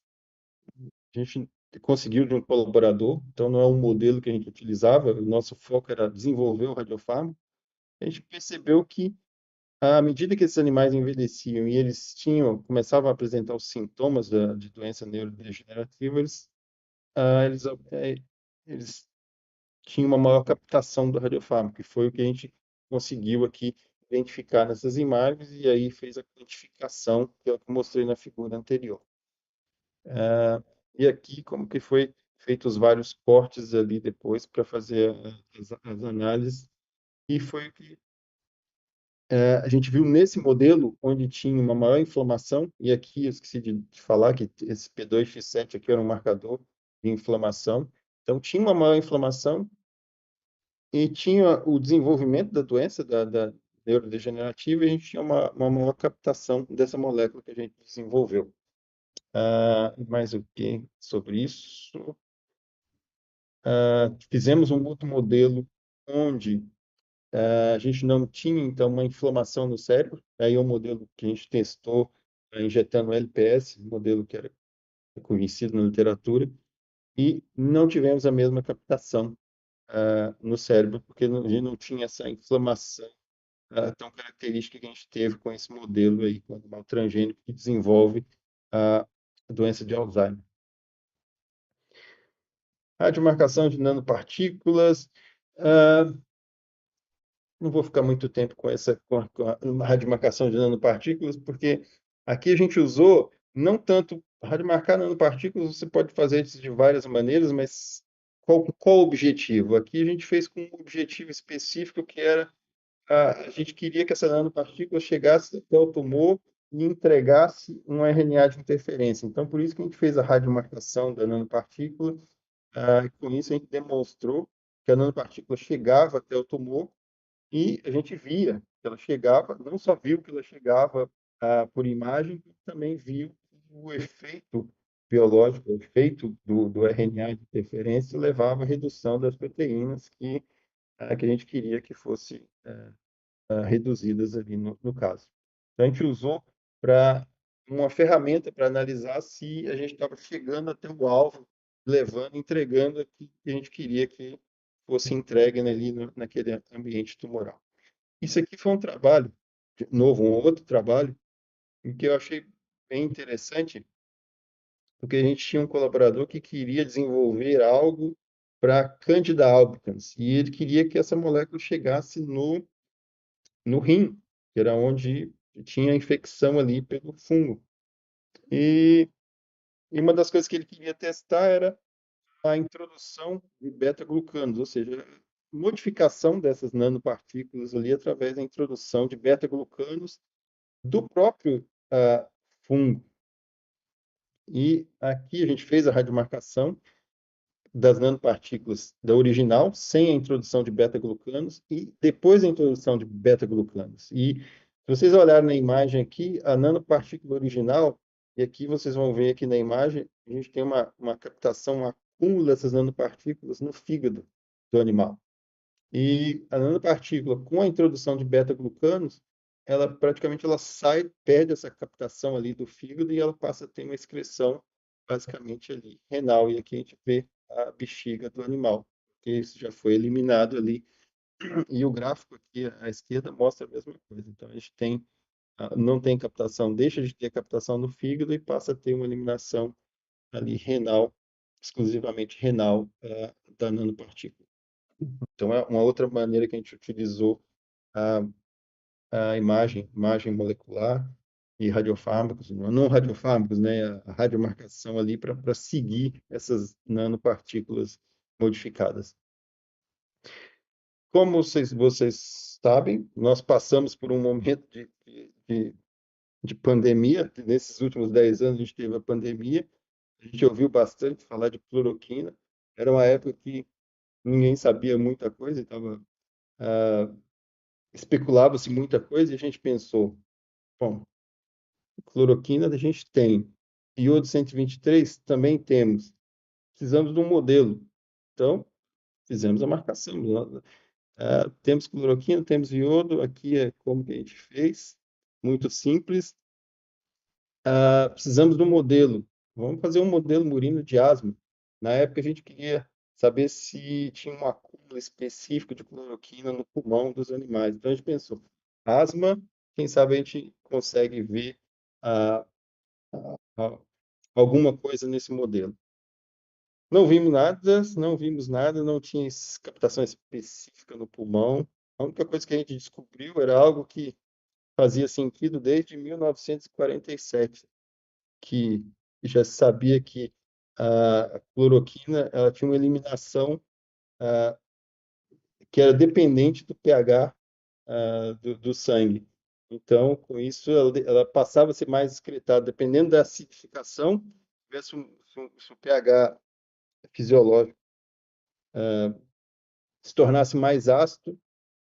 a gente conseguiu de um colaborador, então não é um modelo que a gente utilizava, o nosso foco era desenvolver o radiofármaco. A gente percebeu que, à medida que esses animais envelheciam e eles começavam a apresentar os sintomas de doença neurodegenerativa, eles tinham uma maior captação do radiofármaco, que foi o que a gente conseguiu aqui identificar nessas imagens, e aí fez a quantificação que eu mostrei na figura anterior. E aqui, como que foi feito os vários cortes ali depois para fazer as análises, e foi o que a gente viu nesse modelo, onde tinha uma maior inflamação, e aqui eu esqueci de falar que esse P2X7 aqui era um marcador de inflamação. Então, tinha uma maior inflamação e tinha o desenvolvimento da doença, da neurodegenerativa, e a gente tinha uma maior captação dessa molécula que a gente desenvolveu. Mais o que sobre isso? Fizemos um outro modelo onde a gente não tinha, então, uma inflamação no cérebro. Aí é um modelo que a gente testou injetando LPS, um modelo que era conhecido na literatura, e não tivemos a mesma captação no cérebro, porque a gente não tinha essa inflamação tão característica que a gente teve com esse modelo aí, com o animal transgênico que desenvolve a doença de Alzheimer. Radiomarcação de nanopartículas. Não vou ficar muito tempo com a radiomarcação de nanopartículas, porque aqui a gente usou não tanto radiomarcar nanopartículas, você pode fazer isso de várias maneiras, mas qual o objetivo? Aqui a gente fez com um objetivo específico, que era a gente queria que essa nanopartícula chegasse até o tumor e entregasse um RNA de interferência. Então, por isso que a gente fez a radiomarcação da nanopartícula, Com isso, a gente demonstrou que a nanopartícula chegava até o tumor e a gente via que ela chegava, não só viu que ela chegava por imagem, como também viu o efeito biológico, o efeito do RNA de interferência levava à redução das proteínas que a gente queria que fosse reduzidas ali no caso. Então, a gente usou para uma ferramenta para analisar se a gente estava chegando até o alvo, levando, entregando aquilo que a gente queria que fosse entregue ali naquele ambiente tumoral. Isso aqui foi um trabalho, de novo, um outro trabalho, em que eu achei bem interessante, porque a gente tinha um colaborador que queria desenvolver algo para Candida albicans, e ele queria que essa molécula chegasse no rim, que era onde tinha a infecção ali pelo fungo. E uma das coisas que ele queria testar era a introdução de beta-glucanos, ou seja, modificação dessas nanopartículas ali através da introdução de beta-glucanos do próprio fungo. E aqui a gente fez a radiomarcação das nanopartículas da original, sem a introdução de beta-glucanos, e depois da introdução de beta-glucanos. E se vocês olharem na imagem aqui, a nanopartícula original, e aqui vocês vão ver aqui na imagem, a gente tem uma captação, um acúmulo dessas nanopartículas no fígado do animal. E a nanopartícula, com a introdução de beta-glucanos, ela praticamente sai, perde essa captação ali do fígado e ela passa a ter uma excreção basicamente ali renal. E aqui a gente vê a bexiga do animal, que isso já foi eliminado ali. E o gráfico aqui à esquerda mostra a mesma coisa. Então a gente não tem captação, deixa de ter captação no fígado e passa a ter uma eliminação ali renal, exclusivamente renal, da nanopartícula. Então, é uma outra maneira que a gente utilizou a, a imagem molecular e radiofármacos, não radiofármacos, né, a radiomarcação ali para seguir essas nanopartículas modificadas. Como vocês sabem, nós passamos por um momento de pandemia. Nesses últimos 10 anos, a gente teve a pandemia. A gente ouviu bastante falar de cloroquina. Era uma época que ninguém sabia muita coisa, estava especulava-se muita coisa e a gente pensou, bom, cloroquina a gente tem, iodo 123 também temos, precisamos de um modelo. Então, fizemos a marcação. Temos cloroquina, temos iodo, aqui é como que a gente fez, muito simples. Precisamos de um modelo. Vamos fazer um modelo murino de asma. Na época a gente queria saber se tinha um acúmulo específico de cloroquina no pulmão dos animais. Então a gente pensou, asma, quem sabe a gente consegue ver ah, ah, alguma coisa nesse modelo. Não vimos nada, não tinha captação específica no pulmão. A única coisa que a gente descobriu era algo que fazia sentido desde 1947, que já se sabia que a cloroquina ela tinha uma eliminação que era dependente do pH do sangue. Então, com isso, ela passava a ser mais excretada, dependendo da acidificação, se o pH fisiológico se tornasse mais ácido,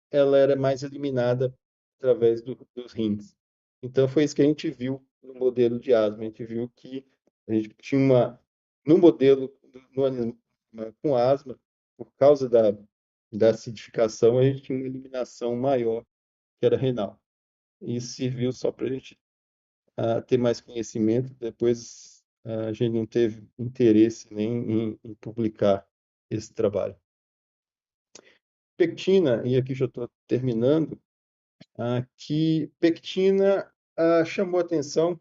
ela era mais eliminada através dos rins. Então, foi isso que a gente viu no modelo de asma. A gente viu que a gente tinha no modelo com asma, por causa da acidificação, a gente tinha uma eliminação maior, que era renal. Isso serviu só para a gente ter mais conhecimento. Depois, a gente não teve interesse nem em publicar esse trabalho. Pectina, e aqui já estou terminando, que pectina chamou atenção,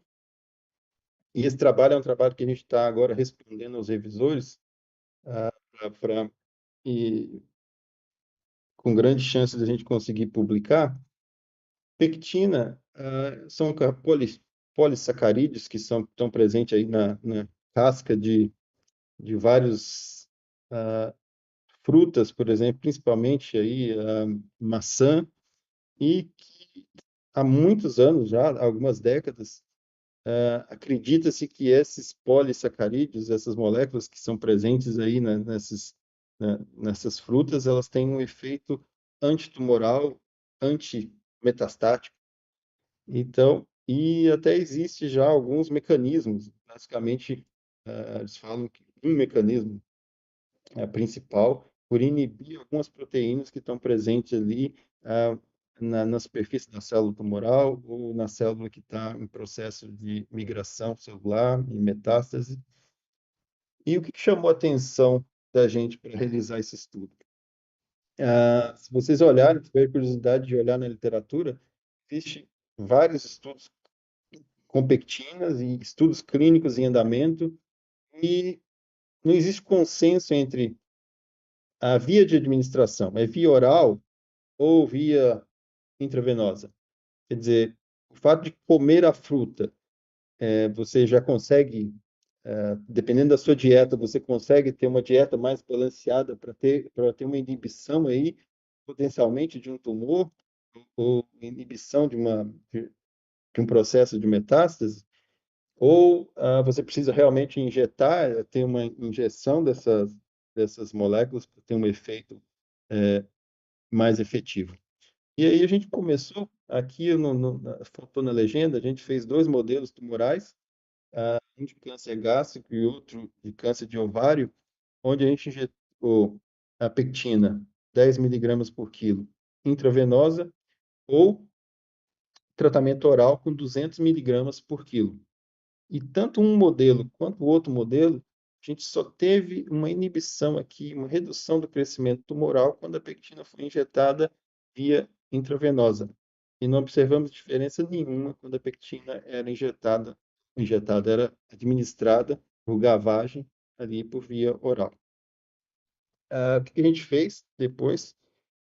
e esse trabalho é um trabalho que a gente está agora respondendo aos revisores, e com grande chance de a gente conseguir publicar. Pectina são polissacarídeos que estão presentes aí na casca de vários frutas, por exemplo, principalmente aí maçã, e que há muitos anos já, algumas décadas, acredita-se que esses polissacarídeos, essas moléculas que são presentes aí nessas frutas, elas têm um efeito antitumoral, antimetastático. Então, e até existe já alguns mecanismos, basicamente, eles falam que um mecanismo principal por inibir algumas proteínas que estão presentes ali na superfície da célula tumoral ou na célula que está em processo de migração celular e metástase. E o que chamou a atenção da gente para realizar esse estudo? Se vocês olharem, tiverem curiosidade de olhar na literatura, existe vários estudos com pectinas e estudos clínicos em andamento, e não existe consenso entre a via de administração, é via oral ou via intravenosa. Quer dizer, o fato de comer a fruta, você já consegue, dependendo da sua dieta, você consegue ter uma dieta mais balanceada para ter uma inibição aí, potencialmente, de um tumor, ou inibição de um processo de metástase, ou você precisa realmente injetar, ter uma injeção dessas moléculas para ter um efeito mais efetivo. E aí a gente começou, aqui faltou na legenda, a gente fez 2 modelos tumorais, um de câncer gástrico e outro de câncer de ovário, onde a gente injetou a pectina 10 miligramas por quilo intravenosa ou tratamento oral com 200 miligramas por quilo. E tanto um modelo quanto o outro modelo, a gente só teve uma inibição aqui, uma redução do crescimento tumoral quando a pectina foi injetada via intravenosa. E não observamos diferença nenhuma quando a pectina era era administrada por gavagem ali por via oral. O que a gente fez depois?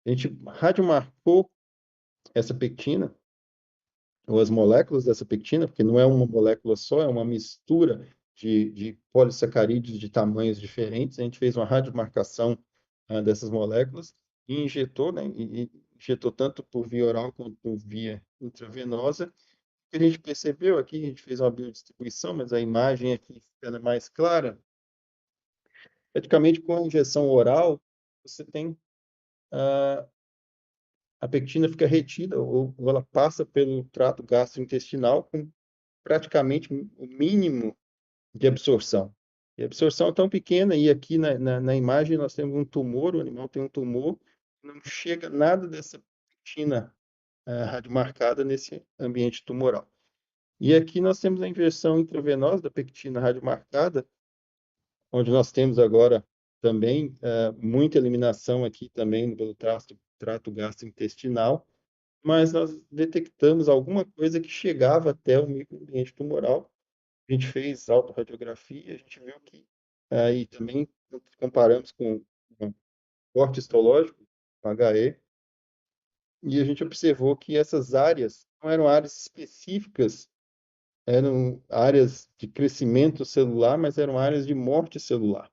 A gente radiomarcou essa pectina, ou as moléculas dessa pectina, porque não é uma molécula só, é uma mistura de polissacarídeos de tamanhos diferentes. A gente fez uma radiomarcação dessas moléculas e injetou, né, e injetou tanto por via oral quanto por via intravenosa. O que a gente percebeu aqui, a gente fez uma biodistribuição, mas a imagem aqui fica mais clara. Praticamente com a injeção oral, você tem a pectina fica retida ou ela passa pelo trato gastrointestinal com praticamente o mínimo de absorção. E a absorção é tão pequena, e aqui na imagem nós temos um tumor, o animal tem um tumor, não chega nada dessa pectina radiomarcada nesse ambiente tumoral. E aqui nós temos a inversão intravenosa da pectina radiomarcada, onde nós temos agora também muita eliminação aqui também pelo trato gastrointestinal, mas nós detectamos alguma coisa que chegava até o microambiente tumoral. A gente fez autorradiografia, a gente viu que aí também comparamos com o corte histológico, HE, e a gente observou que essas áreas não eram áreas específicas, eram áreas de crescimento celular, mas eram áreas de morte celular.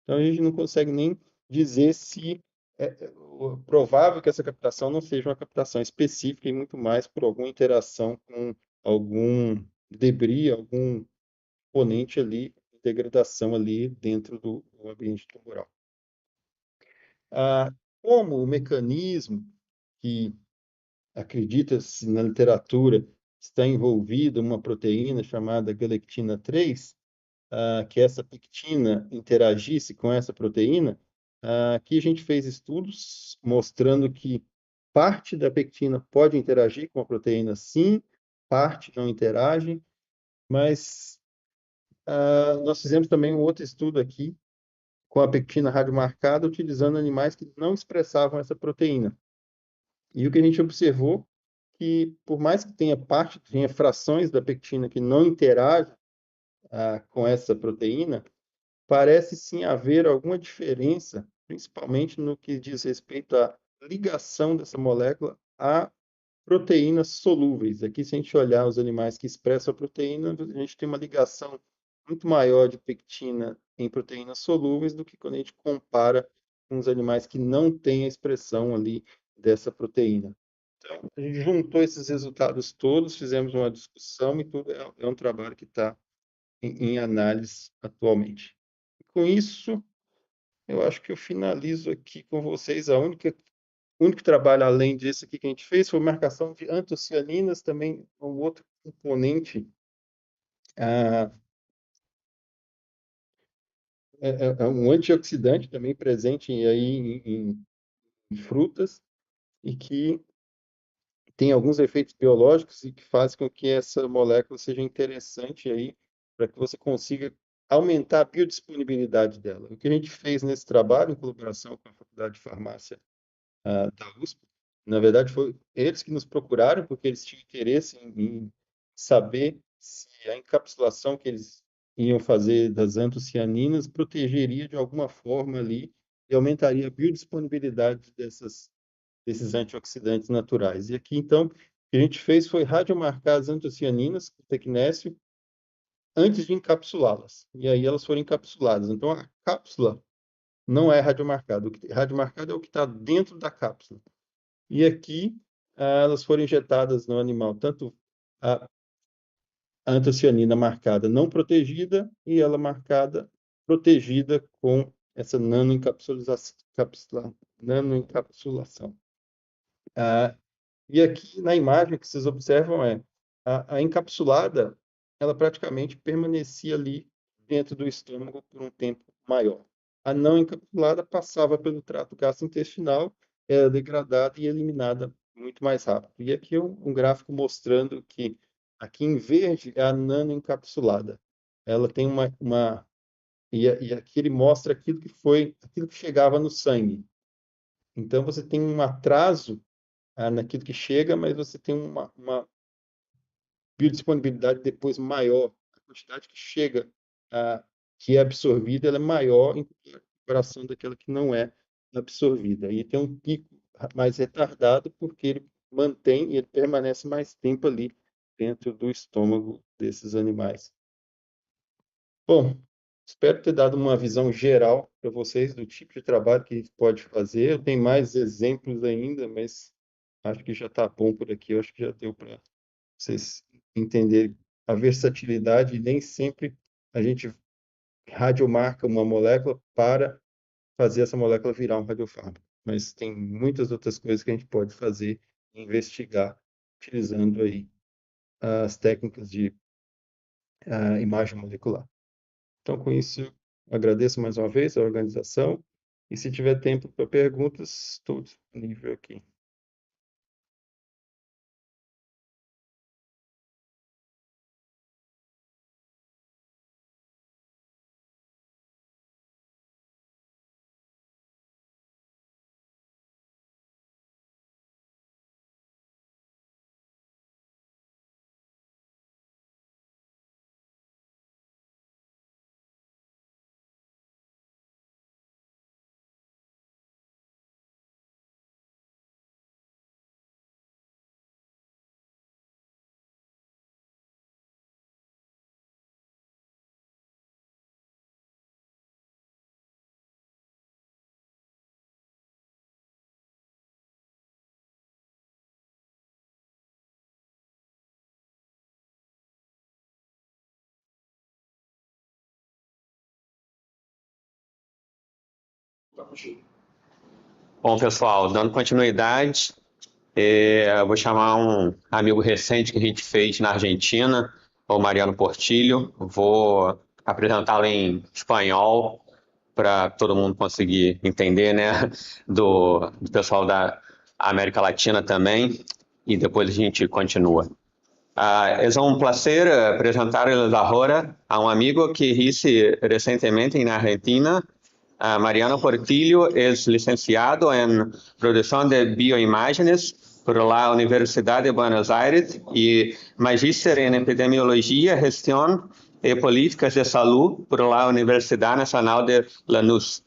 Então a gente não consegue nem dizer se é provável que essa captação não seja uma captação específica e muito mais por alguma interação com algum debris, algum componente ali, degradação ali dentro do ambiente tumoral. Como o mecanismo que acredita-se na literatura está envolvido uma proteína chamada galectina 3, que essa pectina interagisse com essa proteína, aqui a gente fez estudos mostrando que parte da pectina pode interagir com a proteína, sim, parte não interage, mas nós fizemos também um outro estudo aqui com a pectina radiomarcada utilizando animais que não expressavam essa proteína. E o que a gente observou que, por mais que tenha frações da pectina que não interagem com essa proteína, parece sim haver alguma diferença, principalmente no que diz respeito à ligação dessa molécula a proteínas solúveis. Aqui, se a gente olhar os animais que expressam a proteína, a gente tem uma ligação muito maior de pectina em proteínas solúveis do que quando a gente compara com os animais que não têm a expressão ali dessa proteína. Então, a gente juntou esses resultados todos, fizemos uma discussão e tudo é um trabalho que está em análise atualmente. Com isso, eu acho que eu finalizo aqui com vocês. O único trabalho além disso aqui que a gente fez foi marcação de antocianinas, também um outro componente. É um antioxidante também presente aí em frutas e que tem alguns efeitos biológicos e que fazem com que essa molécula seja interessante aí para que você consiga aumentar a biodisponibilidade dela. O que a gente fez nesse trabalho, em colaboração com a Faculdade de Farmácia da USP, na verdade, foi eles que nos procuraram, porque eles tinham interesse em saber se a encapsulação que eles iam fazer das antocianinas protegeria de alguma forma ali e aumentaria a biodisponibilidade desses antioxidantes naturais. E aqui, então, o que a gente fez foi radiomarcar as antocianinas com tecnécio antes de encapsulá-las. E aí elas foram encapsuladas. Então, a cápsula não é radiomarcada. O que é radiomarcado é o que está dentro da cápsula. E aqui, elas foram injetadas no animal, tanto a antocianina marcada não protegida e ela marcada protegida com essa nanoencapsulação. E aqui na imagem que vocês observam a encapsulada, ela praticamente permanecia ali dentro do estômago por um tempo maior. A não encapsulada passava pelo trato gastrointestinal, era degradada e eliminada muito mais rápido. E aqui um gráfico mostrando que aqui em verde é a nanoencapsulada. Ela tem e aqui ele mostra aquilo que chegava no sangue. Então você tem um atraso naquilo que chega, mas você tem uma biodisponibilidade depois maior. A quantidade que chega, que é absorvida, ela é maior em comparação daquela que não é absorvida. E tem um pico mais retardado porque ele permanece mais tempo ali dentro do estômago desses animais. Bom, espero ter dado uma visão geral para vocês do tipo de trabalho que a gente pode fazer. Eu tenho mais exemplos ainda, mas acho que já está bom por aqui. Eu acho que já deu para vocês entenderem a versatilidade e nem sempre a gente radiomarca uma molécula para fazer essa molécula virar um radiofármaco. Mas tem muitas outras coisas que a gente pode fazer e investigar utilizando aí as técnicas de imagem molecular. Então, com isso, eu agradeço mais uma vez a organização e se tiver tempo para perguntas, estou disponível aqui. Bom, pessoal, dando continuidade, eu vou chamar um amigo recente que a gente fez na Argentina, o Mariano Portillo. Vou apresentá-lo em espanhol para todo mundo conseguir entender, né? Do pessoal da América Latina também, e depois a gente continua. Es un placer presentarles ahora a un amigo que hice recientemente en Argentina. Mariano Portillo es licenciado en producción de bioimágenes por la Universidad de Buenos Aires y magíster en epidemiología, gestión y políticas de salud por la Universidad Nacional de Lanús.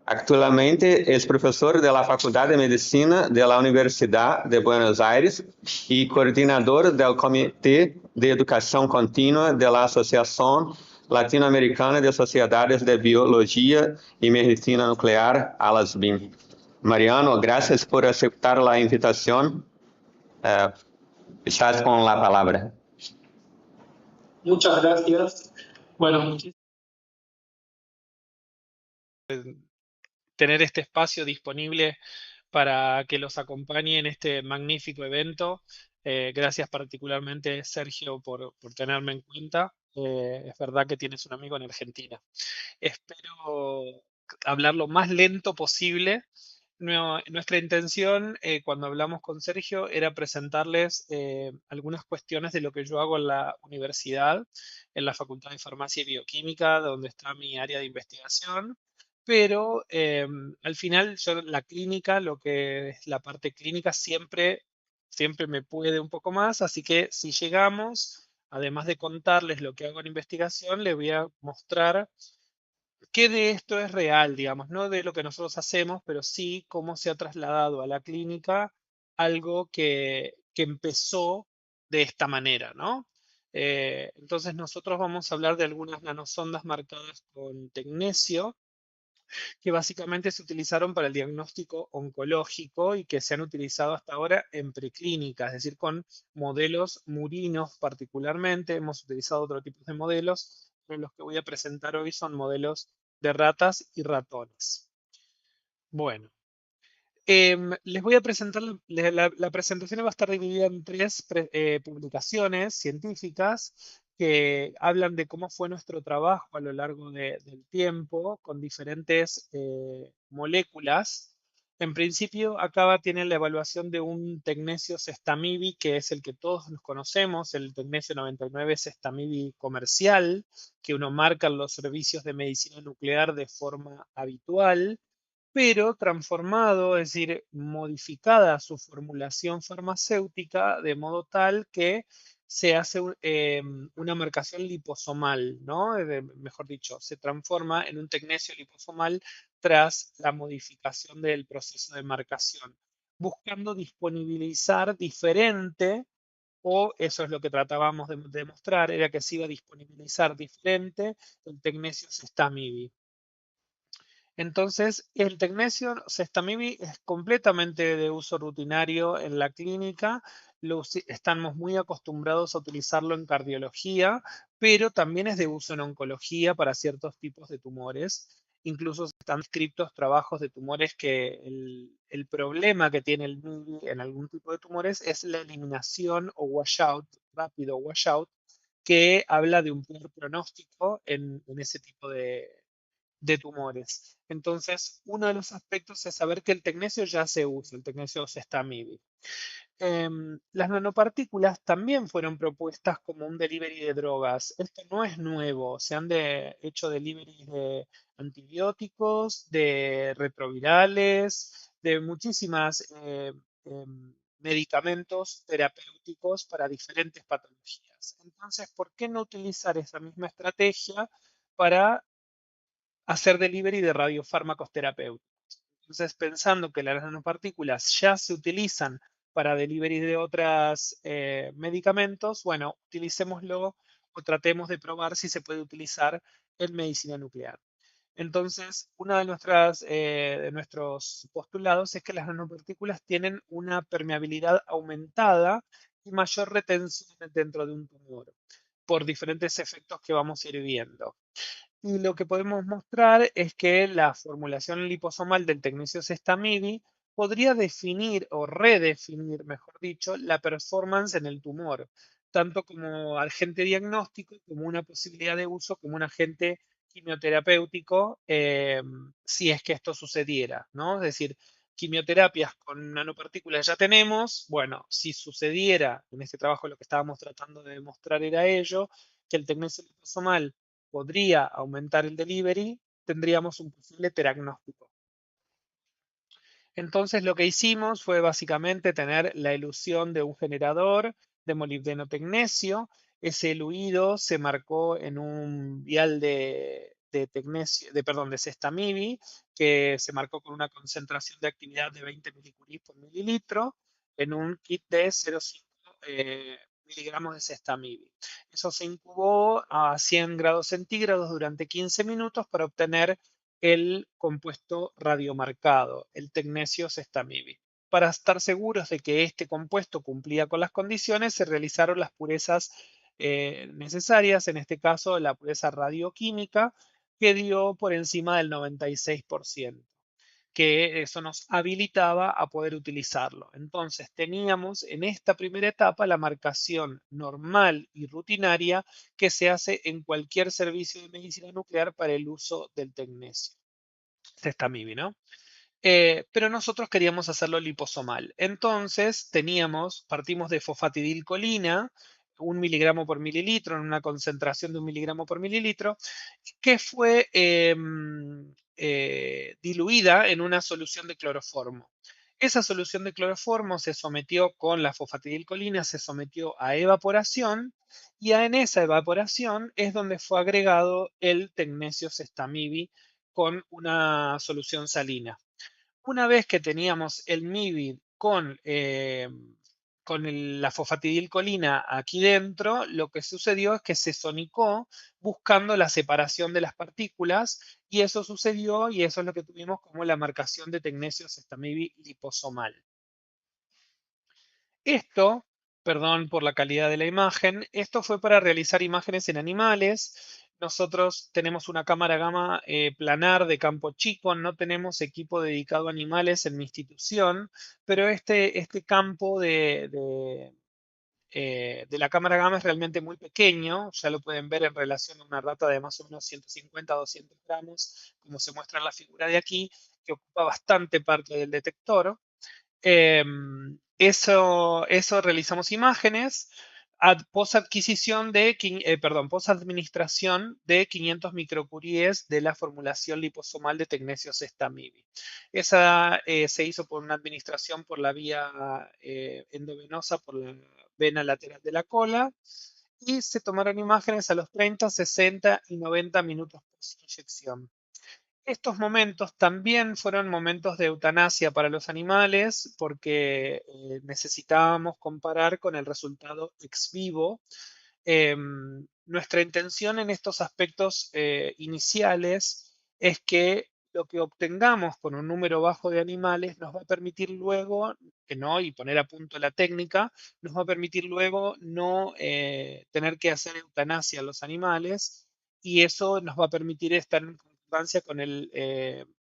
Actualmente es profesor de la Facultad de Medicina de la Universidad de Buenos Aires y coordinador del Comité de Educación Continua de la Asociación Latinoamericana de Sociedades de Biología y Medicina Nuclear, ALASBIM. Mariano, gracias por aceptar la invitación. Estás con la palabra. Muchas gracias. Bueno, tener este espacio disponible para que los acompañe en este magnífico evento. Gracias particularmente, Sergio, por tenerme en cuenta. Es verdad que tienes un amigo en Argentina. Espero hablar lo más lento posible. Nuestra intención, cuando hablamos con Sergio, era presentarles algunas cuestiones de lo que yo hago en la universidad, en la Facultad de Farmacia y Bioquímica, donde está mi área de investigación. Pero al final, yo la clínica, lo que es la parte clínica, siempre me puede un poco más. Así que si llegamos, además de contarles lo que hago en investigación, les voy a mostrar qué de esto es real, digamos, no de lo que nosotros hacemos, pero sí cómo se ha trasladado a la clínica algo que empezó de esta manera, ¿no? Entonces nosotros vamos a hablar de algunas nanosondas marcadas con tecnesio, que básicamente se utilizaron para el diagnóstico oncológico y que se han utilizado hasta ahora en preclínica, es decir, con modelos murinos particularmente. Hemos utilizado otro tipo de modelos, pero los que voy a presentar hoy son modelos de ratas y ratones. Bueno, les voy a presentar, la presentación va a estar dividida en tres publicaciones científicas que hablan de cómo fue nuestro trabajo a lo largo del tiempo con diferentes moléculas. En principio, acá tienen la evaluación de un Tecnesio Sestamibi, que es el que todos nos conocemos, el Tecnesio 99 Sestamibi comercial, que uno marca en los servicios de medicina nuclear de forma habitual, pero transformado, es decir, modificada su formulación farmacéutica de modo tal que se hace una marcación liposomal, ¿no? Mejor dicho, se transforma en un tecnesio liposomal tras la modificación del proceso de marcación, buscando disponibilizar diferente, o eso es lo que tratábamos de demostrar, era que se iba a disponibilizar diferente el tecnesio Sestamibi. Entonces, el Tecnesio Sestamibi es completamente de uso rutinario en la clínica. Estamos muy acostumbrados a utilizarlo en cardiología, pero también es de uso en oncología para ciertos tipos de tumores. Incluso están descritos trabajos de tumores que el problema que tiene el MIBI en algún tipo de tumores es la eliminación o washout, rápido washout, que habla de un peor pronóstico en ese tipo de tumores. Entonces, uno de los aspectos es saber que el tecnesio ya se usa, el tecnesio Sestamibi. Las nanopartículas también fueron propuestas como un delivery de drogas. Esto no es nuevo, se han hecho deliveries de antibióticos, de retrovirales, de muchísimas medicamentos terapéuticos para diferentes patologías. Entonces, ¿por qué no utilizar esa misma estrategia para hacer delivery de radiofármacos terapéuticos? Entonces, pensando que las nanopartículas ya se utilizan para delivery de otros medicamentos, bueno, utilicémoslo o tratemos de probar si se puede utilizar en medicina nuclear. Entonces, uno de nuestros postulados es que las nanopartículas tienen una permeabilidad aumentada y mayor retención dentro de un tumor por diferentes efectos que vamos a ir viendo. Y lo que podemos mostrar es que la formulación liposomal del Tecnesio Sestamibi podría definir o redefinir, mejor dicho, la performance en el tumor, tanto como agente diagnóstico, como una posibilidad de uso, como un agente quimioterapéutico, si es que esto sucediera, ¿no? Es decir, quimioterapias con nanopartículas ya tenemos. Bueno, si sucediera, en este trabajo lo que estábamos tratando de demostrar era ello, que el Tecnesio liposomal podría aumentar el delivery, tendríamos un posible diagnóstico. Entonces lo que hicimos fue básicamente tener la elución de un generador de molibdeno tecnesio. Ese eluido se marcó en un vial de Sestamibi, que se marcó con una concentración de actividad de 20 milicuries por mililitro en un kit de 0,5 miligramos de Sestamibi. Eso se incubó a 100 grados centígrados durante 15 minutos para obtener el compuesto radiomarcado, el Tecnesio Sestamibi. para estar seguros de que este compuesto cumplía con las condiciones, se realizaron las purezas necesarias, en este caso la pureza radioquímica, que dio por encima del 96%, que eso nos habilitaba a poder utilizarlo. Entonces teníamos en esta primera etapa la marcación normal y rutinaria que se hace en cualquier servicio de medicina nuclear para el uso del tecnesio, Zestamib, ¿no? Pero nosotros queríamos hacerlo liposomal. Entonces partimos de fosfatidilcolina, 1 miligramo por mililitro, en una concentración de 1 miligramo por mililitro, que fue diluida en una solución de cloroformo. Esa solución de cloroformo se sometió con la fosfatidilcolina, se sometió a evaporación, y en esa evaporación es donde fue agregado el tecnesio Zestamib con una solución salina. Una vez que teníamos el MIBI con la fosfatidilcolina aquí dentro, lo que sucedió es que se sonicó buscando la separación de las partículas, y eso sucedió, y eso es lo que tuvimos como la marcación de tecnesio Zestamib liposomal. Esto, perdón por la calidad de la imagen, esto fue para realizar imágenes en animales. Nosotros tenemos una cámara gamma planar de campo chico, no tenemos equipo dedicado a animales en mi institución, pero este campo de la cámara gamma es realmente muy pequeño, ya lo pueden ver en relación a una rata de más o menos 150 a 200 gramos, como se muestra en la figura de aquí, que ocupa bastante parte del detector. Eso realizamos imágenes, posadministración de 500 microcuries de la formulación liposomal de tecnesio Zestamib. Esa se hizo por una administración por la vía endovenosa, por la vena lateral de la cola, y se tomaron imágenes a los 30, 60 y 90 minutos post inyección. Estos momentos también fueron momentos de eutanasia para los animales, porque necesitábamos comparar con el resultado ex vivo. Nuestra intención en estos aspectos iniciales es que lo que obtengamos con un número bajo de animales nos va a permitir luego, y poner a punto la técnica, nos va a permitir luego no tener que hacer eutanasia a los animales, y eso nos va a permitir estar en concordancia con el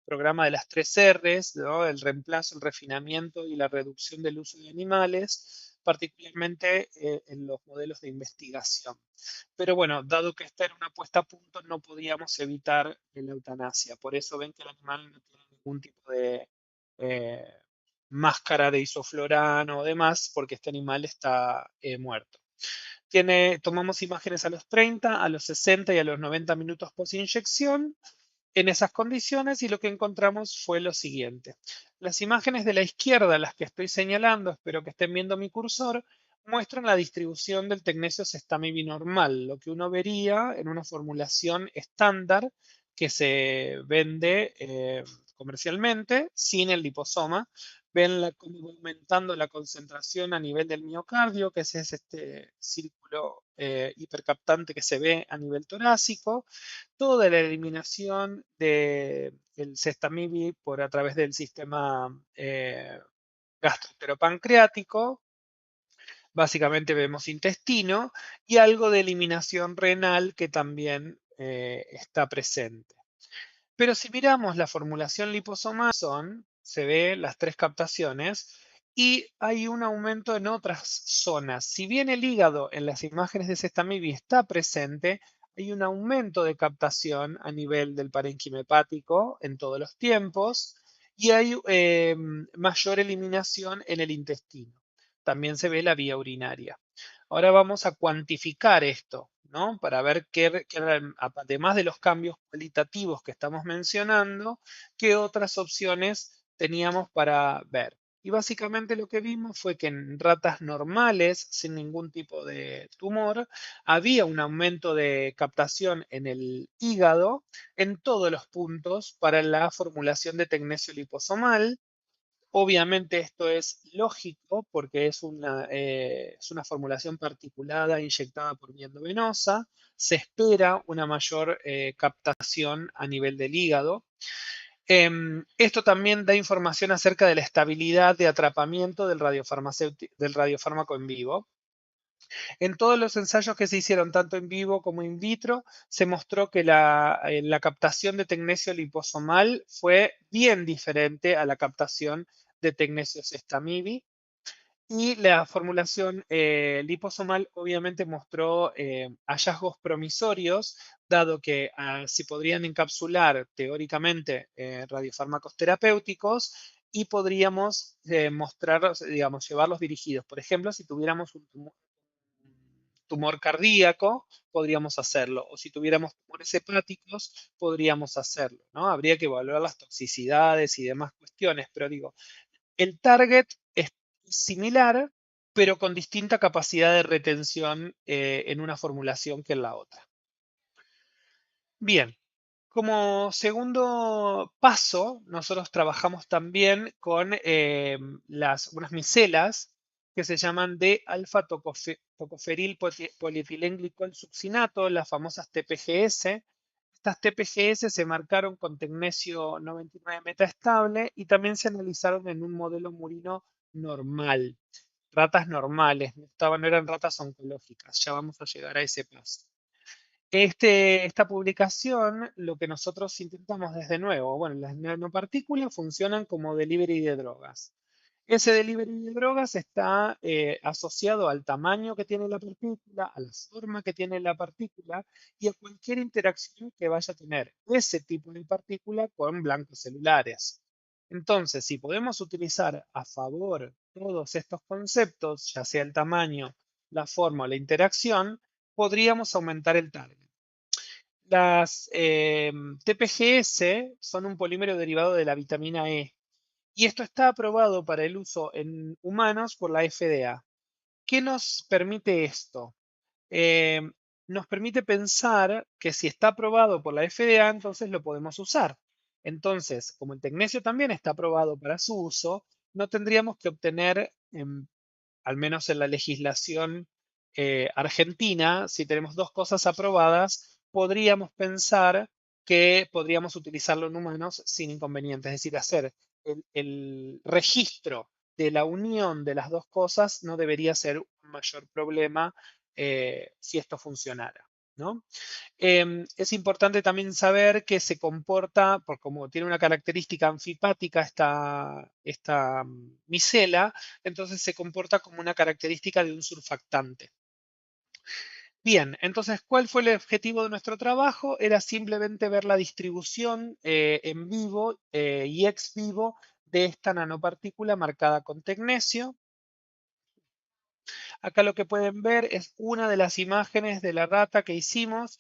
programa de las 3 Rs, ¿no? El reemplazo, el refinamiento y la reducción del uso de animales, particularmente en los modelos de investigación. Pero bueno, dado que esta era una puesta a punto, no podíamos evitar la eutanasia. Por eso ven que el animal no tiene ningún tipo de máscara de isoflorano o demás, porque este animal está muerto. Tomamos imágenes a los 30, a los 60 y a los 90 minutos post inyección en esas condiciones, y lo que encontramos fue lo siguiente. Las imágenes de la izquierda, las que estoy señalando, espero que estén viendo mi cursor, muestran la distribución del tecnesio Zestamib normal, lo que uno vería en una formulación estándar que se vende comercialmente sin el liposoma. Ven cómo va aumentando la concentración a nivel del miocardio, que es este círculo hipercaptante que se ve a nivel torácico. Toda la eliminación del Zestamib a través del sistema gastroenteropancreático. Básicamente vemos intestino y algo de eliminación renal que también está presente. Pero si miramos la formulación liposomal, se ve las 3 captaciones y hay un aumento en otras zonas. Si bien el hígado en las imágenes de Zestamib está presente, hay un aumento de captación a nivel del parénquima hepático en todos los tiempos, y hay mayor eliminación en el intestino. También se ve la vía urinaria. Ahora vamos a cuantificar esto, ¿no? Para ver además de los cambios cualitativos que estamos mencionando, qué otras opciones teníamos para ver. Y básicamente lo que vimos fue que en ratas normales, sin ningún tipo de tumor, había un aumento de captación en el hígado en todos los puntos para la formulación de tecnesio liposomal. Obviamente esto es lógico porque es una formulación particulada inyectada por vía endovenosa. Se espera una mayor captación a nivel del hígado. Esto también da información acerca de la estabilidad de atrapamiento del radiofármaco en vivo. En todos los ensayos que se hicieron, tanto en vivo como in vitro, se mostró que la captación de tecnesio liposomal fue bien diferente a la captación de tecnesio sestamibi. Y la formulación liposomal obviamente mostró hallazgos promisorios, dado que se podrían encapsular teóricamente radiofármacos terapéuticos y podríamos mostrarlos, digamos, llevarlos dirigidos. Por ejemplo, si tuviéramos un tumor cardíaco, podríamos hacerlo. O si tuviéramos tumores hepáticos, podríamos hacerlo, ¿no? Habría que evaluar las toxicidades y demás cuestiones, pero digo, el target es similar, pero con distinta capacidad de retención en una formulación que en la otra. Bien, como segundo paso, nosotros trabajamos también con unas micelas que se llaman de alfa-tocoferil polietilenglicol succinato, las famosas TPGS. Estas TPGS se marcaron con tecnesio 99 metaestable y también se analizaron en un modelo murino normal, ratas normales, no eran ratas oncológicas. Ya vamos a llegar a ese paso. Esta publicación, lo que nosotros intentamos desde nuevo, bueno, las nanopartículas funcionan como delivery de drogas. Ese delivery de drogas está asociado al tamaño que tiene la partícula, a la forma que tiene la partícula y a cualquier interacción que vaya a tener ese tipo de partícula con blancos celulares. Entonces, si podemos utilizar a favor todos estos conceptos, ya sea el tamaño, la forma o la interacción, podríamos aumentar el target. Las TPGS son un polímero derivado de la vitamina E y esto está aprobado para el uso en humanos por la FDA. ¿Qué nos permite esto? Eh, Nos permite pensar que si está aprobado por la FDA, entonces lo podemos usar. Entonces, como el tecnesio también está aprobado para su uso, no tendríamos que obtener, al menos en la legislación argentina, si tenemos dos cosas aprobadas, podríamos pensar que podríamos utilizarlo en humanos sin inconveniente, es decir, hacer el registro de la unión de las dos cosas no debería ser un mayor problema si esto funcionara, ¿no? Es importante también saber que se comporta, por como tiene una característica anfipática esta micela, entonces se comporta como una característica de un surfactante. Bien, entonces, ¿cuál fue el objetivo de nuestro trabajo? Era simplemente ver la distribución en vivo y ex vivo de esta nanopartícula marcada con tecnesio. Acá lo que pueden ver es una de las imágenes de la rata que hicimos.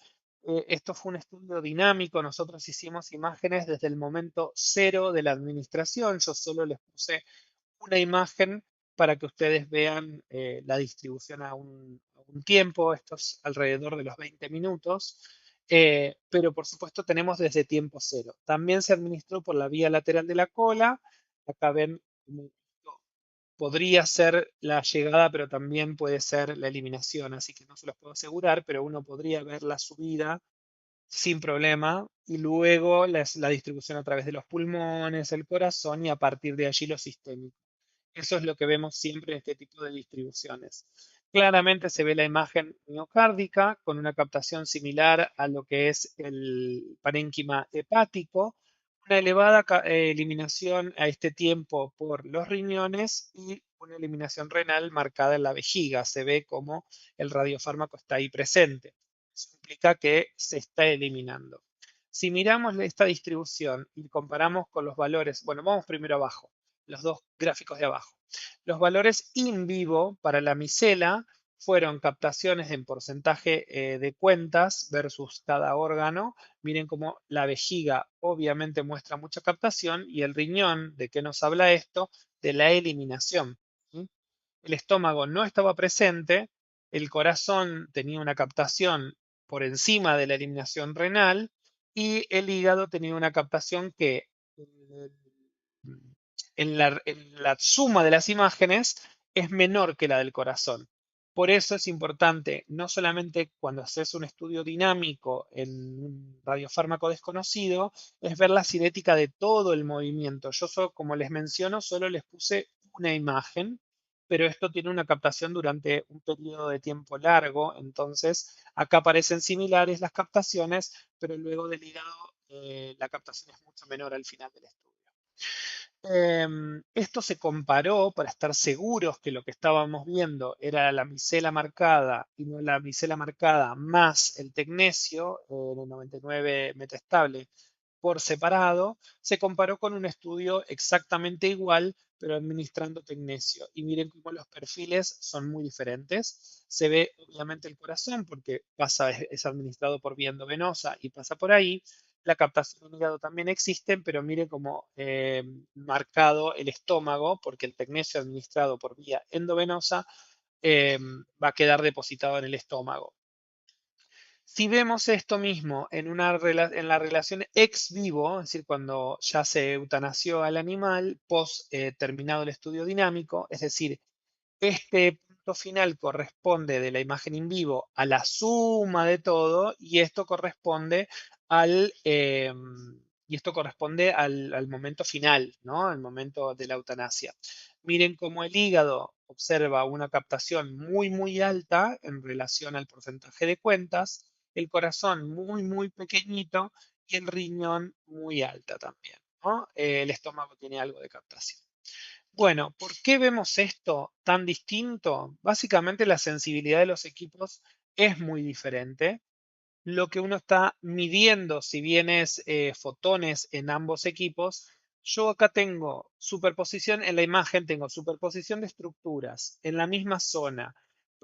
Esto fue un estudio dinámico. Nosotros hicimos imágenes desde el momento cero de la administración. Yo solo les puse una imagen para que ustedes vean la distribución a un tiempo. Esto es alrededor de los 20 minutos. Pero por supuesto tenemos desde tiempo cero. También se administró por la vía lateral de la cola. Acá ven cómo podría ser la llegada, pero también puede ser la eliminación, así que no se los puedo asegurar, pero uno podría ver la subida sin problema y luego la distribución a través de los pulmones, el corazón y a partir de allí lo sistémico. Eso es lo que vemos siempre en este tipo de distribuciones. Claramente se ve la imagen miocárdica con una captación similar a lo que es el parénquima hepático, una elevada eliminación a este tiempo por los riñones y una eliminación renal marcada en la vejiga. Se ve como el radiofármaco está ahí presente. Eso implica que se está eliminando. Si miramos esta distribución y comparamos con los valores, bueno, vamos primero abajo, los dos gráficos de abajo. Los valores in vivo para la micela fueron captaciones en porcentaje de cuentas versus cada órgano. Miren cómo la vejiga obviamente muestra mucha captación y el riñón, ¿de qué nos habla esto? De la eliminación. ¿Sí? El estómago no estaba presente, el corazón tenía una captación por encima de la eliminación renal y el hígado tenía una captación que en la suma de las imágenes es menor que la del corazón. Por eso es importante, no solamente cuando haces un estudio dinámico en un radiofármaco desconocido, es ver la cinética de todo el movimiento. Yo, como les menciono, solo les puse una imagen, pero esto tiene una captación durante un periodo de tiempo largo, entonces acá parecen similares las captaciones, pero luego del hígado la captación es mucho menor al final del estudio. Esto se comparó para estar seguros que lo que estábamos viendo era la micela marcada y no la micela marcada más el tecnesio, el 99 metaestable por separado. Se comparó con un estudio exactamente igual, pero administrando tecnesio. Y miren cómo los perfiles son muy diferentes. Se ve obviamente el corazón porque es administrado por vía endovenosa y pasa por ahí. La captación del hígado también existe, pero mire cómo marcado el estómago, porque el tecnesio administrado por vía endovenosa va a quedar depositado en el estómago. Si vemos esto mismo en la relación ex vivo, es decir, cuando ya se eutanasió al animal, post terminado el estudio dinámico, es decir, este punto final corresponde de la imagen in vivo a la suma de todo y esto corresponde al momento final, ¿no? Al momento de la eutanasia. Miren cómo el hígado observa una captación muy, muy alta en relación al porcentaje de cuentas, el corazón muy, muy pequeñito y el riñón muy alta también, ¿no? El estómago tiene algo de captación. Bueno, ¿por qué vemos esto tan distinto? Básicamente la sensibilidad de los equipos es muy diferente. Lo que uno está midiendo, si bien es fotones en ambos equipos, yo acá tengo superposición en la imagen, tengo superposición de estructuras en la misma zona.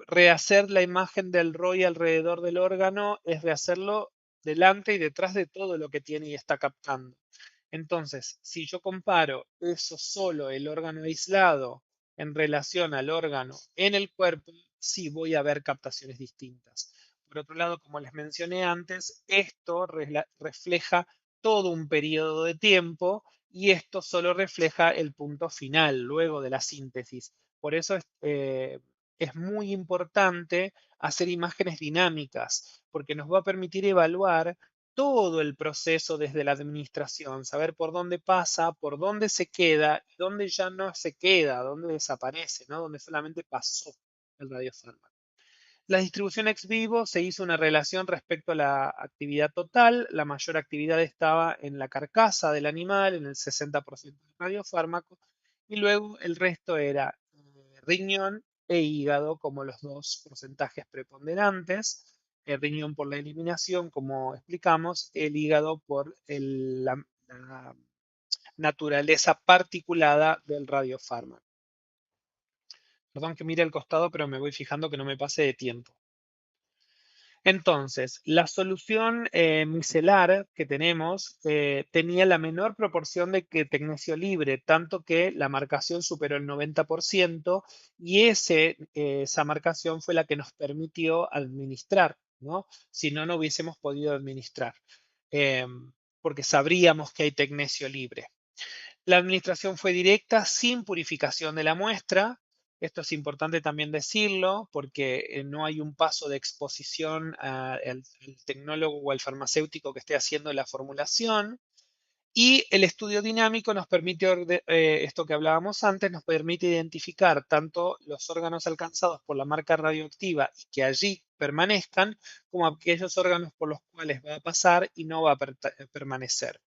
Rehacer la imagen del ROI alrededor del órgano es rehacerlo delante y detrás de todo lo que tiene y está captando. Entonces, si yo comparo eso solo, el órgano aislado, en relación al órgano en el cuerpo, sí voy a ver captaciones distintas. Por otro lado, como les mencioné antes, esto refleja todo un periodo de tiempo y esto solo refleja el punto final, luego de la síntesis. Por eso es muy importante hacer imágenes dinámicas, porque nos va a permitir evaluar todo el proceso desde la administración, saber por dónde pasa, por dónde se queda, dónde ya no se queda, dónde desaparece, ¿no? Dónde solamente pasó el radiofármaco. La distribución ex vivo se hizo una relación respecto a la actividad total. La mayor actividad estaba en la carcasa del animal, en el 60% del radiofármaco, y luego el resto era riñón e hígado como los dos porcentajes preponderantes. El riñón por la eliminación, como explicamos, el hígado por la naturaleza particulada del radiofármaco. Perdón que mire al costado, pero me voy fijando que no me pase de tiempo. Entonces, la solución micelar que tenemos tenía la menor proporción de tecnesio libre, tanto que la marcación superó el 90% y esa marcación fue la que nos permitió administrar, ¿no? Si no, no hubiésemos podido administrar, porque sabríamos que hay tecnesio libre. La administración fue directa, sin purificación de la muestra. Esto es importante también decirlo porque no hay un paso de exposición al tecnólogo o al farmacéutico que esté haciendo la formulación. Y el estudio dinámico nos permite, esto que hablábamos antes, nos permite identificar tanto los órganos alcanzados por la marca radioactiva y que allí permanezcan, como aquellos órganos por los cuales va a pasar y no va a permanecer.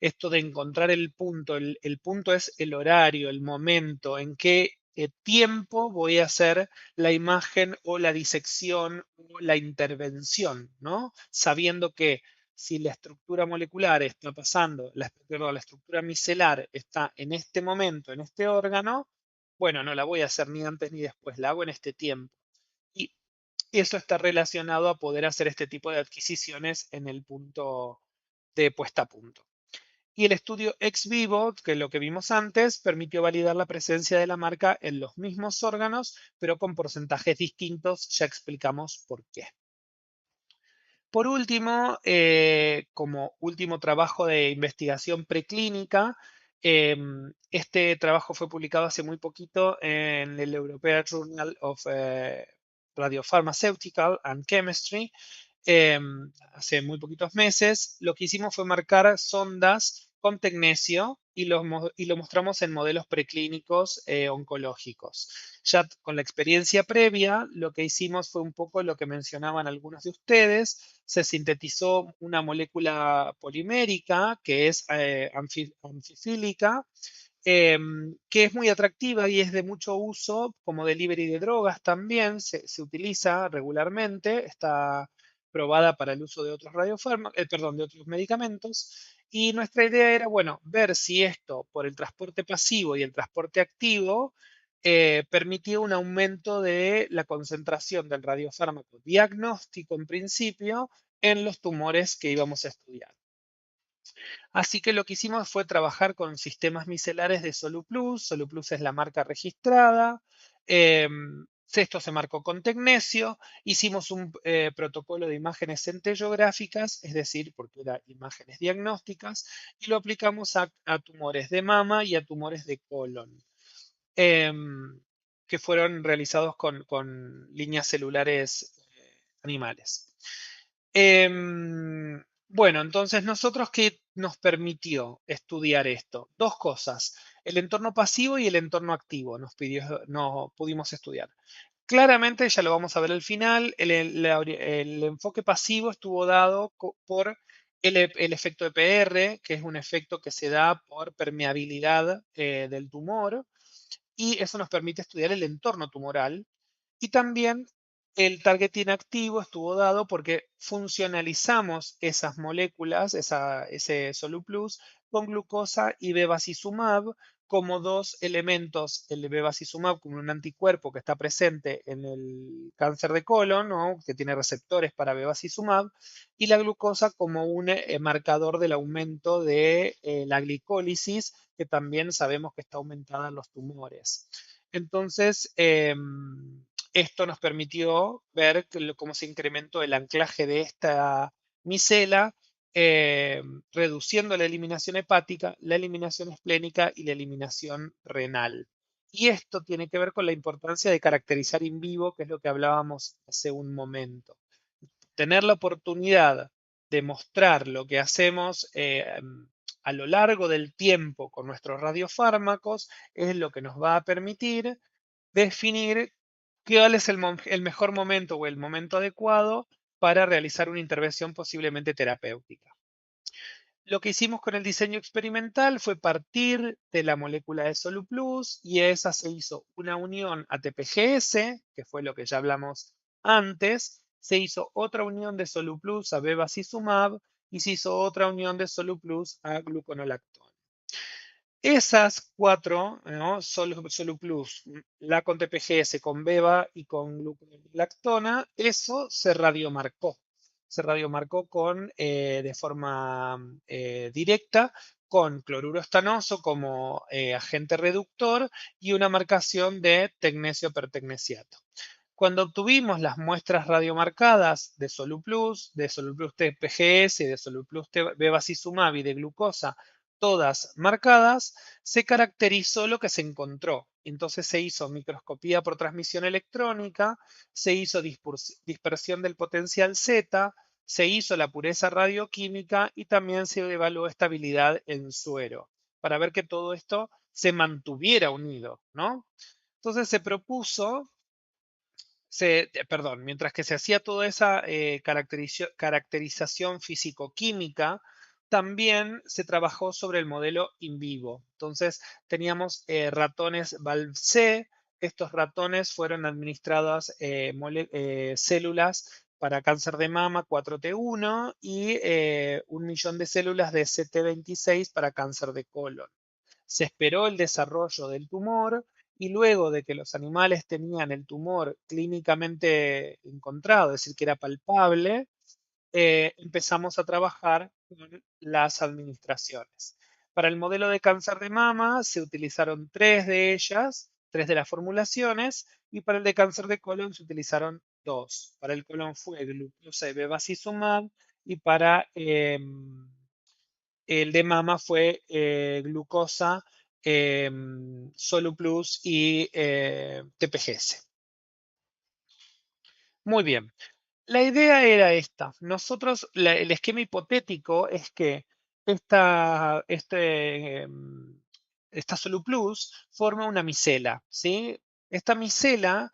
Esto de encontrar el punto es el horario, el momento, en qué tiempo voy a hacer la imagen o la disección o la intervención, ¿no? Sabiendo que si la estructura molecular está pasando, la estructura micelar está en este momento, en este órgano, bueno, no la voy a hacer ni antes ni después, la hago en este tiempo. Y eso está relacionado a poder hacer este tipo de adquisiciones en el punto de puesta a punto. Y el estudio ex vivo, que es lo que vimos antes, permitió validar la presencia de la marca en los mismos órganos, pero con porcentajes distintos. Ya explicamos por qué. Por último, como último trabajo de investigación preclínica, este trabajo fue publicado hace muy poquito en el European Journal of Radiopharmaceutical and Chemistry, hace muy poquitos meses, lo que hicimos fue marcar sondas con tecnecio y lo mostramos en modelos preclínicos oncológicos. Ya con la experiencia previa, lo que hicimos fue un poco lo que mencionaban algunos de ustedes. Se sintetizó una molécula polimérica que es anfifílica, que es muy atractiva y es de mucho uso como delivery de drogas también. Se utiliza regularmente, está probada para el uso de otros de otros medicamentos. Y nuestra idea era, bueno, ver si esto por el transporte pasivo y el transporte activo permitía un aumento de la concentración del radiofármaco diagnóstico en principio en los tumores que íbamos a estudiar. Así que lo que hicimos fue trabajar con sistemas micelares de SoluPlus. SoluPlus es la marca registrada. Esto se marcó con tecnecio. Hicimos un protocolo de imágenes centellográficas, es decir, porque eran imágenes diagnósticas, y lo aplicamos a tumores de mama y a tumores de colon, que fueron realizados con líneas celulares animales. Bueno, entonces nosotros, ¿qué nos permitió estudiar esto? Dos cosas, el entorno pasivo y el entorno activo nos pudimos estudiar. Claramente, ya lo vamos a ver al final, el enfoque pasivo estuvo dado por el efecto EPR, que es un efecto que se da por permeabilidad del tumor, y eso nos permite estudiar el entorno tumoral. Y también el targeting activo estuvo dado porque funcionalizamos esas moléculas, ese SoluPlus, con glucosa y bevacizumab como dos elementos, el bevacizumab como un anticuerpo que está presente en el cáncer de colon, ¿no?, que tiene receptores para bevacizumab, y la glucosa como un marcador del aumento de la glicólisis, que también sabemos que está aumentada en los tumores. Entonces, esto nos permitió ver cómo se incrementó el anclaje de esta micela, reduciendo la eliminación hepática, la eliminación esplénica y la eliminación renal. Y esto tiene que ver con la importancia de caracterizar in vivo, que es lo que hablábamos hace un momento. Tener la oportunidad de mostrar lo que hacemos a lo largo del tiempo con nuestros radiofármacos es lo que nos va a permitir definir cuál es el mejor momento o el momento adecuado para realizar una intervención posiblemente terapéutica. Lo que hicimos con el diseño experimental fue partir de la molécula de SoluPlus y esa se hizo una unión ATPGS, que fue lo que ya hablamos antes, se hizo otra unión de SoluPlus a bevacizumab y se hizo otra unión de SoluPlus a gluconolactona. Esas cuatro, ¿no?, SoluPlus, la con TPGS, con beva y con gluconolactona, eso se radiomarcó. Se radiomarcó de forma directa con cloruro estanoso como agente reductor y una marcación de tecnecio pertecnesiato. Cuando obtuvimos las muestras radiomarcadas de SoluPlus TPGS, de SoluPlus bevacizumab y de glucosa, todas marcadas, se caracterizó lo que se encontró. Entonces se hizo microscopía por transmisión electrónica, se hizo dispersión del potencial Z, se hizo la pureza radioquímica y también se evaluó estabilidad en suero para ver que todo esto se mantuviera unido, ¿no? Entonces se propuso, mientras que se hacía toda esa caracterización físico-química, también se trabajó sobre el modelo in vivo. Entonces teníamos ratones Valve-C. Estos ratones fueron administradas células para cáncer de mama 4T1 y 1 millón de células de CT26 para cáncer de colon. Se esperó el desarrollo del tumor y luego de que los animales tenían el tumor clínicamente encontrado, es decir, que era palpable, empezamos a trabajar con las administraciones. Para el modelo de cáncer de mama se utilizaron 3 de ellas, 3 de las formulaciones, y para el de cáncer de colon se utilizaron 2. Para el colon fue glucosa y bevacizumab, y para el de mama fue glucosa, SoluPlus y TPGS. Muy bien. La idea era esta. Nosotros, el esquema hipotético es que esta, esta SoluPlus forma una micela, ¿sí? Esta micela,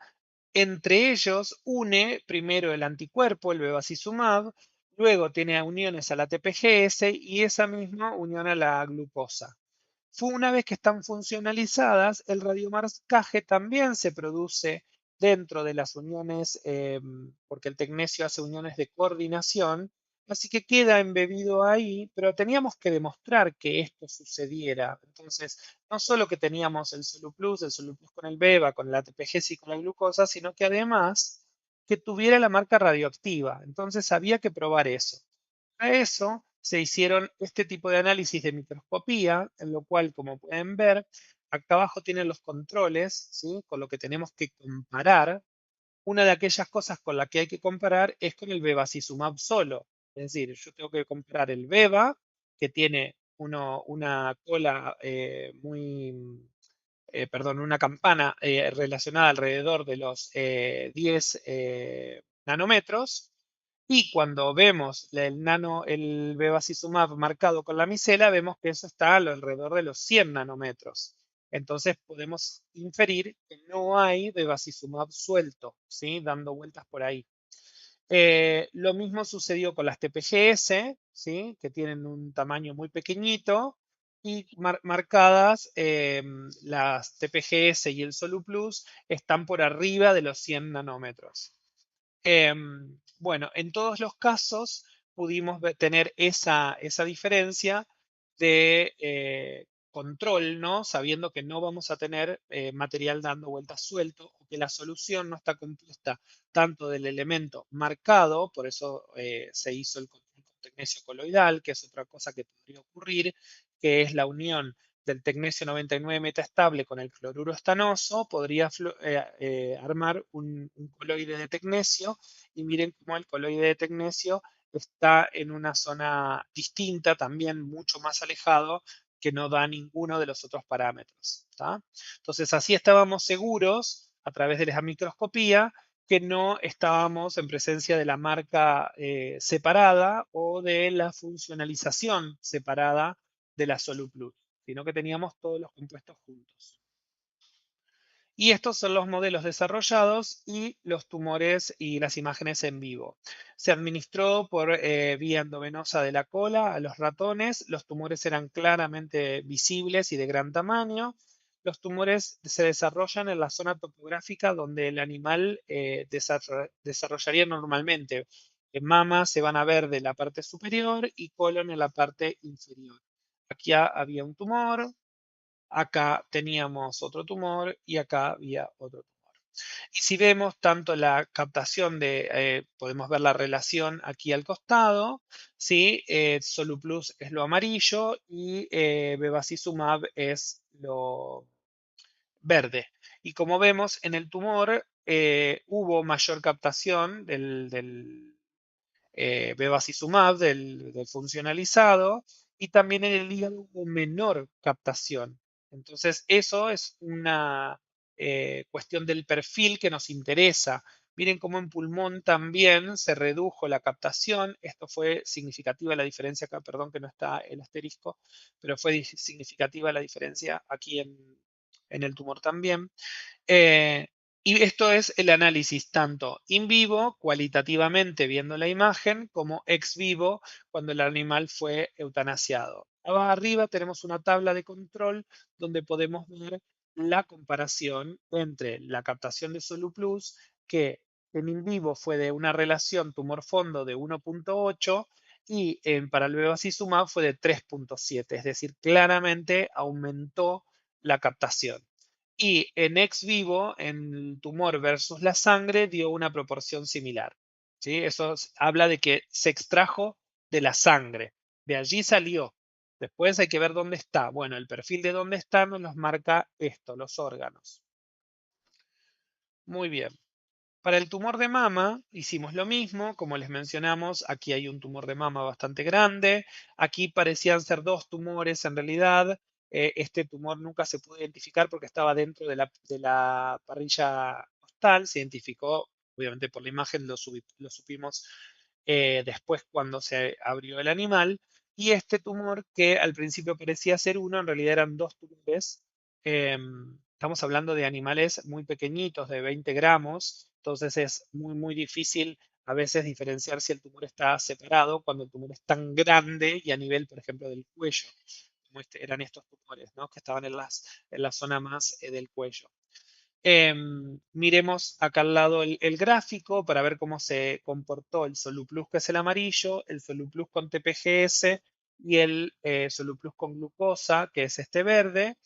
entre ellos, une primero el anticuerpo, el bevacizumab, luego tiene uniones a la TPGS y esa misma unión a la glucosa. Una vez que están funcionalizadas, el radiomarcaje también se produce dentro de las uniones, porque el tecnesio hace uniones de coordinación, así que queda embebido ahí, pero teníamos que demostrar que esto sucediera. Entonces, no solo que teníamos el SoluPlus con el beva, con la ATPGS y con la glucosa, sino que además que tuviera la marca radioactiva. Entonces, había que probar eso. Para eso se hicieron este tipo de análisis de microscopía, en lo cual, como pueden ver, acá abajo tienen los controles, ¿sí? Con lo que tenemos que comparar. Una de aquellas cosas con la que hay que comparar es con el bevacizumab solo. Es decir, yo tengo que comparar el beva, que tiene una cola perdón, una campana relacionada alrededor de los 10 nanómetros. Y cuando vemos el bevacizumab marcado con la micela, vemos que eso está alrededor de los 100 nanómetros. Entonces podemos inferir que no hay bevacizumab suelto, ¿sí? Dando vueltas por ahí. Lo mismo sucedió con las TPGS, ¿sí? Que tienen un tamaño muy pequeñito y marcadas las TPGS y el SoluPlus están por arriba de los 100 nanómetros. Bueno, en todos los casos pudimos tener esa diferencia de control, ¿no? Sabiendo que no vamos a tener material dando vueltas suelto o que la solución no está compuesta tanto del elemento marcado, por eso se hizo el control con tecnesio coloidal, que es otra cosa que podría ocurrir, que es la unión del tecnesio 99 metaestable con el cloruro estanoso, podría armar un coloide de tecnesio, y miren cómo el coloide de tecnesio está en una zona distinta, también mucho más alejado, que no da ninguno de los otros parámetros. ¿Tá? Entonces así estábamos seguros, a través de la microscopía, que no estábamos en presencia de la marca separada o de la funcionalización separada de la SoluPlus, sino que teníamos todos los compuestos juntos. Y estos son los modelos desarrollados y los tumores y las imágenes en vivo. Se administró por vía endovenosa de la cola a los ratones. Los tumores eran claramente visibles y de gran tamaño. Los tumores se desarrollan en la zona topográfica donde el animal desarrollaría normalmente. En mama se van a ver de la parte superior y colon en la parte inferior. Aquí había un tumor, acá teníamos otro tumor y acá había otro tumor. Y si vemos tanto la captación podemos ver la relación aquí al costado, ¿sí? SoluPlus es lo amarillo y bevacizumab es lo verde. Y como vemos en el tumor hubo mayor captación del bevacizumab, del funcionalizado, y también en el hígado hubo menor captación. Entonces, eso es una cuestión del perfil que nos interesa. Miren cómo en pulmón también se redujo la captación. Esto fue significativa la diferencia acá, perdón que no está el asterisco, pero fue significativa la diferencia aquí en el tumor también. Y esto es el análisis tanto in vivo, cualitativamente viendo la imagen, como ex vivo, cuando el animal fue eutanasiado. Arriba tenemos una tabla de control donde podemos ver la comparación entre la captación de SoluPlus, que en in vivo fue de una relación tumor-fondo de 1.8 y para el bevacizumab fue de 3.7, es decir, claramente aumentó la captación. Y en ex vivo, en el tumor versus la sangre, dio una proporción similar. ¿Sí? Eso habla de que se extrajo de la sangre. De allí salió. Después hay que ver dónde está. Bueno, el perfil de dónde está nos los marca esto, los órganos. Muy bien. Para el tumor de mama hicimos lo mismo, como les mencionamos, aquí hay un tumor de mama bastante grande, aquí parecían ser dos tumores en realidad, este tumor nunca se pudo identificar porque estaba dentro de la parrilla costal, se identificó obviamente por la imagen lo supimos después cuando se abrió el animal. Y este tumor, que al principio parecía ser uno, en realidad eran 2 tumores. Estamos hablando de animales muy pequeñitos, de 20 gramos, entonces es muy difícil a veces diferenciar si el tumor está separado cuando el tumor es tan grande y a nivel, por ejemplo, del cuello, como eran estos tumores, ¿no? Que estaban en la zona más del cuello. Miremos acá al lado el gráfico para ver cómo se comportó el Soluplus, que es el amarillo, el Soluplus con TPGS y el Soluplus con glucosa, que es este verde.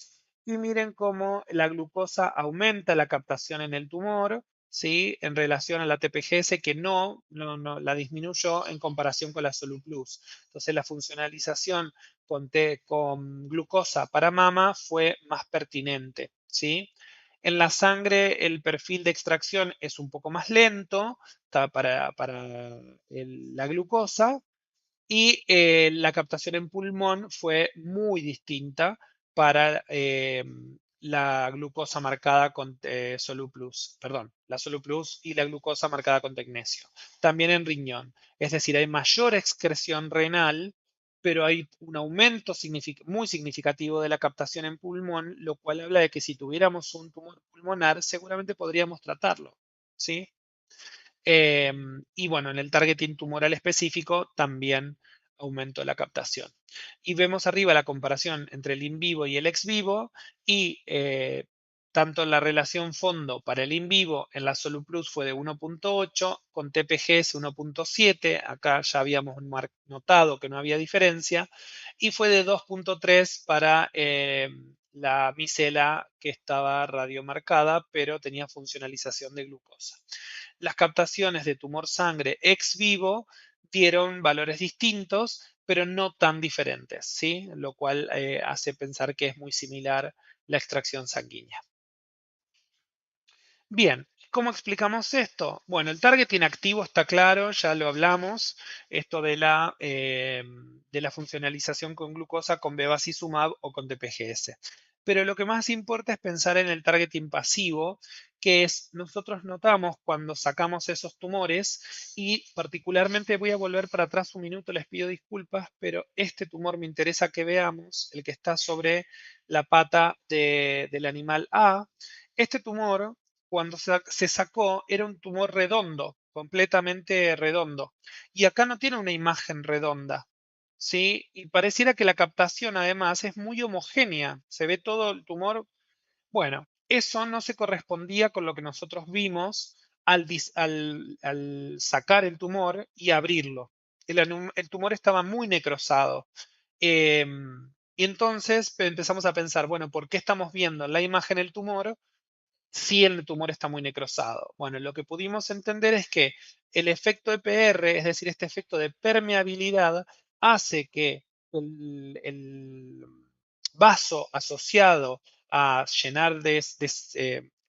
Y miren cómo la glucosa aumenta la captación en el tumor, ¿sí? En relación a la TPGS, que no la disminuyó en comparación con la Soluplus. Entonces la funcionalización con glucosa para mama fue más pertinente, ¿sí? En la sangre el perfil de extracción es un poco más lento para la glucosa, y la captación en pulmón fue muy distinta para la glucosa marcada con Soluplus, perdón, la Soluplus y la glucosa marcada con tecnesio. También en riñón, es decir, hay mayor excreción renal, pero hay un aumento muy significativo de la captación en pulmón, lo cual habla de que si tuviéramos un tumor pulmonar, seguramente podríamos tratarlo, ¿sí? Y bueno, en el targeting tumoral específico también aumentó la captación. Y vemos arriba la comparación entre el in vivo y el ex vivo, y tanto la relación fondo para el in vivo en la Soluplus fue de 1.8, con TPGS 1.7, acá ya habíamos notado que no había diferencia, y fue de 2.3 para la micela, que estaba radiomarcada, pero tenía funcionalización de glucosa. Las captaciones de tumor sangre ex vivo dieron valores distintos, pero no tan diferentes, ¿sí? Lo cual hace pensar que es muy similar la extracción sanguínea. Bien, ¿cómo explicamos esto? Bueno, el targeting activo está claro, ya lo hablamos, esto de la funcionalización con glucosa con bevacizumab o con TPGS. Pero lo que más importa es pensar en el targeting pasivo, que es, nosotros notamos cuando sacamos esos tumores, y particularmente voy a volver para atrás un minuto, les pido disculpas, pero este tumor me interesa que veamos, el que está sobre la pata del animal A. Este tumor, cuando se sacó, era un tumor redondo, completamente redondo. Y acá no tiene una imagen redonda, ¿sí? Y pareciera que la captación además es muy homogénea. Se ve todo el tumor. Bueno, eso no se correspondía con lo que nosotros vimos al sacar el tumor y abrirlo. El tumor estaba muy necrosado. Y entonces empezamos a pensar, bueno, ¿por qué estamos viendo en la imagen el tumor si el tumor está muy necrosado? Bueno, lo que pudimos entender es que el efecto EPR, es decir, este efecto de permeabilidad, hace que el vaso asociado a llenar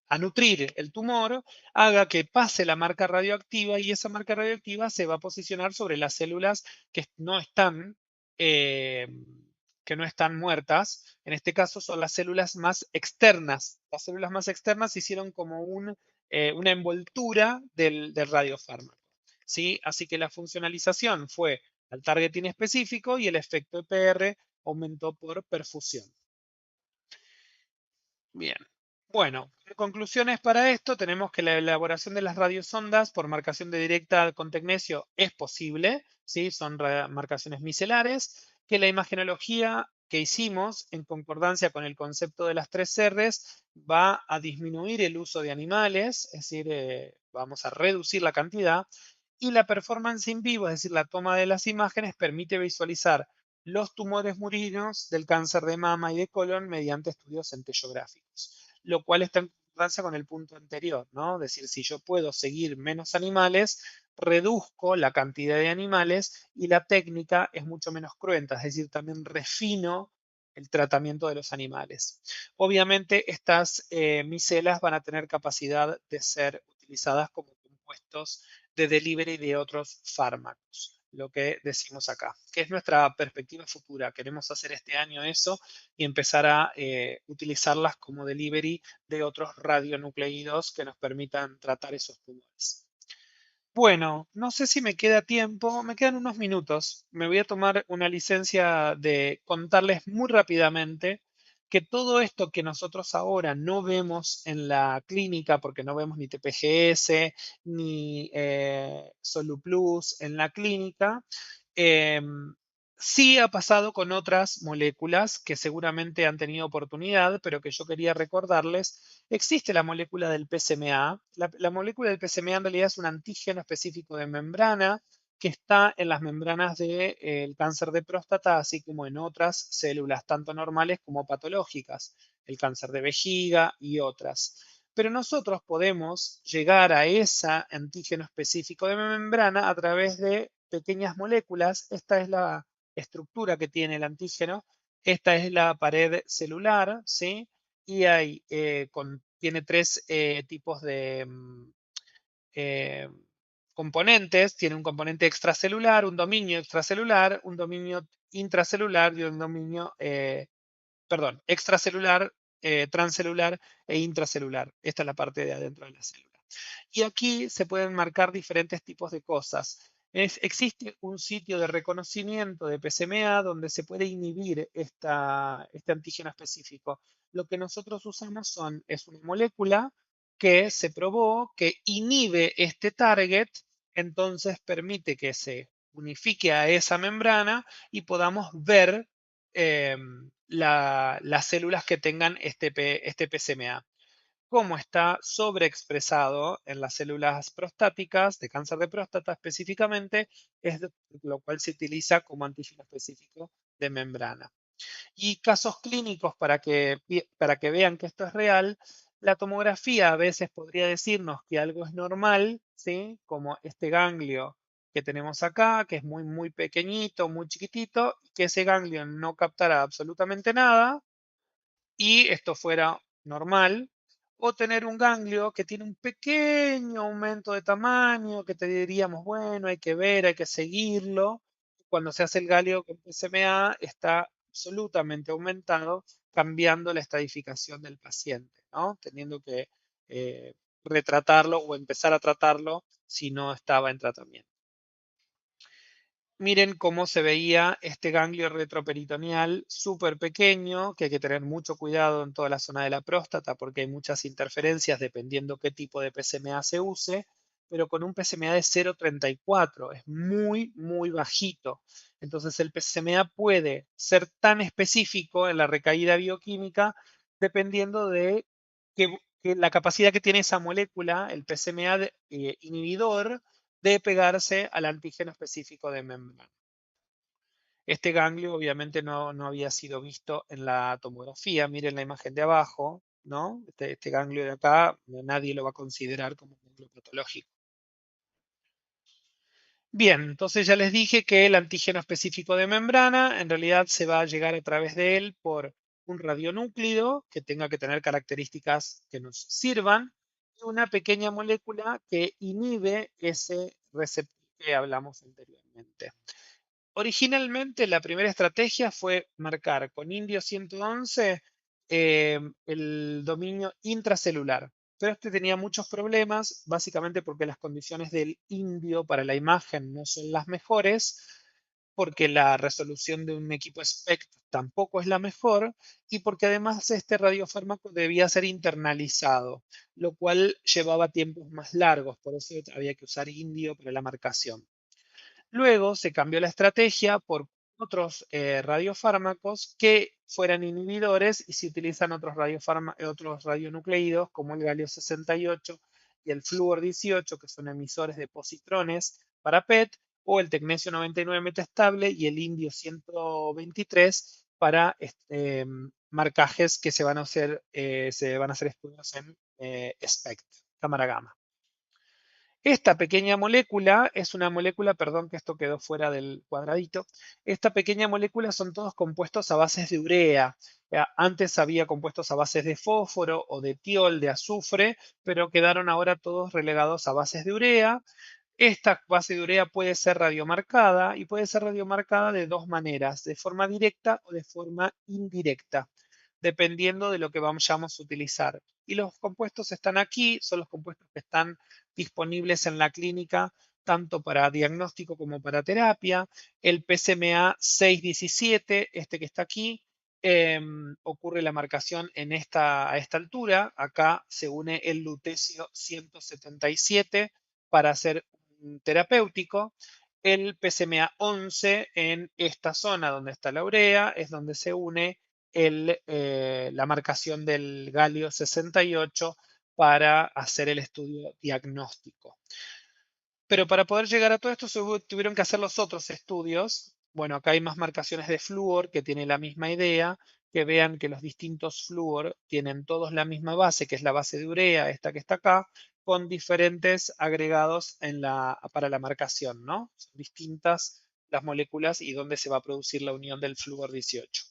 a nutrir el tumor, haga que pase la marca radioactiva, y esa marca radioactiva se va a posicionar sobre las células que no están eh, muertas. En este caso son las células más externas. Las células más externas hicieron como una envoltura del radiofármaco, ¿sí? Así que la funcionalización fue al targeting específico y el efecto EPR aumentó por perfusión. Bien. Bueno, conclusiones para esto, tenemos que la elaboración de las radiosondas por marcación de directa con tecnesio es posible, ¿sí? Son marcaciones micelares, que la imagenología que hicimos en concordancia con el concepto de las 3 R's va a disminuir el uso de animales, es decir, vamos a reducir la cantidad, y la performance in vivo, es decir, la toma de las imágenes, permite visualizar los tumores murinos del cáncer de mama y de colon mediante estudios centellográficos, lo cual está en concordancia con el punto anterior, ¿no? Es decir, si yo puedo seguir menos animales, reduzco la cantidad de animales y la técnica es mucho menos cruenta, es decir, también refino el tratamiento de los animales. Obviamente, estas micelas van a tener capacidad de ser utilizadas como compuestos de delivery de otros fármacos, lo que decimos acá, que es nuestra perspectiva futura. Queremos hacer este año eso y empezar a utilizarlas como delivery de otros radionucleídos que nos permitan tratar esos tumores. Bueno, no sé si me queda tiempo, me quedan unos minutos. Me voy a tomar una licencia de contarles muy rápidamente que todo esto que nosotros ahora no vemos en la clínica, porque no vemos ni TPGS ni SoluPlus en la clínica, sí ha pasado con otras moléculas que seguramente han tenido oportunidad, pero que yo quería recordarles. Existe la molécula del PSMA. La molécula del PSMA en realidad es un antígeno específico de membrana que está en las membranas del cáncer de próstata, así como en otras células, tanto normales como patológicas, el cáncer de vejiga y otras. Pero nosotros podemos llegar a ese antígeno específico de membrana a través de pequeñas moléculas. Esta es la estructura que tiene el antígeno. Esta es la pared celular, ¿sí? Y tiene tres tipos de eh, componentes. Tiene un componente extracelular, un dominio extracelular, un dominio intracelular y un dominio, perdón, extracelular, transcelular e intracelular. Esta es la parte de adentro de la célula. Y aquí se pueden marcar diferentes tipos de cosas. Existe un sitio de reconocimiento de PSMA donde se puede inhibir este antígeno específico. Lo que nosotros usamos es una molécula que se probó que inhibe este target, entonces permite que se unifique a esa membrana y podamos ver las células que tengan este PSMA. Como está sobreexpresado en las células prostáticas, de cáncer de próstata específicamente, lo cual se utiliza como antígeno específico de membrana. Y casos clínicos para que vean que esto es real, la tomografía a veces podría decirnos que algo es normal, ¿sí? Como este ganglio que tenemos acá, que es muy, muy pequeñito, muy chiquitito, que ese ganglio no captara absolutamente nada, y esto fuera normal, o tener un ganglio que tiene un pequeño aumento de tamaño, que te diríamos, bueno, hay que ver, hay que seguirlo. Cuando se hace el ganglio con PSMA está absolutamente aumentado, cambiando la estadificación del paciente, ¿no? Teniendo que retratarlo o empezar a tratarlo si no estaba en tratamiento. Miren cómo se veía este ganglio retroperitoneal súper pequeño, que hay que tener mucho cuidado en toda la zona de la próstata porque hay muchas interferencias dependiendo qué tipo de PSMA se use, pero con un PSMA de 0,34 es muy, muy bajito. Entonces el PSMA puede ser tan específico en la recaída bioquímica dependiendo de que la capacidad que tiene esa molécula, el PSMA inhibidor, de pegarse al antígeno específico de membrana. Este ganglio obviamente no había sido visto en la tomografía. Miren la imagen de abajo, ¿no? Este ganglio de acá nadie lo va a considerar como un ganglio patológico. Bien, entonces ya les dije que el antígeno específico de membrana en realidad se va a llegar a través de él por un radionúclido que tenga que tener características que nos sirvan y una pequeña molécula que inhibe ese receptor que hablamos anteriormente. Originalmente la primera estrategia fue marcar con indio 111 el dominio intracelular, pero este tenía muchos problemas, básicamente porque las condiciones del indio para la imagen no son las mejores, porque la resolución de un equipo SPECT tampoco es la mejor y porque además este radiofármaco debía ser internalizado, lo cual llevaba tiempos más largos, por eso había que usar indio para la marcación. Luego se cambió la estrategia por otros radiofármacos que fueran inhibidores y se utilizan otros radionucleídos como el galio 68 y el flúor 18, que son emisores de positrones para PET, o el tecnesio 99 metastable y el indio 123 para marcajes que se van a hacer estudios en SPECT, cámara gamma. Esta pequeña molécula es una molécula, perdón que esto quedó fuera del cuadradito, esta pequeña molécula son todos compuestos a bases de urea. Antes había compuestos a bases de fósforo o de tiol, de azufre, pero quedaron ahora todos relegados a bases de urea. Esta base de urea puede ser radiomarcada y puede ser radiomarcada de dos maneras, de forma directa o de forma indirecta. dependiendo de lo que vayamos a utilizar. Y los compuestos están aquí, son los compuestos que están disponibles en la clínica, tanto para diagnóstico como para terapia. El PSMA 617, este que está aquí, ocurre la marcación a esta altura. Acá se une el lutecio 177 para hacer un terapéutico. El PSMA 11 en esta zona donde está la urea es donde se une la marcación del galio 68 para hacer el estudio diagnóstico. Pero para poder llegar a todo esto tuvieron que hacer los otros estudios. Bueno, acá hay más marcaciones de flúor que tiene la misma idea, que vean que los distintos flúor tienen todos la misma base, que es la base de urea, esta que está acá, con diferentes agregados para la marcación, ¿no? Son distintas las moléculas y dónde se va a producir la unión del flúor 18.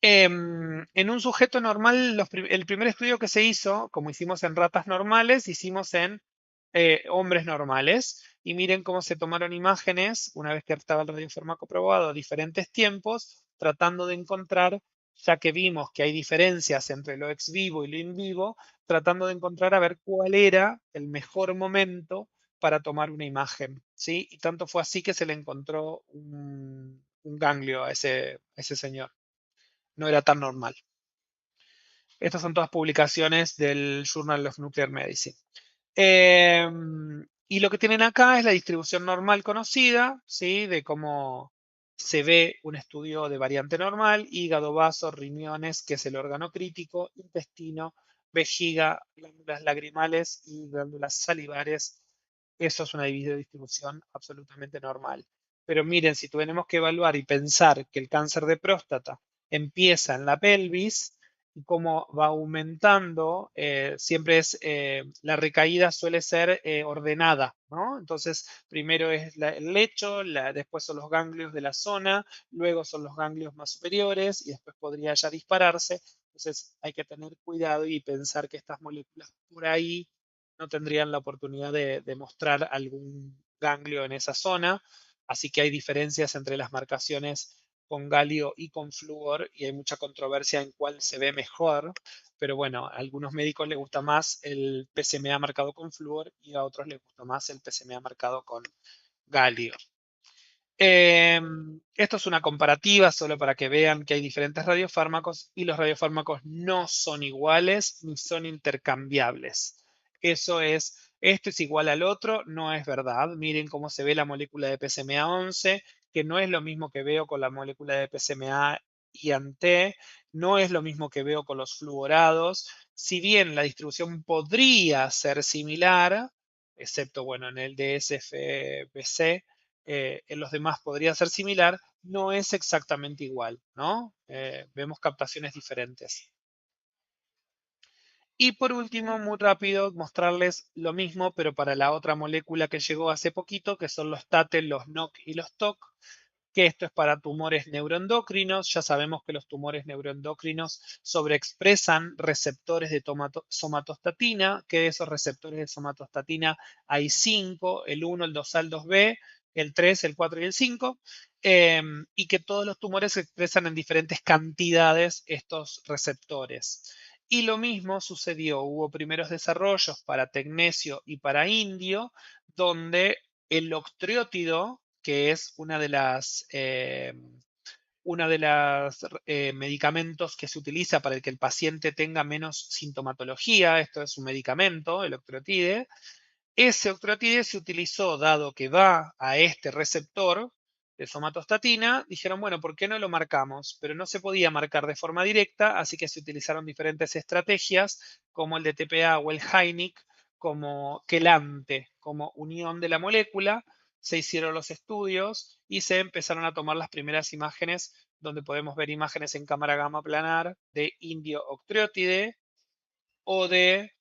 En un sujeto normal, el primer estudio que se hizo, como hicimos en ratas normales, hicimos en hombres normales. Y miren cómo se tomaron imágenes, una vez que estaba el radiofármaco probado, a diferentes tiempos, tratando de encontrar, ya que vimos que hay diferencias entre lo ex vivo y lo in vivo, tratando de encontrar a ver cuál era el mejor momento para tomar una imagen, ¿sí? Y tanto fue así que se le encontró un ganglio a ese señor. No era tan normal. Estas son todas publicaciones del Journal of Nuclear Medicine. Y lo que tienen acá es la distribución normal conocida, ¿sí? De cómo se ve un estudio de variante normal: hígado, vaso, riñones, que es el órgano crítico, intestino, vejiga, glándulas lagrimales y glándulas salivares. Eso es una distribución absolutamente normal. Pero miren, si tenemos que evaluar y pensar que el cáncer de próstata empieza en la pelvis y cómo va aumentando, siempre la recaída suele ser ordenada, ¿no? Entonces, primero es el lecho, después son los ganglios de la zona, luego son los ganglios más superiores y después podría ya dispararse. Entonces, hay que tener cuidado y pensar que estas moléculas por ahí no tendrían la oportunidad de mostrar algún ganglio en esa zona. Así que hay diferencias entre las marcaciones con galio y con flúor, y hay mucha controversia en cuál se ve mejor, pero bueno, a algunos médicos les gusta más el PSMA marcado con flúor y a otros les gusta más el PSMA marcado con galio. Esto es una comparativa solo para que vean que hay diferentes radiofármacos y los radiofármacos no son iguales ni son intercambiables. Esto es igual al otro, no es verdad. Miren cómo se ve la molécula de PSMA 11, que no es lo mismo que veo con la molécula de PSMA IANT, no es lo mismo que veo con los fluorados. Si bien la distribución podría ser similar, excepto bueno, en el DSFBC, en los demás podría ser similar, no es exactamente igual, ¿no? Vemos captaciones diferentes. Y por último, muy rápido, mostrarles lo mismo, pero para la otra molécula que llegó hace poquito, que son los TATE, los NOC y los TOC, que esto es para tumores neuroendocrinos. Ya sabemos que los tumores neuroendocrinos sobreexpresan receptores de somatostatina, que de esos receptores de somatostatina hay 5, el 1, el 2A, el 2B, el 3, el 4 y el 5, y que todos los tumores expresan en diferentes cantidades estos receptores. Y lo mismo sucedió, hubo primeros desarrollos para tecnesio y para indio, donde el octreótido, que es una de las medicamentos que se utiliza para que el paciente tenga menos sintomatología, esto es un medicamento, el octreotide. Ese octreotide se utilizó, dado que va a este receptor de somatostatina, dijeron, bueno, ¿por qué no lo marcamos? Pero no se podía marcar de forma directa, así que se utilizaron diferentes estrategias, como el DTPA o el HINIC, como quelante, como unión de la molécula. Se hicieron los estudios y se empezaron a tomar las primeras imágenes, donde podemos ver imágenes en cámara gamma planar de indio octreotide o de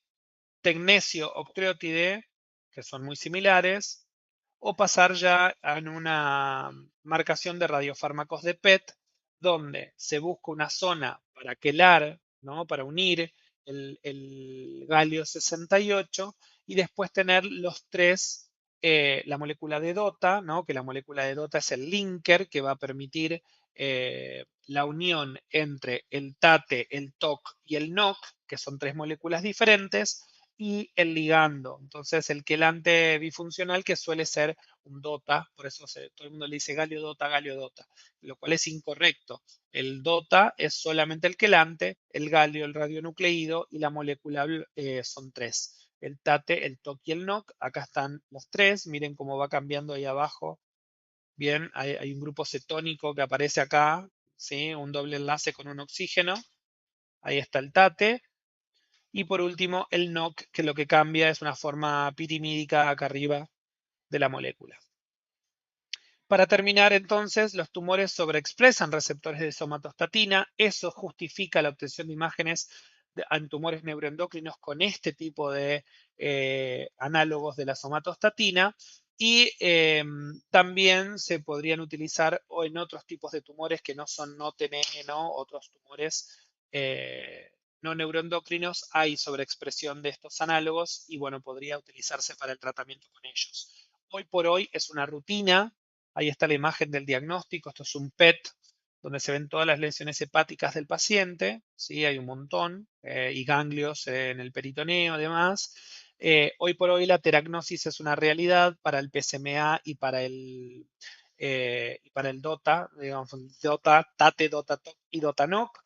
tecnesio octreotide, que son muy similares, o pasar ya en una marcación de radiofármacos de PET, donde se busca una zona para quelar, ¿no? Para unir el galio 68 y después tener los tres, la molécula de DOTA, ¿no? Que la molécula de DOTA es el linker que va a permitir la unión entre el TATE, el TOC y el NOC, que son 3 moléculas diferentes, y el ligando. Entonces, el quelante bifuncional, que suele ser un DOTA, por eso todo el mundo le dice galio-DOTA, lo cual es incorrecto. El DOTA es solamente el quelante, el galio, el radionucleído, y la molécula son 3. El TATE, el TOC y el NOC, acá están los 3, miren cómo va cambiando ahí abajo. Bien, hay un grupo cetónico que aparece acá, ¿sí? Un doble enlace con un oxígeno. Ahí está el TATE. Y por último, el NOC, que lo que cambia es una forma pirimídica acá arriba de la molécula. Para terminar, entonces, los tumores sobreexpresan receptores de somatostatina. Eso justifica la obtención de imágenes en tumores neuroendocrinos con este tipo de análogos de la somatostatina. Y también se podrían utilizar en otros tipos de tumores que no son TNE, otros tumores no neuroendocrinos. Hay sobreexpresión de estos análogos y bueno, podría utilizarse para el tratamiento con ellos. Hoy por hoy es una rutina. Ahí está la imagen del diagnóstico. Esto es un PET donde se ven todas las lesiones hepáticas del paciente. ¿Sí? Hay un montón y ganglios en el peritoneo, además. Hoy por hoy la teragnosis es una realidad para el PSMA y para el DOTA, digamos, DOTA, TATE, DOTA, TOC y DOTA NOC.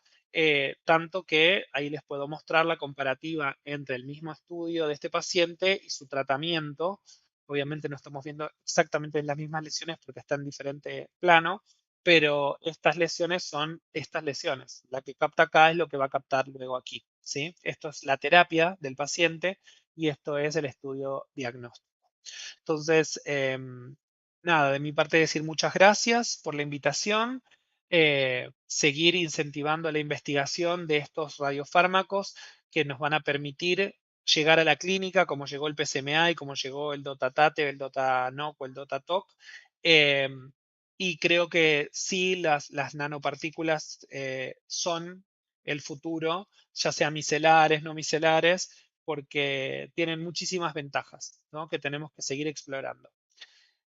Tanto que ahí les puedo mostrar la comparativa entre el mismo estudio de este paciente y su tratamiento. Obviamente no estamos viendo exactamente las mismas lesiones porque está en diferente plano, pero estas lesiones son estas lesiones. La que capta acá es lo que va a captar luego aquí, ¿sí? Esto es la terapia del paciente y esto es el estudio diagnóstico. Entonces, nada, de mi parte decir muchas gracias por la invitación. Seguir incentivando la investigación de estos radiofármacos que nos van a permitir llegar a la clínica como llegó el PSMA y como llegó el DOTA-TATE, el DOTA-NOC o el DOTA-TOC. Y creo que sí, las nanopartículas son el futuro, ya sean micelares, no micelares, porque tienen muchísimas ventajas, ¿no? Que tenemos que seguir explorando.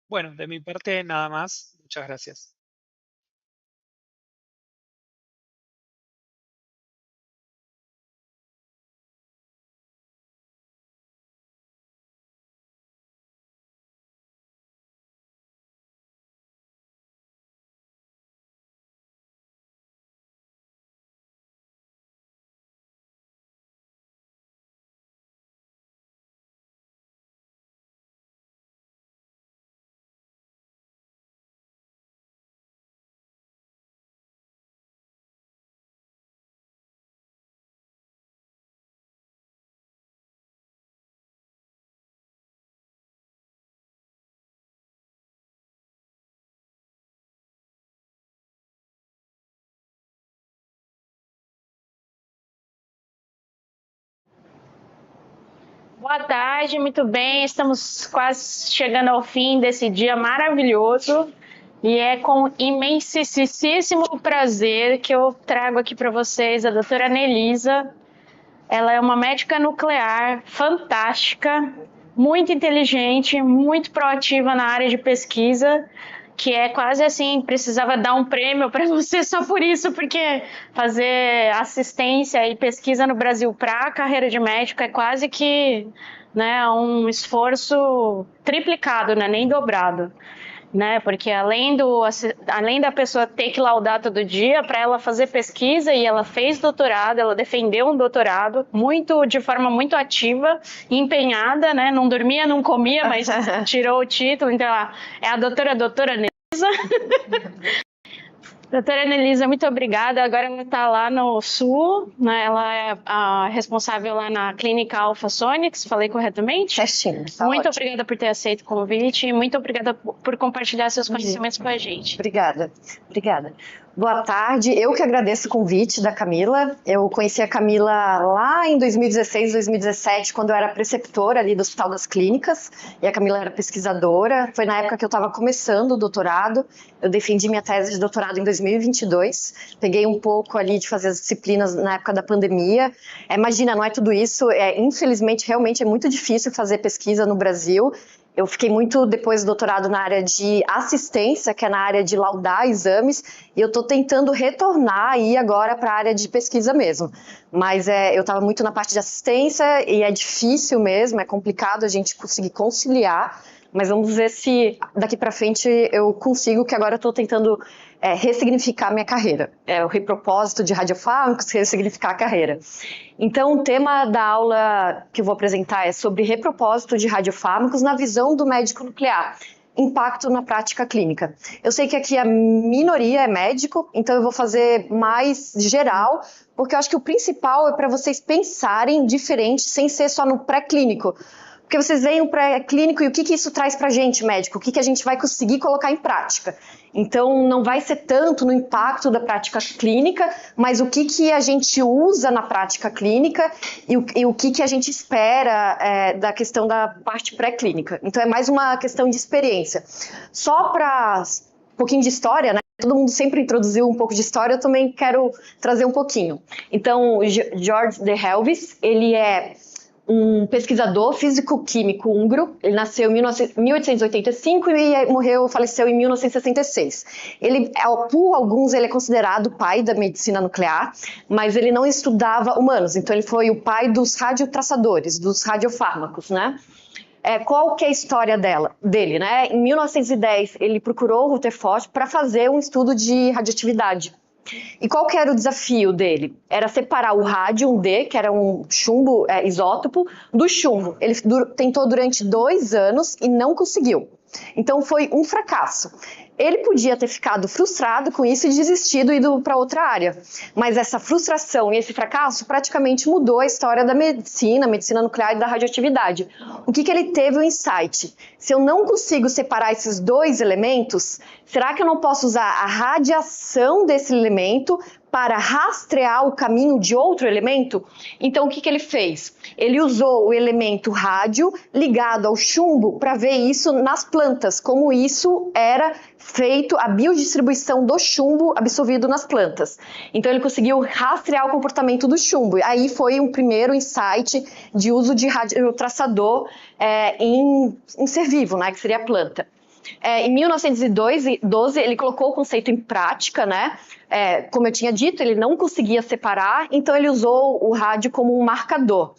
Bueno, de mi parte nada más. Muchas gracias. Boa tarde, muito bem. Estamos quase chegando ao fim desse dia maravilhoso e é com imensíssimo prazer que eu trago aqui para vocês a doutora Nelisa. Ela é uma médica nuclear fantástica, muito inteligente, muito proativa na área de pesquisa, que é quase assim, precisava dar um prêmio para você só por isso, porque fazer assistência e pesquisa no Brasil para a carreira de médico é quase que, né, um esforço triplicado, né, nem dobrado. Né? Porque além da pessoa ter que laudar todo dia, para ela fazer pesquisa, e ela fez doutorado, ela defendeu um doutorado de forma muito ativa e empenhada, né? Não dormia, não comia, mas tirou o título. Então, ela é a doutora Nelisa. Doutora Nelisa, muito obrigada. Agora ela está lá no Sul, né? Ela é a responsável lá na Clínica Alpha Sonics, falei corretamente? Certinho. Tá muito ótimo. obrigada por ter aceito o convite e muito obrigada por compartilhar seus conhecimentos com a gente. Obrigada. Boa tarde, eu que agradeço o convite da Camila. Eu conheci a Camila lá em 2016, 2017, quando eu era preceptora ali do Hospital das Clínicas, e a Camila era pesquisadora. Foi na época que eu estava começando o doutorado. Eu defendi minha tese de doutorado em 2022. Peguei um pouco ali de fazer as disciplinas na época da pandemia. Imagina, não é tudo isso. Infelizmente, realmente é muito difícil fazer pesquisa no Brasil. Eu fiquei muito, depois do doutorado, na área de assistência, que é na área de laudar exames, e eu estou tentando retornar aí agora para a área de pesquisa mesmo. Mas eu estava muito na parte de assistência e é difícil mesmo, é complicado a gente conseguir conciliar, mas vamos ver se daqui para frente eu consigo, que agora eu estou tentando ressignificar minha carreira. O repropósito de radiofármacos, ressignificar a carreira. Então, o tema da aula que eu vou apresentar é sobre repropósito de radiofármacos na visão do médico nuclear. Impacto na prática clínica. Eu sei que aqui a minoria é médico, então eu vou fazer mais geral, porque eu acho que o principal é para vocês pensarem diferente, sem ser só no pré-clínico. Porque vocês veem o pré-clínico e o que isso traz para a gente, médico, o que a gente vai conseguir colocar em prática. Então, não vai ser tanto no impacto da prática clínica, mas o que a gente usa na prática clínica e o que a gente espera da questão da parte pré-clínica. Então, é mais uma questão de experiência. Só para um pouquinho de história, né? Todo mundo sempre introduziu um pouco de história, eu também quero trazer um pouquinho. Então, George de Helvis, ele é um pesquisador físico-químico húngaro. Ele nasceu em 1885 e faleceu em 1966. Por alguns, ele é considerado o pai da medicina nuclear, mas ele não estudava humanos, então ele foi o pai dos radiotraçadores, dos radiofármacos, né? Qual que é a história dele, né? Em 1910, ele procurou o Rutherford para fazer um estudo de radioatividade. E qual que era o desafio dele? Era separar o rádio-1D, que era um chumbo isótopo, do chumbo. Ele tentou durante 2 anos e não conseguiu. Então foi um fracasso. Ele podia ter ficado frustrado com isso e desistido e ido para outra área. Mas essa frustração e esse fracasso praticamente mudou a história da medicina nuclear e da radioatividade. O que ele teve o insight? Se eu não consigo separar esses 2 elementos, será que eu não posso usar a radiação desse elemento para rastrear o caminho de outro elemento? Então, o que ele fez? Ele usou o elemento rádio ligado ao chumbo para ver isso nas plantas, como isso era feito, a biodistribuição do chumbo absorvido nas plantas. Então, ele conseguiu rastrear o comportamento do chumbo. Aí foi um primeiro insight de uso de radiotraçador em ser vivo, né, que seria a planta. Em 1912, ele colocou o conceito em prática, né? Como eu tinha dito, ele não conseguia separar, então ele usou o rádio como um marcador.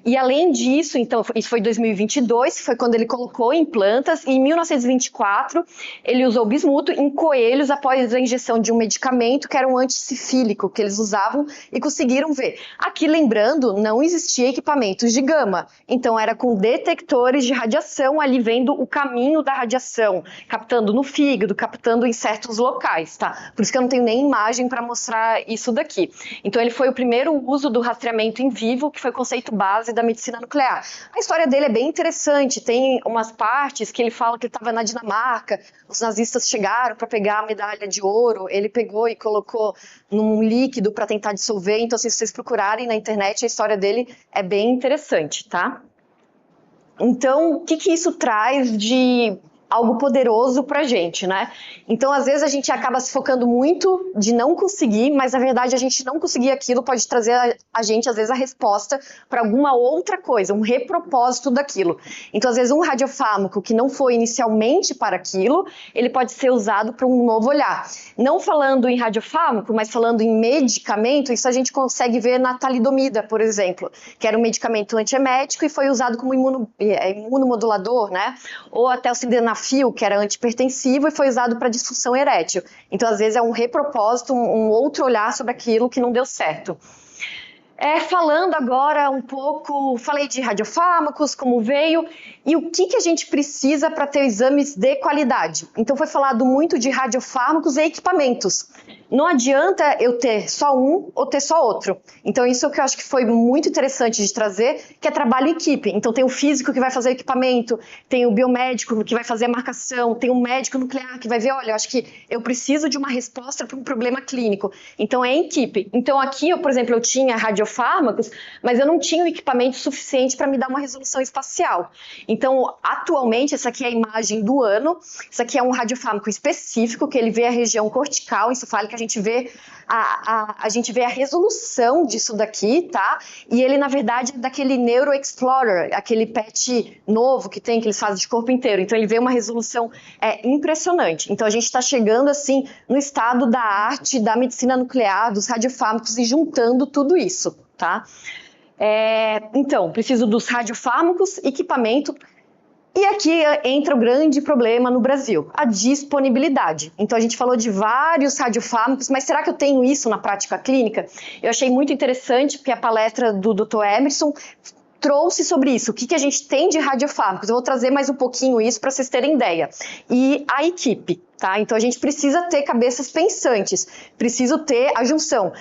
E além disso, então, isso foi em 2022, foi quando ele colocou em plantas, e em 1924 ele usou bismuto em coelhos após a injeção de um medicamento que era um anticifílico que eles usavam e conseguiram ver. Aqui, lembrando, não existia equipamentos de gama, então era com detectores de radiação ali vendo o caminho da radiação, captando no fígado, captando em certos locais, tá? Por isso que eu não tenho nem imagem para mostrar isso daqui. Então ele foi o primeiro uso do rastreamento em vivo, que foi o conceito base da medicina nuclear. A história dele é bem interessante, tem umas partes que ele fala que ele estava na Dinamarca, os nazistas chegaram para pegar a medalha de ouro, ele pegou e colocou num líquido para tentar dissolver, então se vocês procurarem na internet, a história dele é bem interessante, tá? Então, o que isso traz de algo poderoso pra gente, né? Então, às vezes, a gente acaba se focando muito de não conseguir, mas, na verdade, a gente não conseguir aquilo pode trazer a gente, às vezes, a resposta para alguma outra coisa, um repropósito daquilo. Então, às vezes, um radiofármaco que não foi inicialmente para aquilo, ele pode ser usado para um novo olhar. Não falando em radiofármaco, mas falando em medicamento, isso a gente consegue ver na talidomida, por exemplo, que era um medicamento antiemético e foi usado como imunomodulador, né? Ou até o sildenafil, que era antihipertensivo e foi usado para disfunção erétil. Então, às vezes, é um repropósito, um outro olhar sobre aquilo que não deu certo. Falando agora um pouco, falei de radiofármacos, como veio, e o que a gente precisa para ter exames de qualidade. Então, foi falado muito de radiofármacos e equipamentos. Não adianta eu ter só um ou ter só outro. Então, isso é o que eu acho que foi muito interessante de trazer, que é trabalho em equipe. Então, tem o físico que vai fazer o equipamento, tem o biomédico que vai fazer a marcação, tem o médico nuclear que vai ver, olha, eu acho que eu preciso de uma resposta para um problema clínico. Então, é em equipe. Então, aqui, por exemplo, eu tinha radiofármacos radiofármacos, mas eu não tinha o equipamento suficiente para me dar uma resolução espacial. Então, atualmente, essa aqui é a imagem do ano, isso aqui é um radiofármaco específico, que ele vê a região cortical encefálica, a gente vê a resolução disso daqui, tá? E ele, na verdade, é daquele Neuro Explorer, aquele PET novo que tem, que eles fazem de corpo inteiro. Então, ele vê uma resolução impressionante. Então, a gente está chegando, assim, no estado da arte, da medicina nuclear, dos radiofármacos e juntando tudo isso, tá? Então, preciso dos radiofármacos, equipamento. E aqui entra o grande problema no Brasil, a disponibilidade. Então, a gente falou de vários radiofármacos, mas será que eu tenho isso na prática clínica? Eu achei muito interessante, porque a palestra do Dr. Emerson trouxe sobre isso, o que a gente tem de radiofármacos. Eu vou trazer mais um pouquinho isso para vocês terem ideia. E a equipe, tá? Então, a gente precisa ter cabeças pensantes, preciso ter a junção.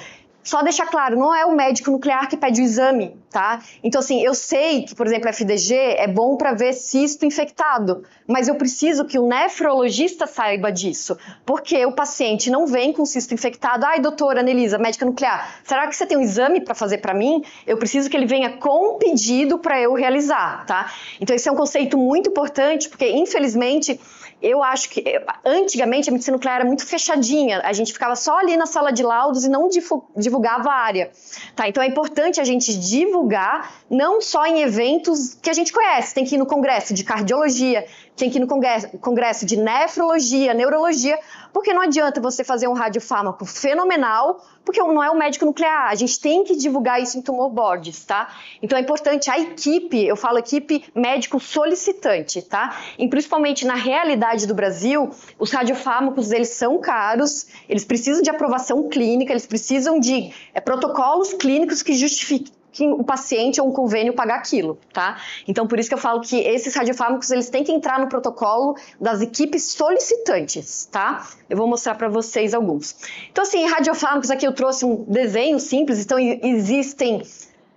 Só deixar claro, não é o médico nuclear que pede o exame, tá? Então, assim, eu sei que, por exemplo, FDG é bom para ver cisto infectado, mas eu preciso que o nefrologista saiba disso, porque o paciente não vem com cisto infectado. Ai, doutora Anelisa, médica nuclear, será que você tem um exame para fazer para mim? Eu preciso que ele venha com pedido para eu realizar, tá? Então, esse é um conceito muito importante, porque, infelizmente, eu acho que antigamente a medicina nuclear era muito fechadinha, a gente ficava só ali na sala de laudos e não divulgava a área. Tá? Então é importante a gente divulgar, não só em eventos que a gente conhece, tem que ir no congresso de cardiologia, tem que ir no congresso de nefrologia, neurologia, porque não adianta você fazer um radiofármaco fenomenal, porque não é um médico nuclear, a gente tem que divulgar isso em tumor boards, tá? Então é importante a equipe, eu falo equipe médico solicitante, tá? E principalmente na realidade do Brasil, os radiofármacos, eles são caros, eles precisam de aprovação clínica, eles precisam de protocolos clínicos que justifiquem que o paciente ou um convênio pagar aquilo, tá? Então, por isso que eu falo que esses radiofármacos, eles têm que entrar no protocolo das equipes solicitantes, tá? Eu vou mostrar para vocês alguns. Então, assim, radiofármacos, aqui eu trouxe um desenho simples, então existem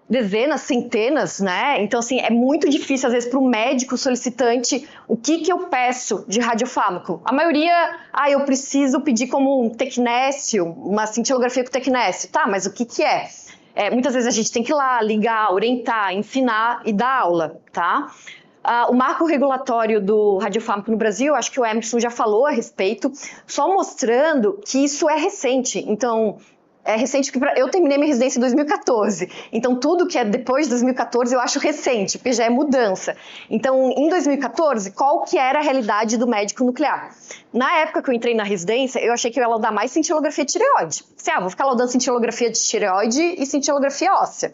dezenas, centenas, né? Então, assim, é muito difícil, às vezes, para o médico solicitante, o que eu peço de radiofármaco. A maioria, eu preciso pedir como um tecnésio, uma cintilografia com tecnésio. Tá, mas o que é? Muitas vezes a gente tem que ir lá, ligar, orientar, ensinar e dar aula, tá? O marco regulatório do radiofármaco no Brasil, acho que o Emerson já falou a respeito, só mostrando que isso é recente. Então, é recente que eu terminei minha residência em 2014, então tudo que é depois de 2014 eu acho recente, porque já é mudança. Então, em 2014, qual que era a realidade do médico nuclear? Na época que eu entrei na residência, eu achei que eu ia laudar mais cintilografia de tireoide. Vou ficar laudando cintilografia de tireoide e cintilografia óssea.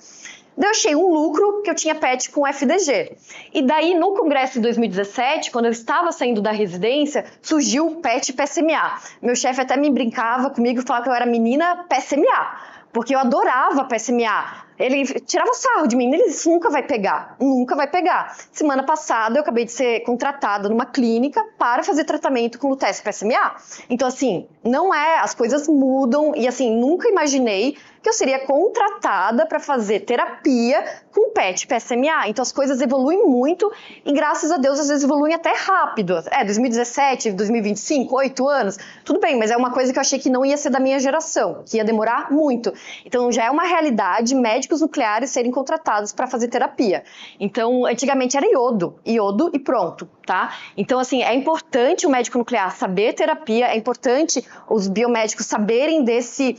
Daí eu achei um lucro que eu tinha PET com FDG. E daí, no congresso de 2017, quando eu estava saindo da residência, surgiu o PET PSMA. Meu chefe até me brincava comigo e falava que eu era menina PSMA, porque eu adorava PSMA. Ele tirava sarro de mim, ele disse, nunca vai pegar, nunca vai pegar. Semana passada eu acabei de ser contratada numa clínica para fazer tratamento com Lutece PSMA. Então, assim, não é, as coisas mudam e, assim, nunca imaginei que eu seria contratada para fazer terapia com PET PSMA. Então, as coisas evoluem muito e, graças a Deus, às vezes evoluem até rápido. 2017, 2025, 8 anos, tudo bem, mas é uma coisa que eu achei que não ia ser da minha geração, que ia demorar muito. Então, já é uma realidade, médicos nucleares serem contratados para fazer terapia. Então, antigamente era iodo e pronto, tá? Então, assim, é importante o médico nuclear saber terapia, é importante os biomédicos saberem desse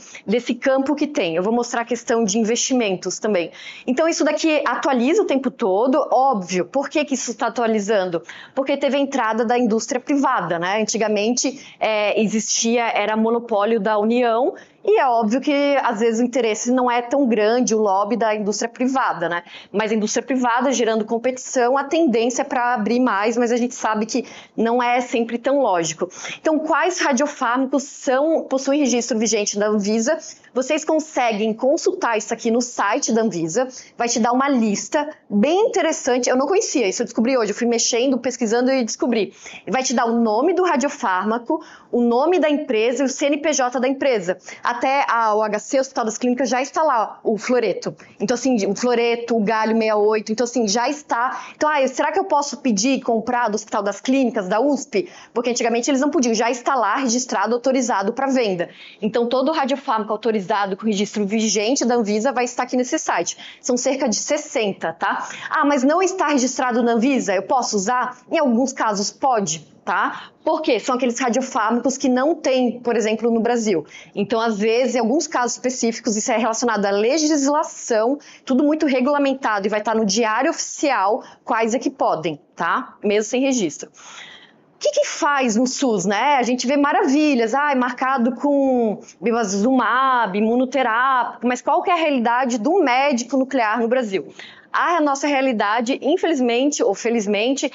campo que tem. Eu vou mostrar a questão de investimentos também. Então, isso daqui atualiza o tempo todo, óbvio. Por que isso está atualizando? Porque teve a entrada da indústria privada, né? Antigamente era monopólio da União, e é óbvio que, às vezes, o interesse não é tão grande, o lobby da indústria privada, né? Mas a indústria privada, gerando competição, a tendência é para abrir mais, mas a gente sabe que não é sempre tão lógico. Então, quais radiofármacos possuem registro vigente da Anvisa? Vocês conseguem consultar isso aqui no site da Anvisa, vai te dar uma lista bem interessante, eu não conhecia, isso eu descobri hoje, eu fui mexendo, pesquisando e descobri. Vai te dar o nome do radiofármaco, o nome da empresa e o CNPJ da empresa. até o HC, o Hospital das Clínicas, já está lá o fluoreto. Então, assim, o fluoreto, o galho 68, então, assim, já está. Então, será que eu posso pedir, comprar do Hospital das Clínicas, da USP? Porque antigamente eles não podiam, já está lá registrado, autorizado para venda. Então, todo radiofármaco autorizado com registro vigente da Anvisa vai estar aqui nesse site. São cerca de 60, tá? Mas não está registrado na Anvisa, eu posso usar? Em alguns casos pode, tá? Porque são aqueles radiofármacos que não tem, por exemplo, no Brasil. Então, às vezes, em alguns casos específicos, isso é relacionado à legislação, tudo muito regulamentado e vai estar no diário oficial quais é que podem, tá? Mesmo sem registro. O que faz no SUS, né? A gente vê maravilhas, marcado com bevacizumab, imunoterápico, mas qual que é a realidade do médico nuclear no Brasil? A nossa realidade, infelizmente ou felizmente,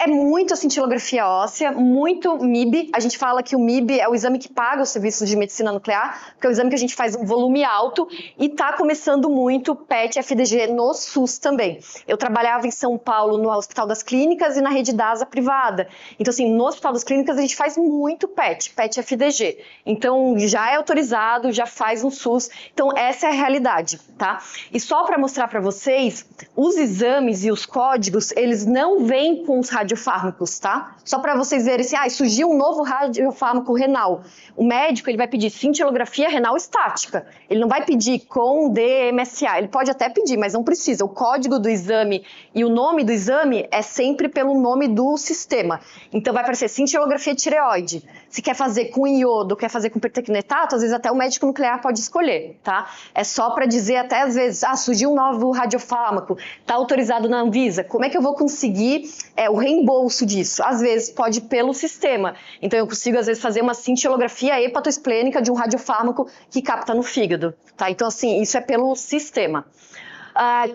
é muito a cintilografia óssea, muito MIB. A gente fala que o MIB é o exame que paga os serviços de medicina nuclear, porque é o exame que a gente faz um volume alto e está começando muito PET FDG no SUS também. Eu trabalhava em São Paulo no Hospital das Clínicas e na rede DASA privada. Então, assim, no Hospital das Clínicas a gente faz muito PET FDG. Então, já é autorizado, já faz no SUS. Então, essa é a realidade, tá? E só para mostrar para vocês, os exames e os códigos, eles não vêm com os radiofármacos, tá? Só para vocês verem assim, surgiu um novo radiofármaco renal. O médico, ele vai pedir cintilografia renal estática. Ele não vai pedir com DMSA. Ele pode até pedir, mas não precisa. O código do exame e o nome do exame é sempre pelo nome do sistema. Então vai aparecer cintilografia tireoide. Se quer fazer com iodo, quer fazer com pertecnetato, às vezes até o médico nuclear pode escolher, tá? É só para dizer até às vezes, surgiu um novo radiofármaco, tá autorizado na Anvisa. Como é que eu vou conseguir o reembolso disso? Às vezes pode pelo sistema. Então eu consigo às vezes fazer uma cintilografia hepatoesplênica de um radiofármaco que capta no fígado, tá? Então assim, isso é pelo sistema.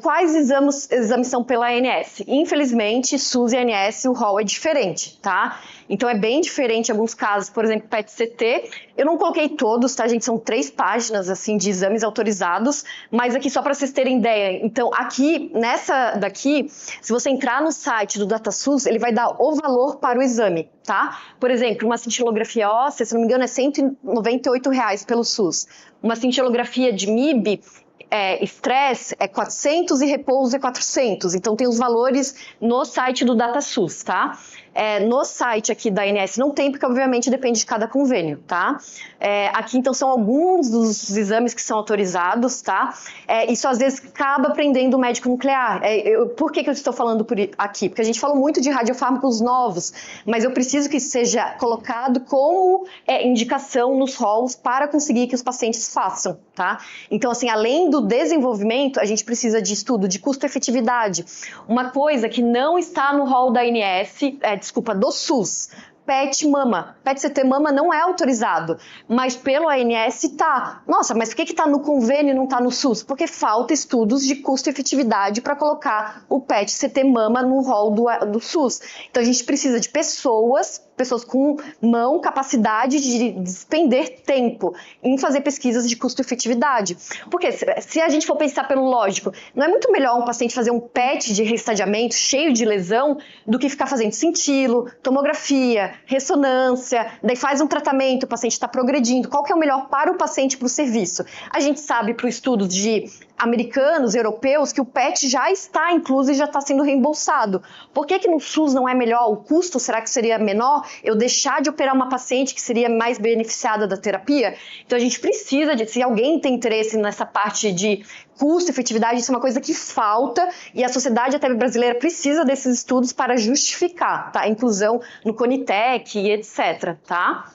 Quais exames são pela ANS? Infelizmente, SUS e ANS, o rol é diferente, tá? Então é bem diferente em alguns casos, por exemplo, PET-CT. Eu não coloquei todos, tá, gente? São 3 páginas, assim, de exames autorizados, mas aqui só para vocês terem ideia. Então, aqui, nessa daqui, se você entrar no site do DataSUS, ele vai dar o valor para o exame, tá? Por exemplo, uma cintilografia óssea, se não me engano, é R$ 198 pelo SUS. Uma cintilografia de MIB, estresse é 400 e repouso é 400. Então tem os valores no site do DataSUS, tá? No site aqui da ANS não tem, porque obviamente depende de cada convênio, tá? Aqui então são alguns dos exames que são autorizados, tá? Isso às vezes acaba prendendo o médico nuclear. Por que eu estou falando aqui? Porque a gente falou muito de radiofármacos novos, mas eu preciso que isso seja colocado como indicação nos rolos para conseguir que os pacientes façam, tá? Então assim, além do desenvolvimento, a gente precisa de estudo de custo-efetividade. Uma coisa que não está no rol da ANS, do SUS, PET mama. PET-CT mama não é autorizado, mas pelo ANS tá. Nossa, mas por que tá no convênio e não tá no SUS? Porque falta estudos de custo-efetividade para colocar o PET-CT mama no rol do SUS. Então a gente precisa de pessoas com capacidade de despender tempo em fazer pesquisas de custo-efetividade. Porque se a gente for pensar pelo lógico, não é muito melhor um paciente fazer um PET de reestadiamento cheio de lesão do que ficar fazendo cintilo, tomografia, ressonância, daí faz um tratamento, o paciente está progredindo. Qual que é o melhor para o paciente para o serviço? A gente sabe para o estudo de americanos, europeus, que o PET já está incluso e já está sendo reembolsado. Por que no SUS não é melhor? O custo, será que seria menor? Eu deixar de operar uma paciente que seria mais beneficiada da terapia? Então a gente precisa se alguém tem interesse nessa parte de custo, efetividade, isso é uma coisa que falta e a sociedade até brasileira precisa desses estudos para justificar, tá? A inclusão no CONITEC e etc, tá?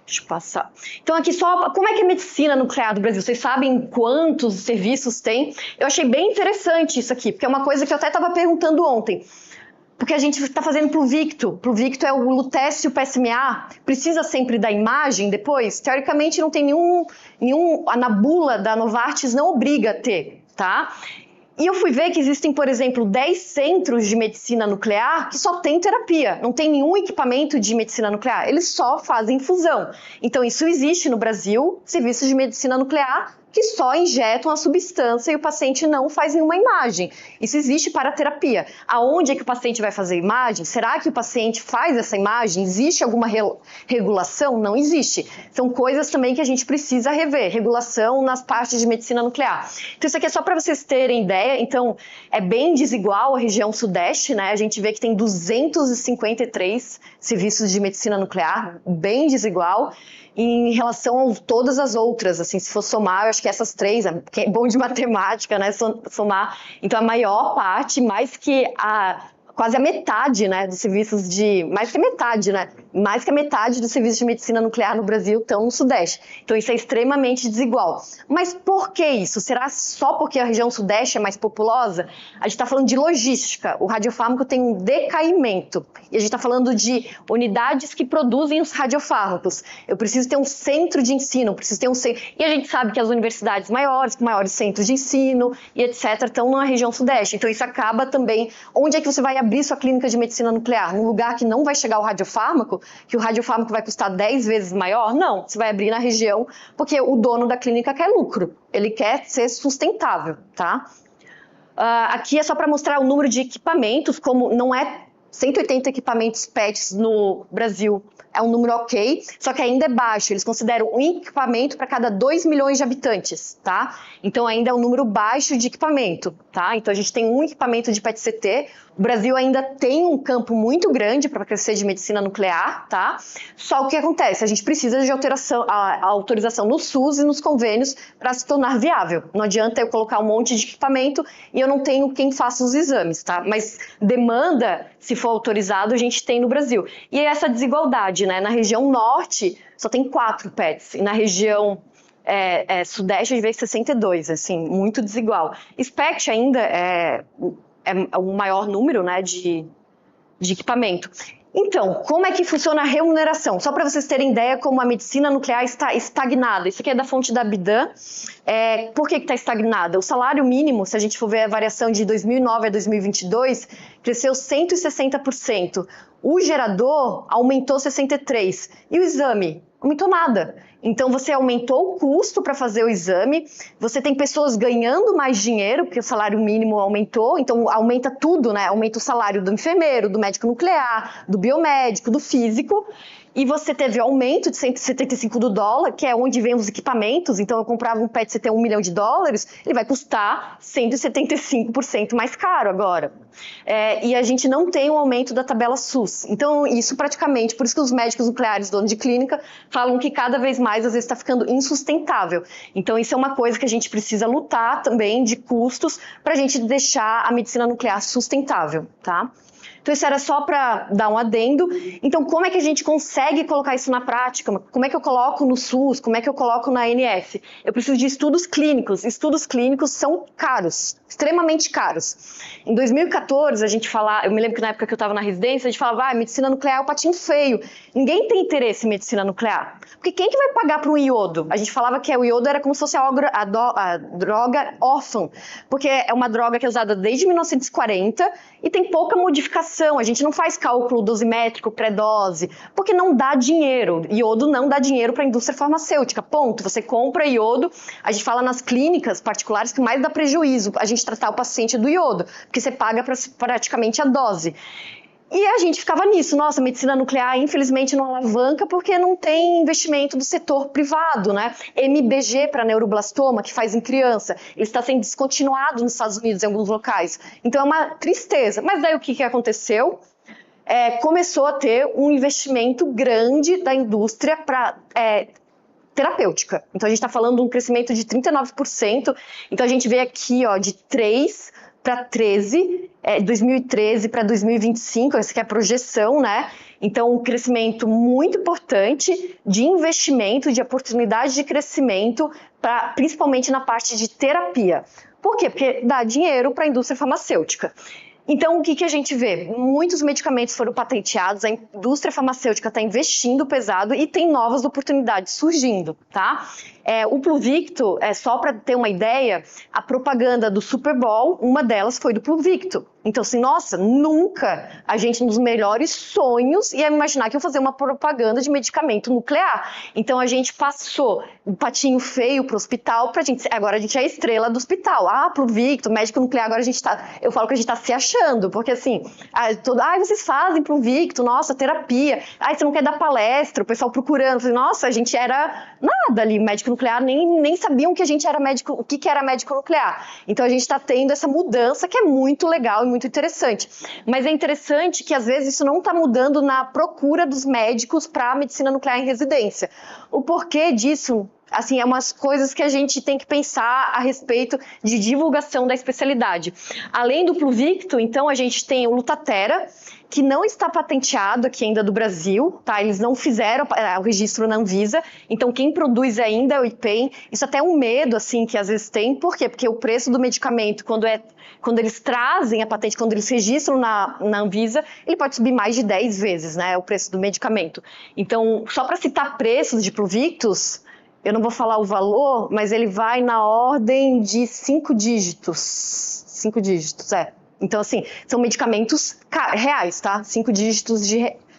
Deixa eu passar. Então aqui só, como é que é a medicina nuclear do Brasil? Vocês sabem quantos serviços tem? Eu achei bem interessante isso aqui, porque é uma coisa que eu até estava perguntando ontem. Porque a gente está fazendo para o Victo. Para o Victo é o lutécio PSMA. Precisa sempre da imagem depois? Teoricamente não tem na bula da Novartis não obriga a ter, tá? E eu fui ver que existem, por exemplo, 10 centros de medicina nuclear que só tem terapia, não tem nenhum equipamento de medicina nuclear, eles só fazem infusão. Então isso existe no Brasil, serviços de medicina nuclear, que que só injetam a substância e o paciente não faz nenhuma imagem. Isso existe para a terapia. Aonde é que o paciente vai fazer imagem? Será que o paciente faz essa imagem? Existe alguma regulação? Não existe. São coisas também que a gente precisa rever. Regulação nas partes de medicina nuclear. Então isso aqui é só para vocês terem ideia. Então é bem desigual a região sudeste, né? A gente vê que tem 253 serviços de medicina nuclear, bem desigual. Em relação a todas as outras, assim, se for somar, eu acho que essas três, que é bom de matemática, né, somar, então a maior parte, quase a metade, né, dos serviços mais que a metade dos serviços de medicina nuclear no Brasil estão no Sudeste. Então isso é extremamente desigual. Mas por que isso? Será só porque a região Sudeste é mais populosa? A gente está falando de logística. O radiofármaco tem um decaimento. E a gente está falando de unidades que produzem os radiofármacos. Eu preciso ter um centro de ensino, E a gente sabe que as universidades maiores, com maiores centros de ensino e etc., estão na região Sudeste. Então isso acaba também... Onde é que você vai abrir sua clínica de medicina nuclear? Num lugar que não vai chegar o radiofármaco, que o radiofármaco vai custar 10 vezes maior? Não, você vai abrir na região porque o dono da clínica quer lucro, ele quer ser sustentável, tá? Aqui é só para mostrar o número de equipamentos, como não é 180 equipamentos PETs no Brasil, é um número ok, só que ainda é baixo, eles consideram um equipamento para cada 2 milhões de habitantes, tá? Então ainda é um número baixo de equipamento, tá? Então a gente tem um equipamento de PET-CT, o Brasil ainda tem um campo muito grande para crescer de medicina nuclear, tá? Só o que acontece? A gente precisa de a autorização no SUS e nos convênios para se tornar viável. Não adianta eu colocar um monte de equipamento e eu não tenho quem faça os exames, tá? Mas demanda, se for autorizado, a gente tem no Brasil. E essa desigualdade, né? Na região norte só tem 4 PETs e na região sudeste a gente vê 62, assim, muito desigual. SPECT ainda é o maior número, né, de equipamento. Então, como é que funciona a remuneração? Só para vocês terem ideia como a medicina nuclear está estagnada. Isso aqui é da fonte da Bidan. Por que está estagnada? O salário mínimo, se a gente for ver a variação de 2009 a 2022, cresceu 160%. O gerador aumentou 63%. E o exame? Aumentou nada. Então você aumentou o custo para fazer o exame, você tem pessoas ganhando mais dinheiro, porque o salário mínimo aumentou, então aumenta tudo, né? Aumenta o salário do enfermeiro, do médico nuclear, do biomédico, do físico, e você teve aumento de 175 do dólar, que é onde vem os equipamentos. Então eu comprava um PET-CT $1 milhão, ele vai custar 175% mais caro agora. E a gente não tem um aumento da tabela SUS. Então isso praticamente, por isso que os médicos nucleares, donos de clínica, falam que cada vez mais às vezes está ficando insustentável. Então isso é uma coisa que a gente precisa lutar também de custos para a gente deixar a medicina nuclear sustentável, tá? Então isso era só para dar um adendo. Então como é que a gente consegue colocar isso na prática? Como é que eu coloco no SUS? Como é que eu coloco na ANS? Eu preciso de estudos clínicos. Estudos clínicos são caros, extremamente caros. Em 2014, eu me lembro que na época que eu estava na residência, a gente falava, medicina nuclear é o patinho feio. Ninguém tem interesse em medicina nuclear. Porque quem que vai pagar para um iodo? A gente falava que o iodo era como se fosse a droga órfã, porque é uma droga que é usada desde 1940 e tem pouca modificação. A gente não faz cálculo dosimétrico, pré-dose, porque não dá dinheiro. Iodo não dá dinheiro para a indústria farmacêutica, ponto. Você compra iodo, a gente fala nas clínicas particulares que mais dá prejuízo a gente tratar o paciente do iodo, porque você paga praticamente a dose. E a gente ficava nisso, nossa, medicina nuclear infelizmente não alavanca porque não tem investimento do setor privado, né? MBG para neuroblastoma, que faz em criança, ele está sendo descontinuado nos Estados Unidos em alguns locais. Então é uma tristeza. Mas daí o que aconteceu? Começou a ter um investimento grande da indústria para terapêutica. Então a gente está falando de um crescimento de 39%. Então a gente vê aqui de 3 para 13, 2013 para 2025, essa que é a projeção, né? Então, um crescimento muito importante de investimento, de oportunidade de crescimento, principalmente na parte de terapia. Por quê? Porque dá dinheiro para a indústria farmacêutica. Então, o que a gente vê? Muitos medicamentos foram patenteados, a indústria farmacêutica está investindo pesado e tem novas oportunidades surgindo, tá? O Pluvicto, só para ter uma ideia, a propaganda do Super Bowl, uma delas foi do Pluvicto. Então, assim, nossa, nunca a gente, nos melhores sonhos, ia imaginar que eu ia fazer uma propaganda de medicamento nuclear. Então, a gente passou o patinho feio pro hospital pra gente... Agora a gente é a estrela do hospital. Ah, Pluvicto, médico nuclear, agora a gente tá... Eu falo que a gente tá se achando, porque assim... vocês fazem Pluvicto, nossa, terapia. Você não quer dar palestra, o pessoal procurando. Nossa, a gente era nada ali, médico nuclear, nem sabiam que a gente era médico, o que era médico nuclear. Então, a gente tá tendo essa mudança que é muito legal e muito interessante. Mas é interessante que, às vezes, isso não tá mudando na procura dos médicos para medicina nuclear em residência. O porquê disso... Assim, é umas coisas que a gente tem que pensar a respeito de divulgação da especialidade. Além do Pluvicto, então, a gente tem o Lutathera, que não está patenteado aqui ainda do Brasil, tá? Eles não fizeram o registro na Anvisa, então quem produz ainda é o IPEM. Isso até é um medo, assim, que às vezes tem. Por quê? Porque o preço do medicamento, quando eles trazem a patente, quando eles registram na Anvisa, ele pode subir mais de 10 vezes, né? O preço do medicamento. Então, só para citar preços de Pluvictos, eu não vou falar o valor, mas ele vai na ordem de 5 dígitos. 5 dígitos, Então, assim, são medicamentos reais, tá? 5 dígitos,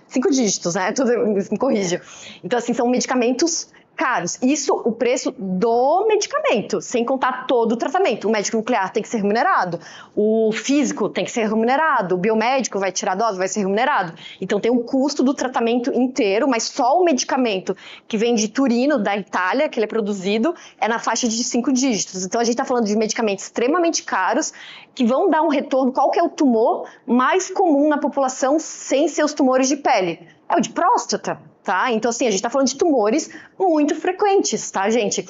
5 dígitos, né? Tudo, me corrija. Então, assim, são medicamentos caros. Isso, o preço do medicamento, sem contar todo o tratamento. O médico nuclear tem que ser remunerado, o físico tem que ser remunerado, o biomédico vai tirar a dose, vai ser remunerado. Então tem um custo do tratamento inteiro, mas só o medicamento que vem de Turino, da Itália, que ele é produzido, é na faixa de 5 dígitos. Então a gente está falando de medicamentos extremamente caros, que vão dar um retorno. Qual que é o tumor mais comum na população sem ser os tumores de pele? É o de próstata. Tá? Então, assim, a gente está falando de tumores muito frequentes, tá, gente?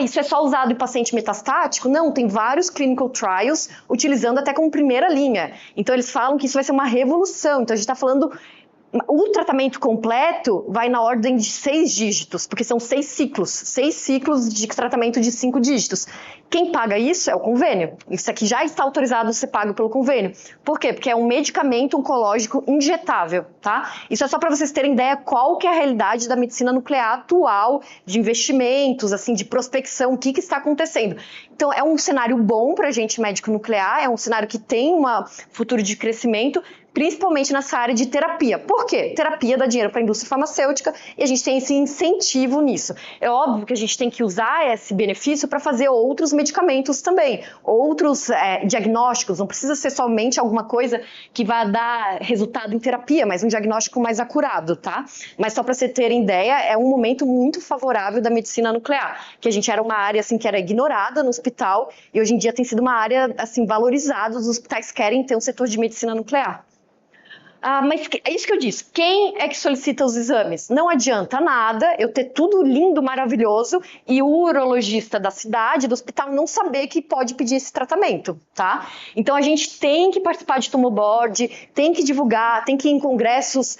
Isso é só usado em paciente metastático? Não, tem vários clinical trials utilizando até como primeira linha. Então, eles falam que isso vai ser uma revolução. Então, a gente está falando... O tratamento completo vai na ordem de 6 dígitos, porque são 6 ciclos de tratamento de 5 dígitos. Quem paga isso é o convênio. Isso aqui já está autorizado a ser pago pelo convênio. Por quê? Porque é um medicamento oncológico injetável, tá? Isso é só para vocês terem ideia qual que é a realidade da medicina nuclear atual, de investimentos, assim, de prospecção, o que está acontecendo. Então, é um cenário bom para a gente médico nuclear, é um cenário que tem um futuro de crescimento, principalmente nessa área de terapia. Por quê? Terapia dá dinheiro para a indústria farmacêutica e a gente tem esse incentivo nisso. É óbvio que a gente tem que usar esse benefício para fazer outros medicamentos também, outros diagnósticos. Não precisa ser somente alguma coisa que vai dar resultado em terapia, mas um diagnóstico mais acurado, tá? Mas só para você terem ideia, é um momento muito favorável da medicina nuclear, que a gente era uma área assim que era ignorada no hospital e hoje em dia tem sido uma área assim valorizada. Os hospitais querem ter um setor de medicina nuclear. Mas é isso que eu disse. Quem é que solicita os exames? Não adianta nada eu ter tudo lindo, maravilhoso e o urologista da cidade, do hospital, não saber que pode pedir esse tratamento, tá? Então a gente tem que participar de tumor board, tem que divulgar, tem que ir em congressos,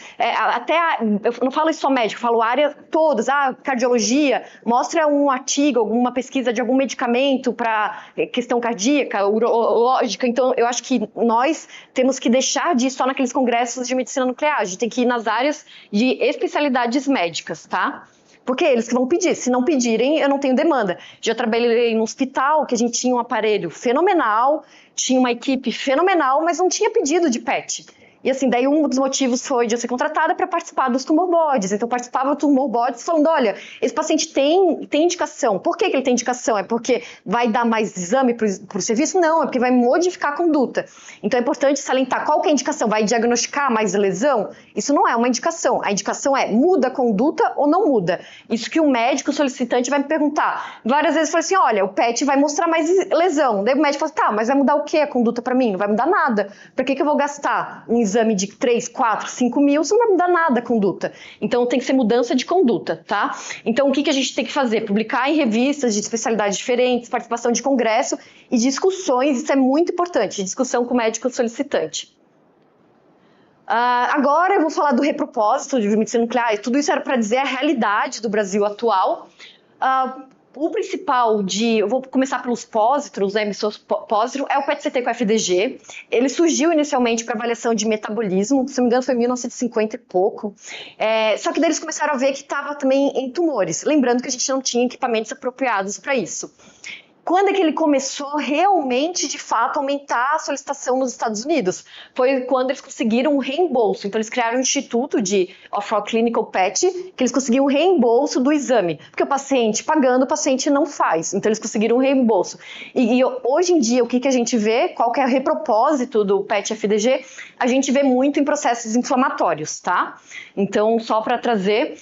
eu não falo isso só médico, eu falo área todas, cardiologia, mostra um artigo, alguma pesquisa de algum medicamento para questão cardíaca, urológica. Então eu acho que nós temos que deixar de ir só naqueles congressos de medicina nuclear, a gente tem que ir nas áreas de especialidades médicas, tá? Porque eles que vão pedir, se não pedirem, eu não tenho demanda. Já trabalhei num hospital que a gente tinha um aparelho fenomenal, tinha uma equipe fenomenal, mas não tinha pedido de PET. E assim, daí um dos motivos foi de eu ser contratada para participar dos tumor boards. Então eu participava do tumor boards falando, olha, esse paciente tem indicação. Por que ele tem indicação? É porque vai dar mais exame para o serviço? Não, é porque vai modificar a conduta. Então é importante salientar qual que é a indicação. Vai diagnosticar mais lesão? Isso não é uma indicação. A indicação é muda a conduta ou não muda. Isso que o médico solicitante vai me perguntar. Várias vezes eu falo assim, olha, o PET vai mostrar mais lesão. Daí o médico fala, tá, mas vai mudar o que a conduta para mim? Não vai mudar nada. Para que eu vou gastar um exame de 3, 4, 5 mil, isso não vai mudar nada a conduta. Então tem que ser mudança de conduta, tá? Então o que a gente tem que fazer? Publicar em revistas de especialidades diferentes, participação de congresso e discussões, isso é muito importante, discussão com o médico solicitante. Agora eu vou falar do repropósito de medicina nuclear, tudo isso era para dizer a realidade do Brasil atual. O principal eu vou começar pelos pósitros, né, emissores pósitro, é o PET-CT com FDG. Ele surgiu inicialmente para avaliação de metabolismo, se não me engano foi em 1950 e pouco. Só que daí eles começaram a ver que estava também em tumores. Lembrando que a gente não tinha equipamentos apropriados para isso. quando é que ele começou realmente, de fato, a aumentar a solicitação nos Estados Unidos? Foi quando eles conseguiram um reembolso. Então, eles criaram um instituto de Off-Road Clinical PET, que eles conseguiram um reembolso do exame. Porque o paciente pagando, o paciente não faz. Então, eles conseguiram um reembolso. E hoje em dia, o que a gente vê? Qual que é o repropósito do PET-FDG? A gente vê muito em processos inflamatórios, tá? Então, só para trazer...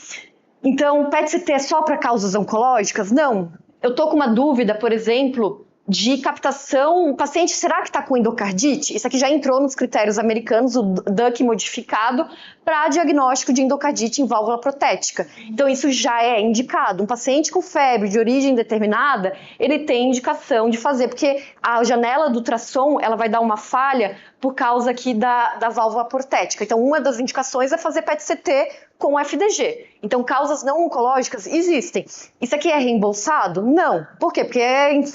Então, o PET-CT é só para causas oncológicas? Não. Eu tô com uma dúvida, por exemplo, de captação, o paciente, será que está com endocardite? Isso aqui já entrou nos critérios americanos, o DUC modificado, para diagnóstico de endocardite em válvula protética. Então, isso já é indicado. Um paciente com febre de origem determinada, ele tem indicação de fazer, porque a janela do ultrassom, ela vai dar uma falha por causa aqui da válvula protética. Então, uma das indicações é fazer PET-CT com FDG. Então, causas não oncológicas existem. Isso aqui é reembolsado? Não. Por quê? Porque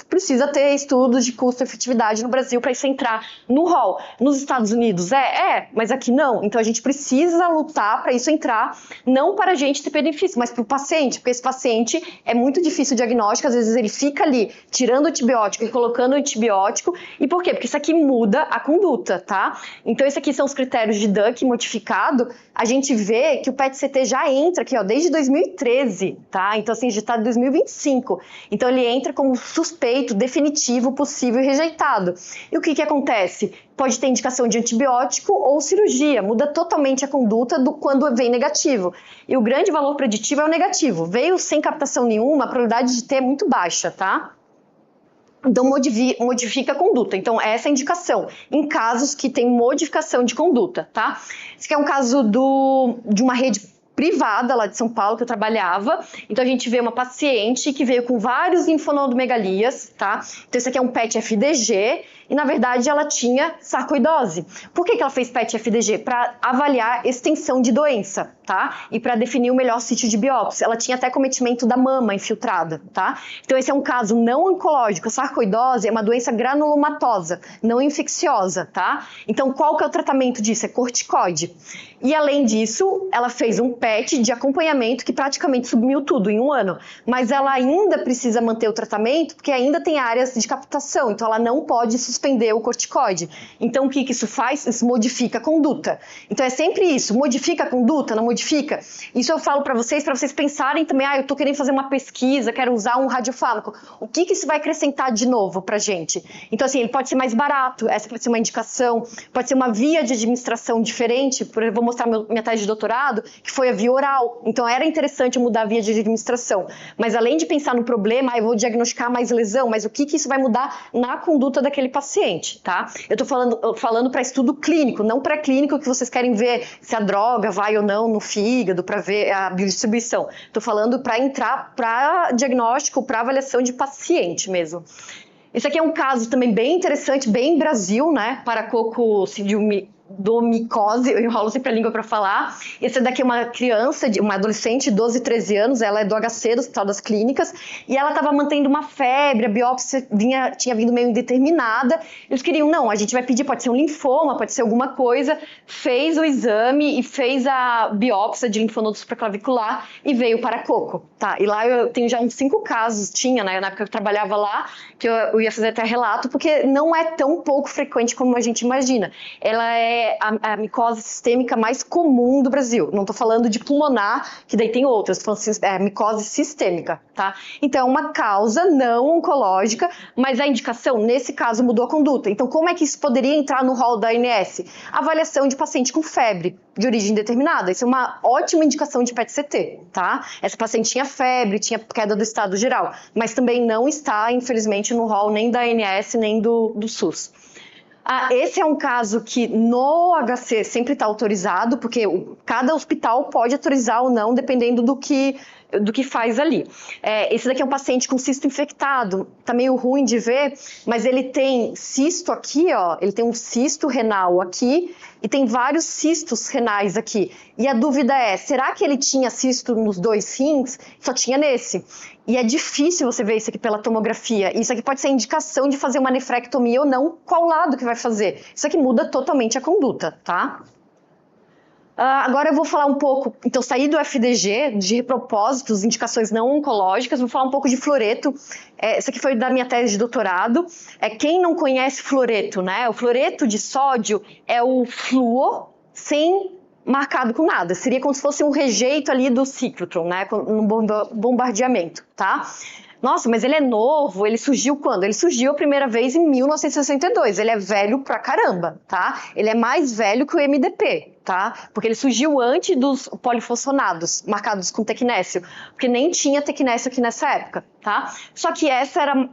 precisa ter estudos de custo-efetividade no Brasil para isso entrar no rol. Nos Estados Unidos mas aqui não. Então, a gente precisa lutar para isso entrar, não para a gente ter benefício, mas para o paciente, porque esse paciente é muito difícil o diagnóstico, às vezes ele fica ali tirando antibiótico e colocando antibiótico. E por quê? Porque isso aqui muda a conduta, tá? Então, esses aqui são os critérios de DUC modificado. A gente vê que o PET-CT já entra aqui, ó, desde 2013, tá? Então, assim, já está em 2025. Então, ele entra como suspeito, definitivo, possível e rejeitado. E o que acontece? Pode ter indicação de antibiótico ou cirurgia, muda totalmente a conduta quando vem negativo. E o grande valor preditivo é o negativo. Veio sem captação nenhuma, a probabilidade de ter é muito baixa, tá? Então, modifica a conduta. Então, essa é a indicação, em casos que tem modificação de conduta, tá? Esse aqui é um caso de uma rede privada lá de São Paulo, que eu trabalhava. Então, a gente vê uma paciente que veio com vários linfonodomegalias, tá? Então, esse aqui é um PET-FDG e, na verdade, ela tinha sarcoidose. Por que ela fez PET-FDG? Para avaliar extensão de doença, tá? E para definir o melhor sítio de biópsia. Ela tinha até cometimento da mama infiltrada, tá? Então, esse é um caso não oncológico. A sarcoidose é uma doença granulomatosa, não infecciosa, tá? Então, qual que é o tratamento disso? É corticoide. E, além disso, ela fez um PET de acompanhamento que praticamente sumiu tudo em um ano. Mas ela ainda precisa manter o tratamento porque ainda tem áreas de captação. Então, ela não pode suspender o corticoide. Então, o que isso faz? Isso modifica a conduta. Então, é sempre isso. Modifica a conduta, não modifica? Isso eu falo para vocês pensarem também, eu tô querendo fazer uma pesquisa, quero usar um radiofármaco. O que isso vai acrescentar de novo pra gente? Então, assim, ele pode ser mais barato, essa pode ser uma indicação, pode ser uma via de administração diferente, vou mostrar minha tese de doutorado, que foi a via oral. Então, era interessante mudar a via de administração. Mas, além de pensar no problema, eu vou diagnosticar mais lesão, mas o que isso vai mudar na conduta daquele paciente, tá? Eu tô falando para estudo clínico, não pré-clínico, que vocês querem ver se a droga vai ou não no fígado, para ver a biodistribuição. Tô falando para entrar para diagnóstico, para avaliação de paciente mesmo. Esse aqui é um caso também bem interessante, bem Brasil, né? Paracococidiodomicose, eu enrolo sempre a língua para falar. Esse daqui é uma criança, uma adolescente de 12, 13 anos, ela é do HC, do Hospital das Clínicas, e ela estava mantendo uma febre, a biópsia tinha vindo meio indeterminada. Eles queriam, não, a gente vai pedir, pode ser um linfoma, pode ser alguma coisa. Fez o exame e fez a biópsia de linfonodo supraclavicular e veio para coco, tá? E lá eu tenho já uns 5 casos, né, na época que eu trabalhava lá, que eu ia fazer até relato, porque não é tão pouco frequente como a gente imagina. Ela é a micose sistêmica mais comum do Brasil. Não estou falando de pulmonar, que daí tem outras, estou falando micose sistêmica, tá? Então, é uma causa não oncológica, mas a indicação, nesse caso, mudou a conduta. Então, como é que isso poderia entrar no rol da ANS? Avaliação de paciente com febre de origem determinada. Isso é uma ótima indicação de PET-CT, tá? Essa paciente tinha febre, tinha queda do estado geral, mas também não está, infelizmente, no rol nem da ANS, nem do SUS. Esse é um caso que no HC sempre está autorizado, porque cada hospital pode autorizar ou não, dependendo do que faz ali. Esse daqui é um paciente com cisto infectado, tá meio ruim de ver, mas ele tem cisto aqui, ó, ele tem um cisto renal aqui e tem vários cistos renais aqui. E a dúvida é, será que ele tinha cisto nos 2 rins? Só tinha nesse. E é difícil você ver isso aqui pela tomografia. Isso aqui pode ser indicação de fazer uma nefrectomia ou não, qual lado que vai fazer. Isso aqui muda totalmente a conduta, tá? Agora eu vou falar um pouco, então saí do FDG, de propósitos, indicações não oncológicas, vou falar um pouco de fluoreto. Essa aqui foi da minha tese de doutorado. Quem não conhece fluoreto, né? O fluoreto de sódio é o flúor sem marcado com nada. Seria como se fosse um rejeito ali do ciclotron, né? No bombardeamento, tá? Nossa, mas ele é novo, ele surgiu quando? Ele surgiu a primeira vez em 1962, ele é velho pra caramba, tá? Ele é mais velho que o MDP, tá? Porque ele surgiu antes dos polifosfonados, marcados com tecnécio, porque nem tinha tecnécio aqui nessa época, tá? Só que essa era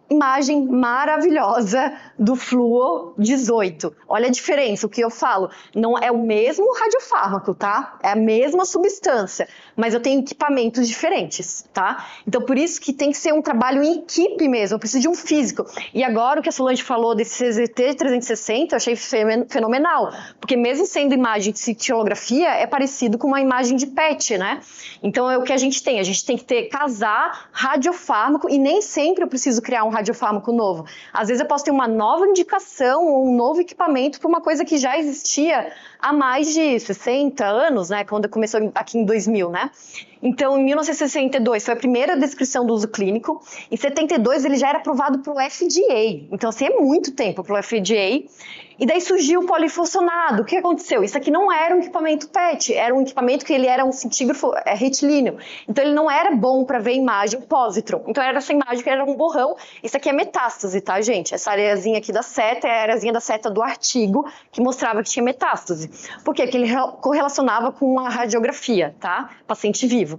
imagem maravilhosa do flúor 18. Olha a diferença, o que eu falo, não é o mesmo radiofármaco, tá? É a mesma substância, mas eu tenho equipamentos diferentes, tá? Então por isso que tem que ser um trabalho em equipe mesmo, eu preciso de um físico. E agora o que a Solange falou desse CZT 360, eu achei fenomenal, porque mesmo sendo imagem de cintilografia, é parecido com uma imagem de PET, né? Então é o que a gente tem que casar radiofármaco, e nem sempre eu preciso criar um radiofármaco novo. Às vezes eu posso ter uma nova indicação ou um novo equipamento para uma coisa que já existia há mais de 60 anos, né? Quando começou aqui em 2000, né? Então, em 1962 foi a primeira descrição do uso clínico. Em 72 ele já era aprovado para o FDA. Então, assim, é muito tempo para o FDA. E daí surgiu o polifosfonado. O que aconteceu? Isso aqui não era um equipamento PET, era um equipamento que ele era um cintígrafo retilíneo. Então, ele não era bom para ver imagem positron. Então, era essa imagem que era um borrão. Isso aqui é metástase, tá, gente? Essa areazinha aqui da seta é a areazinha da seta do artigo que mostrava que tinha metástase. Por quê? Porque ele correlacionava com a radiografia, tá? Paciente vivo.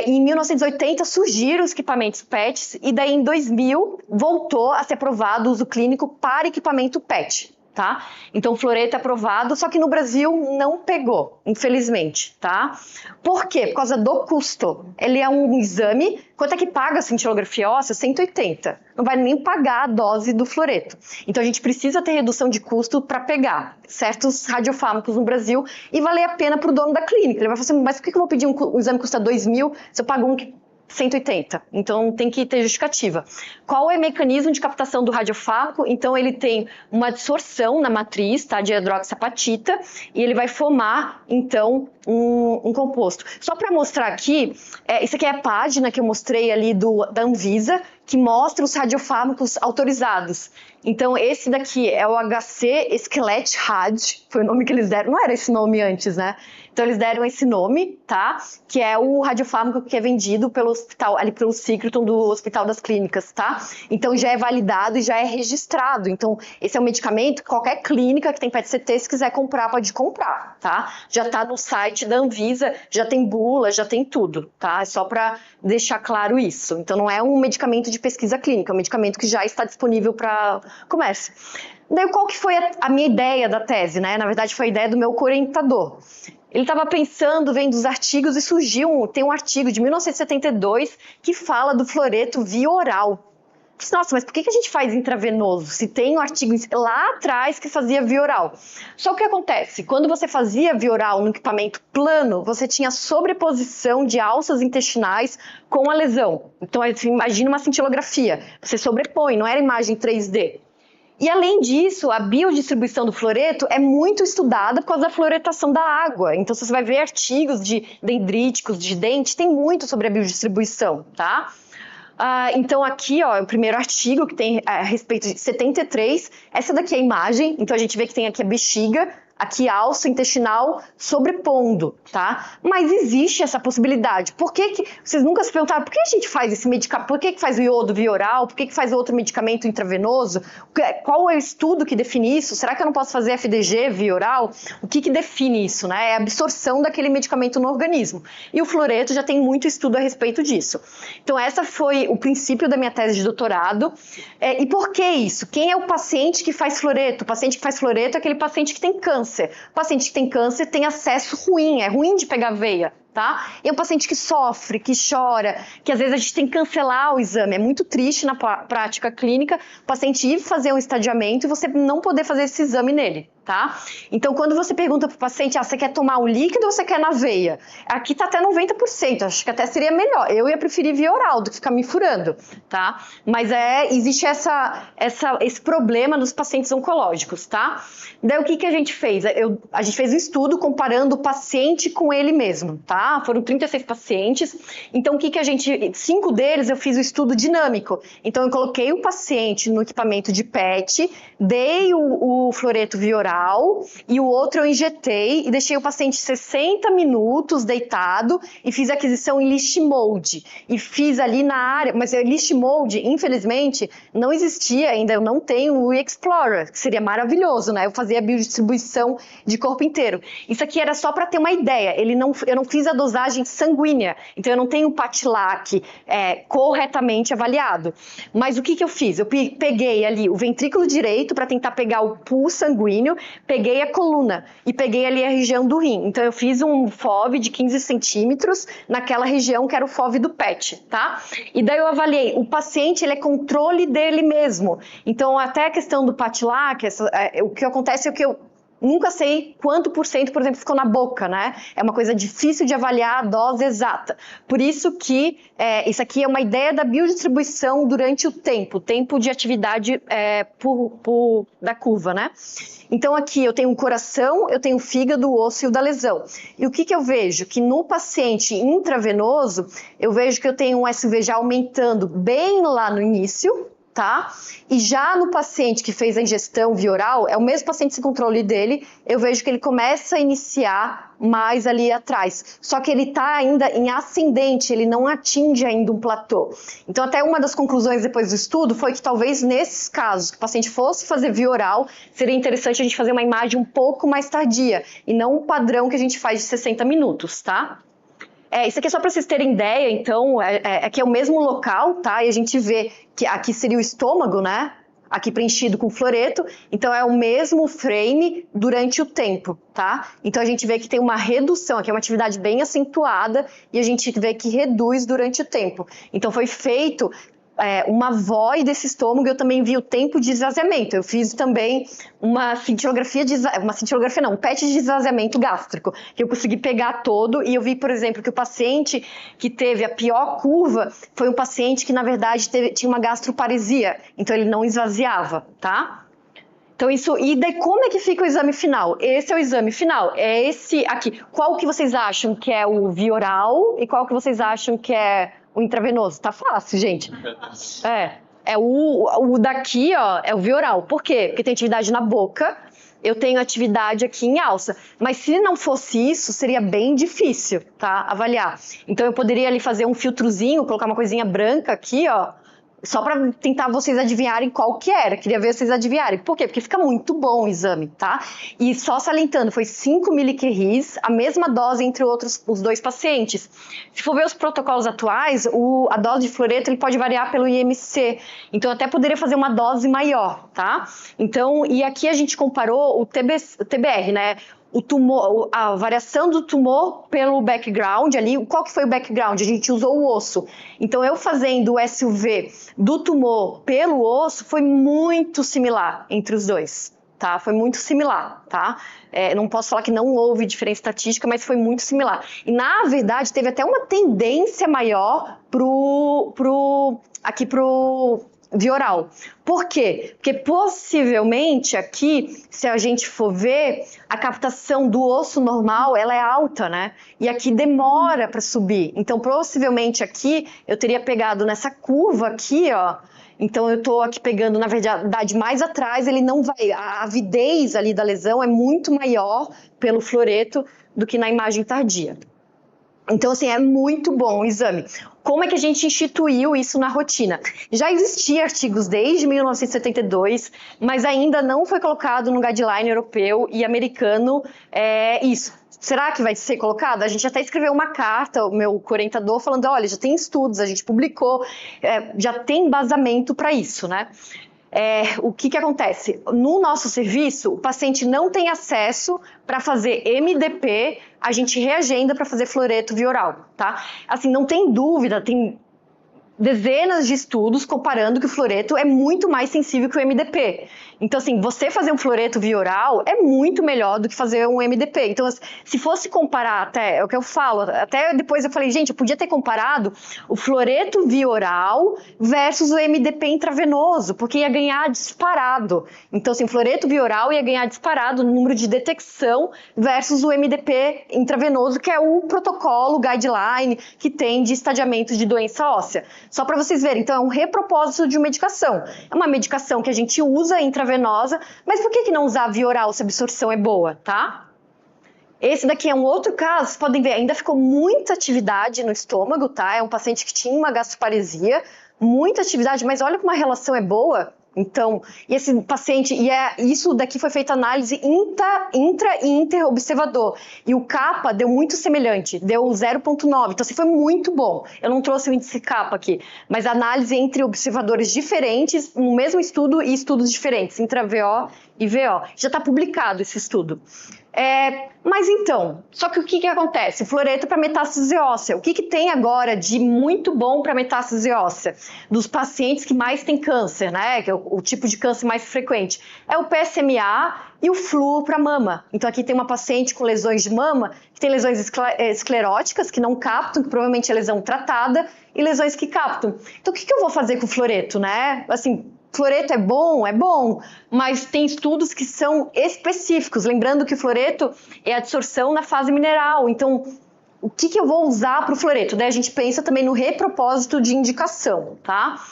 Em 1980 surgiram os equipamentos PETs e daí em 2000 voltou a ser aprovado o uso clínico para equipamento PET. Tá? Então o fluoreto é aprovado, só que no Brasil não pegou, infelizmente, tá? Por quê? Por causa do custo. Ele é um exame, quanto é que paga a cintilografia óssea? 180. Não vai nem pagar a dose do fluoreto. Então a gente precisa ter redução de custo para pegar certos radiofármacos no Brasil e valer a pena para o dono da clínica. Ele vai falar assim, mas por que eu vou pedir um exame que custa 2.000 se eu pago um que 180, então tem que ter justificativa. Qual é o mecanismo de captação do radiofármaco? Então ele tem uma absorção na matriz, tá, de hidroxapatita, e ele vai formar, então, um composto. Só para mostrar aqui, isso aqui é a página que eu mostrei ali da Anvisa, que mostra os radiofármacos autorizados. Então, esse daqui é o HC Skelet Rad, foi o nome que eles deram, não era esse nome antes, né? Então, eles deram esse nome, tá? Que é o radiofármaco que é vendido pelo hospital, ali pelo ciclotron do Hospital das Clínicas, tá? Então, já é validado e já é registrado. Então, esse é um medicamento que qualquer clínica que tem PET-CT, se quiser comprar, pode comprar, tá? Já tá no site da Anvisa, já tem bula, já tem tudo, tá? É só para deixar claro isso. Então, não é um medicamento de pesquisa clínica, é um medicamento que já está disponível para comércio. Daí, qual que foi a minha ideia da tese, né? Na verdade, foi a ideia do meu orientador. Ele estava pensando, vendo os artigos e tem um artigo de 1972 que fala do fluoreto via oral. Nossa, mas por que a gente faz intravenoso? Se tem um artigo lá atrás que fazia via oral. Só que o que acontece? Quando você fazia via oral no equipamento plano, você tinha sobreposição de alças intestinais com a lesão. Então, imagina uma cintilografia. Você sobrepõe, não era imagem 3D. E além disso, a biodistribuição do fluoreto é muito estudada por causa da fluoretação da água. Então, se você vai ver artigos de dendríticos, de dente, tem muito sobre a biodistribuição, tá? Então aqui, ó, é o primeiro artigo que tem a respeito de 73. Essa daqui é a imagem, então a gente vê que tem aqui a bexiga, aqui a alça intestinal sobrepondo, tá? Mas existe essa possibilidade. Por que vocês nunca se perguntaram por que a gente faz esse medicamento? Por que faz o iodo via oral? Por que faz outro medicamento intravenoso? Qual é o estudo que define isso? Será que eu não posso fazer FDG via oral? O que define isso, né? É a absorção daquele medicamento no organismo. E o fluoreto já tem muito estudo a respeito disso. Então, essa foi o princípio da minha tese de doutorado. E por que isso? Quem é o paciente que faz fluoreto? O paciente que faz fluoreto é aquele paciente que tem câncer. O paciente que tem câncer tem acesso ruim, é ruim de pegar veia, tá? E é um paciente que sofre, que chora, que às vezes a gente tem que cancelar o exame. É muito triste na prática clínica o paciente ir fazer um estadiamento e você não poder fazer esse exame nele, tá? Então, quando você pergunta para o paciente, você quer tomar o líquido ou você quer na veia? Aqui tá até 90%, acho que até seria melhor. Eu ia preferir via oral do que ficar me furando, tá? Mas existe esse problema nos pacientes oncológicos, tá? Daí, o que a gente fez? A gente fez um estudo comparando o paciente com ele mesmo, tá? Foram 36 pacientes. Então, 5 deles eu fiz o estudo dinâmico. Então, eu coloquei o paciente no equipamento de PET, dei o fluoreto via oral e o outro eu injetei e deixei o paciente 60 minutos deitado e fiz aquisição em list mode. E fiz ali na área, mas list mode, infelizmente, não existia ainda, eu não tenho o Explorer, que seria maravilhoso, né? Eu fazia a biodistribuição de corpo inteiro. Isso aqui era só para ter uma ideia, eu não fiz a dosagem sanguínea, então eu não tenho o Patilac corretamente avaliado. Mas o que eu fiz? Eu peguei ali o ventrículo direito para tentar pegar o pulso sanguíneo, peguei a coluna e peguei ali a região do rim. Então eu fiz um FOV de 15 centímetros naquela região que era o FOV do PET, tá? E daí eu avaliei, o paciente ele é controle dele mesmo. Então até a questão do Patilac, o que acontece é que eu nunca sei quanto por cento, por exemplo, ficou na boca, né? É uma coisa difícil de avaliar a dose exata. Por isso que isso aqui é uma ideia da biodistribuição durante o tempo de atividade da curva, né? Então aqui eu tenho o coração, eu tenho o fígado, o osso e o da lesão. E o que eu vejo? Que no paciente intravenoso, eu vejo que eu tenho um SV já aumentando bem lá no início, tá? E já no paciente que fez a ingestão via oral, é o mesmo paciente sem controle dele, eu vejo que ele começa a iniciar mais ali atrás. Só que ele está ainda em ascendente, ele não atinge ainda um platô. Então até uma das conclusões depois do estudo foi que talvez nesses casos que o paciente fosse fazer via oral, seria interessante a gente fazer uma imagem um pouco mais tardia, e não o padrão que a gente faz de 60 minutos, tá? Isso aqui é só para vocês terem ideia, então, aqui é o mesmo local, tá? E a gente vê que aqui seria o estômago, né? Aqui preenchido com fluoreto, então é o mesmo frame durante o tempo, tá? Então a gente vê que tem uma redução, aqui é uma atividade bem acentuada e a gente vê que reduz durante o tempo. Então foi feito uma VOI desse estômago, eu também vi o tempo de esvaziamento. Eu fiz também um PET de esvaziamento gástrico, que eu consegui pegar todo, e eu vi, por exemplo, que o paciente que teve a pior curva foi um paciente que, na verdade, tinha uma gastroparesia, então ele não esvaziava, tá? Então e daí como é que fica o exame final? Esse é o exame final, é esse aqui. Qual que vocês acham que é o via oral e qual que vocês acham que é o intravenoso? Tá fácil, gente. O daqui, ó, é o via oral. Por quê? Porque tem atividade na boca, eu tenho atividade aqui em alça. Mas se não fosse isso, seria bem difícil, tá? Avaliar. Então eu poderia ali fazer um filtrozinho, colocar uma coisinha branca aqui, ó, só para tentar vocês adivinharem qual que era. Queria ver vocês adivinharem. Por quê? Porque fica muito bom o exame, tá? E só salientando, foi 5 miliquerris, a mesma dose entre os dois pacientes. Se for ver os protocolos atuais, a dose de fluoreto ele pode variar pelo IMC. Então, eu até poderia fazer uma dose maior, tá? Então, e aqui a gente comparou o TBR, né? O tumor, a variação do tumor pelo background ali, qual que foi o background? A gente usou o osso. Então, eu fazendo o SUV do tumor pelo osso, foi muito similar entre os dois, tá? Foi muito similar, tá? Não posso falar que não houve diferença estatística, mas foi muito similar. E, na verdade, teve até uma tendência maior pro via oral. Por quê? Porque possivelmente aqui, se a gente for ver, a captação do osso normal, ela é alta, né? E aqui demora para subir. Então, possivelmente aqui, eu teria pegado nessa curva aqui, ó. Então, eu tô aqui pegando, na verdade, mais atrás, ele não vai... A avidez ali da lesão é muito maior pelo fluoreto do que na imagem tardia. Então, assim, é muito bom o exame. Como é que a gente instituiu isso na rotina? Já existiam artigos desde 1972, mas ainda não foi colocado no guideline europeu e americano isso. Será que vai ser colocado? A gente até escreveu uma carta, o meu orientador, falando, olha, já tem estudos, a gente publicou, já tem embasamento para isso, né? O que acontece? No nosso serviço, o paciente não tem acesso para fazer MDP, a gente reagenda para fazer fluoreto via oral, tá? Assim, não tem dúvida, dezenas de estudos comparando que o fluoreto é muito mais sensível que o MDP. Então, assim, você fazer um fluoreto via oral é muito melhor do que fazer um MDP. Então, se fosse comparar, até, é o que eu falo, até depois eu falei, gente, eu podia ter comparado o fluoreto via oral versus o MDP intravenoso, porque ia ganhar disparado. Então, assim, o fluoreto via oral ia ganhar disparado no número de detecção versus o MDP intravenoso, que é o protocolo, o guideline que tem de estadiamento de doença óssea. Só para vocês verem, então é um repropósito de medicação. É uma medicação que a gente usa intravenosa, mas por que não usar via oral se a absorção é boa, tá? Esse daqui é um outro caso, vocês podem ver, ainda ficou muita atividade no estômago, tá? É um paciente que tinha uma gastroparesia, muita atividade, mas olha como a relação é boa. Então, e esse paciente, isso daqui foi feita análise intra e interobservador. E o kappa deu muito semelhante, deu 0,9. Então, assim, foi muito bom. Eu não trouxe o índice kappa aqui, mas análise entre observadores diferentes, no mesmo estudo e estudos diferentes, intra-VO e VO. Já está publicado esse estudo. Mas então, só que o que acontece? Fluoreto para metástase óssea. O que tem agora de muito bom para metástase óssea? Dos pacientes que mais têm câncer, né? Que é o tipo de câncer mais frequente. É o PSMA e o flúor para mama. Então aqui tem uma paciente com lesões de mama, que tem lesões escleróticas, que não captam, que provavelmente é lesão tratada, e lesões que captam. Então o que eu vou fazer com o fluoreto, né? Assim, fluoreto é bom, mas tem estudos que são específicos. Lembrando que o fluoreto é adsorção na fase mineral. Então, o que eu vou usar para o fluoreto? Daí a gente pensa também no repropósito de indicação, tá?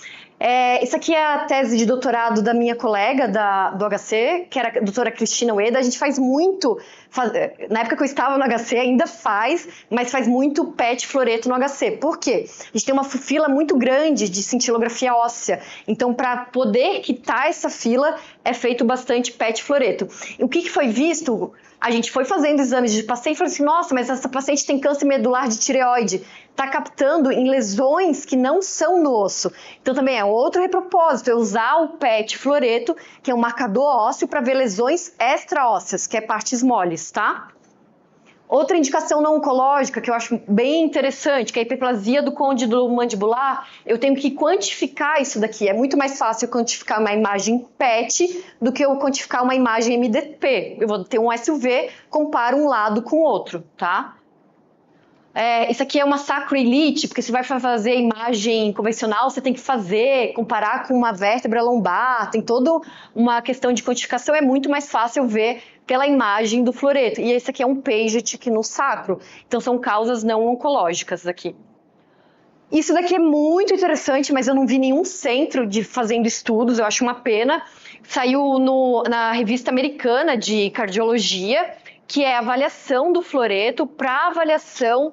Isso aqui é a tese de doutorado da minha colega do HC, que era a doutora Cristina Ueda. A gente faz muito, na época que eu estava no HC ainda faz, mas faz muito PET fluoreto no HC. Por quê? A gente tem uma fila muito grande de cintilografia óssea, então para poder quitar essa fila é feito bastante PET fluoreto. E o que foi visto? A gente foi fazendo exames de paciente e falou assim, nossa, mas essa paciente tem câncer medular de tireoide, está captando em lesões que não são no osso. Então também é outro repropósito, é usar o PET fluoreto, que é um marcador ósseo, para ver lesões extraósseas, que é partes moles, tá? Outra indicação não oncológica que eu acho bem interessante, que é a hiperplasia do côndilo mandibular, eu tenho que quantificar isso daqui. É muito mais fácil eu quantificar uma imagem PET do que eu quantificar uma imagem MDP. Eu vou ter um SUV, comparo um lado com o outro, tá? Isso aqui é uma sacroiliite, porque você vai fazer imagem convencional, você tem que comparar com uma vértebra lombar, tem toda uma questão de quantificação, é muito mais fácil ver pela imagem do fluoreto. E esse aqui é um Paget aqui no sacro, então são causas não oncológicas aqui. Isso daqui é muito interessante, mas eu não vi nenhum centro fazendo estudos, eu acho uma pena. Saiu na revista americana de cardiologia, que é a avaliação do fluoreto para avaliação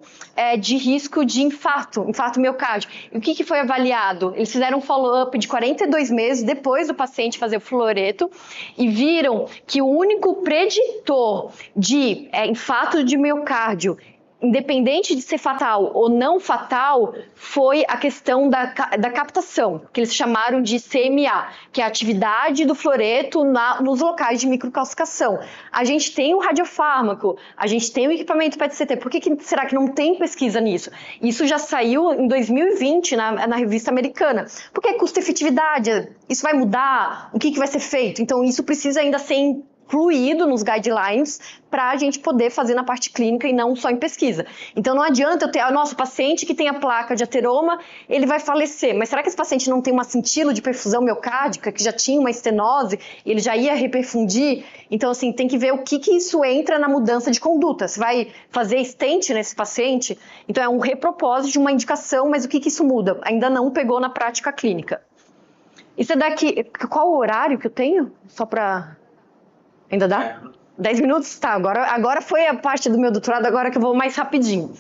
de risco de infarto miocárdio. E o que foi avaliado? Eles fizeram um follow-up de 42 meses depois do paciente fazer o fluoreto e viram que o único preditor de infarto de miocárdio, independente de ser fatal ou não fatal, foi a questão da captação, que eles chamaram de CMA, que é a atividade do fluoreto nos locais de microcalcificação. A gente tem o radiofármaco, a gente tem o equipamento PET-CT, por que será que não tem pesquisa nisso? Isso já saiu em 2020 na revista americana. Porque é custo-efetividade, isso vai mudar? O que vai ser feito? Então isso precisa ainda ser incluído nos guidelines para a gente poder fazer na parte clínica e não só em pesquisa. Então não adianta eu ter, nosso paciente que tem a placa de ateroma, ele vai falecer, mas será que esse paciente não tem uma cintila de perfusão miocárdica, que já tinha uma estenose, e ele já ia reperfundir? Então assim, tem que ver o que isso entra na mudança de conduta. Você vai fazer stent nesse paciente? Então é um repropósito de uma indicação, mas o que isso muda? Ainda não pegou na prática clínica. Isso é daqui, qual o horário que eu tenho? Só para... Ainda dá? 10 minutos? Tá, agora foi a parte do meu doutorado, agora que eu vou mais rapidinho.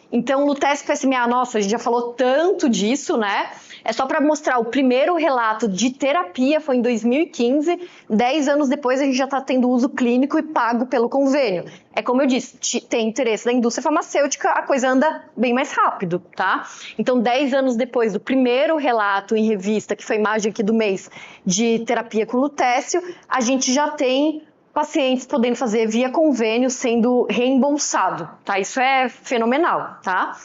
Então, no teste PSMA, nossa, a gente já falou tanto disso, né? É só para mostrar, o primeiro relato de terapia foi em 2015, 10 anos depois a gente já está tendo uso clínico e pago pelo convênio. É como eu disse, tem interesse da indústria farmacêutica, a coisa anda bem mais rápido, tá? Então, 10 anos depois do primeiro relato em revista, que foi a imagem aqui do mês, de terapia com lutécio, a gente já tem pacientes podendo fazer via convênio sendo reembolsado, tá? Isso é fenomenal, tá?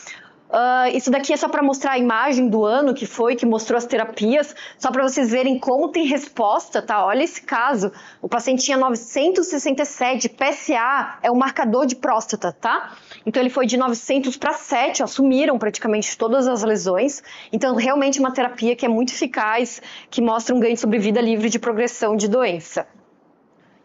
Isso daqui é só para mostrar a imagem do ano que mostrou as terapias, só para vocês verem como tem resposta, tá? Olha esse caso, o paciente tinha 967, PSA é o marcador de próstata, tá? Então ele foi de 900 para 7, assumiram praticamente todas as lesões, então realmente uma terapia que é muito eficaz, que mostra um ganho de sobrevida livre de progressão de doença.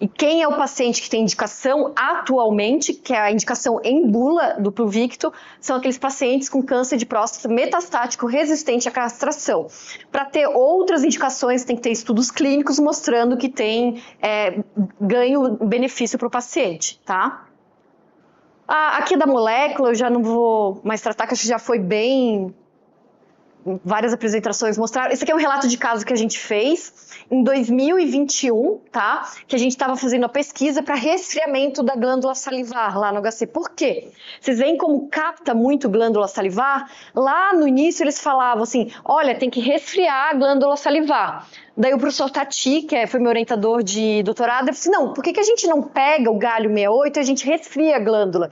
E quem é o paciente que tem indicação atualmente, que é a indicação em bula do Pluvicto, são aqueles pacientes com câncer de próstata metastático resistente à castração. Para ter outras indicações, tem que ter estudos clínicos mostrando que tem ganho, benefício para o paciente, tá? Aqui da molécula, eu já não vou mais tratar, que acho que já foi bem... Várias apresentações mostraram. Esse aqui é um relato de caso que a gente fez em 2021, tá? Que a gente estava fazendo a pesquisa para resfriamento da glândula salivar lá no HC. Por quê? Vocês veem como capta muito glândula salivar? Lá no início eles falavam assim, olha, tem que resfriar a glândula salivar. Daí o professor Tati, que foi meu orientador de doutorado, ele disse, não, por que a gente não pega o galho 68 e a gente resfria a glândula?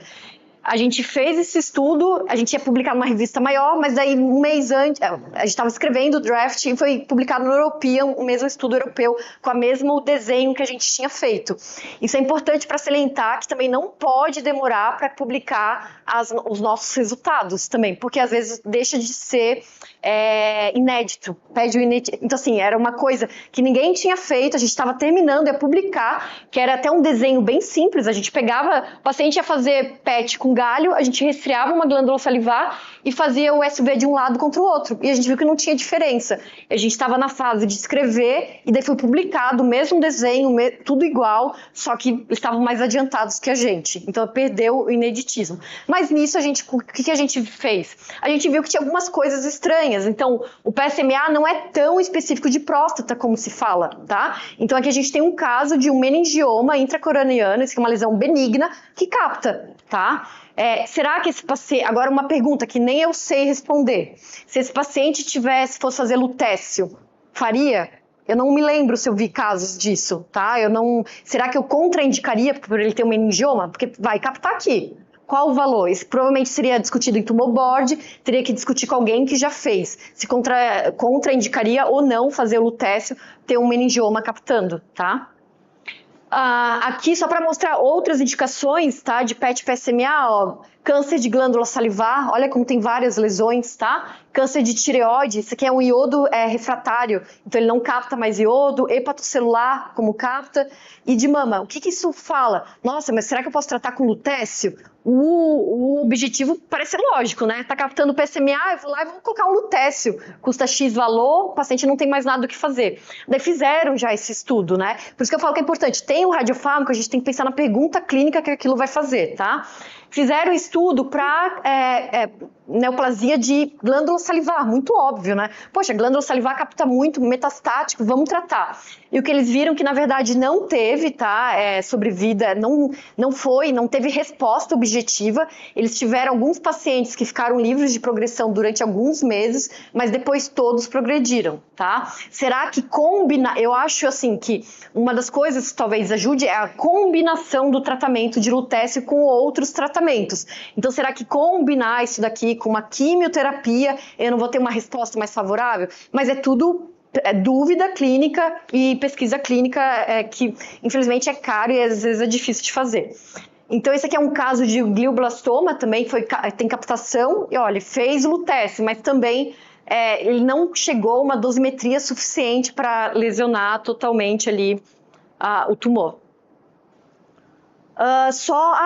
A gente fez esse estudo, a gente ia publicar numa revista maior, mas daí um mês antes, a gente estava escrevendo o draft e foi publicado no European, o mesmo estudo europeu, com o mesmo desenho que a gente tinha feito. Isso é importante para salientar que também não pode demorar para publicar os nossos resultados também, porque às vezes deixa de ser inédito, pede o inédito. Então assim, era uma coisa que ninguém tinha feito, a gente estava terminando, ia publicar, que era até um desenho bem simples, a gente pegava, o paciente ia fazer PET com galho, a gente resfriava uma glândula salivar e fazia o SUV de um lado contra o outro. E a gente viu que não tinha diferença. A gente estava na fase de escrever e daí foi publicado o mesmo desenho, tudo igual, só que estavam mais adiantados que a gente. Então perdeu o ineditismo. Mas nisso o que a gente fez? A gente viu que tinha algumas coisas estranhas. Então o PSMA não é tão específico de próstata como se fala, tá? Então aqui a gente tem um caso de um meningioma intracoraniano, isso é uma lesão benigna, que capta, tá? Será que esse paciente... Agora uma pergunta que nem eu sei responder. Se esse paciente fosse fazer lutécio, faria? Eu não me lembro se eu vi casos disso, tá? Será que eu contraindicaria por ele ter um meningioma? Porque vai captar aqui. Qual o valor? Isso provavelmente seria discutido em tumor board, teria que discutir com alguém que já fez. Se contraindicaria ou não fazer o lutécio, ter um meningioma captando, tá? Aqui só para mostrar outras indicações, tá, de PET PSMA, ó, câncer de glândula salivar, olha como tem várias lesões, tá? Câncer de tireoide, isso aqui é um iodo refratário, então ele não capta mais iodo, hepatocelular, como capta, e de mama. O que isso fala? Nossa, mas será que eu posso tratar com lutécio? O objetivo parece lógico, né? Tá captando PSMA, eu vou lá e vou colocar um lutécio. Custa X valor, o paciente não tem mais nada o que fazer. Daí fizeram já esse estudo, né? Por isso que eu falo que é importante. Tem o radiofármaco, a gente tem que pensar na pergunta clínica que aquilo vai fazer, tá? Fizeram estudo para neoplasia de glândula salivar, muito óbvio, né? Poxa, a glândula salivar capta muito, metastático, vamos tratar. E o que eles viram que, na verdade, não teve, tá? Sobrevida, não teve resposta objetiva. Eles tiveram alguns pacientes que ficaram livres de progressão durante alguns meses, mas depois todos progrediram, tá? Será que eu acho, assim, que uma das coisas que talvez ajude é a combinação do tratamento de lutécio com outros tratamentos. Então, será que combinar isso daqui com uma quimioterapia, eu não vou ter uma resposta mais favorável? Mas é tudo dúvida clínica e pesquisa clínica que, infelizmente, é caro e às vezes é difícil de fazer. Então, esse aqui é um caso de glioblastoma, também tem captação, e olha, fez lutécio, mas também ele não chegou a uma dosimetria suficiente para lesionar totalmente ali o tumor.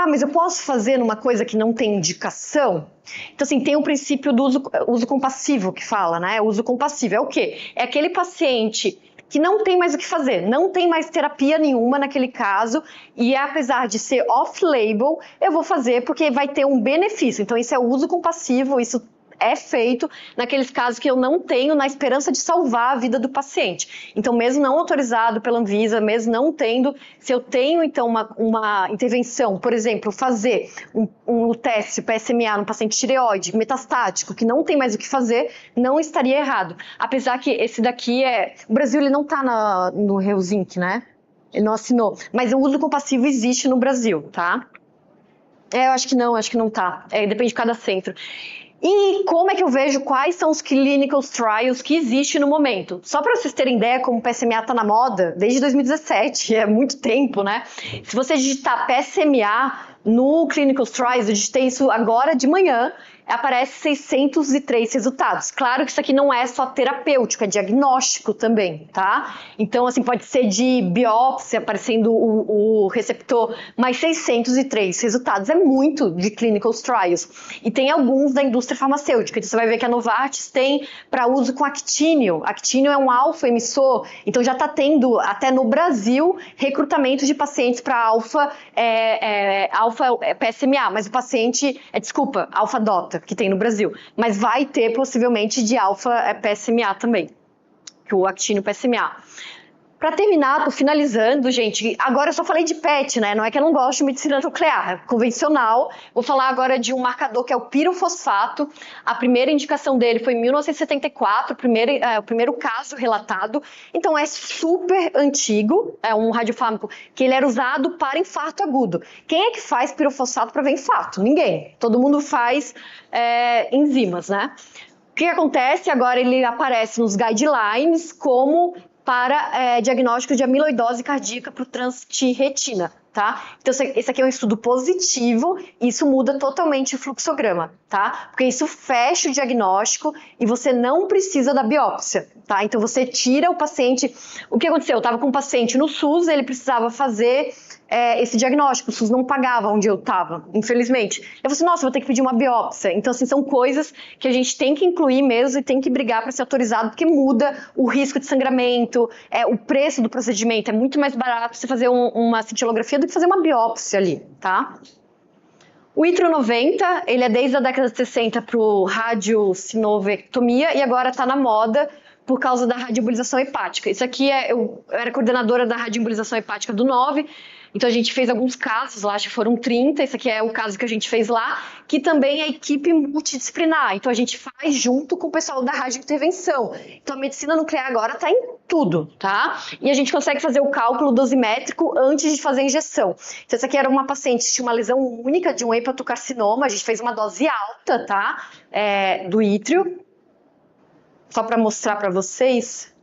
Mas eu posso fazer numa coisa que não tem indicação? Então, assim, tem o princípio do uso compassivo que fala, né? O uso compassivo é o quê? É aquele paciente que não tem mais o que fazer, não tem mais terapia nenhuma naquele caso, e apesar de ser off-label, eu vou fazer porque vai ter um benefício. Então, isso é o uso compassivo, isso é feito naqueles casos que eu não tenho na esperança de salvar a vida do paciente. Então, mesmo não autorizado pela Anvisa, mesmo não tendo, se eu tenho, então, uma intervenção, por exemplo, fazer um lutécio PSMA no paciente tireoide metastático, que não tem mais o que fazer, não estaria errado. Apesar que esse daqui o Brasil, ele não está no Helsinki, né? Ele não assinou. Mas o uso compassivo existe no Brasil, tá? Eu acho que não tá. Depende de cada centro. E como é que eu vejo quais são os clinical trials que existem no momento? Só para vocês terem ideia como o PSMA está na moda, desde 2017, é muito tempo, né? Se você digitar PSMA no clinical trials, eu digitei isso agora de manhã, aparece 603 resultados. Claro que isso aqui não é só terapêutico, é diagnóstico também, tá? Então, assim, pode ser de biópsia, aparecendo o receptor, mas 603 resultados é muito de clinical trials. E tem alguns da indústria farmacêutica. Então, você vai ver que a Novartis tem para uso com actínio. Actínio é um alfa-emissor, então já está tendo, até no Brasil, recrutamento de pacientes para alfa PSMA, mas o paciente, alfa-DOTA, que tem no Brasil, mas vai ter possivelmente de alfa PSMA também, que o actínio PSMA. Para terminar, tô finalizando, gente, agora eu só falei de PET, né? Não é que eu não gosto de medicina nuclear, convencional. Vou falar agora de um marcador que é o pirofosfato. A primeira indicação dele foi em 1974, o primeiro caso relatado. Então é super antigo, é um radiofármaco que ele era usado para infarto agudo. Quem é que faz pirofosfato para ver infarto? Ninguém. Todo mundo faz enzimas, né? O que acontece? Agora ele aparece nos guidelines como para diagnóstico de amiloidose cardíaca para o transtirretina, tá? Então, esse aqui é um estudo positivo e isso muda totalmente o fluxograma, tá? Porque isso fecha o diagnóstico e você não precisa da biópsia, tá? Então, você tira o paciente... O que aconteceu? Eu estava com um paciente no SUS, ele precisava fazer esse diagnóstico, o SUS não pagava onde eu estava, infelizmente. Eu falei assim, nossa, vou ter que pedir uma biópsia. Então, assim, são coisas que a gente tem que incluir mesmo e tem que brigar para ser autorizado, porque muda o risco de sangramento, o preço do procedimento. É muito mais barato você fazer uma cintilografia do que fazer uma biópsia ali, tá? O ITRO 90, ele é desde a década de 60 para o radiossinovectomia e agora está na moda por causa da radioembolização hepática. Isso aqui eu era coordenadora da radioembolização hepática do 9, então a gente fez alguns casos lá, acho que foram 30, esse aqui é o caso que a gente fez lá, que também é equipe multidisciplinar, então a gente faz junto com o pessoal da radiointervenção. Então a medicina nuclear agora está em tudo, tá? E a gente consegue fazer o cálculo dosimétrico antes de fazer a injeção. Então essa aqui era uma paciente que tinha uma lesão única de um hepatocarcinoma, a gente fez uma dose alta, tá? Do ítrio, só para mostrar para vocês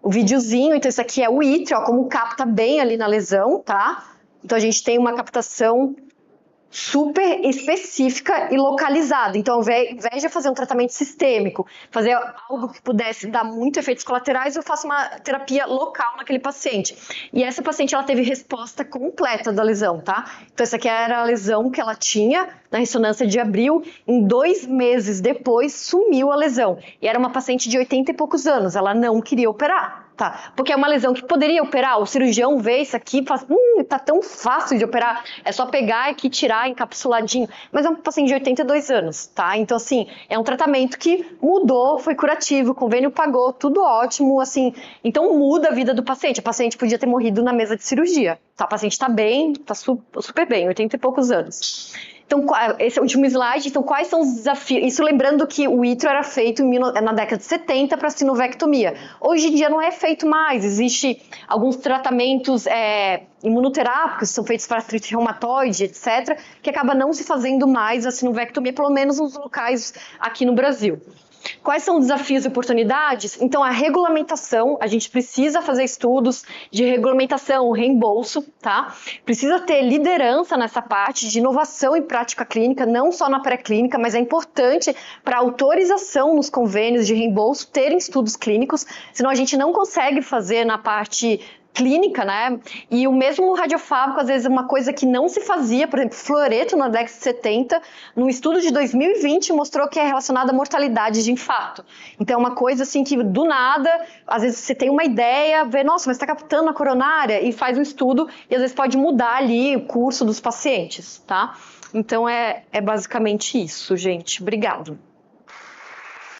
o videozinho. Então esse aqui é o ítrio, ó, como capta bem ali na lesão, tá? Então a gente tem uma captação super específica e localizada. Então, ao invés de fazer um tratamento sistêmico, fazer algo que pudesse dar muitos efeitos colaterais, eu faço uma terapia local naquele paciente. E essa paciente, ela teve resposta completa da lesão, tá? Então, essa aqui era a lesão que ela tinha na ressonância de abril. Em 2 meses depois, sumiu a lesão. E era uma paciente de 80 e poucos anos. Ela não queria operar. Tá, porque é uma lesão que poderia operar, o cirurgião vê isso aqui e fala, tá tão fácil de operar, é só pegar aqui, tirar encapsuladinho, mas é um paciente de 82 anos, tá? Então, assim, é um tratamento que mudou, foi curativo, o convênio pagou, tudo ótimo, assim, então muda a vida do paciente. O paciente podia ter morrido na mesa de cirurgia, tá? O paciente tá bem, tá super bem, 80 e poucos anos. Então, esse é o último slide. Então, quais são os desafios? Isso lembrando que o ITRO era feito na década de 70 para sinovectomia. Hoje em dia não é feito mais. Existem alguns tratamentos imunoterápicos que são feitos para artrite reumatoide, etc., que acaba não se fazendo mais a sinovectomia, pelo menos nos locais aqui no Brasil. Quais são os desafios e oportunidades? Então, a regulamentação, a gente precisa fazer estudos de regulamentação, reembolso, tá? Precisa ter liderança nessa parte de inovação em prática clínica, não só na pré-clínica, mas é importante para autorização nos convênios de reembolso terem estudos clínicos, senão a gente não consegue fazer na parte clínica, né? E o mesmo radiofármaco, às vezes, é uma coisa que não se fazia, por exemplo, fluoreto na década de 70, num estudo de 2020, mostrou que é relacionado à mortalidade de infarto. Então, é uma coisa assim que, do nada, às vezes você tem uma ideia, vê, nossa, mas está captando a coronária, e faz um estudo, e às vezes pode mudar ali o curso dos pacientes, tá? Então, é basicamente isso, gente. Obrigado.